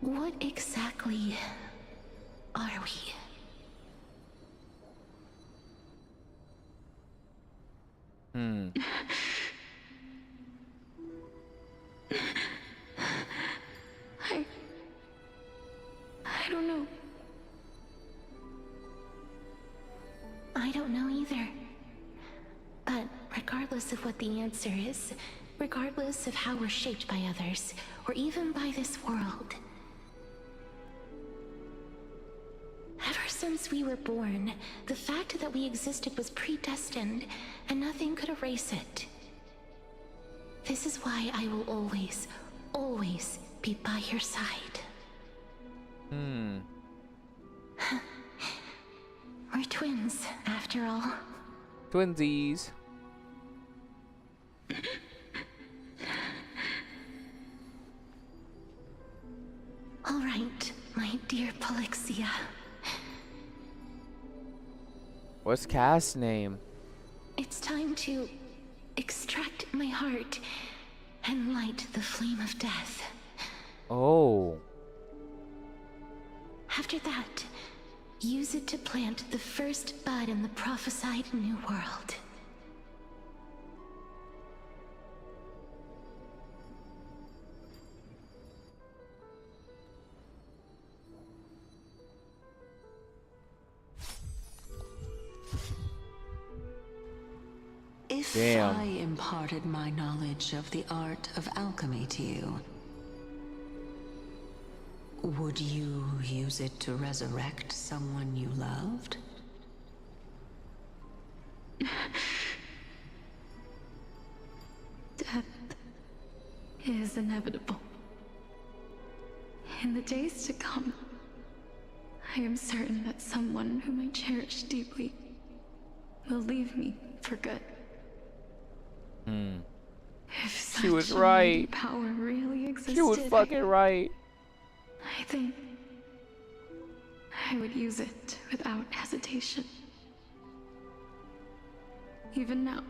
S8: What exactly are we?
S1: Hmm.
S8: I don't know. I don't know either. But regardless of what the answer is, regardless of how we're shaped by others, or even by this world, ever since we were born, the fact that we existed was predestined, and nothing could erase it. This is why I will always, always be by your side.
S1: Hmm.
S8: We're twins, after all.
S1: Twinsies.
S8: All right, my dear Polixia.
S1: What's Cass' name?
S8: It's time to extract my heart and light the flame of death.
S1: Oh.
S8: After that, use it to plant the first bud in the prophesied new world.
S13: If
S1: Damn.
S13: I imparted my knowledge of the art of alchemy to you, would you use it to resurrect someone you loved?
S17: Death is inevitable. In the days to come, I am certain that someone whom I cherish deeply will leave me for good.
S1: Hmm.
S17: If
S1: She was
S17: such a mighty
S1: right.
S17: power really existed,
S1: She was fucking right.
S17: I think I would use it without hesitation. Even now,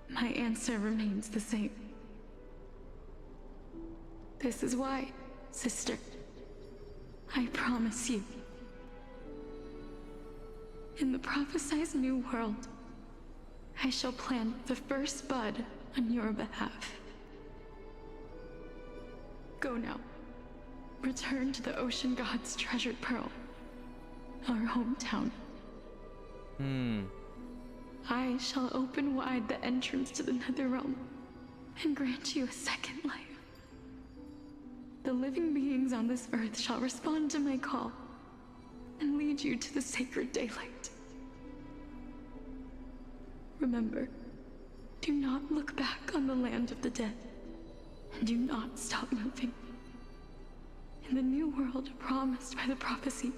S17: my answer remains the same. This is why, sister, I promise you, in the prophesied new world, I shall plant the first bud on your behalf. Go now. Return to the ocean god's treasured pearl, our hometown.
S1: Hmm.
S17: I shall open wide the entrance to the nether realm and grant you a second life. The living beings on this earth shall respond to my call and lead you to the sacred daylight. Remember, do not look back on the land of the dead. Do not stop moving. In the new world promised by the prophecy,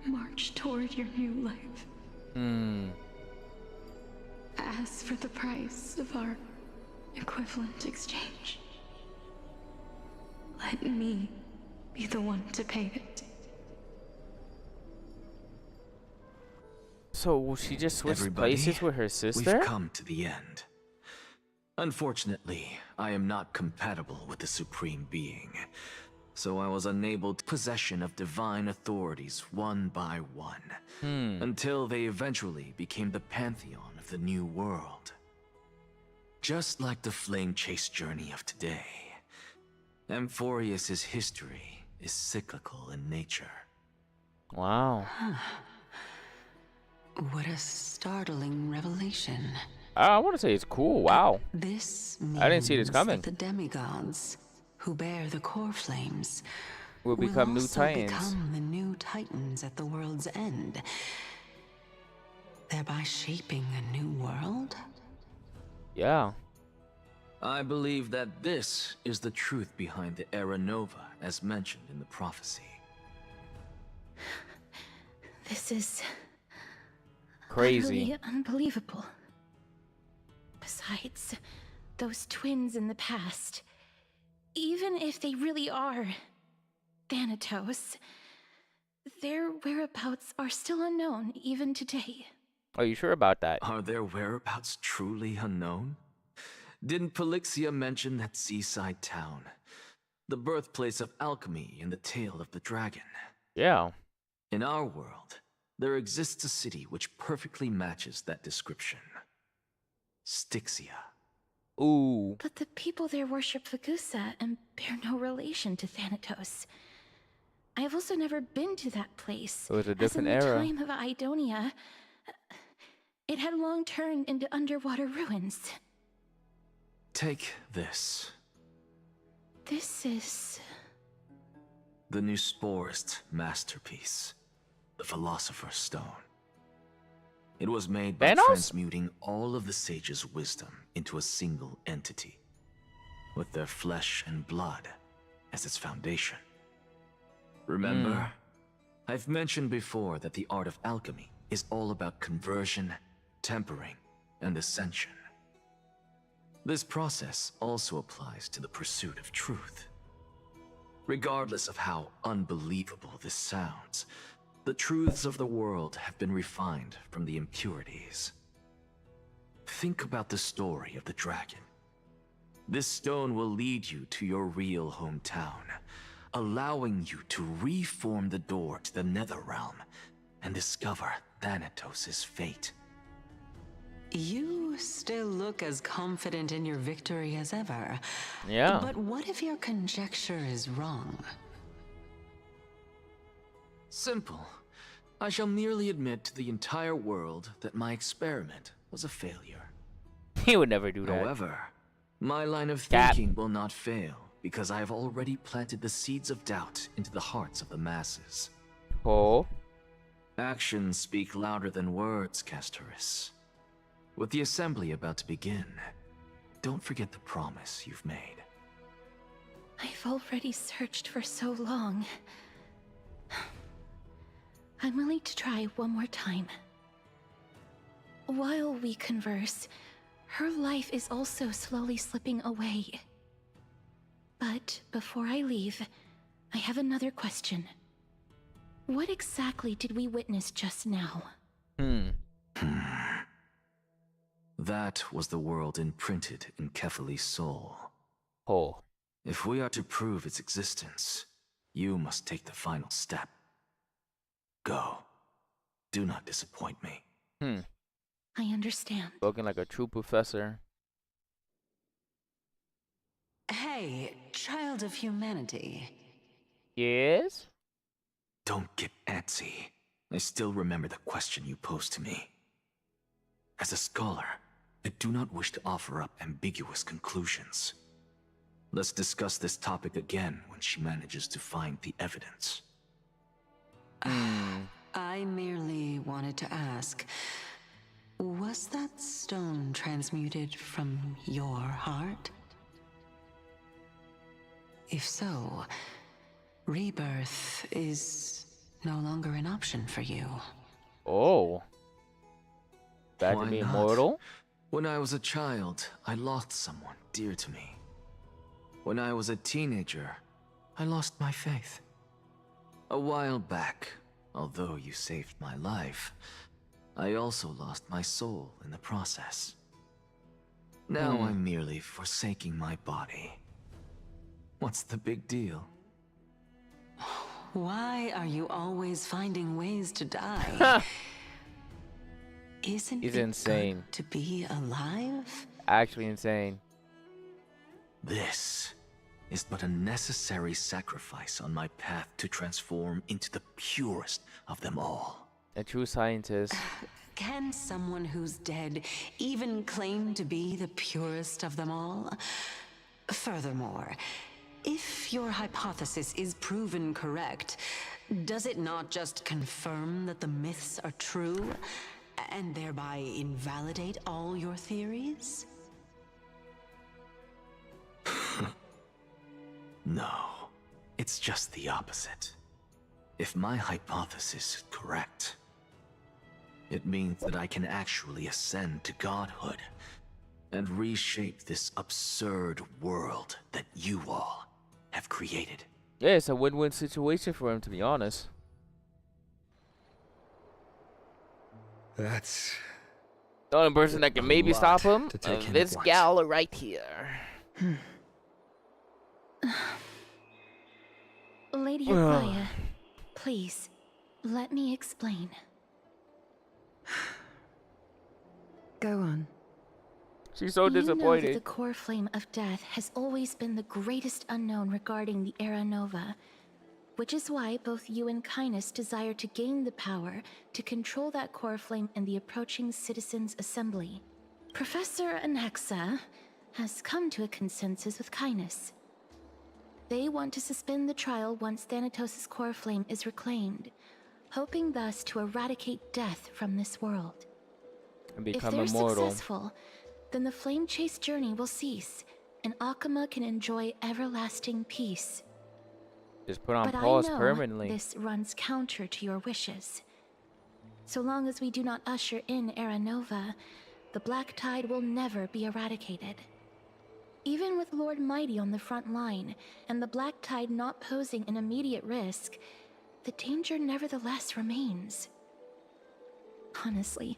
S17: march toward your new life.
S1: Hmm.
S17: As for the price of our equivalent exchange, let me be the one to pay it.
S1: So will she just switch
S11: Everybody,
S1: places with her sister?
S11: We've come to the end. Unfortunately, I am not compatible with the Supreme Being, so I was unable to possession of divine authorities one by one, until they eventually became the pantheon of the new world. Just like the flame chase journey of today, Amphorius's history is cyclical in nature.
S1: Wow.
S13: What a startling revelation.
S1: I want to say it's cool. Wow.
S13: This
S1: I didn't see this
S13: means
S1: coming.
S13: that the demigods who bear the core flames
S1: Will become new
S13: also
S1: Titans.
S13: become the new Titans at the world's end, thereby shaping a new world?
S1: Yeah.
S11: I believe that this is the truth behind the Era Nova, as mentioned in the prophecy.
S8: This is
S1: crazy.
S8: utterly unbelievable. Besides, those twins in the past, even if they really are Thanatos, their whereabouts are still unknown even today.
S1: Are you sure about that?
S11: Are their whereabouts truly unknown? Didn't Polixia mention that seaside town? The birthplace of alchemy in the tale of the dragon.
S1: Yeah.
S11: In our world, there exists a city which perfectly matches that description. Styxia.
S1: Ooh.
S8: But the people there worship Fagusa and bear no relation to Thanatos. I have also never been to that place.
S1: It was a different
S8: as in
S1: era.
S8: the time of Idonia, it had long turned into underwater ruins.
S11: Take this.
S8: This is...
S11: the Nusporist masterpiece, the Philosopher's Stone. It was made by transmuting all of the sages' wisdom into a single entity, with their flesh and blood as its foundation. Remember, I've mentioned before that the art of alchemy is all about conversion, tempering, and ascension. This process also applies to the pursuit of truth. Regardless of how unbelievable this sounds, the truths of the world have been refined from the impurities. Think about the story of the dragon. This stone will lead you to your real hometown, allowing you to reform the door to the Netherrealm and discover Thanatos' fate.
S13: You still look as confident in your victory as ever.
S1: Yeah.
S13: But what if your conjecture is wrong?
S11: Simple. I shall merely admit to the entire world that my experiment was a failure.
S1: He would never do that.
S11: However, my line of thinking will not fail because I have already planted the seeds of doubt into the hearts of the masses.
S1: Oh?
S11: Actions speak louder than words, Castoris. With the assembly about to begin, don't forget the promise you've made.
S8: I've already searched for so long. I'm willing to try one more time. While we converse, her life is also slowly slipping away. But before I leave, I have another question. What exactly did we witness just now?
S11: That was the world imprinted in Kefali's soul.
S1: Oh.
S11: If we are to prove its existence, you must take the final step. Go. Do not disappoint me.
S8: I understand.
S1: Spoken like a true professor.
S13: Hey, child of humanity.
S1: Yes?
S11: Don't get antsy. I still remember the question you posed to me. As a scholar, I do not wish to offer up ambiguous conclusions. Let's discuss this topic again when she manages to find the evidence.
S13: I merely wanted to ask, was that stone transmuted from your heart? If so, rebirth is no longer an option for you.
S1: Oh. Back
S11: Why
S1: to being
S11: not?
S1: immortal?
S11: When I was a child, I lost someone dear to me. When I was a teenager, I lost my faith. A while back, although you saved my life, I also lost my soul in the process. Now I'm merely forsaking my body. What's the big deal?
S13: Why are you always finding ways to die? Isn't
S1: He's
S13: it
S1: insane.
S13: good to be alive?
S1: Actually insane.
S11: This is but a necessary sacrifice on my path to transform into the purest of them all.
S1: A true scientist.
S13: Can someone who's dead even claim to be the purest of them all? Furthermore, if your hypothesis is proven correct, does it not just confirm that the myths are true, and thereby invalidate all your theories?
S11: No, it's just the opposite. If my hypothesis is correct, it means that I can actually ascend to godhood and reshape this absurd world that you all have created.
S1: Yeah, it's a win-win situation for him, to be honest.
S9: That's
S1: the only person that can maybe stop him. This
S9: once.
S1: gal right here.
S8: Lady Aglaya, please, let me explain.
S6: Go on.
S1: She's so
S4: You know that
S1: disappointed.
S4: the core flame of death has always been the greatest unknown regarding the Era Nova, which is why both you and Kindness desire to gain the power to control that core flame in the approaching Citizens' Assembly. Professor Anaxa has come to a consensus with Kindness. They want to suspend the trial once Thanatos' core flame is reclaimed, hoping thus to eradicate death from this world.
S1: And
S4: If
S1: become
S4: they're
S1: immortal.
S4: successful, then the flame chase journey will cease, and Akuma can enjoy everlasting peace.
S1: Just put on
S4: But
S1: pause
S4: I know
S1: permanently.
S4: this runs counter to your wishes. So long as we do not usher in Era Nova, the Black Tide will never be eradicated. Even with Lord Mighty on the front line, and the Black Tide not posing an immediate risk, the danger nevertheless remains. Honestly,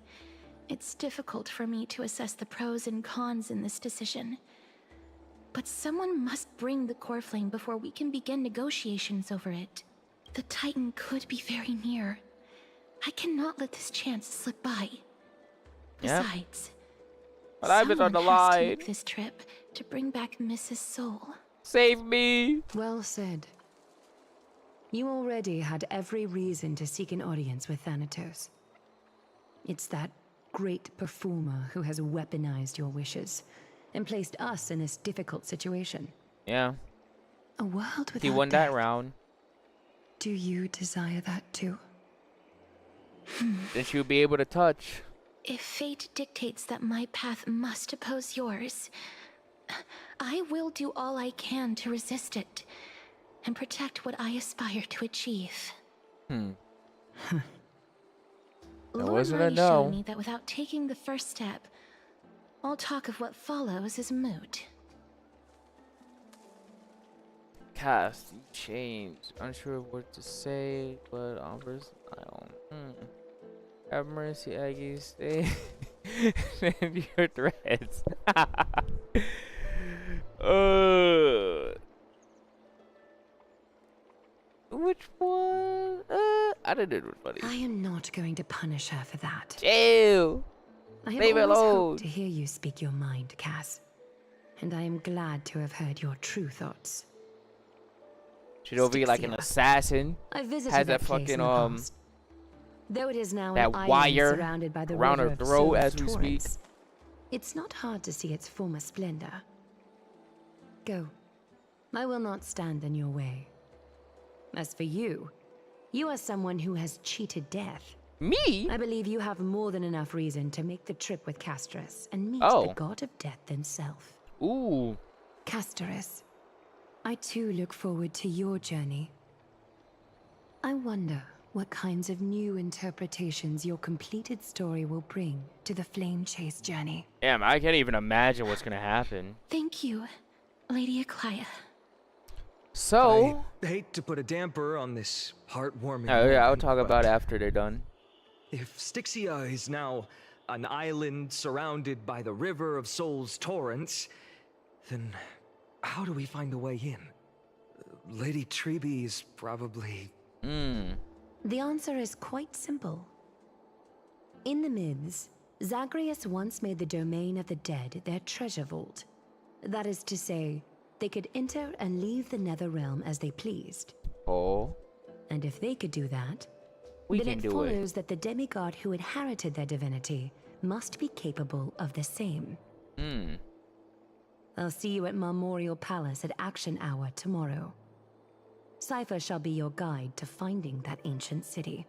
S4: it's difficult for me to assess the pros and cons in this decision. But someone must bring the core flame before we can begin negotiations over it. The Titan could be very near. I cannot let this chance slip by.
S1: Yep.
S4: Besides,
S1: My life is on the
S4: someone has to
S1: line.
S4: make this trip to bring back Mrs. Soul.
S1: Save me!
S6: Well said. You already had every reason to seek an audience with Thanatos. It's that great performer who has weaponized your wishes and placed us in this difficult situation.
S1: Yeah.
S6: A world without
S1: He won
S6: death.
S1: that round.
S6: Do you desire that too?
S1: Then she'll be able to touch.
S4: If fate dictates that my path must oppose yours, I will do all I can to resist it and protect what I aspire to achieve.
S1: That
S4: Lord
S1: wasn't a
S4: Mighty showed
S1: no.
S4: me that without taking the first step, all talk of what follows is moot.
S1: Cast, you changed. Unsure of what to say, but offers. I don't. Have mercy, Aggie. Stay. Send your threats. Which one? I didn't do it funny.
S6: I am not going to punish her for that.
S1: Ew.
S6: I have
S1: Leave it
S6: always
S1: alone.
S6: hoped to hear you speak your mind, Cass. And I am glad to have heard your true thoughts.
S1: She'll be like an
S6: Styxia.
S1: assassin.
S6: I visited
S1: Has
S6: that
S1: that
S6: place in
S1: fucking
S6: the past. Though it is now
S1: that
S6: an island
S1: wire
S6: surrounded by the
S1: around
S6: river
S1: her
S6: of
S1: throat
S6: Soul's
S1: as we speak.
S6: torrents, it's not hard to see its former splendor. Go. I will not stand in your way. As for you, you are someone who has cheated death.
S1: Me?
S6: I believe you have more than enough reason to make the trip with Casterus and meet
S1: Oh.
S6: the god of death himself.
S1: Ooh.
S6: Casterus, I too look forward to your journey. I wonder what kinds of new interpretations your completed story will bring to the Flame Chase journey.
S1: Damn, I can't even imagine what's gonna happen.
S4: Thank you, Lady Akaya.
S1: So.
S9: I hate to put a damper on this heartwarming.
S1: Oh, yeah, I'll
S9: moment,
S1: talk
S9: but
S1: about it after they're done.
S9: If Styxia is now an island surrounded by the river of Soul's torrents, then how do we find a way in? Lady Treby is probably...
S6: The answer is quite simple. In the myths, Zagreus once made the domain of the dead their treasure vault. That is to say, they could enter and leave the nether realm as they pleased.
S1: Oh.
S6: And if they could do that,
S1: We
S6: then
S1: can
S6: it
S1: do it.
S6: follows that the demigod who inherited their divinity must be capable of the same. I'll see you at Memorial Palace at Action Hour tomorrow. Cypher shall be your guide to finding that ancient city.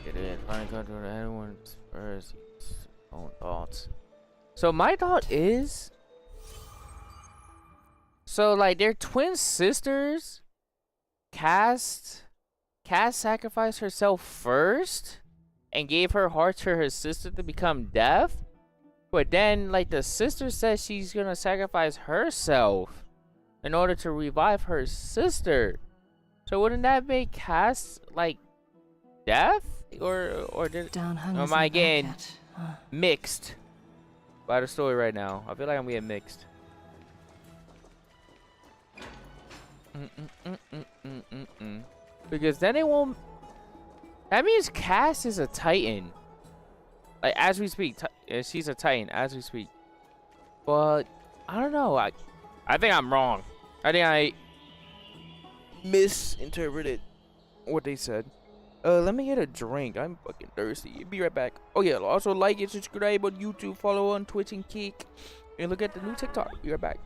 S1: Get it. Find control to everyone's first own thoughts. So my thought is, so like they're twin sisters. Cass sacrificed herself first and gave her heart to her sister to become deaf. But then like the sister says she's gonna sacrifice herself in order to revive her sister. So wouldn't that make Cass like deaf? Or did am I getting mixed by the story right now? I feel like I'm getting mixed. Because then it won't. That means Cass is a Titan. Like, as we speak, she's a Titan as we speak. But I don't know. I think I'm wrong. I think I misinterpreted what they said. Let me get a drink. I'm fucking thirsty. Be right back. Oh yeah, also like and subscribe on YouTube, follow on Twitch and Kick, and look at the new TikTok. Be right back.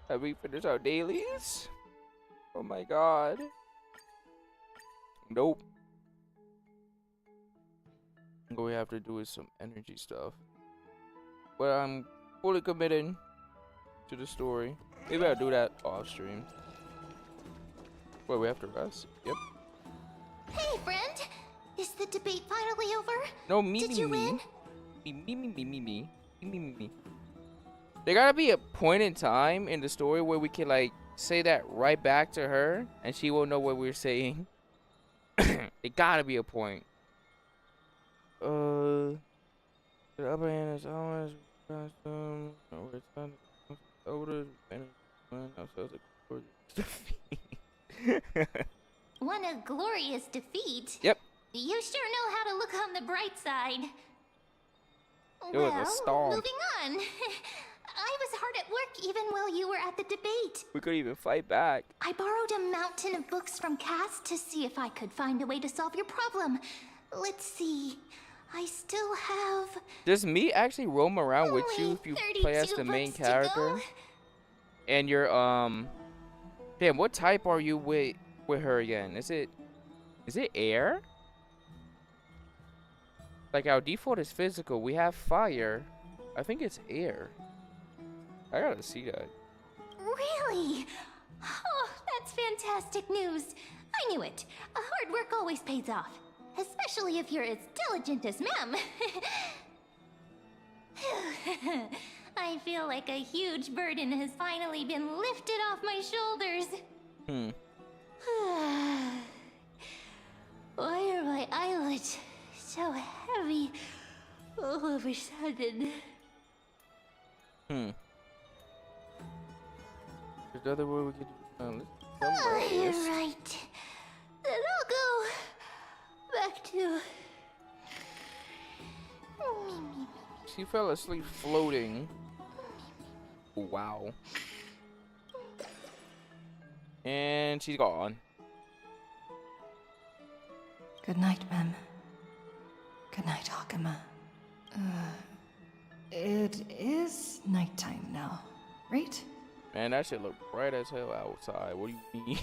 S1: Have we finished our dailies? Oh my god. Nope. What we have to do is some energy stuff. But I'm fully committed to the story. Maybe I'll do that off stream. Wait, we have to rest? Yep.
S3: Hey, friend! Is the debate finally over?
S1: No, me.
S3: Did you win?
S1: Me. There gotta be a point in time in the story where we can like say that right back to her and she won't know what we're saying. It gotta be a point. The upper hand is always custom. We're trying to older ourselves
S3: Won a glorious defeat.
S1: Yep.
S3: You sure know how to look on the bright side.
S1: It was a storm.
S3: Moving on. I was hard at work even while you were at the debate.
S1: We couldn't even fight back.
S3: I borrowed a mountain of books from Cass to see if I could find a way to solve your problem. Let's see. I still have
S1: Does me actually roam around with you if you play as the main character? And you're damn, what type are you with her again? Is it air? Like our default is physical. We have fire. I think it's air. I gotta see that.
S5: Really? Oh, that's fantastic news. I knew it. Hard work always pays off. Especially if you're as diligent as Mem. I feel like a huge burden has finally been lifted off my shoulders. Why are my eyelids so heavy all of a sudden?
S1: There's another way we could do
S5: You're right. Then I'll go back to...
S1: She fell asleep floating. Wow. And she's gone.
S2: Good night, Mem. Good night, Hakama. It is nighttime now, right?
S1: Man, that shit look bright as hell outside. What do you mean?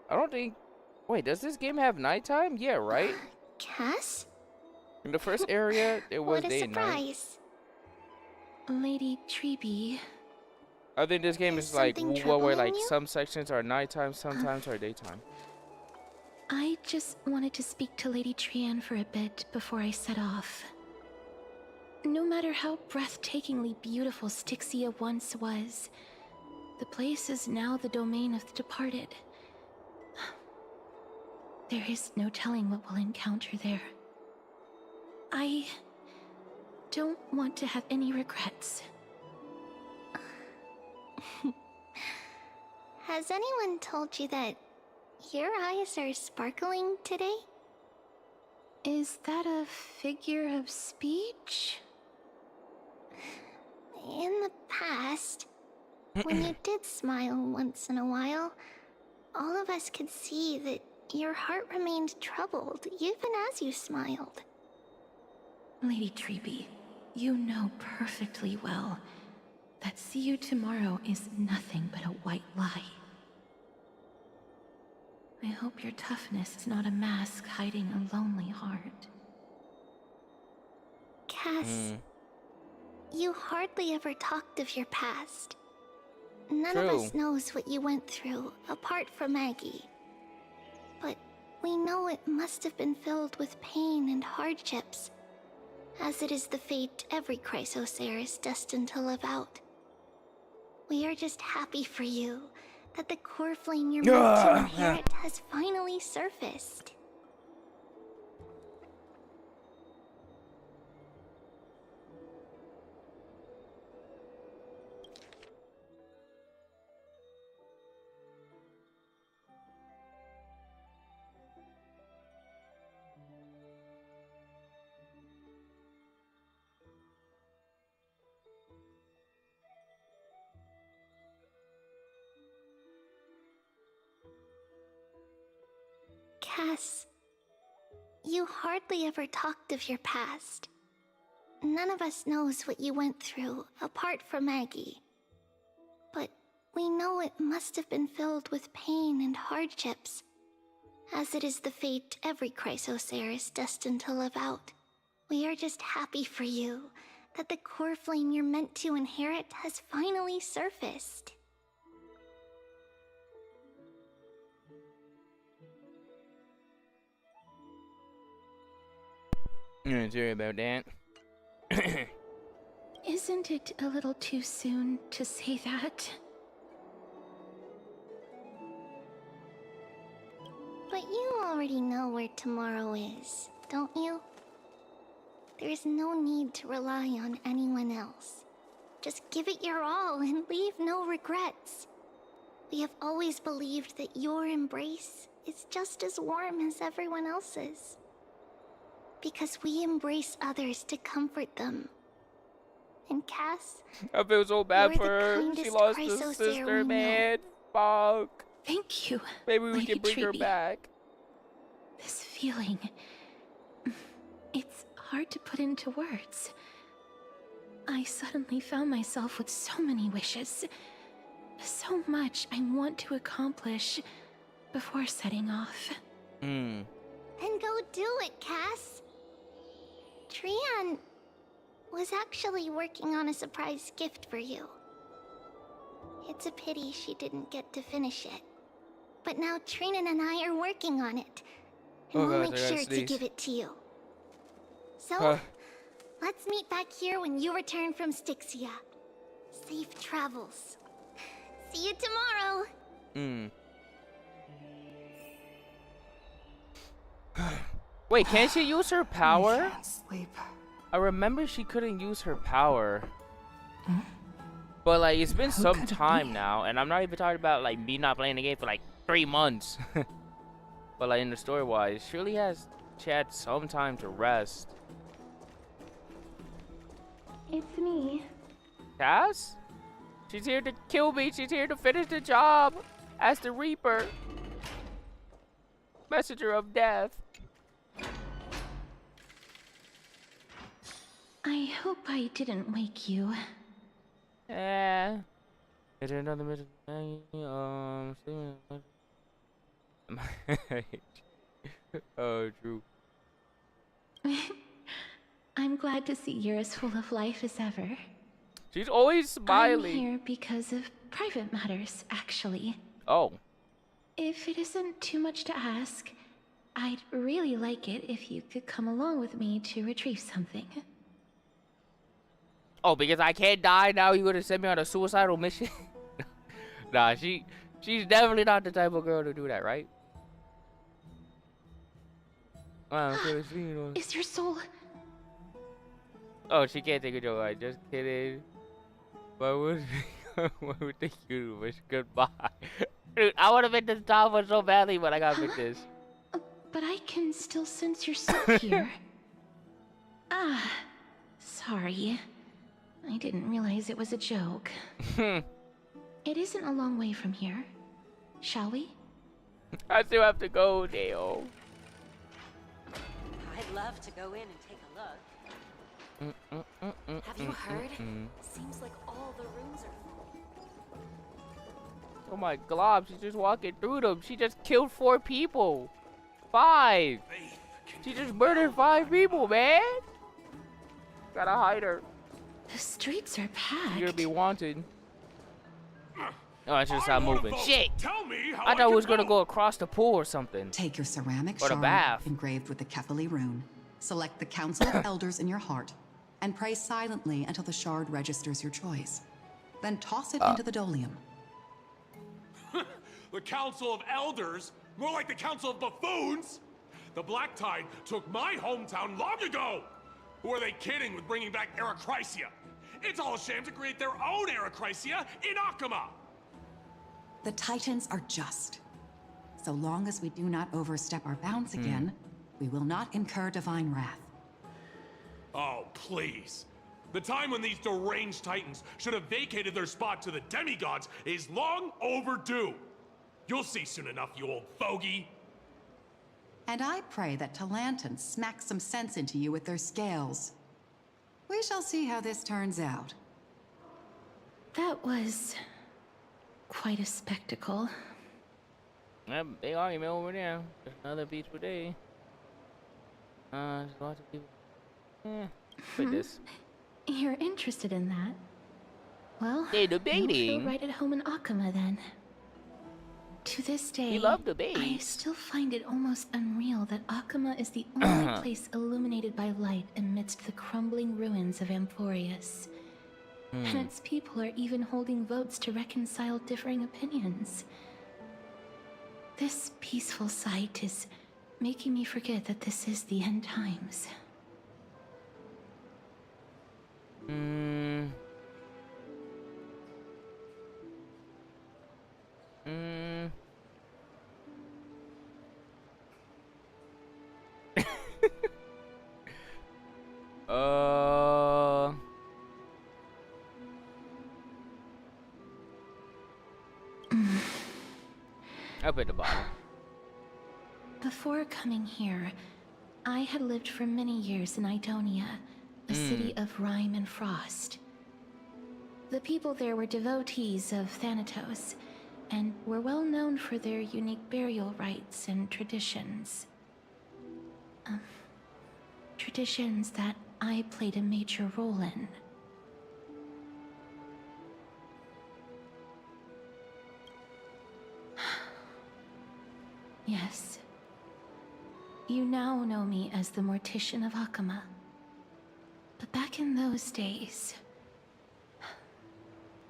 S1: I don't think... Wait, does this game have nighttime? Yeah, right?
S3: Cass?
S1: In the first area, it was day and night.
S3: What a surprise.
S8: Lady Treeby.
S1: I think this game is like where like some sections are nighttime, sometimes are daytime.
S8: I just wanted to speak to Lady Trian for a bit before I set off. No matter how breathtakingly beautiful Styxia once was, the place is now the domain of the departed. There is no telling what we'll encounter there. I don't want to have any regrets.
S3: Has anyone told you that your eyes are sparkling today?
S8: Is that a figure of speech?
S3: In the past, when you did smile once in a while, all of us could see that your heart remained troubled even as you smiled.
S8: Lady Treeby, you know perfectly well that see you tomorrow is nothing but a white lie. I hope your toughness is not a mask hiding a lonely heart.
S3: Cass, you hardly ever talked of your past. None
S1: True.
S3: of us knows what you went through, apart from Maggie. But we know it must have been filled with pain and hardships, as it is the fate every Chrysosaur is destined to live out. We are just happy for you that the core flame you're meant to inherit has finally surfaced. Cass, you hardly ever talked of your past. None of us knows what you went through, apart from Maggie. But we know it must have been filled with pain and hardships, as it is the fate every Chrysosaur is destined to live out. We are just happy for you that the core flame you're meant to inherit has finally surfaced.
S1: Sorry about that.
S8: Isn't it a little too soon to say that?
S3: But you already know where tomorrow is, don't you? There's no need to rely on anyone else. Just give it your all and leave no regrets. We have always believed that your embrace is just as warm as everyone else's. Because we embrace others to comfort them. And Cass,
S1: I feel so bad for her. She
S3: kindest
S1: lost a
S3: Chrysosaur
S1: sister,
S3: we
S1: man. Fuck.
S8: Thank you.
S1: Maybe we
S8: Lady
S1: can bring her
S8: Treeby.
S1: back.
S8: This feeling It's hard to put into words. I suddenly found myself with so many wishes. So much I want to accomplish before setting off.
S3: Then go do it, Cass. Trian was actually working on a surprise gift for you. It's a pity she didn't get to finish it. But now Trinan and I are working on it. And we'll make sure to give it to you. So, let's meet back here when you return from Styxia. Safe travels. See you tomorrow.
S1: Wait, can't she use her power?
S2: I can't sleep.
S1: I remember she couldn't use her power. But like, it's been some time now, and I'm not even talking about like me not playing the game for like 3 months. But like in the story-wise, surely she had some time to rest.
S8: It's me.
S1: Cass? She's here to kill me. She's here to finish the job as the Reaper. Messenger of death.
S8: I hope I didn't wake you.
S1: Yeah. Is there another mission? Oh, true.
S8: I'm glad to see you're as full of life as ever.
S1: She's always smiling.
S8: I'm here because of private matters, actually.
S1: Oh.
S8: If it isn't too much to ask, I'd really like it if you could come along with me to retrieve something.
S1: Oh, because I can't die now, you gonna send me on a suicidal mission? Nah, she's definitely not the type of girl to do that, right?
S8: Is your soul...
S1: Oh, she can't take a joke. I just kidding. Why would the universe goodbye? Dude, I want to make this top one so badly, but I gotta make this.
S8: But I can still sense your soul here. Sorry. I didn't realize it was a joke. It isn't a long way from here. Shall we?
S1: I still have to go, Dale.
S7: I'd love to go in and take a look. Have you heard? Seems like all the rooms are full.
S1: Oh my glob, she's just walking through them. She just killed 4 people. 5. She just murdered 5 people, man. Gotta hide her.
S8: The streets are packed.
S1: You're gonna be wanted. Oh, I should stop moving. Shit!
S10: Tell me how
S1: I thought we was gonna go across the pool or something.
S19: Take your ceramic
S1: or the
S19: shard
S1: bath.
S19: engraved with the Kefali rune. Select the Council of Elders in your heart, and pray silently until the shard registers your choice. Then toss it into the Dolium.
S10: The Council of Elders? More like the Council of Buffoons? The Black Tide took my hometown long ago! Who are they kidding with bringing back Erechrysia? It's all a sham to create their own Erechrysia in Akama!
S19: The Titans are just. So long as we do not overstep our bounds again, we will not incur divine wrath.
S10: Oh, please. The time when these deranged Titans should have vacated their spot to the demigods is long overdue. You'll see soon enough, you old fogey.
S19: And I pray that Talanton smacks some sense into you with their scales. We shall see how this turns out.
S8: That was... quite a spectacle.
S1: That big argument over there. Just another peaceful day. There's lots of people. Quit this.
S8: You're interested in that? Well,
S1: they're
S8: you'll
S1: debating.
S8: feel right at home in Akama then. To this day,
S1: We love debate.
S8: I still find it almost unreal that Akama is the only place illuminated by light amidst the crumbling ruins of Amphorius. And its people are even holding votes to reconcile differing opinions. This peaceful sight is making me forget that this is the end times.
S1: Up at the bottom.
S8: Before coming here, I had lived for many years in Idonia, a city of rime and frost. The people there were devotees of Thanatos, and were well known for their unique burial rites and traditions. Traditions that I played a major role in. Yes. You now know me as the Mortician of Akama. But back in those days,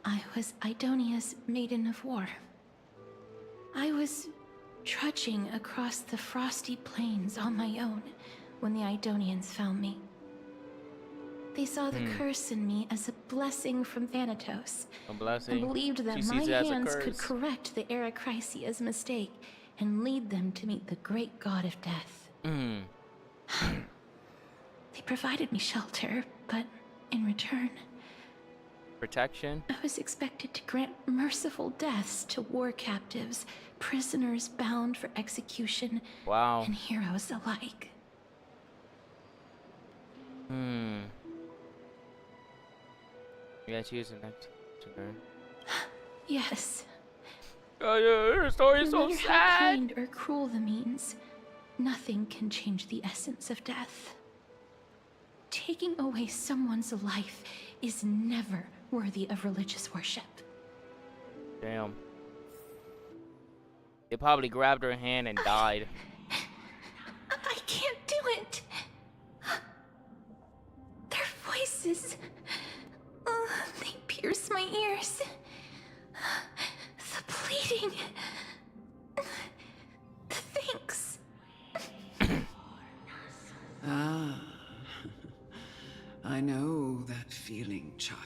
S8: I was Idonia's Maiden of War. I was trudging across the frosty plains on my own when the Idonians found me. They saw the curse in me as a blessing from Thanatos.
S1: A blessing.
S8: And believed that my hands could correct the Eracrisia's mistake and lead them to meet the great god of death. They provided me shelter, but in return,
S1: protection.
S8: I was expected to grant merciful deaths to war captives, prisoners bound for execution, and heroes alike.
S1: You gotta choose the next turn.
S8: Yes.
S1: Oh, yeah, her story is
S8: No
S1: so
S8: matter how
S1: sad.
S8: kind or cruel the means, nothing can change the essence of death. Taking away someone's life is never worthy of religious worship.
S1: Damn. They probably grabbed her hand and died.
S8: I can't do it. Their voices, they pierce my ears. The pleading, the thanks.
S12: I know that feeling, child.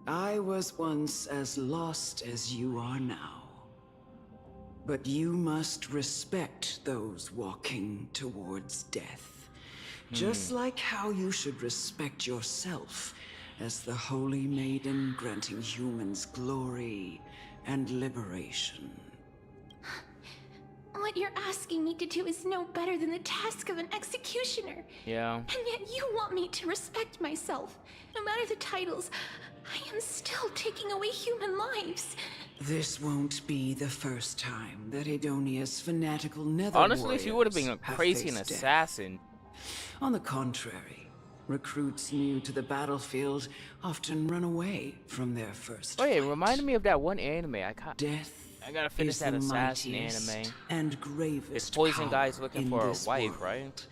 S12: I was once as lost as you are now. But you must respect those walking towards death. Just like how you should respect yourself as the Holy Maiden granting humans glory and liberation.
S8: What you're asking me to do is no better than the task of an executioner.
S1: Yeah.
S8: And yet you want me to respect myself. No matter the titles, I am still taking away human lives.
S12: This won't be the first time that Idonia's fanatical nether
S1: Honestly, she would have been
S12: warriors
S1: crazy an
S12: faced death.
S1: assassin.
S12: On the contrary, recruits new to the battlefield often run away from their first
S1: Oh yeah, it reminded me of that one anime. I gotta finish
S12: is
S1: that
S12: the
S1: assassin
S12: mightiest
S1: anime.
S12: and gravest
S1: This poison
S12: power
S1: guy's looking
S12: in
S1: for a
S12: this
S1: wife,
S12: world.
S1: right?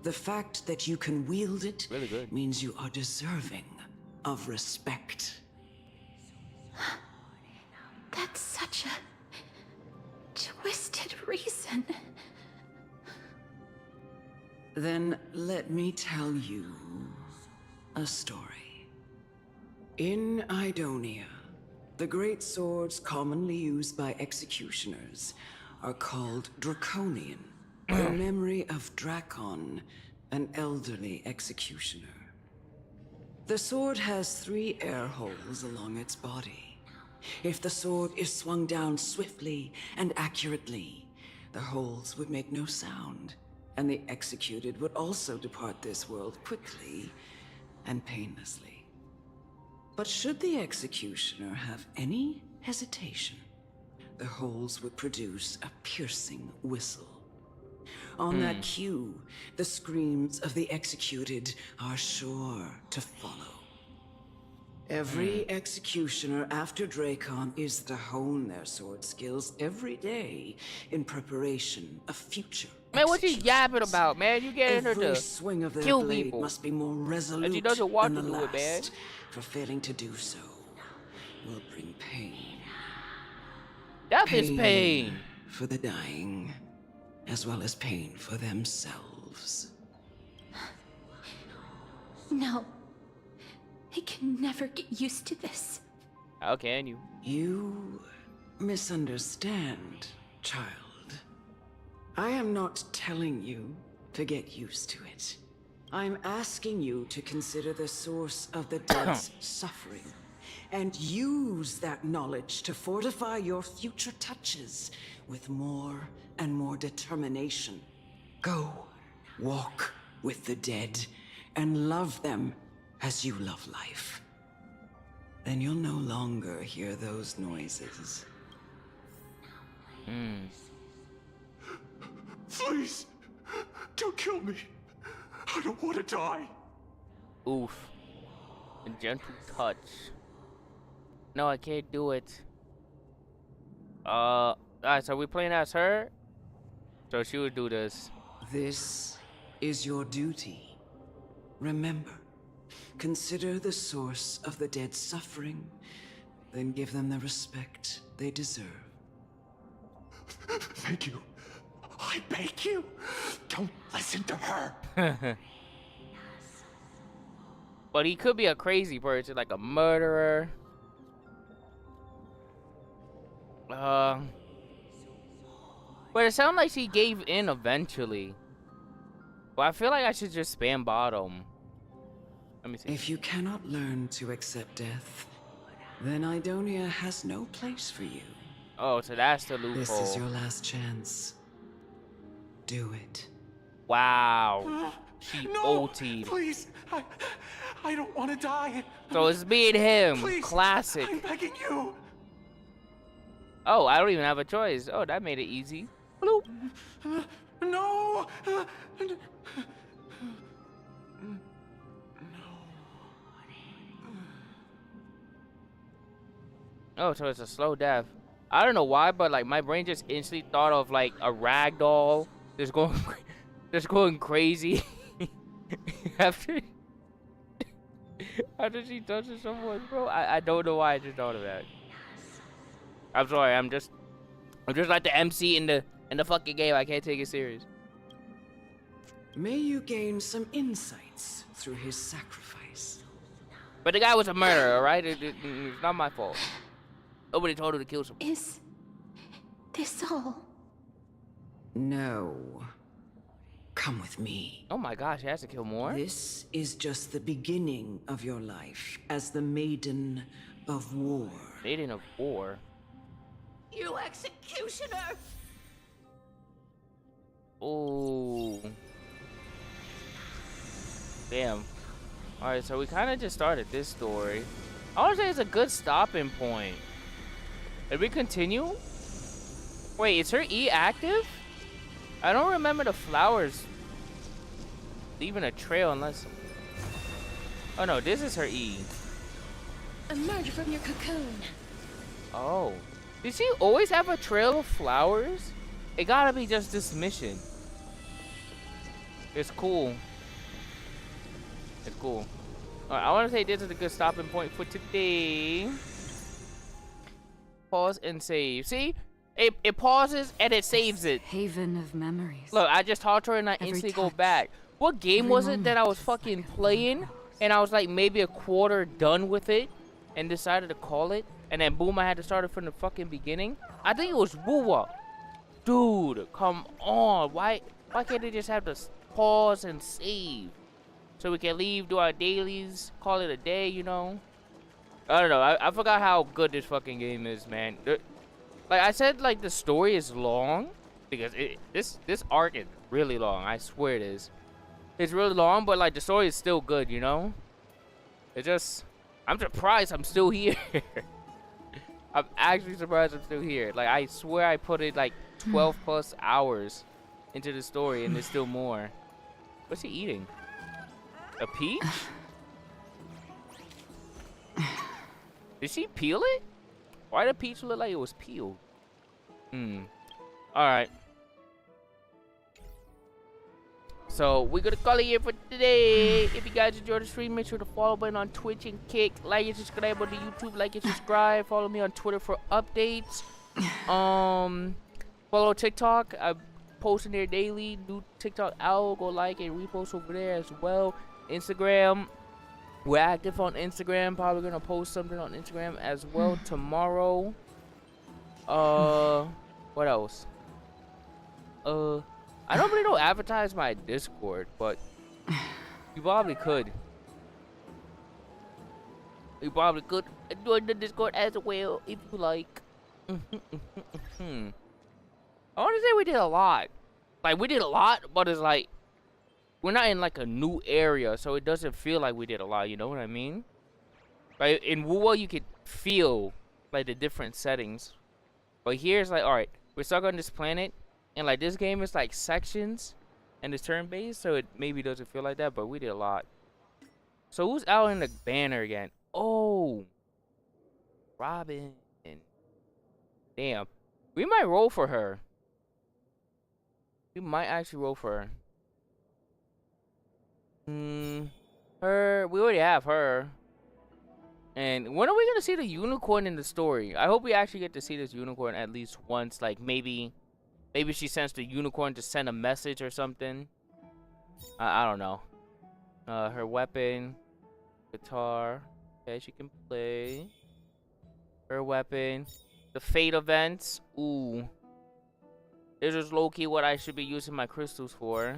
S12: The fact that you can wield it
S1: really good.
S12: means you are deserving of respect.
S8: That's such a twisted reason.
S12: Then let me tell you a story. In Idonia, the great swords commonly used by executioners are called Draconian, in memory of Drakon, an elderly executioner. The sword has 3 air holes along its body. If the sword is swung down swiftly and accurately, the holes would make no sound, and the executed would also depart this world quickly and painlessly. But should the executioner have any hesitation, the holes would produce a piercing whistle. On that cue, the screams of the executed are sure to follow. Every executioner after Drakon is to hone their sword skills every day in preparation of future.
S1: Man, what you yapping about, man? You get in her
S12: Every
S1: to
S12: swing of their
S1: kill
S12: blade
S1: people.
S12: must be more resolute
S1: And she doesn't want
S12: than
S1: to
S12: the
S1: do it, man.
S12: last, for failing to do so will bring pain.
S1: Death is pain.
S12: For the dying, as well as pain for themselves.
S8: No. I can never get used to this.
S1: How can you?
S12: You misunderstand, child. I am not telling you to get used to it. I'm asking you to consider the source of the dead's suffering, and use that knowledge to fortify your future touches with more and more determination. Go, Walk with the dead and love them as you love life. Then you'll no longer hear those noises.
S10: Please, don't kill me. I don't want to die.
S1: Oof. A gentle touch. No, I can't do it. Alright, so we playing as her? So she would do this.
S12: This is your duty. Remember, consider the source of the dead's suffering, then give them the respect they deserve.
S10: Thank you. I beg you, don't listen to her.
S1: But he could be a crazy person, like a murderer. But it sounded like she gave in eventually. But I feel like I should just spam bottom. Let me see.
S12: If you cannot learn to accept death, then Idonia has no place for you.
S1: Oh, so that's the loophole.
S12: This is your last chance. Do it.
S1: Wow. She
S10: No,
S1: OT'd.
S10: please, I don't want to die.
S1: So it's me and him.
S10: Please,
S1: Classic.
S10: I'm begging you.
S1: Oh, I don't even have a choice. Oh, that made it easy. Bloop.
S10: No.
S1: Oh, so it's a slow death. I don't know why, but like my brain just instantly thought of like a rag doll just going crazy after she touches someone, bro. I don't know why I just thought of that. I'm sorry. I'm just like the MC in the fucking game. I can't take it serious.
S12: May you gain some insights through his sacrifice.
S1: But the guy was a murderer, right? It's not my fault. Nobody told her to kill someone.
S5: Is this all?
S12: No. Come with me.
S1: Oh my gosh, he has to kill more?
S12: This is just the beginning of your life as the Maiden of War.
S1: Maiden of War?
S5: You executioner!
S1: Oh. Damn. Alright, so we kind of just started this story. I want to say it's a good stopping point. Did we continue? Wait, is her E active? I don't remember the flowers leaving a trail unless... Oh no, this is her E.
S5: Emerge from your cocoon.
S1: Oh. Did she always have a trail of flowers? It gotta be just this mission. It's cool. It's cool. Alright, I want to say this is a good stopping point for today. Pause and save. See? It pauses and it saves it.
S2: Haven of memories.
S1: Look, I just talked to her and I instantly go back. What game was it that I was fucking playing? And I was like maybe a quarter done with it and decided to call it. And then boom, I had to start it from the fucking beginning. I think it was Woo-Wah. Dude, come on. Why can't they just have to pause and save? So we can leave, do our dailies, call it a day, you know? I don't know. I forgot how good this fucking game is, man. Like I said, like the story is long because this arc is really long. I swear it is. It's really long, but like the story is still good, you know? It just, I'm surprised I'm still here. I'm actually surprised I'm still here. Like I swear I put it like 12 plus hours into the story and there's still more. What's he eating? A peach? Did she peel it? Why did peach look like it was peeled? Alright. So, we're gonna call it here for today. If you guys enjoyed the stream, make sure to follow button on Twitch and Kick. Like and subscribe on the YouTube. Like and subscribe. Follow me on Twitter for updates. Follow TikTok. I'm posting there daily. New TikTok out. Go like and repost over there as well. Instagram. We're active on Instagram. Probably gonna post something on Instagram as well tomorrow. What else? I don't really don't advertise my Discord, but you probably could. You probably could join the Discord as well if you like. I want to say we did a lot. Like we did a lot, but it's like we're not in like a new area, so it doesn't feel like we did a lot. You know what I mean? Like in Wuwa, you could feel like the different settings, but here it's like, all right, we're stuck on this planet, and like this game is like sections, and it's turn-based, so it maybe doesn't feel like that. But we did a lot. So who's out in the banner again? Oh, Robin. Damn, we might roll for her. We might actually roll for her. Her. We already have her. And when are we gonna see the unicorn in the story? I hope we actually get to see this unicorn at least once. Like maybe she sends the unicorn to send a message or something. I don't know. Her weapon, guitar. Okay, she can play. Her weapon, the fate events. Ooh, this is low key what I should be using my crystals for.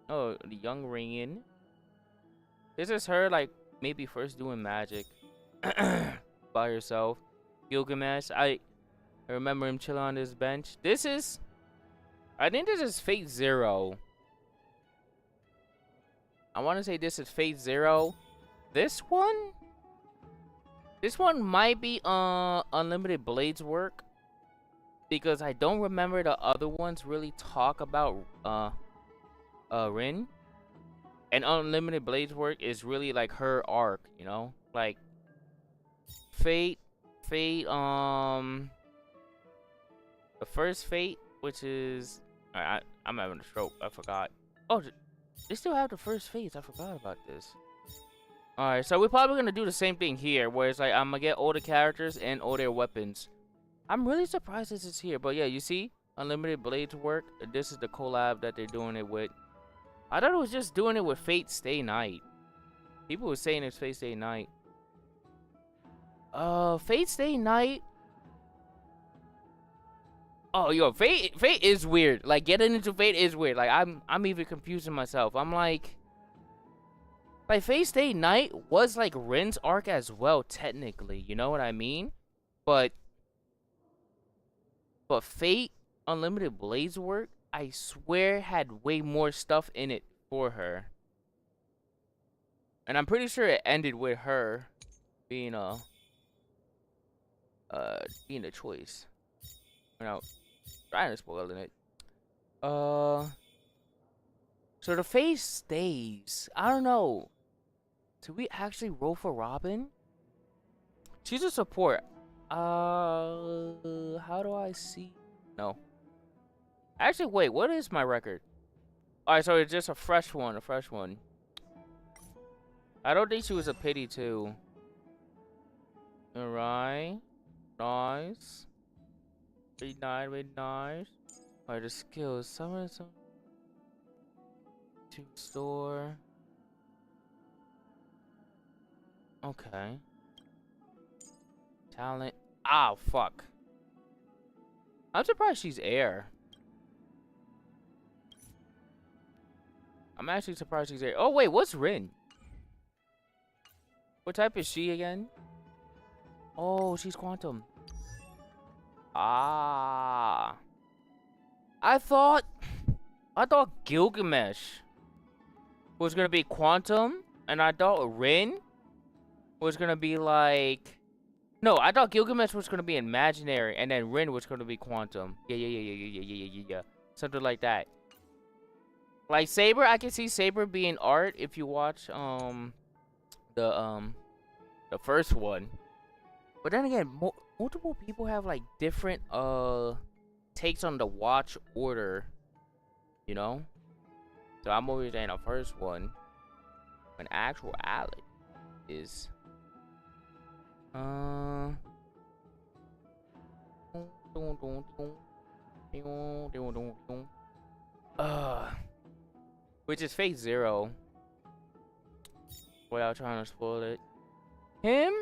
S1: Oh, the young ringing. This is her like. Maybe first doing magic by herself. Gilgamesh, I remember him chilling on this bench. I think this is Fate Zero. I want to say this is Fate Zero. This one might be Unlimited Blades work, because I don't remember the other ones really talk about Rin. And Unlimited Blades work is really like her arc, you know? Like Fate, the first Fate, which is I'm having a stroke, I forgot. Oh, they still have the first Fates, I forgot about this. Alright, so we're probably gonna do the same thing here, where it's like I'm gonna get all the characters and all their weapons. I'm really surprised this is here, but yeah, you see? Unlimited Blades work. This is the collab that they're doing it with. I thought it was just doing it with Fate Stay Night. People were saying it's Fate Stay Night. Fate Stay Night. Oh, yo, Fate is weird. Like getting into Fate is weird. Like I'm even confusing myself. I'm like Fate Stay Night was like Rin's arc as well, technically. You know what I mean? But Fate Unlimited Blades work, I swear, had way more stuff in it for her. And I'm pretty sure it ended with her being a choice. Without trying to spoil it. So the face stays. I don't know. Do we actually roll for Robin? She's a support. How do I see? No. Actually, wait, what is my record? Alright, so it's just a fresh one, I don't think she was a pity, too. Alright. Nice. Very nice. Alright, the skills. Some to store. Okay. Talent. Ah, fuck. I'm surprised she's air. I'm actually surprised she's there. Oh, wait, what's Rin? What type is she again? Oh, she's quantum. Ah. I thought Gilgamesh was gonna be quantum, and I thought Rin was gonna be like... No, I thought Gilgamesh was gonna be imaginary, and then Rin was gonna be quantum. Yeah. Something like that. Like Saber, I can see Saber being art if you watch the first one. But then again, multiple people have like different takes on the watch order, you know? So I'm always saying the first one. An actual Alec is which is Fate Zero. Without trying to spoil it. Him?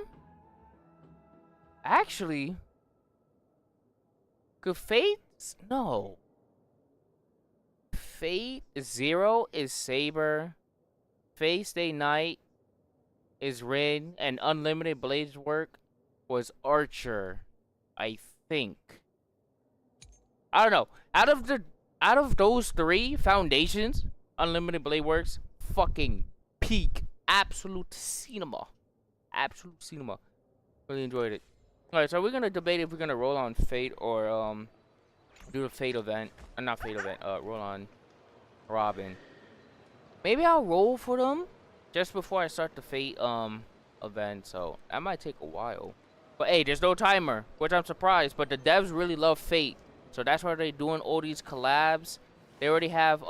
S1: Actually, could Fate? No. Fate Zero is Saber. Fate Stay Night is Rin, and Unlimited Blades work was Archer, I think. I don't know. Out of those three foundations, Unlimited Blade Works, fucking peak, absolute cinema, absolute cinema. Really enjoyed it. All right, so we're gonna debate if we're gonna roll on Fate or do the Fate event, not Fate event, roll on Robin. Maybe I'll roll for them just before I start the Fate event, so that might take a while. But hey, there's no timer, which I'm surprised. But the devs really love Fate, so that's why they're doing all these collabs. They already have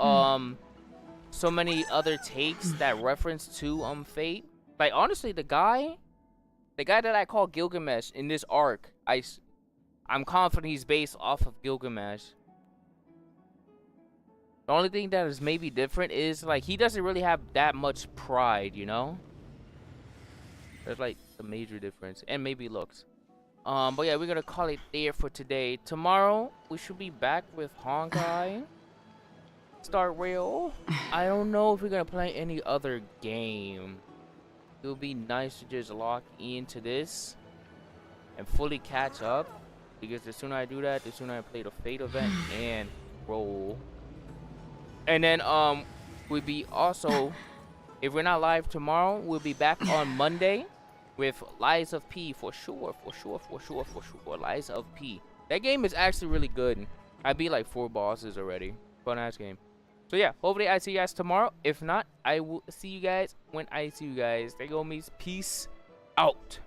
S1: so many other takes that reference to Fate. Like honestly, the guy that I call Gilgamesh in this arc, I'm confident he's based off of Gilgamesh. The only thing that is maybe different is like he doesn't really have that much pride, you know? There's like the major difference, and maybe looks. But yeah, we're gonna call it there for today. Tomorrow we should be back with Honkai. Start real. I don't know if we're gonna play any other game. It would be nice to just lock into this and fully catch up, because the sooner I do that, the sooner I play the Fate event and roll. And then we'll be also, if we're not live tomorrow, we'll be back on Monday with Lies of P for sure. Lies of P. That game is actually really good. I beat like 4 bosses already. Fun ass game. So yeah, hopefully I see you guys tomorrow. If not, I will see you guys when I see you guys. There you go, me's. Peace out.